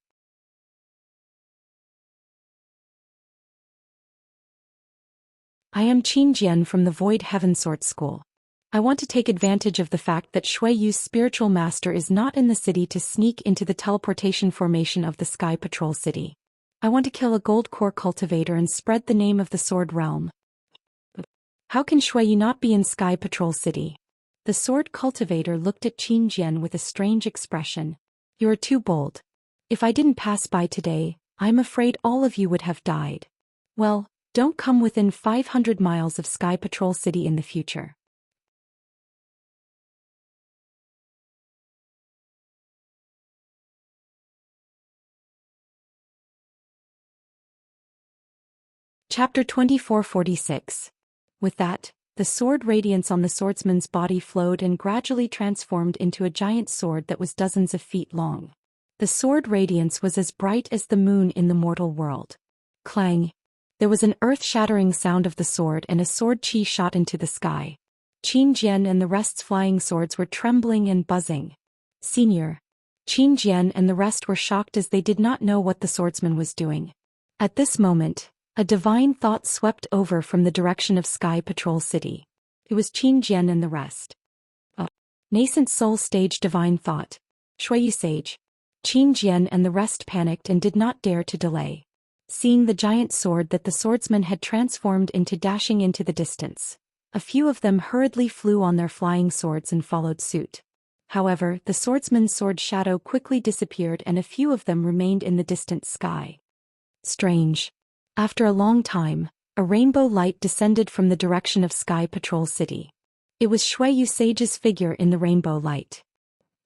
I am Qin Jian from the Void Heaven Sword School. I want to take advantage of the fact that Shui Yu's spiritual master is not in the city to sneak into the teleportation formation of the Sky Patrol City. I want to kill a gold core cultivator and spread the name of the Sword Realm. How can Shui Yu not be in Sky Patrol City? The sword cultivator looked at Qin Jian with a strange expression. You are too bold. If I didn't pass by today, I'm afraid all of you would have died. Well, don't come within 500 miles of Sky Patrol City in the future. Chapter 2446. With that, the sword radiance on the swordsman's body flowed and gradually transformed into a giant sword that was dozens of feet long. The sword radiance was as bright as the moon in the mortal world. Clang! There was an earth-shattering sound of the sword and a sword chi shot into the sky. Qin Jian and the rest's flying swords were trembling and buzzing. Senior. Qin Jian and the rest were shocked as they did not know what the swordsman was doing. At this moment, a divine thought swept over from the direction of Sky Patrol City. It was Qin Jian and the rest. A nascent soul stage divine thought. Shuiyu sage. Qin Jian and the rest panicked and did not dare to delay. Seeing the giant sword that the swordsman had transformed into dashing into the distance, a few of them hurriedly flew on their flying swords and followed suit. However, the swordsman's sword shadow quickly disappeared and a few of them remained in the distant sky. Strange. After a long time, a rainbow light descended from the direction of Sky Patrol City. It was Shuiyu Sage's figure in the rainbow light.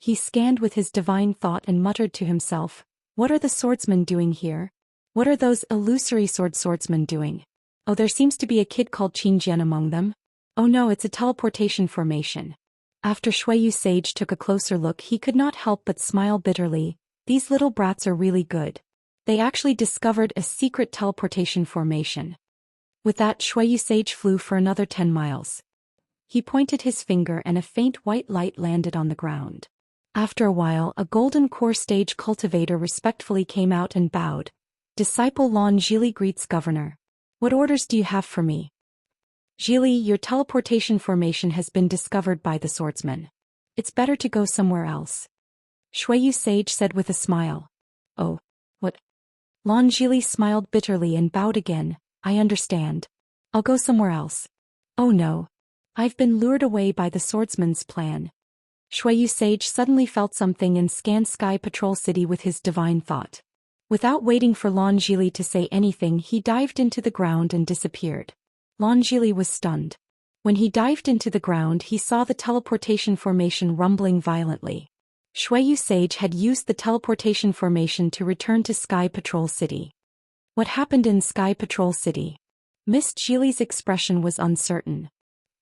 He scanned with his divine thought and muttered to himself, "What are the swordsmen doing here? What are those illusory swordsmen doing? Oh, there seems to be a kid called Qin Jian among them. Oh no, it's a teleportation formation. After Shuiyu Sage took a closer look, he could not help but smile bitterly. These little brats are really good. They actually discovered a secret teleportation formation. With that, Shuiyu Sage flew for another 10 miles. He pointed his finger and a faint white light landed on the ground. After a while, a golden core stage cultivator respectfully came out and bowed. Disciple Lon Zhili greets Governor. What orders do you have for me? Zhili, your teleportation formation has been discovered by the swordsman. It's better to go somewhere else. Shuiyu Sage said with a smile. Oh, what? Lon Zhili smiled bitterly and bowed again. I understand. I'll go somewhere else. Oh no. I've been lured away by the swordsman's plan. Shuiyu Sage suddenly felt something and scanned Sky Patrol City with his divine thought. Without waiting for Lon Zhili to say anything, he dived into the ground and disappeared. Lon Zhili was stunned. When he dived into the ground, he saw the teleportation formation rumbling violently. Shuiyu Sage had used the teleportation formation to return to Sky Patrol City. What happened in Sky Patrol City? Miss Zhili's expression was uncertain.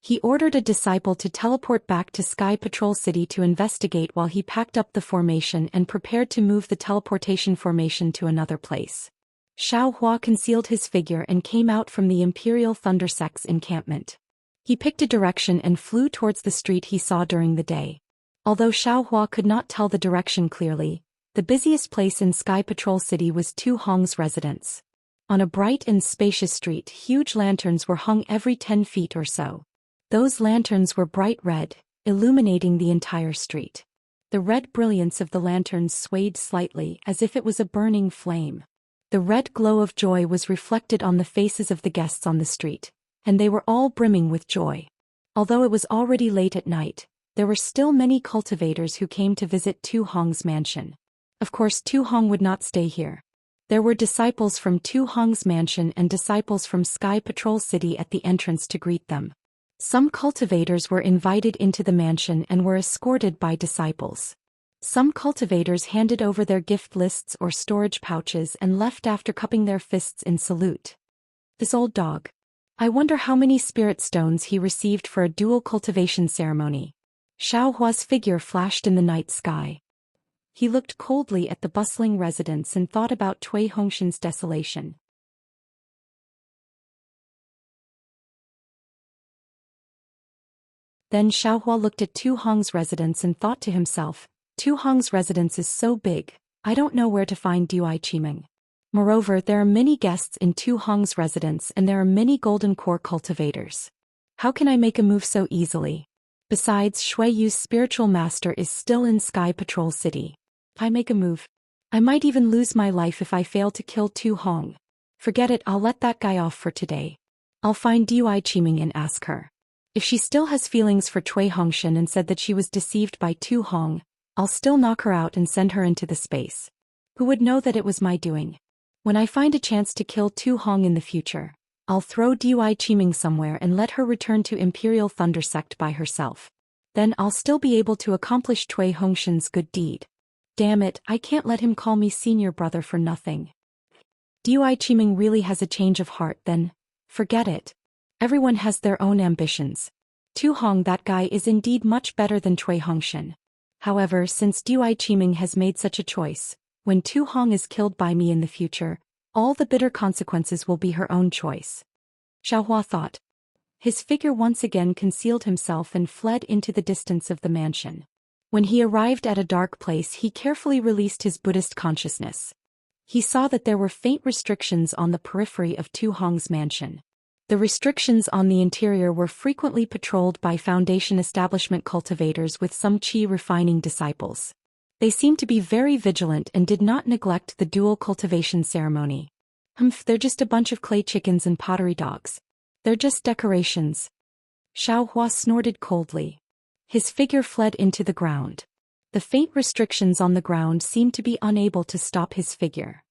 He ordered a disciple to teleport back to Sky Patrol City to investigate while he packed up the formation and prepared to move the teleportation formation to another place. Xiao Hua concealed his figure and came out from the Imperial Thundersect's encampment. He picked a direction and flew towards the street he saw during the day. Although Xiao Hua could not tell the direction clearly, the busiest place in Sky Patrol City was Tu Hong's residence. On a bright and spacious street, huge lanterns were hung every 10 feet or so. Those lanterns were bright red, illuminating the entire street. The red brilliance of the lanterns swayed slightly as if it was a burning flame. The red glow of joy was reflected on the faces of the guests on the street, and they were all brimming with joy. Although it was already late at night, there were still many cultivators who came to visit Tu Hong's mansion. Of course, Tu Hong would not stay here. There were disciples from Tu Hong's mansion and disciples from Sky Patrol City at the entrance to greet them. Some cultivators were invited into the mansion and were escorted by disciples. Some cultivators handed over their gift lists or storage pouches and left after cupping their fists in salute. This old dog. I wonder how many spirit stones he received for a dual cultivation ceremony. Xiao Hua's figure flashed in the night sky. He looked coldly at the bustling residence and thought about Cui Hongshan's desolation. Then Xiao Hua looked at Tu Hong's residence and thought to himself, Tu Hong's residence is so big, I don't know where to find Dui Qimeng. Moreover, there are many guests in Tu Hong's residence and there are many golden core cultivators. How can I make a move so easily? Besides, Shuiyu's spiritual master is still in Sky Patrol City. If I make a move, I might even lose my life if I fail to kill Tu Hong. Forget it, I'll let that guy off for today. I'll find Dui Qimeng and ask her. If she still has feelings for Cui Hongshan and said that she was deceived by Tu Hong, I'll still knock her out and send her into the space. Who would know that it was my doing? When I find a chance to kill Tu Hong in the future, I'll throw Dui Qimeng somewhere and let her return to Imperial Thundersect by herself. Then I'll still be able to accomplish Cui Hongshan's good deed. Damn it, I can't let him call me senior brother for nothing. Dui Qimeng really has a change of heart then? Forget it. Everyone has their own ambitions. Tu Hong, that guy, is indeed much better than Cui Hongshan. However, since Dui Qimeng has made such a choice, when Tu Hong is killed by me in the future, all the bitter consequences will be her own choice. Xiao Hua thought. His figure once again concealed himself and fled into the distance of the mansion. When he arrived at a dark place, he carefully released his Buddhist consciousness. He saw that there were faint restrictions on the periphery of Tu Hong's mansion. The restrictions on the interior were frequently patrolled by Foundation establishment cultivators with some qi refining disciples. They seemed to be very vigilant and did not neglect the dual cultivation ceremony. They're just a bunch of clay chickens and pottery dogs. They're just decorations. Xiao Hua snorted coldly. His figure fled into the ground. The faint restrictions on the ground seemed to be unable to stop his figure.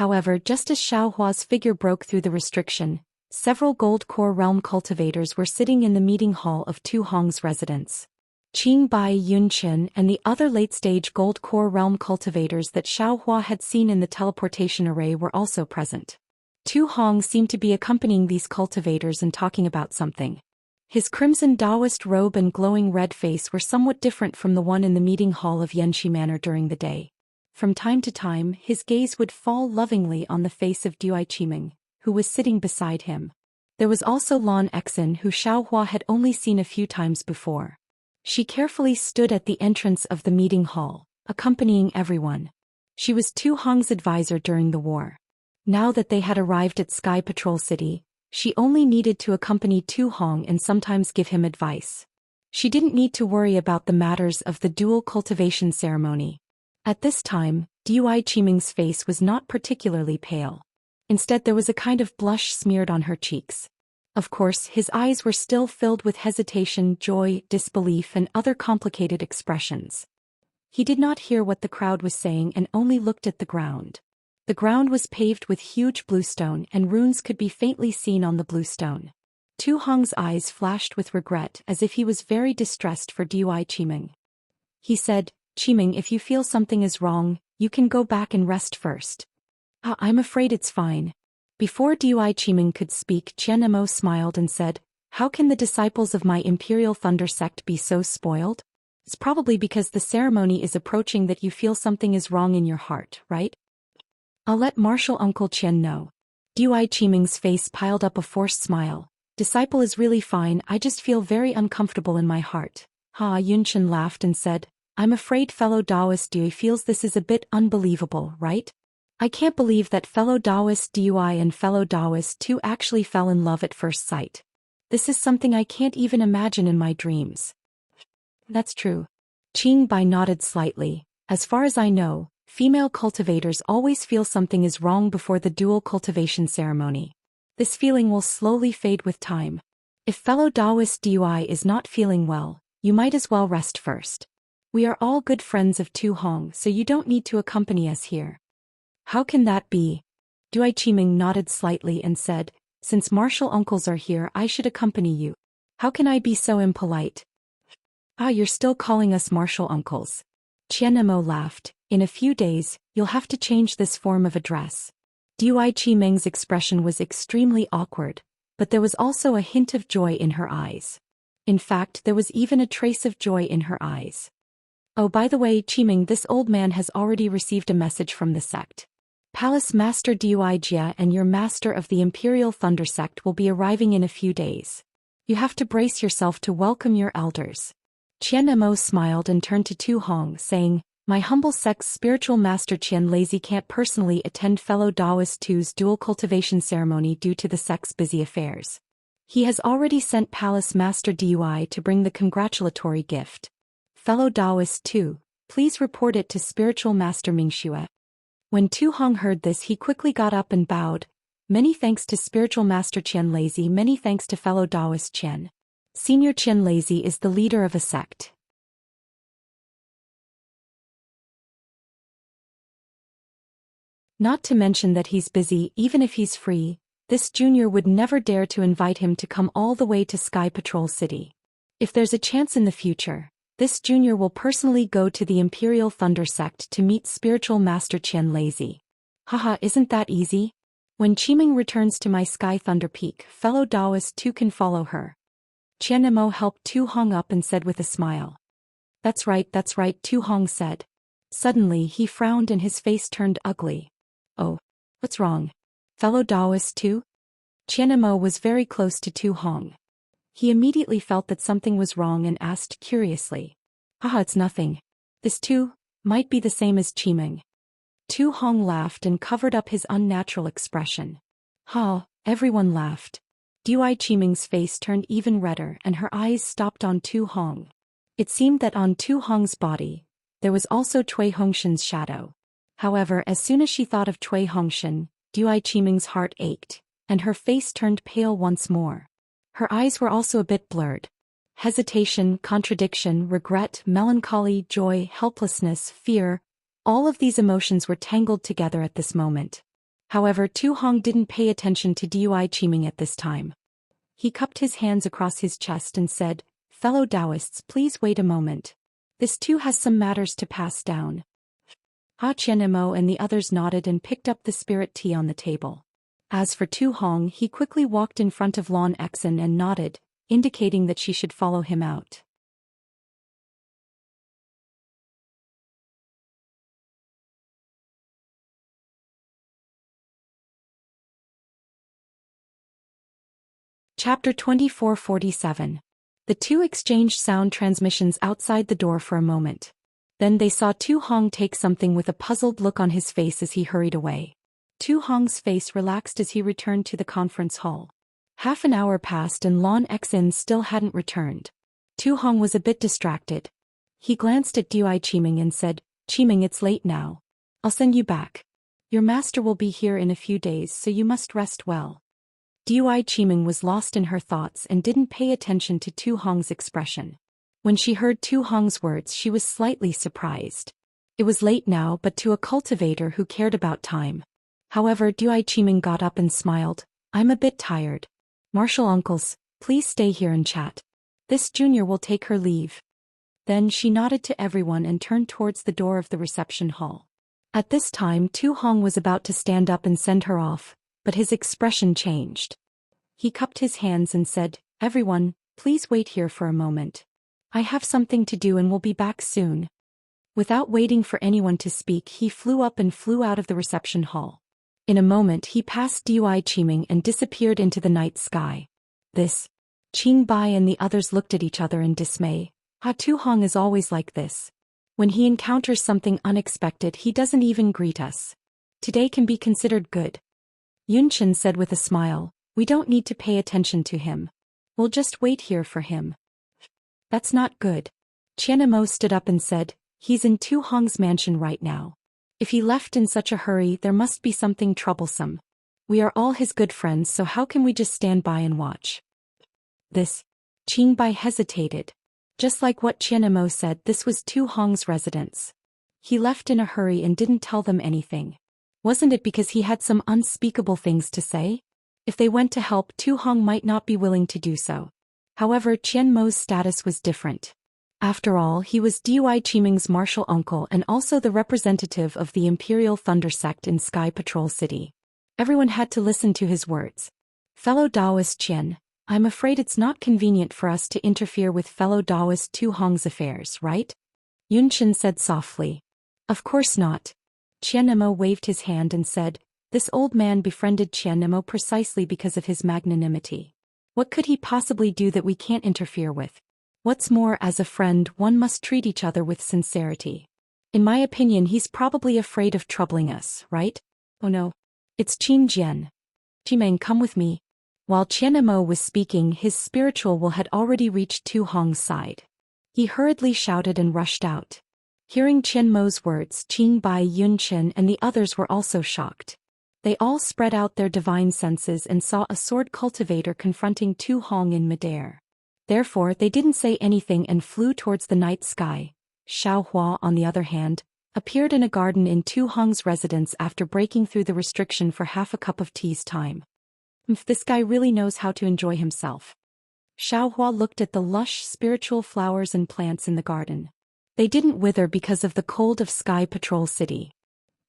However, just as Xiao Hua's figure broke through the restriction, several Gold Core Realm cultivators were sitting in the meeting hall of Tu Hong's residence. Qing Bai, Yunqin, and the other late-stage Gold Core Realm cultivators that Xiao Hua had seen in the teleportation array were also present. Tu Hong seemed to be accompanying these cultivators and talking about something. His crimson Taoist robe and glowing red face were somewhat different from the one in the meeting hall of Yanxi Manor during the day. From time to time, his gaze would fall lovingly on the face of Dui Qiming, who was sitting beside him. There was also Lan Exin, who Xiaohua had only seen a few times before. She carefully stood at the entrance of the meeting hall, accompanying everyone. She was Tu Hong's advisor during the war. Now that they had arrived at Sky Patrol City, she only needed to accompany Tu Hong and sometimes give him advice. She didn't need to worry about the matters of the dual cultivation ceremony. At this time, Dui Qiming's face was not particularly pale. Instead, there was a kind of blush smeared on her cheeks. Of course, his eyes were still filled with hesitation, joy, disbelief, and other complicated expressions. He did not hear what the crowd was saying and only looked at the ground. The ground was paved with huge bluestone, and runes could be faintly seen on the bluestone. Tu Hong's eyes flashed with regret as if he was very distressed for Dui Qiming. He said, "Qiming, if you feel something is wrong, you can go back and rest first." I'm afraid it's fine." Before Dui Qiming could speak, Qian Mo smiled and said, "How can the disciples of my Imperial Thunder sect be so spoiled? It's probably because the ceremony is approaching that you feel something is wrong in your heart, right? I'll let Martial Uncle Qian know." Dui Qiming's face piled up a forced smile. "Disciple is really fine, I just feel very uncomfortable in my heart." Yunchen laughed and said, "I'm afraid fellow Taoist Dui feels this is a bit unbelievable, right? I can't believe that fellow Taoist Dui and fellow Taoist Tu actually fell in love at first sight. This is something I can't even imagine in my dreams." "That's true." Qing Bai nodded slightly. "As far as I know, female cultivators always feel something is wrong before the dual cultivation ceremony. This feeling will slowly fade with time. If fellow Taoist Dui is not feeling well, you might as well rest first. We are all good friends of Tu Hong, so you don't need to accompany us here." "How can that be?" Dui Qiming nodded slightly and said, "Since martial uncles are here, I should accompany you. How can I be so impolite?" You're still calling us martial uncles." Qian Mo laughed. "In a few days, you'll have to change this form of address." Dui Qiming's expression was extremely awkward, but there was also a hint of joy in her eyes. In fact, there was even a trace of joy in her eyes. "Oh, by the way, Qiming, this old man has already received a message from the sect. Palace Master Dui Jia and your master of the Imperial Thunder sect will be arriving in a few days. You have to brace yourself to welcome your elders." Qian Mo smiled and turned to Tu Hong, saying, "My humble sect's spiritual master Qian Lazy can't personally attend fellow Taoist Tu's dual cultivation ceremony due to the sect's busy affairs. He has already sent Palace Master Dui to bring the congratulatory gift. Fellow Taoist Tu, please report it to spiritual master Mingxue." When Tu Hong heard this, he quickly got up and bowed. "Many thanks to spiritual master Qian Lazy, many thanks to fellow Taoist Qian. Senior Qian Lazy is the leader of a sect. Not to mention that he's busy. Even if he's free, this junior would never dare to invite him to come all the way to Sky Patrol City. If there's a chance in the future, this junior will personally go to the Imperial Thunder sect to meet spiritual master Qian Lazy. Haha, isn't that easy? When Qiming returns to my Sky Thunder Peak, fellow Taoist Tu can follow her." Qian Mo helped Tu Hong up and said with a smile. That's right, Tu Hong said. Suddenly he frowned and his face turned ugly. "Oh, what's wrong? Fellow Taoist Tu?" Qian Mo was very close to Tu Hong. He immediately felt that something was wrong and asked curiously. It's nothing. This Tu might be the same as Qiming." Tu Hong laughed and covered up his unnatural expression. Everyone laughed. Dui Qiming's face turned even redder and her eyes stopped on Tu Hong. It seemed that on Tu Hong's body, there was also Cui Hongshan's shadow. However, as soon as she thought of Cui Hongshan, Dui Qiming's heart ached, and her face turned pale once more. Her eyes were also a bit blurred. Hesitation, contradiction, regret, melancholy, joy, helplessness, fear, all of these emotions were tangled together at this moment. However, Tu Hong didn't pay attention to Dui Qiming at this time. He cupped his hands across his chest and said, "Fellow Taoists, please wait a moment. This too has some matters to pass down." Qian Mo and the others nodded and picked up the spirit tea on the table. As for Tu Hong, he quickly walked in front of Lon Exon and nodded, indicating that she should follow him out. Chapter 2447. The two exchanged sound transmissions outside the door for a moment. Then they saw Tu Hong take something with a puzzled look on his face as he hurried away. Tu Hong's face relaxed as he returned to the conference hall. Half an hour passed and Lon Exin still hadn't returned. Tu Hong was a bit distracted. He glanced at Dui Qiming and said, "Qiming, it's late now. I'll send you back. Your master will be here in a few days, so you must rest well." Dui Qiming was lost in her thoughts and didn't pay attention to Tu Hong's expression. When she heard Tu Hong's words, she was slightly surprised. It was late now, but to a cultivator who cared about time. However, Dui Qiming got up and smiled. "I'm a bit tired. Martial uncles, please stay here and chat. This junior will take her leave." Then she nodded to everyone and turned towards the door of the reception hall. At this time, Tu Hong was about to stand up and send her off, but his expression changed. He cupped his hands and said, "Everyone, please wait here for a moment. I have something to do and will be back soon." Without waiting for anyone to speak, he flew up and flew out of the reception hall. In a moment he passed Dui Qiming and disappeared into the night sky. This. Qing Bai and the others looked at each other in dismay. Tu Hong is always like this. When he encounters something unexpected, he doesn't even greet us. Today can be considered good. Yunchen said with a smile, "We don't need to pay attention to him. We'll just wait here for him." "That's not good." Qianemo stood up and said, "He's in Tu Hong's mansion right now. If he left in such a hurry, there must be something troublesome. We are all his good friends, so how can we just stand by and watch?" This. Qing Bai hesitated. Just like what Qianemo said, this was Tu Hong's residence. He left in a hurry and didn't tell them anything. Wasn't it because he had some unspeakable things to say? If they went to help, Tu Hong might not be willing to do so. However, Qianmo's status was different. After all, he was Dui Qiming's martial uncle and also the representative of the Imperial Thunder Sect in Sky Patrol City. Everyone had to listen to his words. "Fellow Taoist Qian, I'm afraid it's not convenient for us to interfere with fellow Taoist Tu Hong's affairs, right?" Yunchen said softly. "Of course not." Qianemo waved his hand and said, "This old man befriended Qianemo precisely because of his magnanimity. What could he possibly do that we can't interfere with? What's more, as a friend, one must treat each other with sincerity. In my opinion, he's probably afraid of troubling us, right? Oh no. It's Qin Jian. Qimeng, come with me." While Qianemo was speaking, his spiritual will had already reached Tu Hong's side. He hurriedly shouted and rushed out. Hearing Qianmo's words, Qing Bai, Yunchen and the others were also shocked. They all spread out their divine senses and saw a sword cultivator confronting Tu Hong in midair. Therefore, they didn't say anything and flew towards the night sky. Xiao Hua, on the other hand, appeared in a garden in Tu Hong's residence after breaking through the restriction for half a cup of tea's time. This guy really knows how to enjoy himself. Xiao Hua looked at the lush spiritual flowers and plants in the garden. They didn't wither because of the cold of Sky Patrol City.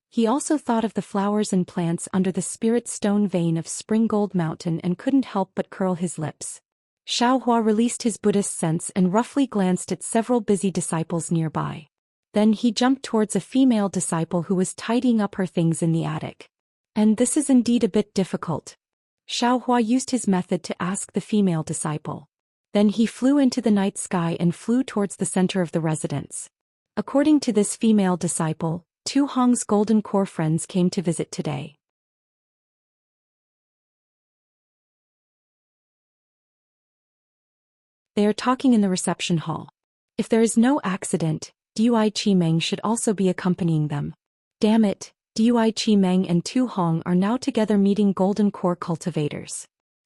He also thought of the flowers and plants under the spirit stone vein of Springgold Mountain and couldn't help but curl his lips. Xiao Hua released his Buddhist sense and roughly glanced at several busy disciples nearby. Then he jumped towards a female disciple who was tidying up her things in the attic. "And this is indeed a bit difficult." Xiao Hua used his method to ask the female disciple. Then he flew into the night sky and flew towards the center of the residence. According to this female disciple, Tu Hong's Golden Core friends came to visit today. They are talking in the reception hall. If there is no accident, Dui Qimeng should also be accompanying them. Damn it, Dui Qimeng and Tu Hong are now together meeting Golden Core cultivators.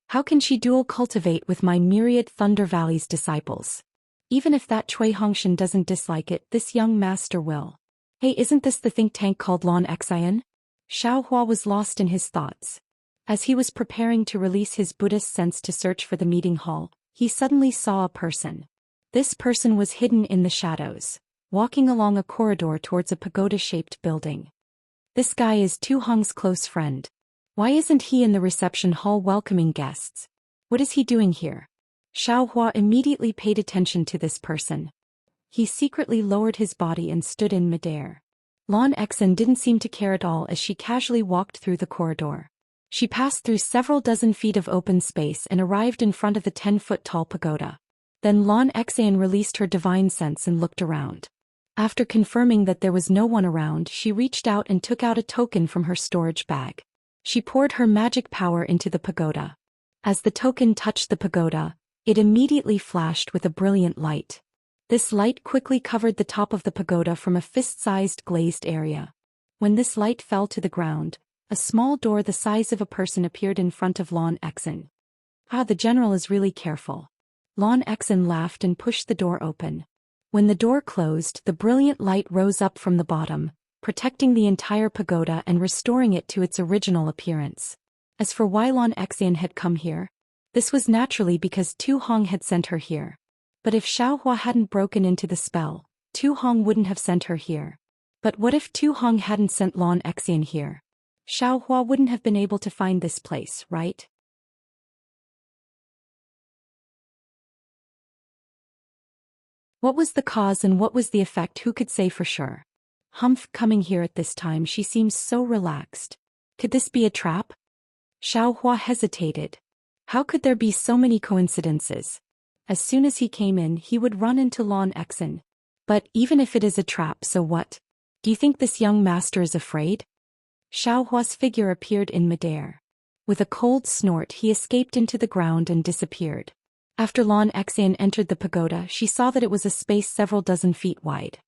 How can she dual cultivate with my myriad Thunder Valley's disciples? Even if that Cui Hongshan doesn't dislike it, this young master will. Hey, isn't this the think tank called Lon Xian? Xiao Hua was lost in his thoughts. As he was preparing to release his Buddhist sense to search for the meeting hall, he suddenly saw a person. This person was hidden in the shadows, walking along a corridor towards a pagoda-shaped building. This guy is Tu Hong's close friend. Why isn't he in the reception hall welcoming guests? What is he doing here? Xiaohua immediately paid attention to this person. He secretly lowered his body and stood in midair. Lan Exen didn't seem to care at all as she casually walked through the corridor. She passed through several dozen feet of open space and arrived in front of the 10-foot-tall pagoda. Then Lan Exen released her divine sense and looked around. After confirming that there was no one around, she reached out and took out a token from her storage bag. She poured her magic power into the pagoda. As the token touched the pagoda, it immediately flashed with a brilliant light. This light quickly covered the top of the pagoda from a fist-sized glazed area. When this light fell to the ground, a small door the size of a person appeared in front of Lan Exen. The general is really careful. Lan Exen laughed and pushed the door open. When the door closed, the brilliant light rose up from the bottom, protecting the entire pagoda and restoring it to its original appearance. As for why Lan Exen had come here, this was naturally because Tu Hong had sent her here. But if Xiaohua hadn't broken into the spell, Tu Hong wouldn't have sent her here. But what if Tu Hong hadn't sent Lan Exen here? Xiaohua wouldn't have been able to find this place, right? What was the cause and what was the effect, who could say for sure? Humph, coming here at this time she seems so relaxed. Could this be a trap? Xiaohua hesitated. How could there be so many coincidences? As soon as he came in, he would run into Lan Exen. But even if it is a trap, so what? Do you think this young master is afraid? Xiaohua's figure appeared in midair. With a cold snort, he escaped into the ground and disappeared. After Lan Exen entered the pagoda, she saw that it was a space several dozen feet wide.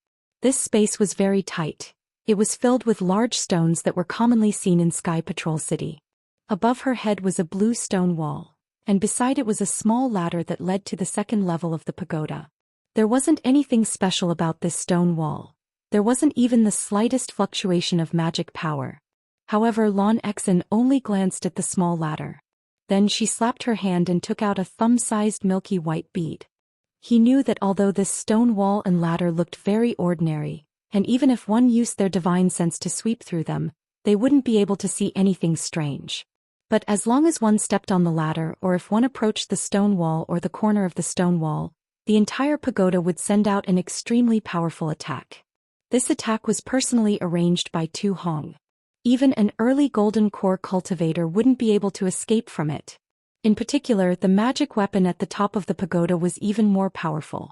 This space was very tight. It was filled with large stones that were commonly seen in Sky Patrol City. Above her head was a blue stone wall, and beside it was a small ladder that led to the second level of the pagoda. There wasn't anything special about this stone wall. There wasn't even the slightest fluctuation of magic power. However, Lan Exen only glanced at the small ladder. Then she slapped her hand and took out a thumb-sized milky white bead. He knew that although this stone wall and ladder looked very ordinary, and even if one used their divine sense to sweep through them, they wouldn't be able to see anything strange. But as long as one stepped on the ladder or if one approached the stone wall or the corner of the stone wall, the entire pagoda would send out an extremely powerful attack. This attack was personally arranged by Tu Hong. Even an early golden core cultivator wouldn't be able to escape from it. In particular, the magic weapon at the top of the pagoda was even more powerful.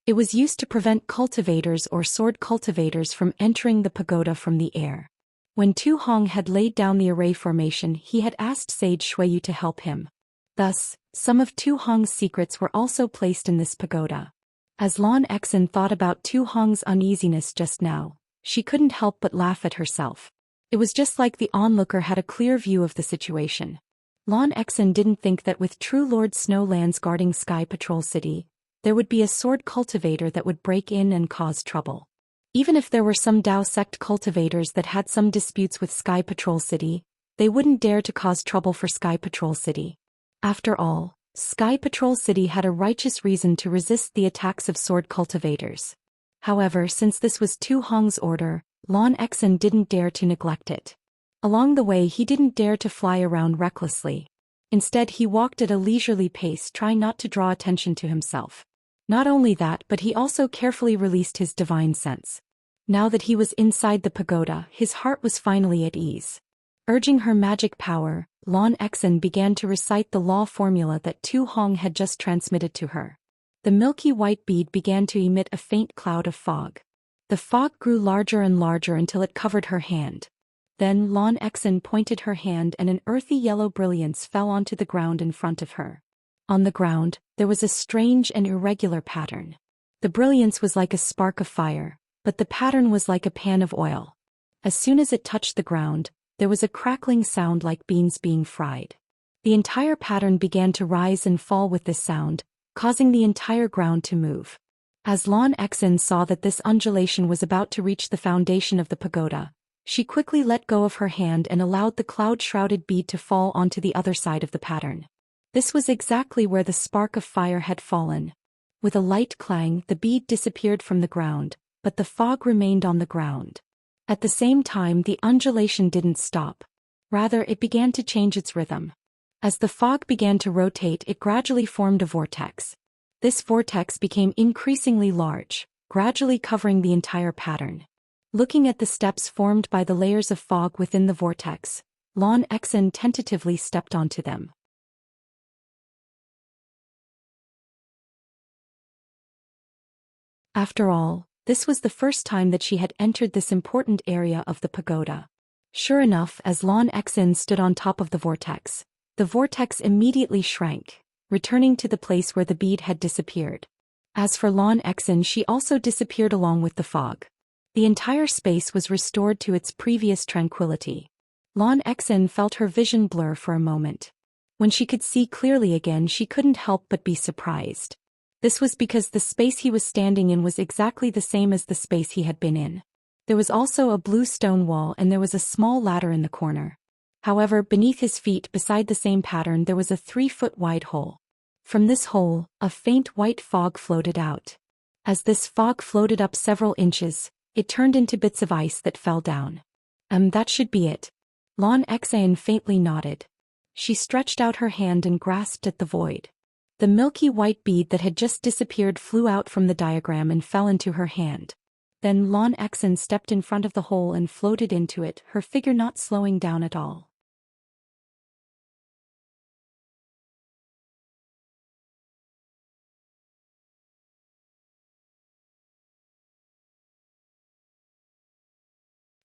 It was used to prevent cultivators or sword cultivators from entering the pagoda from the air. When Tu Hong had laid down the array formation, he had asked Sage Xueyu to help him. Thus, some of Tu Hong's secrets were also placed in this pagoda. As Lan Exen thought about Tu Hong's uneasiness just now, she couldn't help but laugh at herself. It was just like the onlooker had a clear view of the situation. Lan Exen didn't think that with true Lord Snowlands guarding Sky Patrol City, there would be a sword cultivator that would break in and cause trouble. Even if there were some Dao sect cultivators that had some disputes with Sky Patrol City, they wouldn't dare to cause trouble for Sky Patrol City. After all, Sky Patrol City had a righteous reason to resist the attacks of sword cultivators. However, since this was Tu Hong's order, Lan Exen didn't dare to neglect it. Along the way, he didn't dare to fly around recklessly. Instead, he walked at a leisurely pace, trying not to draw attention to himself. Not only that, but he also carefully released his divine sense. Now that he was inside the pagoda, his heart was finally at ease. Urging her magic power, Lan Exen began to recite the law formula that Tu Hong had just transmitted to her. The milky white bead began to emit a faint cloud of fog. The fog grew larger and larger until it covered her hand. Then Lan Exen pointed her hand and an earthy yellow brilliance fell onto the ground in front of her. On the ground, there was a strange and irregular pattern. The brilliance was like a spark of fire, but the pattern was like a pan of oil. As soon as it touched the ground, there was a crackling sound like beans being fried. The entire pattern began to rise and fall with this sound, causing the entire ground to move. As Lan Exen saw that this undulation was about to reach the foundation of the pagoda, she quickly let go of her hand and allowed the cloud-shrouded bead to fall onto the other side of the pattern. This was exactly where the spark of fire had fallen. With a light clang, the bead disappeared from the ground, but the fog remained on the ground. At the same time, the undulation didn't stop. Rather, it began to change its rhythm. As the fog began to rotate, it gradually formed a vortex. This vortex became increasingly large, gradually covering the entire pattern. Looking at the steps formed by the layers of fog within the vortex, Lon Exen tentatively stepped onto them. After all, this was the first time that she had entered this important area of the pagoda. Sure enough, as Lon Exen stood on top of the vortex immediately shrank, returning to the place where the bead had disappeared. As for Lon Exen, she also disappeared along with the fog. The entire space was restored to its previous tranquility. Lon Exen felt her vision blur for a moment. When she could see clearly again, she couldn't help but be surprised. This was because the space he was standing in was exactly the same as the space he had been in. There was also a blue stone wall and there was a small ladder in the corner. However, beneath his feet, beside the same pattern, there was a 3-foot wide hole. From this hole, a faint white fog floated out. As this fog floated up several inches, it turned into bits of ice that fell down. That should be it. Lon Exen faintly nodded. She stretched out her hand and grasped at the void. The milky white bead that had just disappeared flew out from the diagram and fell into her hand. Then Lon Exen stepped in front of the hole and floated into it, her figure not slowing down at all.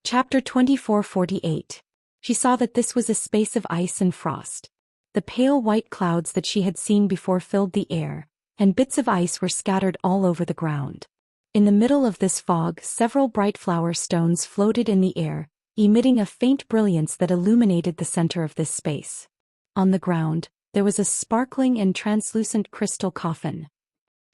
Chapter 24:48. She saw that this was a space of ice and frost. The pale white clouds that she had seen before filled the air, and bits of ice were scattered all over the ground. In the middle of this fog, several bright flower stones floated in the air, emitting a faint brilliance that illuminated the center of this space. On the ground, there was a sparkling and translucent crystal coffin.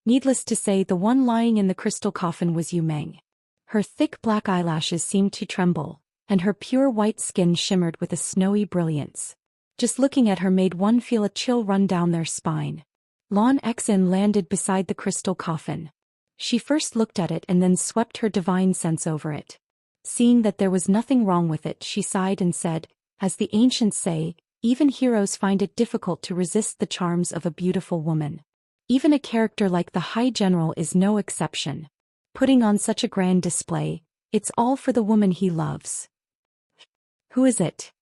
Needless to say, the one lying in the crystal coffin was Yu Meng. Her thick black eyelashes seemed to tremble, and her pure white skin shimmered with a snowy brilliance. Just looking at her made one feel a chill run down their spine. Lon Exen landed beside the crystal coffin. She first looked at it and then swept her divine sense over it. Seeing that there was nothing wrong with it, she sighed and said, "As the ancients say, even heroes find it difficult to resist the charms of a beautiful woman. Even a character like the High General is no exception. Putting on such a grand display, it's all for the woman he loves." "Who is it?"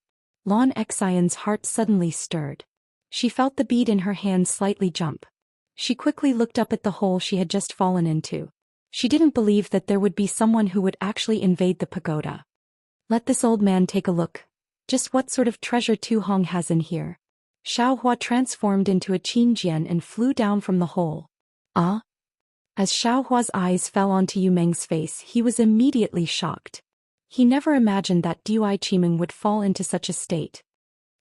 Lon Exen's heart suddenly stirred. She felt the bead in her hand slightly jump. She quickly looked up at the hole she had just fallen into. She didn't believe that there would be someone who would actually invade the pagoda. "Let this old man take a look. Just what sort of treasure Tu Hong has in here." Xiaohua transformed into a Qin Jian and flew down from the hole. "Ah?" As Xiaohua's eyes fell onto Yu Meng's face, he was immediately shocked. He never imagined that Dui Qimeng would fall into such a state.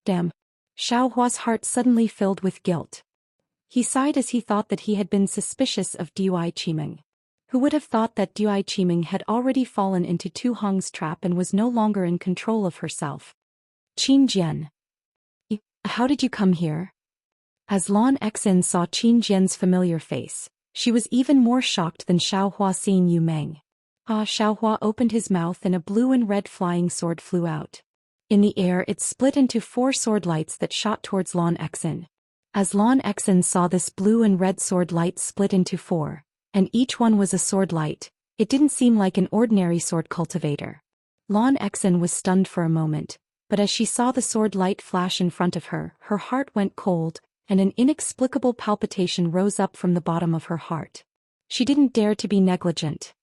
Damn. Xiaohua's heart suddenly filled with guilt. He sighed as he thought that he had been suspicious of Dui Qimeng. Who would have thought that Dui Qimeng had already fallen into Tu Hong's trap and was no longer in control of herself? "Qin Jian. How did you come here?" As Lon Exen saw Qin Jian's familiar face, she was even more shocked than Xiaohua seeing Yu Meng. Xiaohua opened his mouth and a blue and red flying sword flew out. In the air it split into 4 sword lights that shot towards Lon Exen. As Lon Exen saw this blue and red sword light split into 4, and each one was a sword light, it didn't seem like an ordinary sword cultivator. Lon Exen was stunned for a moment, but as she saw the sword light flash in front of her, her heart went cold, and an inexplicable palpitation rose up from the bottom of her heart. She didn't dare to be negligent.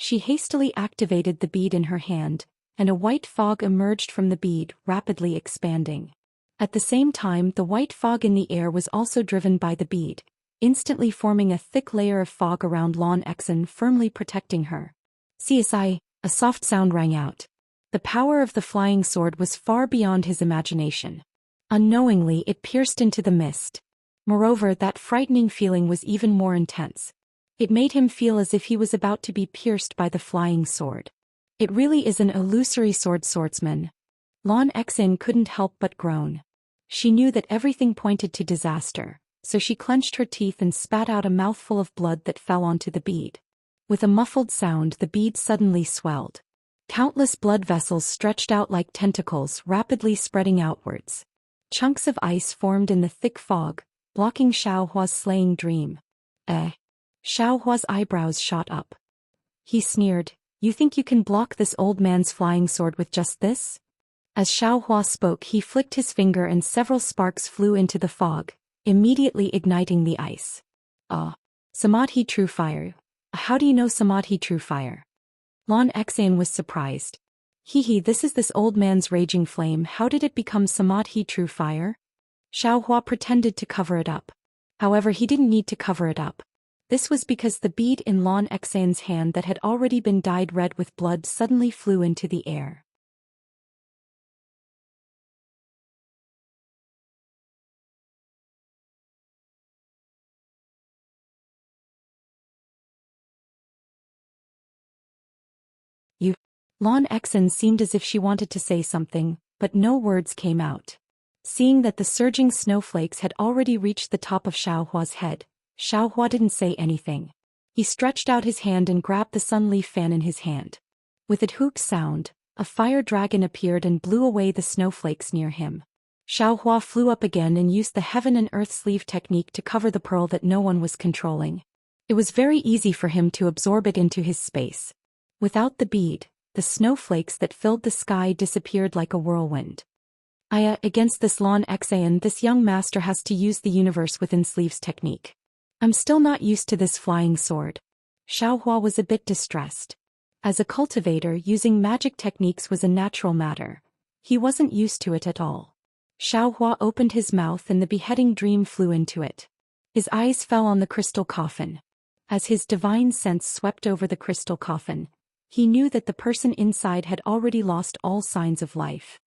She hastily activated the bead in her hand, and a white fog emerged from the bead, rapidly expanding. At the same time, the white fog in the air was also driven by the bead, instantly forming a thick layer of fog around Lon Exen, firmly protecting her. "CSI," a soft sound rang out. The power of the flying sword was far beyond his imagination. Unknowingly, it pierced into the mist. Moreover, that frightening feeling was even more intense. It made him feel as if he was about to be pierced by the flying sword. It really is an illusory swordsman. Lon Exen couldn't help but groan. She knew that everything pointed to disaster, so she clenched her teeth and spat out a mouthful of blood that fell onto the bead. With a muffled sound, the bead suddenly swelled. Countless blood vessels stretched out like tentacles, rapidly spreading outwards. Chunks of ice formed in the thick fog, blocking Xiaohua's slaying dream. Xiaohua's eyebrows shot up. He sneered, "You think you can block this old man's flying sword with just this?" As Xiaohua spoke, he flicked his finger and several sparks flew into the fog, immediately igniting the ice. Samadhi True Fire. How do you know Samadhi True Fire? Lon Exane was surprised. This is this old man's raging flame. How did it become Samadhi True Fire? Xiaohua pretended to cover it up. However, he didn't need to cover it up. This was because the bead in Lon Exane's hand that had already been dyed red with blood suddenly flew into the air. Lon Exane seemed as if she wanted to say something, but no words came out. Seeing that the surging snowflakes had already reached the top of Xiaohua's head, Xiaohua didn't say anything. He stretched out his hand and grabbed the sunleaf fan in his hand. With a hoot sound, a fire dragon appeared and blew away the snowflakes near him. Xiaohua flew up again and used the heaven and earth sleeve technique to cover the pearl that no one was controlling. It was very easy for him to absorb it into his space. Without the bead, the snowflakes that filled the sky disappeared like a whirlwind. Against this Lon Exane, this young master has to use the universe within sleeves technique. I'm still not used to this flying sword. Xiaohua was a bit distressed. As a cultivator, using magic techniques was a natural matter. He wasn't used to it at all. Xiaohua opened his mouth and the beheading dream flew into it. His eyes fell on the crystal coffin. As his divine sense swept over the crystal coffin, he knew that the person inside had already lost all signs of life.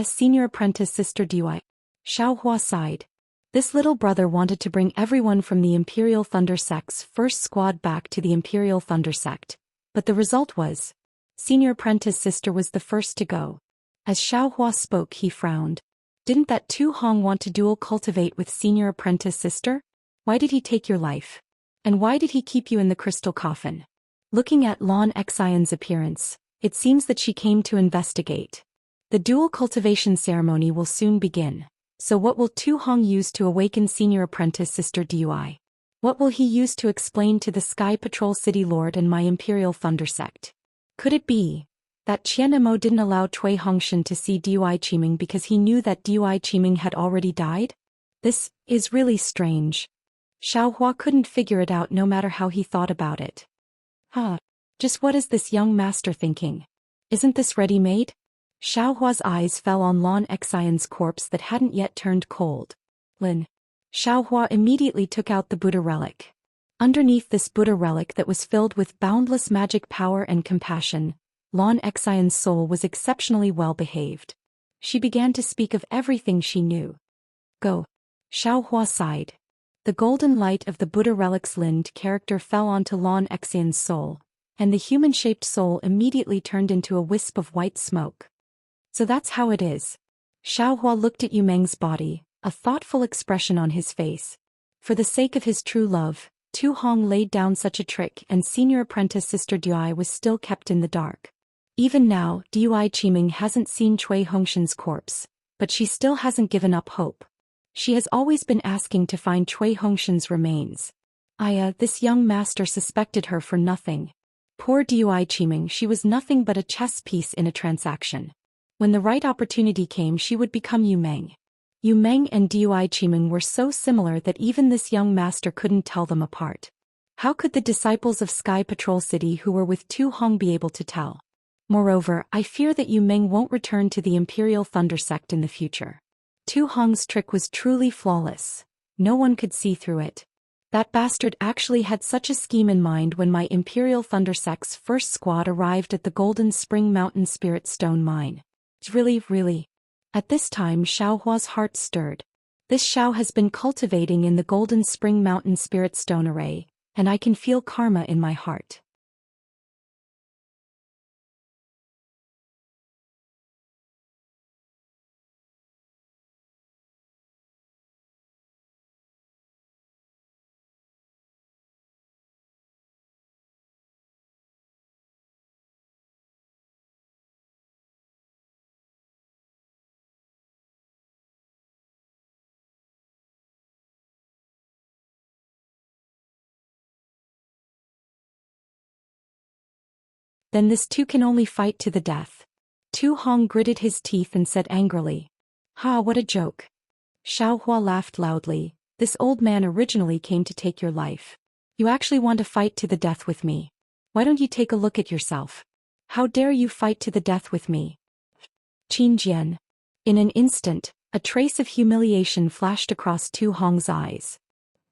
Senior apprentice sister Dui. Xiaohua sighed. This little brother wanted to bring everyone from the Imperial Thunder Sect's first squad back to the Imperial Thunder Sect, but the result was, Senior apprentice sister was the first to go. As Xiaohua spoke, he frowned. Didn't that Tu Hong want to dual cultivate with Senior apprentice sister? Why did he take your life? And why did he keep you in the crystal coffin? Looking at Lon Exion's appearance, it seems that she came to investigate. The dual cultivation ceremony will soon begin, so what will Tu Hong use to awaken Senior Apprentice Sister Dui? What will he use to explain to the Sky Patrol City Lord and my Imperial Thunder Sect? Could it be that Qian Mo didn't allow Cui Hongshan to see Dui Qiming because he knew that Dui Qiming had already died? This is really strange. Xiaohua couldn't figure it out no matter how he thought about it. Just what is this young master thinking? Isn't this ready-made? Xiaohua's eyes fell on Lon Exion's corpse that hadn't yet turned cold. Xiaohua immediately took out the Buddha relic. Underneath this Buddha relic that was filled with boundless magic power and compassion, Lon Exion's soul was exceptionally well behaved. She began to speak of everything she knew. Go. Xiaohua sighed. The golden light of the Buddha relic's Lind character fell onto Lon Exion's soul, and the human-shaped soul immediately turned into a wisp of white smoke. So that's how it is. Xiaohua looked at Yu Meng's body, a thoughtful expression on his face. For the sake of his true love, Tu Hong laid down such a trick and Senior Apprentice Sister Dui was still kept in the dark. Even now, Dui Qiming hasn't seen Cui Hongshan's corpse, but she still hasn't given up hope. She has always been asking to find Cui Hongshan's remains. This young master suspected her for nothing. Poor Dui Qiming, she was nothing but a chess piece in a transaction. When the right opportunity came, she would become Yu Meng. Yu Meng and Dui Qiming were so similar that even this young master couldn't tell them apart. How could the disciples of Sky Patrol City who were with Tu Hong be able to tell? Moreover, I fear that Yu Meng won't return to the Imperial Thunder Sect in the future. Tu Hong's trick was truly flawless. No one could see through it. That bastard actually had such a scheme in mind when my Imperial Thunder Sect's first squad arrived at the Golden Spring Mountain Spirit Stone Mine. Really. At this time Xiaohua's heart stirred. This Xiao has been cultivating in the Golden Spring Mountain Spirit Stone Array, and I can feel karma in my heart. Then this too can only fight to the death. Tu Hong gritted his teeth and said angrily. Ha, what a joke. Xiao Hua laughed loudly. This old man originally came to take your life. You actually want to fight to the death with me. Why don't you take a look at yourself? How dare you fight to the death with me? Qin Jian. In an instant, a trace of humiliation flashed across Tu Hong's eyes.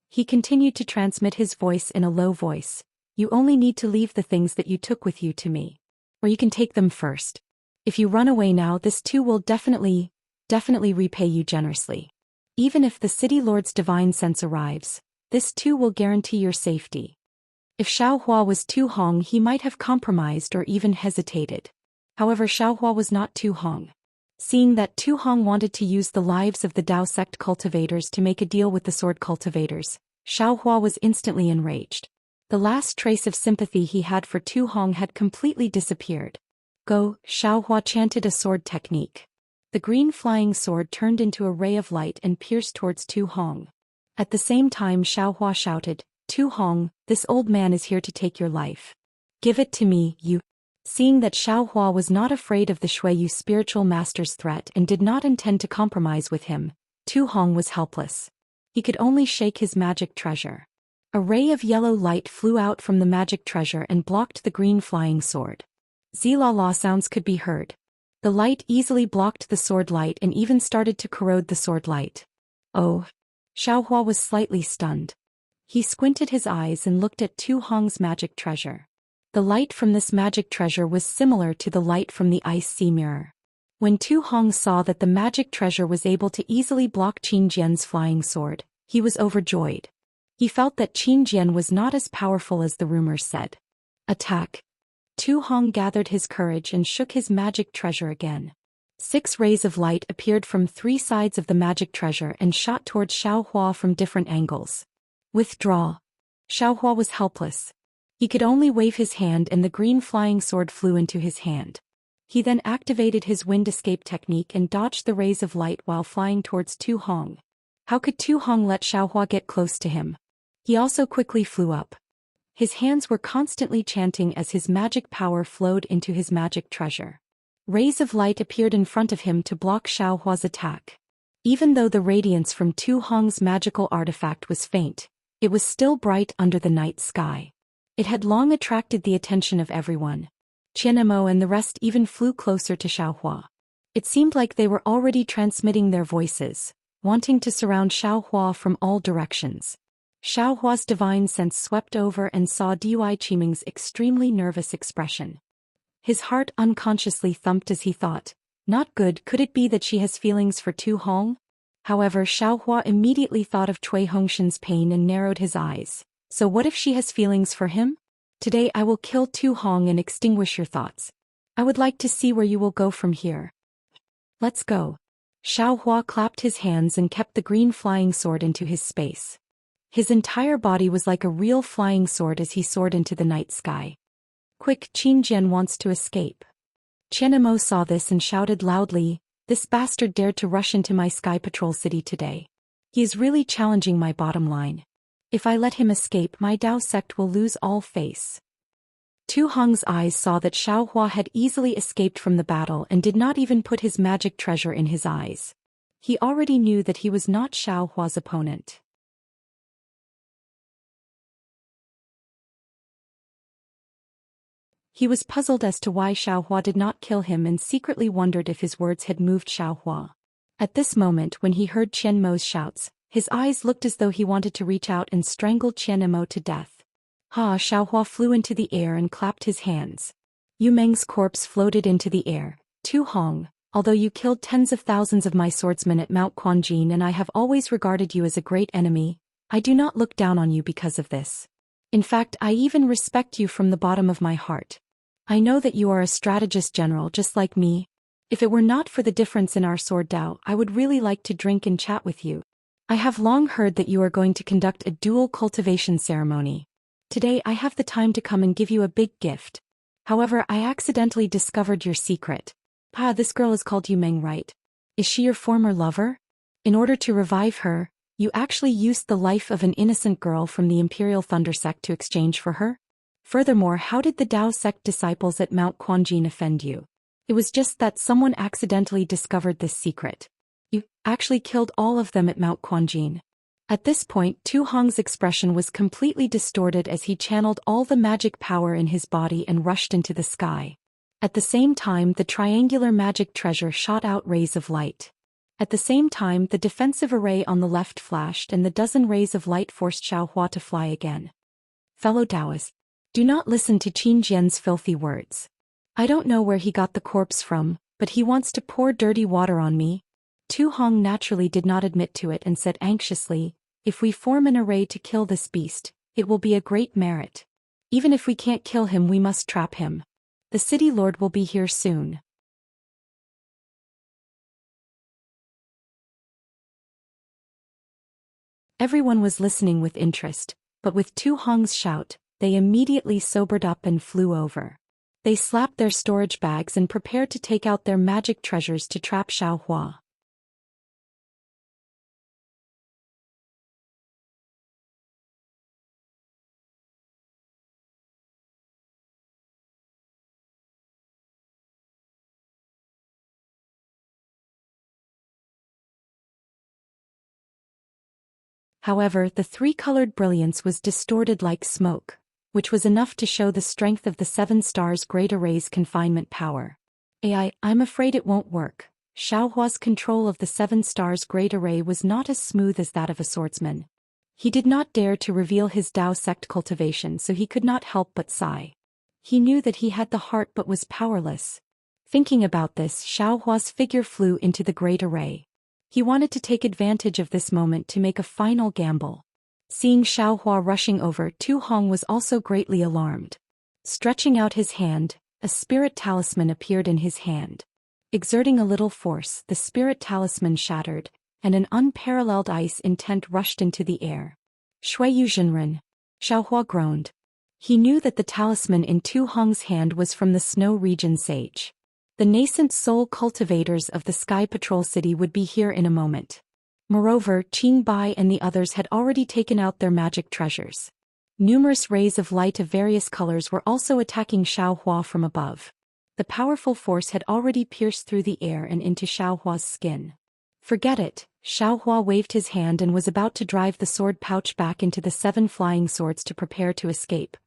He continued to transmit his voice in a low voice. You only need to leave the things that you took with you to me. Or you can take them first. If you run away now, this too will definitely repay you generously. Even if the city lord's divine sense arrives, this too will guarantee your safety. If Xiao Hua was Tu Hong, he might have compromised or even hesitated. However, Xiao Hua was not Tu Hong. Seeing that Tu Hong wanted to use the lives of the Dao sect cultivators to make a deal with the sword cultivators, Xiao Hua was instantly enraged. The last trace of sympathy he had for Tu Hong had completely disappeared. Go, Xiao Hua chanted a sword technique. The green flying sword turned into a ray of light and pierced towards Tu Hong. At the same time, Xiao Hua shouted, Tu Hong, this old man is here to take your life. Give it to me, you. Seeing that Xiao Hua was not afraid of the Xueyu spiritual master's threat and did not intend to compromise with him, Tu Hong was helpless. He could only shake his magic treasure. A ray of yellow light flew out from the magic treasure and blocked the green flying sword. Zilala sounds could be heard. The light easily blocked the sword light and even started to corrode the sword light. Oh! Xiao Hua was slightly stunned. He squinted his eyes and looked at Tu Hong's magic treasure. The light from this magic treasure was similar to the light from the ice sea mirror. When Tu Hong saw that the magic treasure was able to easily block Qin Jian's flying sword, he was overjoyed. He felt that Qin Jian was not as powerful as the rumors said. Attack! Tu Hong gathered his courage and shook his magic treasure again. 6 rays of light appeared from 3 sides of the magic treasure and shot towards Xiao Hua from different angles. Withdraw! Xiao Hua was helpless. He could only wave his hand and the green flying sword flew into his hand. He then activated his wind escape technique and dodged the rays of light while flying towards Tu Hong. How could Tu Hong let Xiao Hua get close to him? He also quickly flew up. His hands were constantly chanting as his magic power flowed into his magic treasure. Rays of light appeared in front of him to block Xiao Hua's attack. Even though the radiance from Tu Hong's magical artifact was faint, it was still bright under the night sky. It had long attracted the attention of everyone. Qianemo and the rest even flew closer to Xiao Hua. It seemed like they were already transmitting their voices, wanting to surround Xiao Hua from all directions. Xiao Hua's divine sense swept over and saw Dui Qiming's extremely nervous expression. His heart unconsciously thumped as he thought, not good, could it be that she has feelings for Tu Hong? However, Xiao Hua immediately thought of Cui Hongshan's pain and narrowed his eyes. So what if she has feelings for him? Today I will kill Tu Hong and extinguish your thoughts. I would like to see where you will go from here. Let's go. Xiao Hua clapped his hands and kept the green flying sword into his space. His entire body was like a real flying sword as he soared into the night sky. Quick, Qin Jian wants to escape. Qianemo saw this and shouted loudly, this bastard dared to rush into my sky patrol city today. He is really challenging my bottom line. If I let him escape, my Dao sect will lose all face. Tu Hong's eyes saw that Xiao Hua had easily escaped from the battle and did not even put his magic treasure in his eyes. He already knew that he was not Xiao Hua's opponent. He was puzzled as to why Xiao Hua did not kill him and secretly wondered if his words had moved Xiao Hua. At this moment, when he heard Qianmo's shouts, his eyes looked as though he wanted to reach out and strangle Qianmo to death. Ha! Xiao Hua flew into the air and clapped his hands. Yu Meng's corpse floated into the air. Tu Hong, although you killed tens of thousands of my swordsmen at Mount Quanjin and I have always regarded you as a great enemy, I do not look down on you because of this. In fact, I even respect you from the bottom of my heart. I know that you are a strategist general just like me. If it were not for the difference in our sword Dao, I would really like to drink and chat with you. I have long heard that you are going to conduct a dual cultivation ceremony. Today I have the time to come and give you a big gift. However, I accidentally discovered your secret. This girl is called Yu Meng, right? Is she your former lover? In order to revive her, you actually used the life of an innocent girl from the Imperial Thunder sect to exchange for her? Furthermore, how did the Tao sect disciples at Mount Quanjin offend you? It was just that someone accidentally discovered this secret. You actually killed all of them at Mount Quanjin. At this point, Tu Hong's expression was completely distorted as he channeled all the magic power in his body and rushed into the sky. At the same time, the triangular magic treasure shot out rays of light. At the same time, the defensive array on the left flashed and the dozen rays of light forced Xiaohua to fly again. Fellow Taoists, do not listen to Qin Jian's filthy words. I don't know where he got the corpse from, but he wants to pour dirty water on me. Tu Hong naturally did not admit to it and said anxiously, if we form an array to kill this beast, it will be a great merit. Even if we can't kill him, we must trap him. The city lord will be here soon. Everyone was listening with interest, but with Tu Hong's shout, they immediately sobered up and flew over. They slapped their storage bags and prepared to take out their magic treasures to trap Xiaohua. However, the three-colored brilliance was distorted like smoke, which was enough to show the strength of the Seven Stars' Great Array's confinement power. I'm afraid it won't work. Xiaohua's control of the Seven Stars' Great Array was not as smooth as that of a swordsman. He did not dare to reveal his Tao sect cultivation, so he could not help but sigh. He knew that he had the heart but was powerless. Thinking about this, Xiaohua's figure flew into the Great Array. He wanted to take advantage of this moment to make a final gamble. Seeing Xiaohua rushing over, Tu Hong was also greatly alarmed. Stretching out his hand, a spirit talisman appeared in his hand. Exerting a little force, the spirit talisman shattered, and an unparalleled ice intent rushed into the air. Shui Yu Zhenren. Xiaohua groaned. He knew that the talisman in Tu Hong's hand was from the Snow Region Sage. The nascent soul cultivators of the Sky Patrol City would be here in a moment. Moreover, Qing Bai and the others had already taken out their magic treasures. Numerous rays of light of various colors were also attacking Xiaohua from above. The powerful force had already pierced through the air and into Xiaohua's skin. Forget it, Xiaohua waved his hand and was about to drive the sword pouch back into the 7 flying swords to prepare to escape.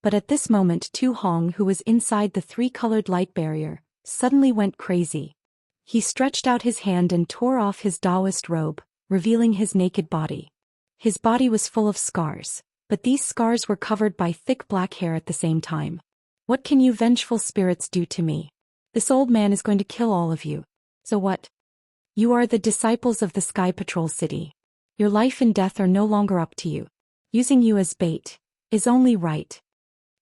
But at this moment Tu Hong, who was inside the 3-colored light barrier, suddenly went crazy. He stretched out his hand and tore off his Taoist robe, revealing his naked body. His body was full of scars, but these scars were covered by thick black hair at the same time. What can you vengeful spirits do to me? This old man is going to kill all of you. So what? You are the disciples of the Sky Patrol City. Your life and death are no longer up to you. Using you as bait is only right.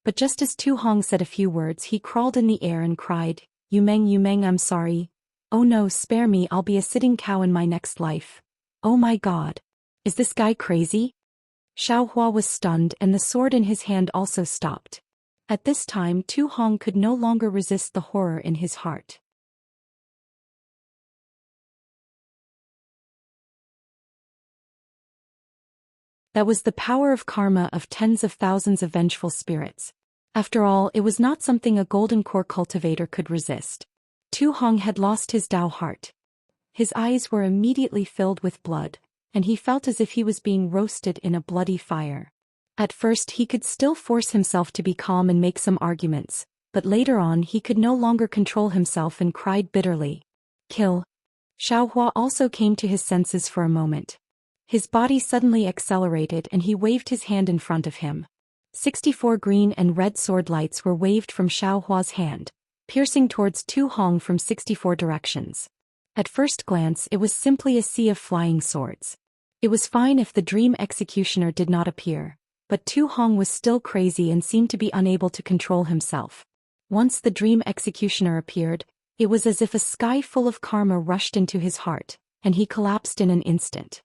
But just as Tu Hong said a few words, he crawled in the air and cried, Yu Meng, I'm sorry. Oh no, spare me, I'll be a sitting cow in my next life. Oh my god. Is this guy crazy? Xiaohua was stunned and the sword in his hand also stopped. At this time Tu Hong could no longer resist the horror in his heart. That was the power of karma of tens of thousands of vengeful spirits. After all, it was not something a golden core cultivator could resist. Tu Hong had lost his Tao heart. His eyes were immediately filled with blood, and he felt as if he was being roasted in a bloody fire. At first he could still force himself to be calm and make some arguments, but later on he could no longer control himself and cried bitterly. Kill. Xiaohua also came to his senses for a moment. His body suddenly accelerated and he waved his hand in front of him. 64 green and red sword lights were waved from Xiaohua's hand, piercing towards Tu Hong from 64 directions. At first glance it was simply a sea of flying swords. It was fine if the dream executioner did not appear, but Tu Hong was still crazy and seemed to be unable to control himself. Once the dream executioner appeared, it was as if a sky full of karma rushed into his heart, and he collapsed in an instant.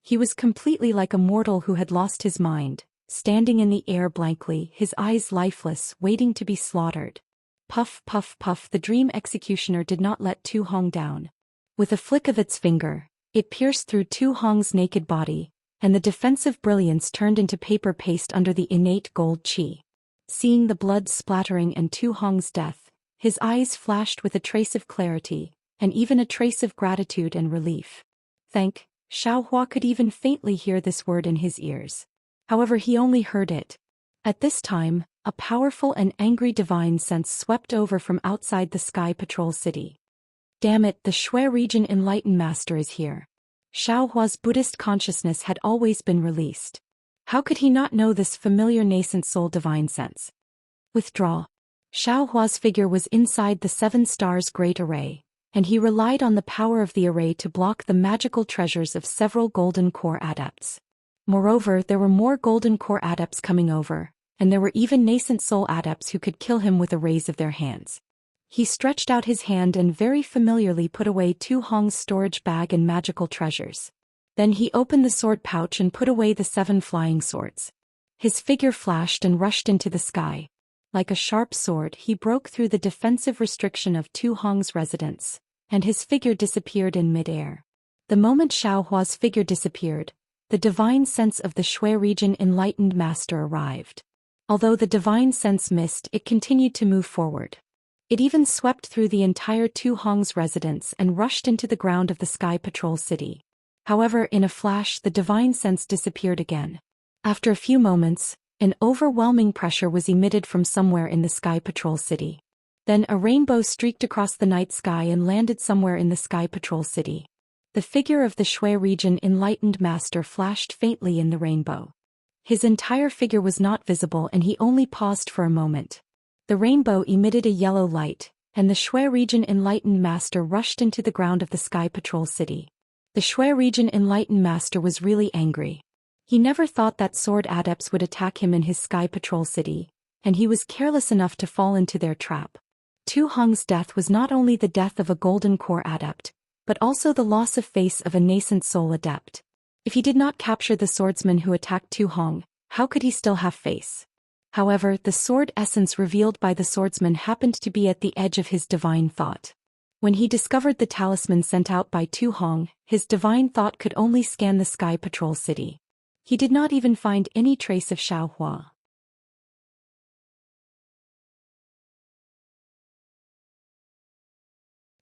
He was completely like a mortal who had lost his mind, standing in the air blankly, his eyes lifeless, waiting to be slaughtered. Puff, puff, puff, the dream executioner did not let Tu Hong down. With a flick of its finger, it pierced through Tu Hong's naked body, and the defensive brilliance turned into paper paste under the innate gold qi. Seeing the blood splattering and Tu Hong's death, his eyes flashed with a trace of clarity, and even a trace of gratitude and relief. Thank. Xiaohua could even faintly hear this word in his ears. However, he only heard it. At this time, a powerful and angry divine sense swept over from outside the Sky Patrol City. Damn it, the Shui region enlightened master is here. Xiaohua's Buddhist consciousness had always been released. How could he not know this familiar nascent soul divine sense? Withdraw. Xiaohua's figure was inside the 7 stars great array, and he relied on the power of the array to block the magical treasures of several golden core adepts. Moreover, there were more golden core adepts coming over, and there were even nascent soul adepts who could kill him with a raise of their hands. He stretched out his hand and very familiarly put away Tu Hong's storage bag and magical treasures. Then he opened the sword pouch and put away the 7 flying swords. His figure flashed and rushed into the sky. Like a sharp sword, he broke through the defensive restriction of Tu Hong's residence, and his figure disappeared in mid-air. The moment Xiaohua's figure disappeared, the divine sense of the Shui region enlightened master arrived. Although the divine sense missed, it continued to move forward. It even swept through the entire Tu Hong's residence and rushed into the ground of the Sky Patrol City. However, in a flash, the divine sense disappeared again. After a few moments, an overwhelming pressure was emitted from somewhere in the Sky Patrol City. Then a rainbow streaked across the night sky and landed somewhere in the Sky Patrol City. The figure of the Shui region enlightened master flashed faintly in the rainbow. His entire figure was not visible and he only paused for a moment. The rainbow emitted a yellow light, and the Shui region enlightened master rushed into the ground of the Sky Patrol City. The Shui region enlightened master was really angry. He never thought that sword adepts would attack him in his Sky Patrol City, and he was careless enough to fall into their trap. Tu Hong's death was not only the death of a golden core adept, but also the loss of face of a nascent soul adept. If he did not capture the swordsman who attacked Tu Hong, how could he still have face? However, the sword essence revealed by the swordsman happened to be at the edge of his divine thought. When he discovered the talisman sent out by Tu Hong, his divine thought could only scan the Sky Patrol City. He did not even find any trace of Xiaohua.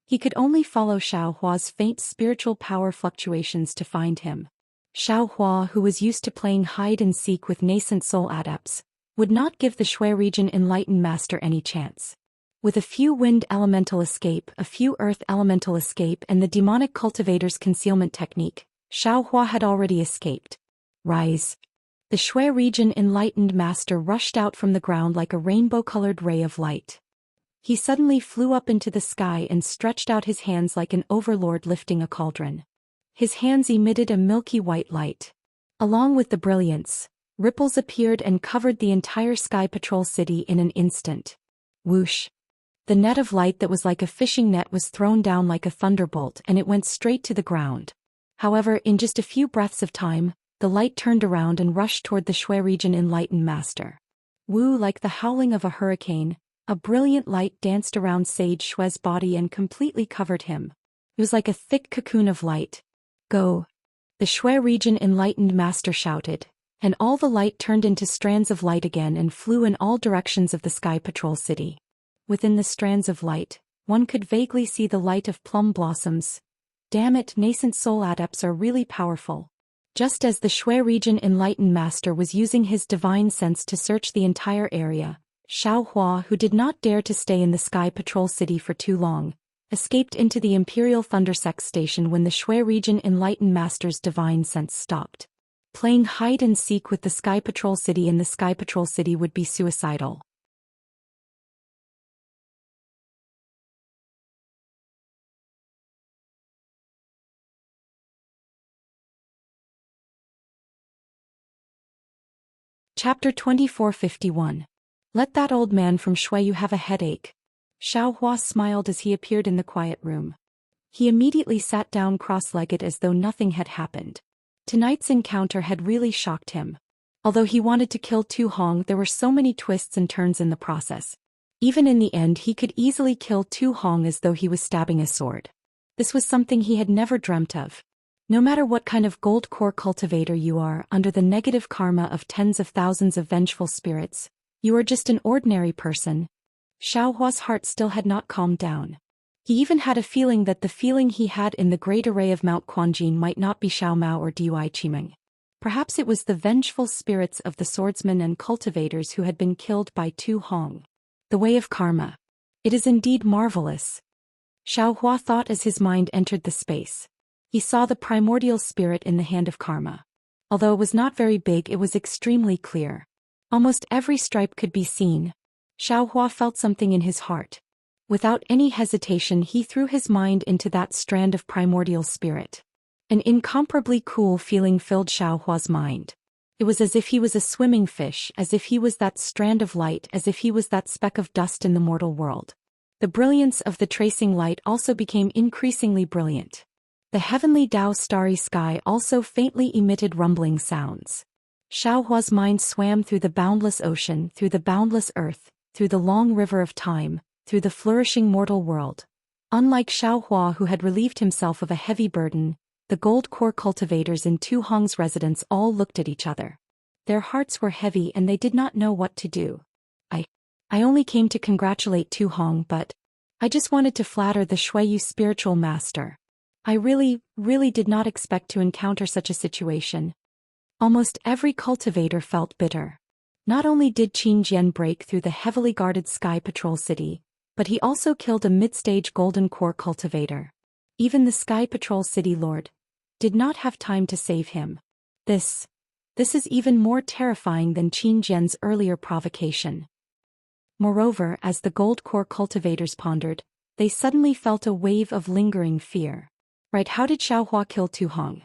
He could only follow Xiaohua's faint spiritual power fluctuations to find him. Xiaohua, who was used to playing hide-and-seek with nascent soul adepts, would not give the Shui region enlightened master any chance. With a few wind elemental escape, a few earth elemental escape and the demonic cultivator's concealment technique, Xiaohua had already escaped. Rise. The Shui region enlightened master rushed out from the ground like a rainbow-colored ray of light. He suddenly flew up into the sky and stretched out his hands like an overlord lifting a cauldron. His hands emitted a milky white light. Along with the brilliance, ripples appeared and covered the entire Sky Patrol City in an instant. Whoosh. The net of light that was like a fishing net was thrown down like a thunderbolt and it went straight to the ground. However, in just a few breaths of time, the light turned around and rushed toward the Shui region enlightened master. Woo, like the howling of a hurricane, a brilliant light danced around Sage Shui's body and completely covered him. It was like a thick cocoon of light. Go. The Shui region enlightened master shouted, and all the light turned into strands of light again and flew in all directions of the Sky Patrol City. Within the strands of light, one could vaguely see the light of plum blossoms. Damn it, nascent soul adepts are really powerful. Just as the Shui region enlightened master was using his divine sense to search the entire area, Xiaohua, who did not dare to stay in the Sky Patrol City for too long, escaped into the Imperial Thundersex Station when the Shui region enlightened master's divine sense stopped. Playing hide-and-seek with the Sky Patrol City in the Sky Patrol City would be suicidal. Chapter 2451. Let that old man from Shui have a headache. Xiaohua smiled as he appeared in the quiet room. He immediately sat down cross-legged as though nothing had happened. Tonight's encounter had really shocked him. Although he wanted to kill Tu Hong, there were so many twists and turns in the process. Even in the end, he could easily kill Tu Hong as though he was stabbing a sword. This was something he had never dreamt of. No matter what kind of gold core cultivator you are, under the negative karma of tens of thousands of vengeful spirits, You are just an ordinary person. Xiaohua's heart still had not calmed down. He even had a feeling that the feeling he had in the great array of Mount Quanjin might not be Xiao Mao or Dui Qimeng. Perhaps it was the vengeful spirits of the swordsmen and cultivators who had been killed by Tu Hong. The way of karma. It is indeed marvelous. Xiaohua thought as his mind entered the space. He saw the primordial spirit in the hand of karma. Although it was not very big, it was extremely clear. Almost every stripe could be seen. Xiaohua felt something in his heart. Without any hesitation, he threw his mind into that strand of primordial spirit. An incomparably cool feeling filled Xiaohua's mind. It was as if he was a swimming fish, as if he was that strand of light, as if he was that speck of dust in the mortal world. The brilliance of the tracing light also became increasingly brilliant. The heavenly Tao starry sky also faintly emitted rumbling sounds. Xiaohua's mind swam through the boundless ocean, through the boundless earth, through the long river of time, through the flourishing mortal world. Unlike Xiaohua, who had relieved himself of a heavy burden, the gold core cultivators in Tu Hong's residence all looked at each other. Their hearts were heavy and they did not know what to do. I only came to congratulate Tu Hong, but I just wanted to flatter the Shuiyu spiritual master. I really did not expect to encounter such a situation. Almost every cultivator felt bitter. Not only did Qin Jian break through the heavily guarded Sky Patrol City, but he also killed a mid-stage golden core cultivator. Even the Sky Patrol City Lord did not have time to save him. This is even more terrifying than Qin Jian's earlier provocation. Moreover, as the gold core cultivators pondered, they suddenly felt a wave of lingering fear. Right, how did Xiaohua kill Tu Hong?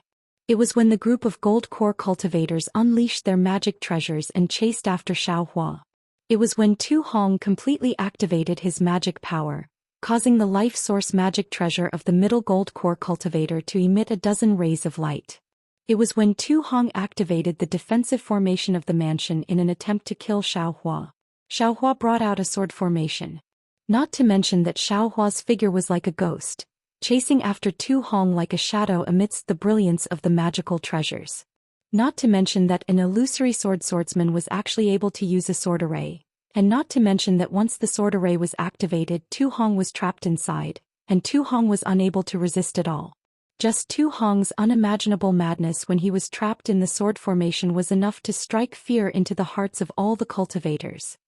It was when the group of gold core cultivators unleashed their magic treasures and chased after Xiaohua. It was when Tu Hong completely activated his magic power, causing the life source magic treasure of the middle gold core cultivator to emit a dozen rays of light. It was when Tu Hong activated the defensive formation of the mansion in an attempt to kill Xiaohua. Xiaohua brought out a sword formation. Not to mention that Xiaohua's figure was like a ghost, chasing after Tu Hong like a shadow amidst the brilliance of the magical treasures. Not to mention that an illusory swordsman was actually able to use a sword array. And not to mention that once the sword array was activated, Tu Hong was trapped inside, and Tu Hong was unable to resist at all. Just Tu Hong's unimaginable madness when he was trapped in the sword formation was enough to strike fear into the hearts of all the cultivators.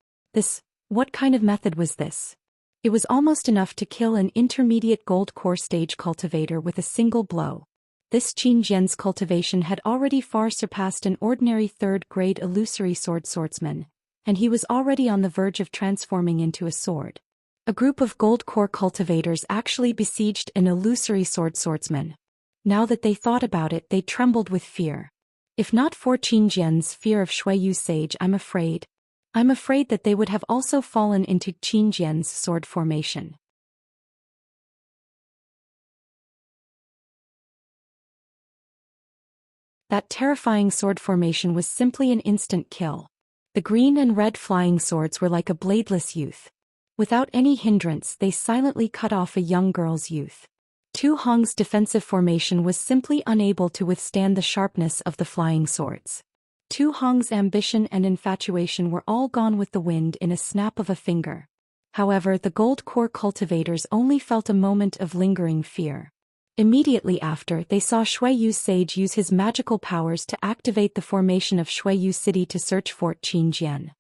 What kind of method was this? It was almost enough to kill an intermediate gold core stage cultivator with a single blow. This Qin Jian's cultivation had already far surpassed an ordinary third-grade illusory swordsman, and he was already on the verge of transforming into a sword. A group of gold core cultivators actually besieged an illusory swordsman. Now that they thought about it, they trembled with fear. If not for Qin Jian's fear of Shuiyu Sage, I'm afraid that they would have also fallen into Qin Jian's sword formation. That terrifying sword formation was simply an instant kill. The green and red flying swords were like a bladeless youth. Without any hindrance, they silently cut off a young girl's youth. Tu Hong's defensive formation was simply unable to withstand the sharpness of the flying swords. Tu Hong's ambition and infatuation were all gone with the wind in a snap of a finger. However, the gold core cultivators only felt a moment of lingering fear. Immediately after, they saw Shuiyu Sage use his magical powers to activate the formation of Shuiyu City to search Fort Qin Jian.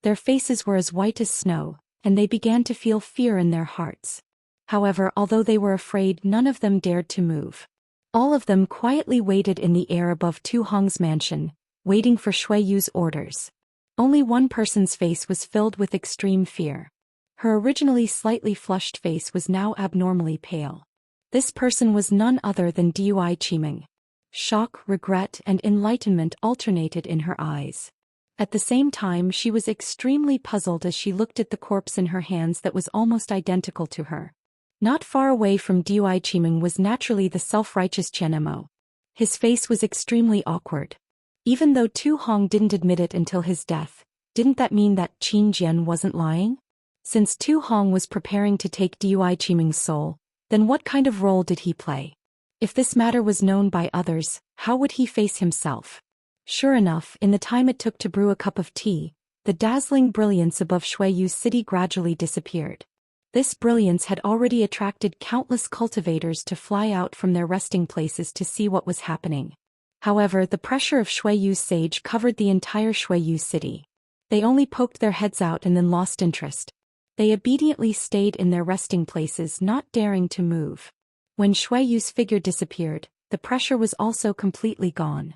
Their faces were as white as snow, and they began to feel fear in their hearts. However, although they were afraid, none of them dared to move. All of them quietly waited in the air above Tu Hong's mansion, waiting for Shuiyu's orders. Only one person's face was filled with extreme fear. Her originally slightly flushed face was now abnormally pale. This person was none other than Dui Qimeng. Shock, regret, and enlightenment alternated in her eyes. At the same time, she was extremely puzzled as she looked at the corpse in her hands that was almost identical to her. Not far away from Dui Qimeng was naturally the self-righteous Qianemo. His face was extremely awkward. Even though Tu Hong didn't admit it until his death, didn't that mean that Qin Jian wasn't lying? Since Tu Hong was preparing to take Dui Qimeng's soul, then what kind of role did he play? If this matter was known by others, how would he face himself? Sure enough, in the time it took to brew a cup of tea, the dazzling brilliance above Shui Yu's city gradually disappeared. This brilliance had already attracted countless cultivators to fly out from their resting places to see what was happening. However, the pressure of Shui Yu's sage covered the entire Shui Yu city. They only poked their heads out and then lost interest. They obediently stayed in their resting places, not daring to move. When Shui Yu's figure disappeared, the pressure was also completely gone.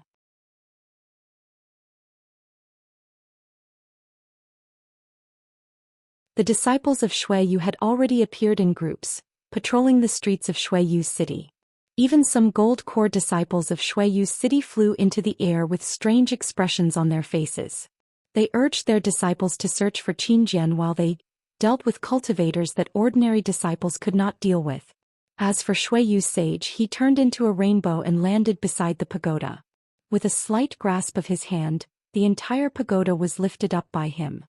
The disciples of Shui Yu had already appeared in groups, patrolling the streets of Shui Yu's city. Even some gold core disciples of Shui Yu's city flew into the air with strange expressions on their faces. They urged their disciples to search for Qinjian while they dealt with cultivators that ordinary disciples could not deal with. As for Shui Yu's sage, he turned into a rainbow and landed beside the pagoda. With a slight grasp of his hand, the entire pagoda was lifted up by him.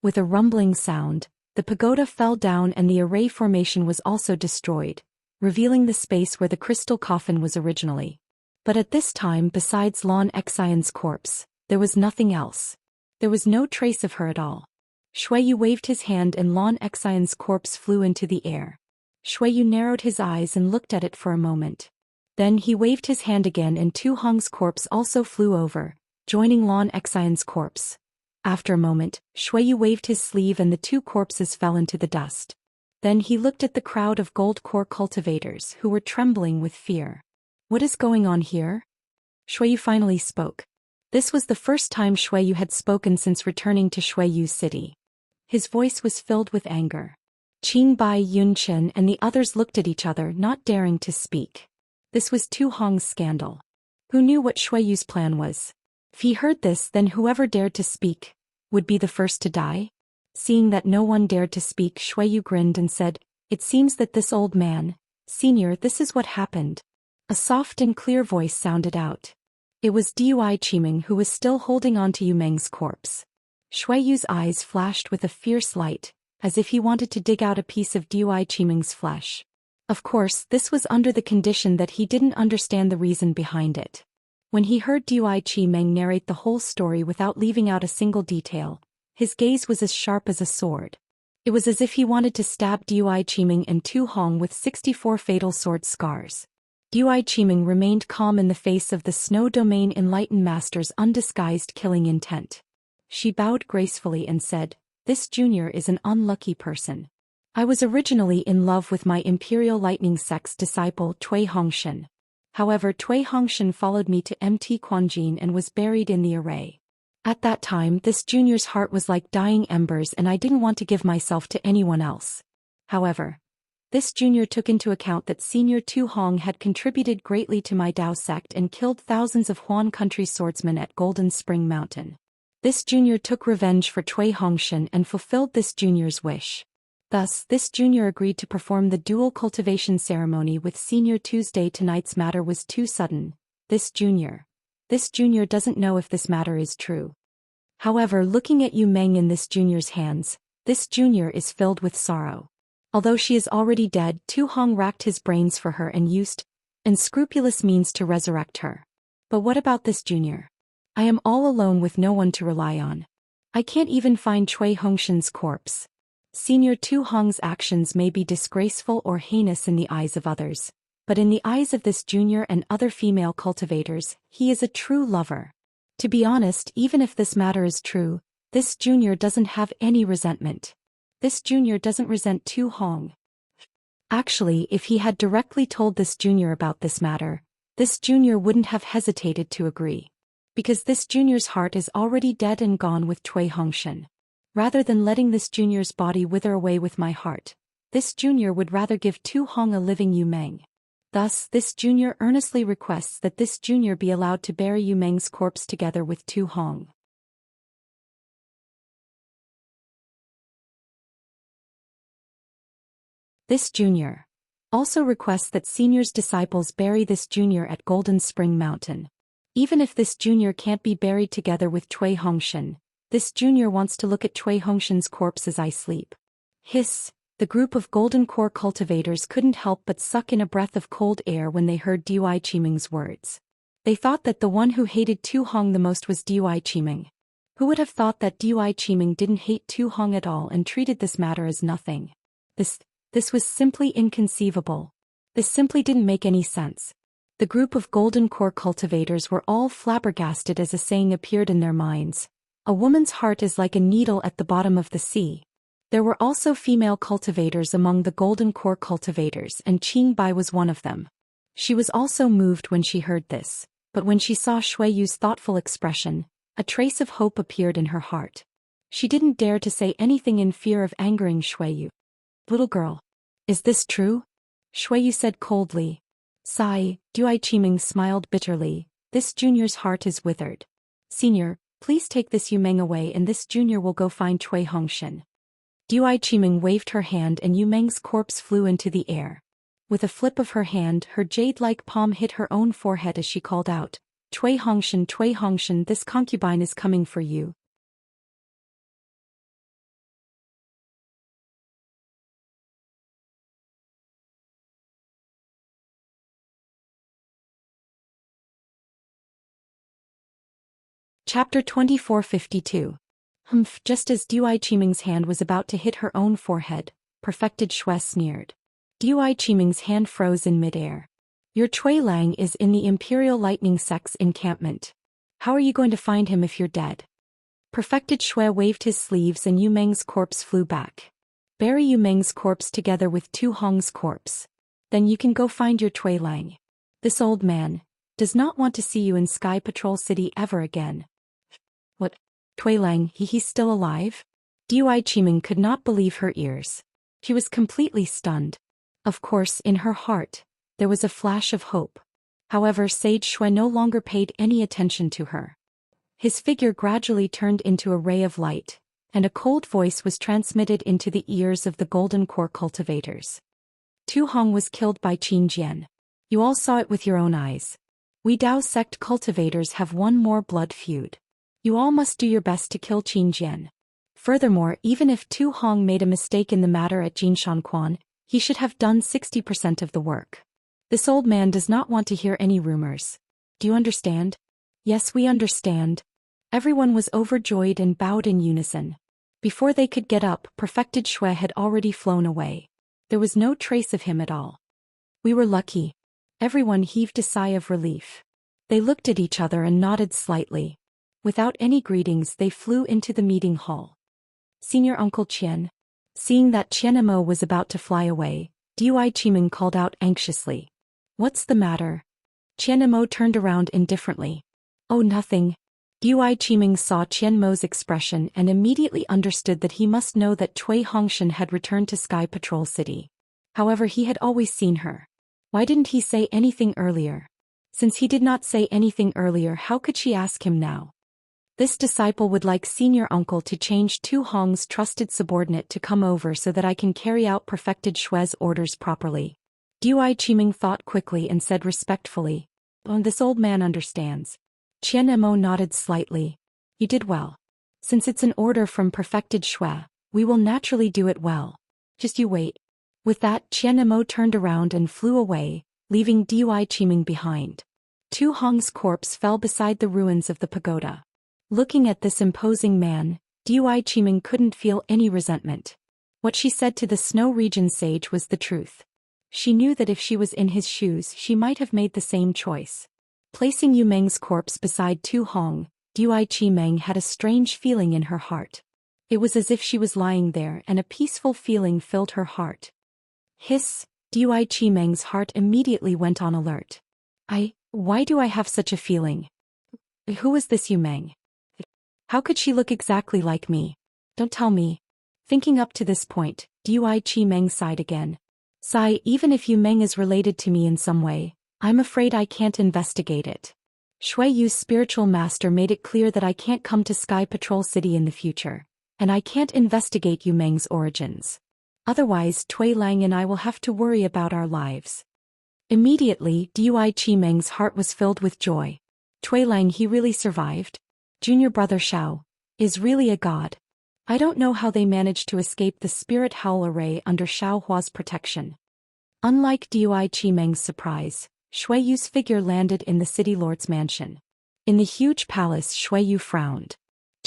With a rumbling sound, the pagoda fell down and the array formation was also destroyed, revealing the space where the crystal coffin was originally. But at this time, besides Lan Xian's corpse, there was nothing else. There was no trace of her at all. Shui Yu waved his hand and Lan Xian's corpse flew into the air. Shui Yu narrowed his eyes and looked at it for a moment. Then he waved his hand again and Tu Hong's corpse also flew over, joining Lan Xian's corpse. After a moment, Shui Yu waved his sleeve and the two corpses fell into the dust. Then he looked at the crowd of gold core cultivators who were trembling with fear. What is going on here? Shui Yu finally spoke. This was the first time Shui Yu had spoken since returning to Shui Yu city. His voice was filled with anger. Qing Bai, Yunchen and the others looked at each other, not daring to speak. This was Tu Hong's scandal. Who knew what Shui Yu's plan was? If he heard this, then whoever dared to speak would be the first to die. Seeing that no one dared to speak, Shui Yu grinned and said, "It seems that this old man, Senior, this is what happened." A soft and clear voice sounded out. It was Dui Qiming who was still holding on to Yu Meng's corpse. Shui Yu's eyes flashed with a fierce light, as if he wanted to dig out a piece of Dui Qiming's flesh. Of course, this was under the condition that he didn't understand the reason behind it. When he heard Dui Qiming narrate the whole story without leaving out a single detail, his gaze was as sharp as a sword. It was as if he wanted to stab Dui Qiming and Tu Hong with 64 fatal sword scars. Dui Qiming remained calm in the face of the Snow Domain Enlightened Master's undisguised killing intent. She bowed gracefully and said, "This junior is an unlucky person. I was originally in love with my Imperial Lightning Sect's disciple Cui Hongshan. However, Cui Hongshan followed me to Mt. Quanjin and was buried in the array. At that time, this junior's heart was like dying embers and I didn't want to give myself to anyone else. However, this junior took into account that Senior Tu Hong had contributed greatly to my Dao sect and killed thousands of Huan country swordsmen at Golden Spring Mountain. This junior took revenge for Cui Hongshan and fulfilled this junior's wish. Thus, this junior agreed to perform the dual cultivation ceremony with Senior Tuesday. Tonight's matter was too sudden. This junior doesn't know if this matter is true. However, looking at Yu Meng in this junior's hands, this junior is filled with sorrow. Although she is already dead, Tu Hong racked his brains for her and used unscrupulous means to resurrect her. But what about this junior? I am all alone with no one to rely on. I can't even find Cui Hongshan's corpse. Senior Tu Hong's actions may be disgraceful or heinous in the eyes of others, but in the eyes of this junior and other female cultivators, he is a true lover. To be honest, even if this matter is true, this junior doesn't have any resentment. This junior doesn't resent Tu Hong. Actually, if he had directly told this junior about this matter, this junior wouldn't have hesitated to agree. Because this junior's heart is already dead and gone with Cui Hongshan. Rather than letting this junior's body wither away with my heart, this junior would rather give Tu Hong a living Yu Meng. Thus, this junior earnestly requests that this junior be allowed to bury Yu Meng's corpse together with Tu Hong. This junior also requests that Senior's disciples bury this junior at Golden Spring Mountain. Even if this junior can't be buried together with Cui Hongshan, this junior wants to look at Cui Hongshan's corpse as I sleep. Hiss! The group of golden core cultivators couldn't help but suck in a breath of cold air when they heard Dui Qiming's words. They thought that the one who hated Tu Hong the most was Dui Qiming. Who would have thought that Dui Qiming didn't hate Tu Hong at all and treated this matter as nothing? This was simply inconceivable. This simply didn't make any sense. The group of golden core cultivators were all flabbergasted as a saying appeared in their minds. A woman's heart is like a needle at the bottom of the sea. There were also female cultivators among the golden core cultivators, and Qing Bai was one of them. She was also moved when she heard this, but when she saw Shui Yu's thoughtful expression, a trace of hope appeared in her heart. She didn't dare to say anything in fear of angering Shui Yu. "Little girl, is this true?" Shui Yu said coldly. "Sigh." Dui Qiming smiled bitterly. "This junior's heart is withered. Senior, please take this Yu Meng away and this junior will go find Cui Hongshan." Dui Qiming waved her hand and Yu Meng's corpse flew into the air. With a flip of her hand, her jade-like palm hit her own forehead as she called out, Cui Hongshan, this concubine is coming for you." Chapter 2452. Humph, just as Dui Qiming's hand was about to hit her own forehead, Perfected Shui sneered. Dui Qiming's hand froze in midair. "Your Cui Lang is in the Imperial Lightning Sect's encampment. How are you going to find him if you're dead?" Perfected Shui waved his sleeves and Yu Meng's corpse flew back. "Bury Yu Meng's corpse together with Tu Hong's corpse. Then you can go find your Cui Lang. This old man does not want to see you in Sky Patrol City ever again." "What? Cui Lang, he's still alive?" Dui Qiming could not believe her ears. She was completely stunned. Of course, in her heart, there was a flash of hope. However, Sage Shui no longer paid any attention to her. His figure gradually turned into a ray of light, and a cold voice was transmitted into the ears of the golden core cultivators. "Tu Hong was killed by Qin Jian. You all saw it with your own eyes. We Dao sect cultivators have one more blood feud. You all must do your best to kill Qin Jian. Furthermore, even if Tu Hong made a mistake in the matter at Jinshanquan, he should have done 60% of the work. This old man does not want to hear any rumors. Do you understand?" "Yes, we understand." Everyone was overjoyed and bowed in unison. Before they could get up, Perfected Shui had already flown away. There was no trace of him at all. "We were lucky." Everyone heaved a sigh of relief. They looked at each other and nodded slightly. Without any greetings, they flew into the meeting hall. "Senior Uncle Qian." Seeing that Qian Mo was about to fly away, Dui Qiming called out anxiously. "What's the matter?" Qian Mo turned around indifferently. "Oh, nothing." Dui Qiming saw Qian Mo's expression and immediately understood that he must know that Cui Hongshan had returned to Sky Patrol City. However, he had always seen her. Why didn't he say anything earlier? Since he did not say anything earlier, how could she ask him now? This disciple would like senior uncle to change Tu Hong's trusted subordinate to come over so that I can carry out Perfected Shui's orders properly. Dui Qiming thought quickly and said respectfully, "Oh, this old man understands." Qian Mo nodded slightly. "You did well. Since it's an order from Perfected Shui, we will naturally do it well. Just you wait." With that, Qian Mo turned around and flew away, leaving Dui Qiming behind. Tu Hong's corpse fell beside the ruins of the pagoda. Looking at this imposing man, Dui Qiming couldn't feel any resentment. What she said to the Snow Region sage was the truth. She knew that if she was in his shoes, she might have made the same choice. Placing Yu Meng's corpse beside Tu Hong, Dui Qiming had a strange feeling in her heart. It was as if she was lying there and a peaceful feeling filled her heart. Hiss! Dui Qiming's heart immediately went on alert. Why do I have such a feeling? Who is this Yu Meng? How could she look exactly like me? Don't tell me. Thinking up to this point, Dui Qiming sighed again. Sigh, even if Yu Meng is related to me in some way, I'm afraid I can't investigate it. Shui Yu's spiritual master made it clear that I can't come to Sky Patrol City in the future, and I can't investigate Yu Meng's origins. Otherwise, Cui Lang and I will have to worry about our lives. Immediately, Dui Qiming's heart was filled with joy. Cui Lang, he really survived? Junior brother Shao is really a god. I don't know how they managed to escape the spirit howl array under Shao Hua's protection. Unlike Dui Qiming's surprise, Shui Yu's figure landed in the city lord's mansion. In the huge palace, Shui Yu frowned.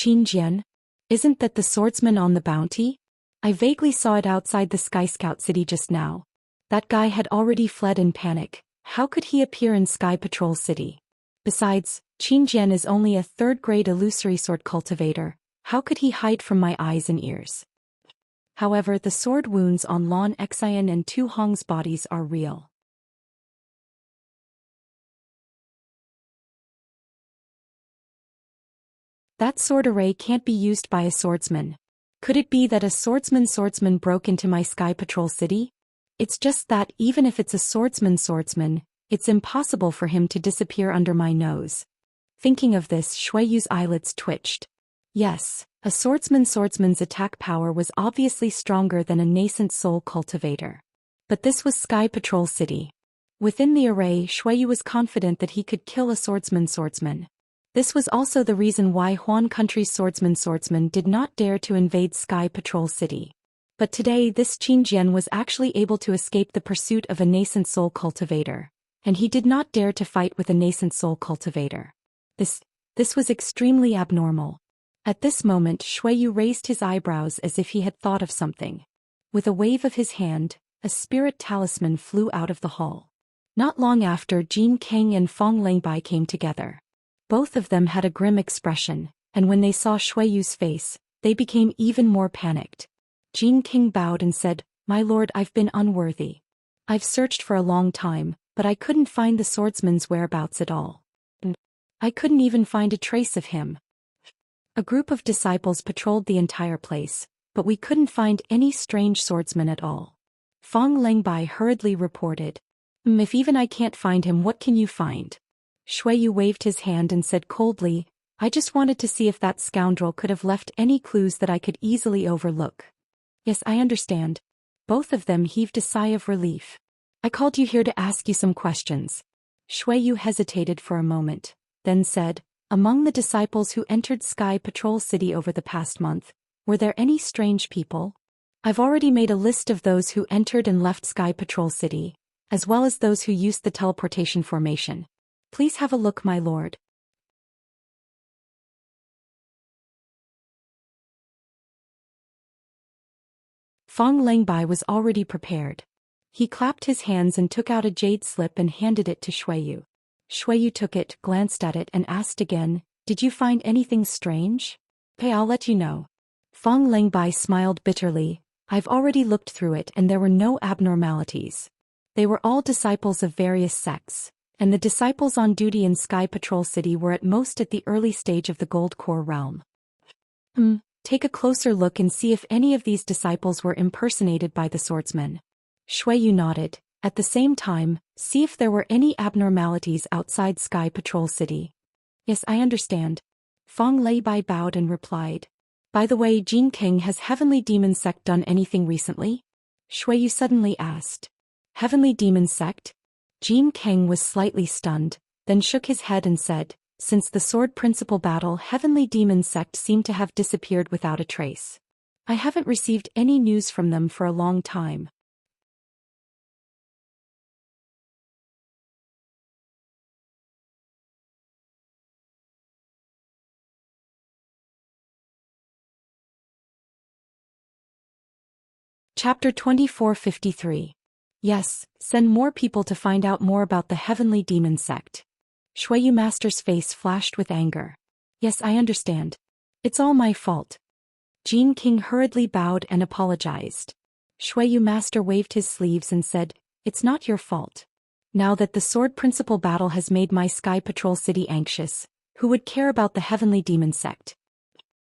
Qin Jian? Isn't that the swordsman on the bounty? I vaguely saw it outside the Sky Scout city just now. That guy had already fled in panic. How could he appear in Sky Patrol City? Besides, Qin Jian is only a third-grade illusory sword cultivator. How could he hide from my eyes and ears? However, the sword wounds on Lan Xian and Tu Hong's bodies are real. That sword array can't be used by a swordsman. Could it be that a swordsman broke into my Sky Patrol City? It's just that even if it's a swordsman, it's impossible for him to disappear under my nose. Thinking of this, Shui Yu's eyelids twitched. Yes, a swordsman's attack power was obviously stronger than a nascent soul cultivator. But this was Sky Patrol City. Within the array, Shui Yu was confident that he could kill a swordsman. This was also the reason why Huan Country's swordsman did not dare to invade Sky Patrol City. But today this Qin Jian was actually able to escape the pursuit of a nascent soul cultivator. And he did not dare to fight with a nascent soul cultivator. This was extremely abnormal. At this moment Shui Yu raised his eyebrows as if he had thought of something. With a wave of his hand, a spirit talisman flew out of the hall. Not long after, Jin Kang and Fong Langbai came together. Both of them had a grim expression, and when they saw Shui Yu's face, they became even more panicked. Jin King bowed and said, "My lord, I've been unworthy. I've searched for a long time, but I couldn't find the swordsman's whereabouts at all. I couldn't even find a trace of him. A group of disciples patrolled the entire place, but we couldn't find any strange swordsman at all." Fong Langbai hurriedly reported, "If even I can't find him, what can you find?" Shui Yu waved his hand and said coldly, "I just wanted to see if that scoundrel could have left any clues that I could easily overlook." "Yes, I understand." Both of them heaved a sigh of relief. "I called you here to ask you some questions." Shui Yu hesitated for a moment, then said, "Among the disciples who entered Sky Patrol City over the past month, were there any strange people?" "I've already made a list of those who entered and left Sky Patrol City, as well as those who used the teleportation formation. Please have a look, my lord." Fong Langbai was already prepared. He clapped his hands and took out a jade slip and handed it to Shui Yu. Shui Yu took it, glanced at it and asked again, "Did you find anything strange?" "Okay, I'll let you know." Fong Langbai smiled bitterly. "I've already looked through it and there were no abnormalities. They were all disciples of various sects, and the disciples on duty in Sky Patrol City were at most at the early stage of the Gold Core realm." Take a closer look and see if any of these disciples were impersonated by the swordsman." Shui Yu nodded. "At the same time, see if there were any abnormalities outside Sky Patrol City." "Yes, I understand." Fong Leibai bowed and replied. "By the way, Jin King, has Heavenly Demon Sect done anything recently?" Shui Yu suddenly asked. "Heavenly Demon Sect?" Jin King was slightly stunned, then shook his head and said, "Since the Sword Principal battle, Heavenly Demon Sect seemed to have disappeared without a trace. I haven't received any news from them for a long time." Chapter 2453. Yes, send more people to find out more about the Heavenly Demon Sect. Shui Yu Master's face flashed with anger. "Yes, I understand. It's all my fault." Jin King hurriedly bowed and apologized. Shui Yu Master waved his sleeves and said, "It's not your fault. Now that the Sword Principal battle has made my Sky Patrol City anxious, who would care about the Heavenly Demon Sect?"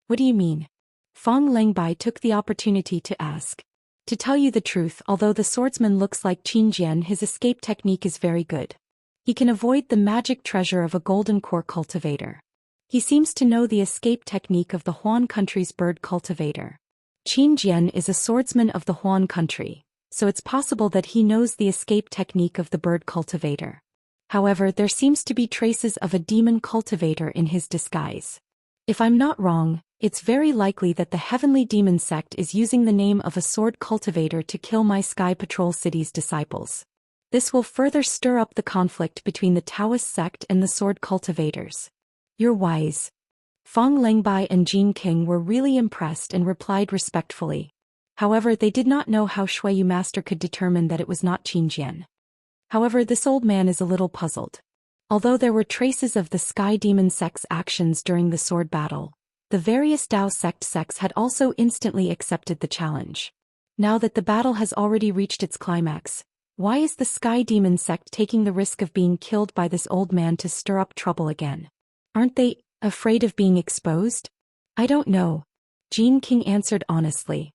"What do you mean?" Fong Langbai took the opportunity to ask. "To tell you the truth, although the swordsman looks like Qin Jian, his escape technique is very good. He can avoid the magic treasure of a golden core cultivator. He seems to know the escape technique of the Huan Country's bird cultivator. Qin Jian is a swordsman of the Huan Country, so it's possible that he knows the escape technique of the bird cultivator. However, there seems to be traces of a demon cultivator in his disguise. If I'm not wrong, it's very likely that the Heavenly Demon Sect is using the name of a sword cultivator to kill my Sky Patrol City's disciples. This will further stir up the conflict between the Taoist sect and the sword cultivators." "You're wise." Fong Lengbai and Jin King were really impressed and replied respectfully. However, they did not know how Shuiyu Master could determine that it was not Qin Jian. However, this old man is a little puzzled. Although there were traces of the Sky Demon sect's actions during the sword battle, the various Dao sect sects had also instantly accepted the challenge. Now that the battle has already reached its climax, why is the Sky Demon sect taking the risk of being killed by this old man to stir up trouble again? Aren't they afraid of being exposed? I don't know. Jin King answered honestly.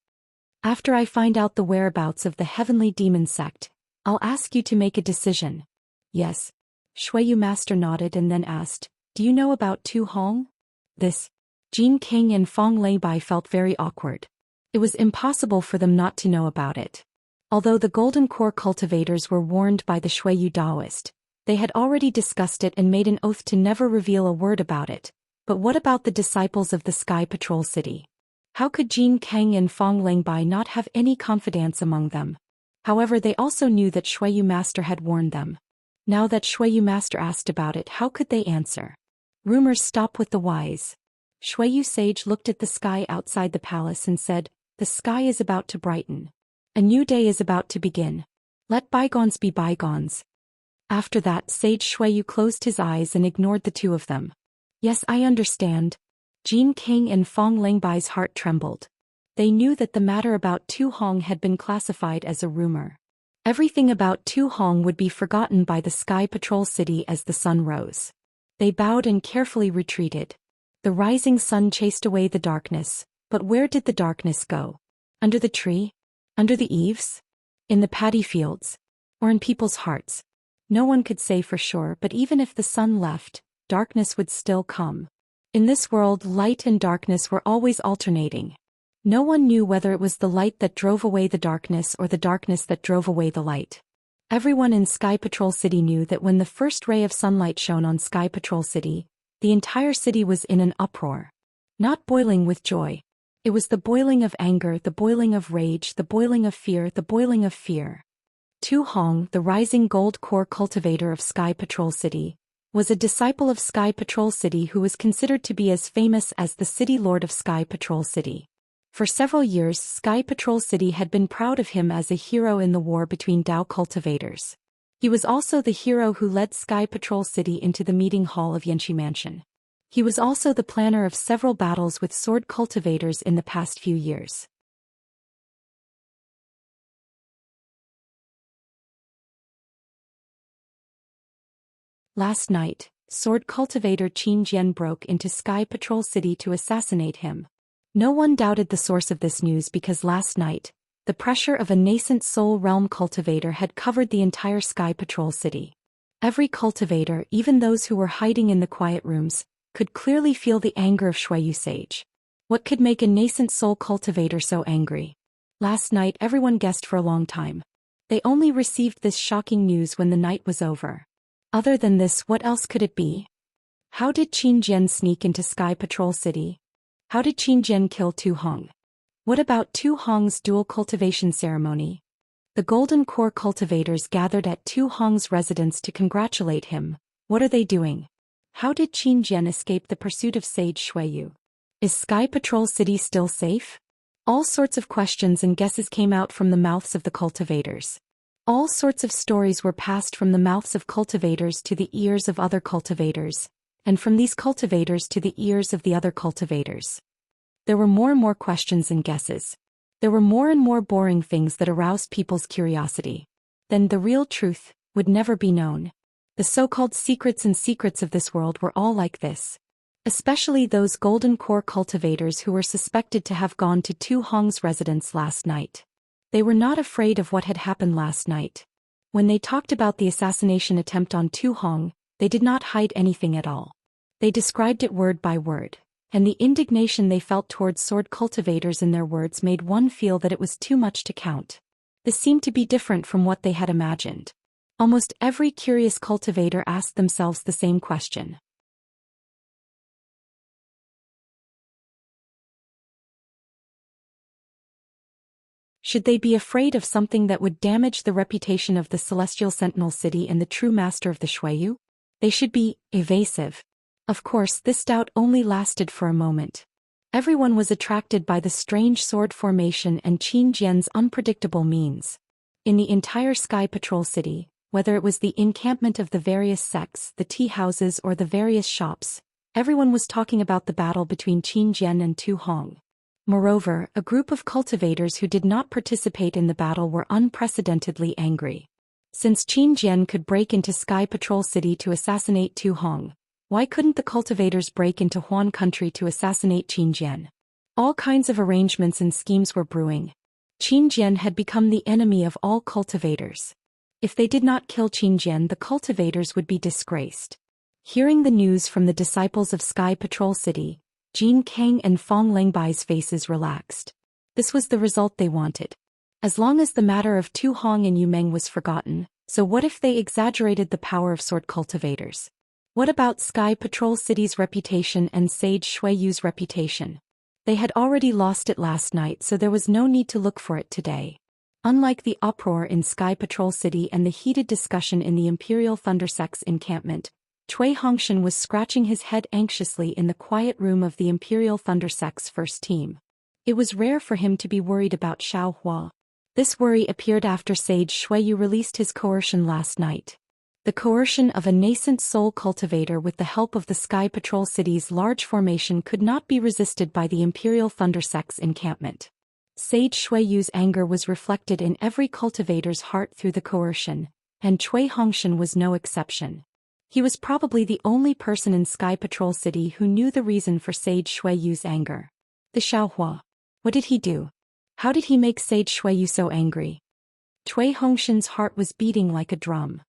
After I find out the whereabouts of the Heavenly Demon sect, I'll ask you to make a decision. Yes. Shuiyu Master nodded and then asked, do you know about Tu Hong? This. Jin King and Fong Lengbai felt very awkward. It was impossible for them not to know about it. Although the Golden Core cultivators were warned by the Shuiyu Daoist, they had already discussed it and made an oath to never reveal a word about it. But what about the disciples of the Sky Patrol City? How could Jin King and Fong Lengbai not have any confidence among them? However, they also knew that Shuiyu Master had warned them. Now that Shuiyu Master asked about it, how could they answer? Rumors stop with the wise. Shuiyu Sage looked at the sky outside the palace and said, the sky is about to brighten. A new day is about to begin. Let bygones be bygones. After that, Sage Shuiyu closed his eyes and ignored the two of them. Yes, I understand. Jin King and Fong Lengbai's heart trembled. They knew that the matter about Tu Hong had been classified as a rumor. Everything about Tu Hong would be forgotten by the Sky Patrol City as the sun rose. They bowed and carefully retreated. The rising sun chased away the darkness, but where did the darkness go? Under the tree? Under the eaves? In the paddy fields? Or in people's hearts? No one could say for sure, but even if the sun left, darkness would still come. In this world, light and darkness were always alternating. No one knew whether it was the light that drove away the darkness or the darkness that drove away the light. Everyone in Sky Patrol City knew that when the first ray of sunlight shone on Sky Patrol City, the entire city was in an uproar. Not boiling with joy. It was the boiling of anger, the boiling of rage, the boiling of fear, the boiling of fear. Tu Hong, the rising gold core cultivator of Sky Patrol City, was a disciple of Sky Patrol City who was considered to be as famous as the City Lord of Sky Patrol City. For several years, Sky Patrol City had been proud of him as a hero in the war between Dao cultivators. He was also the hero who led Sky Patrol City into the meeting hall of Yanxi Mansion. He was also the planner of several battles with sword cultivators in the past few years. Last night, sword cultivator Qin Jian broke into Sky Patrol City to assassinate him. No one doubted the source of this news because last night, the pressure of a nascent soul realm cultivator had covered the entire Sky Patrol City. Every cultivator, even those who were hiding in the quiet rooms, could clearly feel the anger of Shuiyu Sage. What could make a nascent soul cultivator so angry? Last night everyone guessed for a long time. They only received this shocking news when the night was over. Other than this, what else could it be? How did Qin Jian sneak into Sky Patrol City? How did Qin Jian kill Tu Hong? What about Tu Hong's dual cultivation ceremony? The Golden Core cultivators gathered at Tu Hong's residence to congratulate him. What are they doing? How did Qin Jian escape the pursuit of Sage Shuiyu? Is Sky Patrol City still safe? All sorts of questions and guesses came out from the mouths of the cultivators. All sorts of stories were passed from the mouths of cultivators to the ears of other cultivators, and from these cultivators to the ears of the other cultivators. There were more and more questions and guesses. There were more and more boring things that aroused people's curiosity. Then the real truth would never be known. The so-called secrets and secrets of this world were all like this. Especially those Golden Core cultivators who were suspected to have gone to Tu Hong's residence last night. They were not afraid of what had happened last night. When they talked about the assassination attempt on Tu Hong, they did not hide anything at all. They described it word by word, and the indignation they felt towards sword cultivators in their words made one feel that it was too much to count. This seemed to be different from what they had imagined. Almost every curious cultivator asked themselves the same question. Should they be afraid of something that would damage the reputation of the Celestial Sentinel City and the true master of the Shuiyu? They should be evasive. Of course, this doubt only lasted for a moment. Everyone was attracted by the strange sword formation and Qin Jian's unpredictable means. In the entire Sky Patrol City, whether it was the encampment of the various sects, the tea houses or the various shops, everyone was talking about the battle between Qin Jian and Tu Hong. Moreover, a group of cultivators who did not participate in the battle were unprecedentedly angry. Since Qin Jian could break into Sky Patrol City to assassinate Tu Hong, why couldn't the cultivators break into Huan country to assassinate Qin Jian? All kinds of arrangements and schemes were brewing. Qin Jian had become the enemy of all cultivators. If they did not kill Qin Jian, the cultivators would be disgraced. Hearing the news from the disciples of Sky Patrol City, Jin Kang and Fong Lengbai's faces relaxed. This was the result they wanted. As long as the matter of Tu Hong and Yu Meng was forgotten, so what if they exaggerated the power of sword cultivators? What about Sky Patrol City's reputation and Sage Xueyu's reputation? They had already lost it last night, so there was no need to look for it today. Unlike the uproar in Sky Patrol City and the heated discussion in the Imperial Thundersect's encampment, Cui Hongshan was scratching his head anxiously in the quiet room of the Imperial Thundersect's first team. It was rare for him to be worried about Xiao Hua. This worry appeared after Sage Xueyu released his coercion last night. The coercion of a nascent soul cultivator with the help of the Sky Patrol City's large formation could not be resisted by the Imperial Thundersect's encampment. Sage Xueyu's anger was reflected in every cultivator's heart through the coercion, and Cui Hongshan was no exception. He was probably the only person in Sky Patrol City who knew the reason for Sage Xueyu's anger. The Xiaohua. What did he do? How did he make Sage Xueyu so angry? Cui Hongshan's heart was beating like a drum.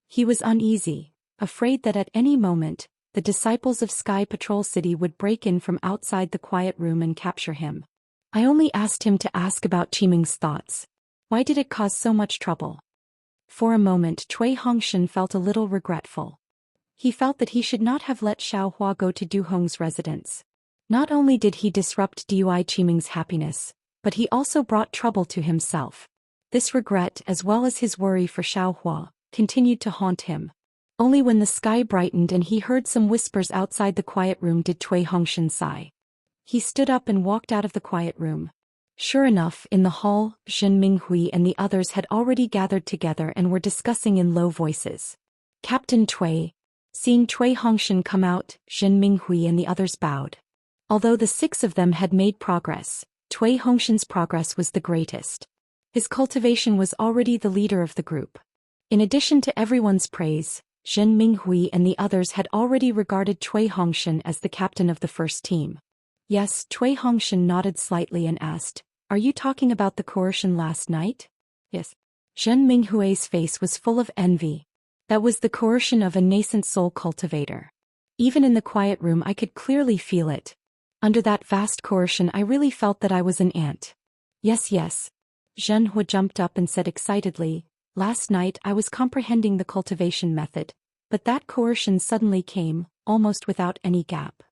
He was uneasy, afraid that at any moment, the disciples of Sky Patrol City would break in from outside the quiet room and capture him. I only asked him to ask about Qiming's thoughts. Why did it cause so much trouble? For a moment Cui Hongshan felt a little regretful. He felt that he should not have let Xiao Hua go to Du Hong's residence. Not only did he disrupt Dui Qiming's happiness, but he also brought trouble to himself. This regret, as well as his worry for Xiao Hua, continued to haunt him. Only when the sky brightened and he heard some whispers outside the quiet room did Cui Hongshan sigh. He stood up and walked out of the quiet room. Sure enough, in the hall, Zhen Minghui and the others had already gathered together and were discussing in low voices. Captain Cui. Seeing Cui Hongshan come out, Zhen Minghui and the others bowed. Although the 6 of them had made progress, Cui Hongshan's progress was the greatest. His cultivation was already the leader of the group. In addition to everyone's praise, Zhen Minghui and the others had already regarded Cui Hongshan as the captain of the first team. Yes, Cui Hongshan nodded slightly and asked, "Are you talking about the coercion last night?" Yes. Zhen Minghui's face was full of envy. That was the coercion of a nascent soul cultivator. Even in the quiet room I could clearly feel it. Under that vast coercion I really felt that I was an ant. Yes. Zhen Hua jumped up and said excitedly, "Last night I was comprehending the cultivation method, but that coercion suddenly came, almost without any gap.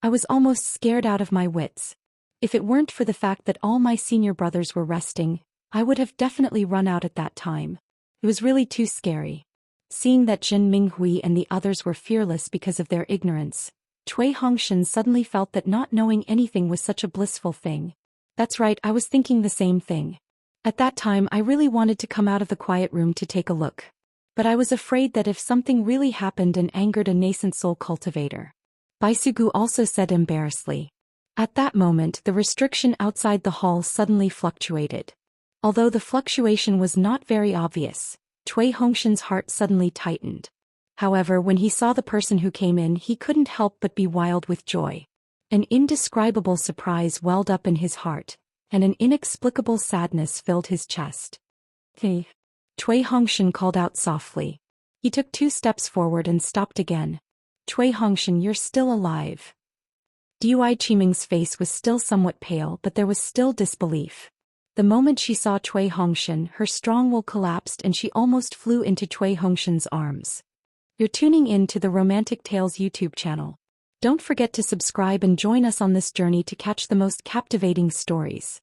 I was almost scared out of my wits. If it weren't for the fact that all my senior brothers were resting, I would have definitely run out at that time. It was really too scary." Seeing that Zhen Minghui and the others were fearless because of their ignorance, Cui Hongshan suddenly felt that not knowing anything was such a blissful thing. That's right, I was thinking the same thing. At that time I really wanted to come out of the quiet room to take a look. But I was afraid that if something really happened and angered a nascent soul cultivator. Baisugu also said embarrassedly. At that moment the restriction outside the hall suddenly fluctuated. Although the fluctuation was not very obvious, Cui Hongshan's heart suddenly tightened. However, when he saw the person who came in he couldn't help but be wild with joy. An indescribable surprise welled up in his heart, and an inexplicable sadness filled his chest. "Hey!" Cui Hongshan called out softly. He took 2 steps forward and stopped again. "Cui Hongshan, you're still alive." Dui Qiming's face was still somewhat pale, but there was still disbelief. The moment she saw Cui Hongshan, her strong will collapsed and she almost flew into Cui Hongshan's arms. You're tuning in to the Romantic Tales YouTube channel. Don't forget to subscribe and join us on this journey to catch the most captivating stories.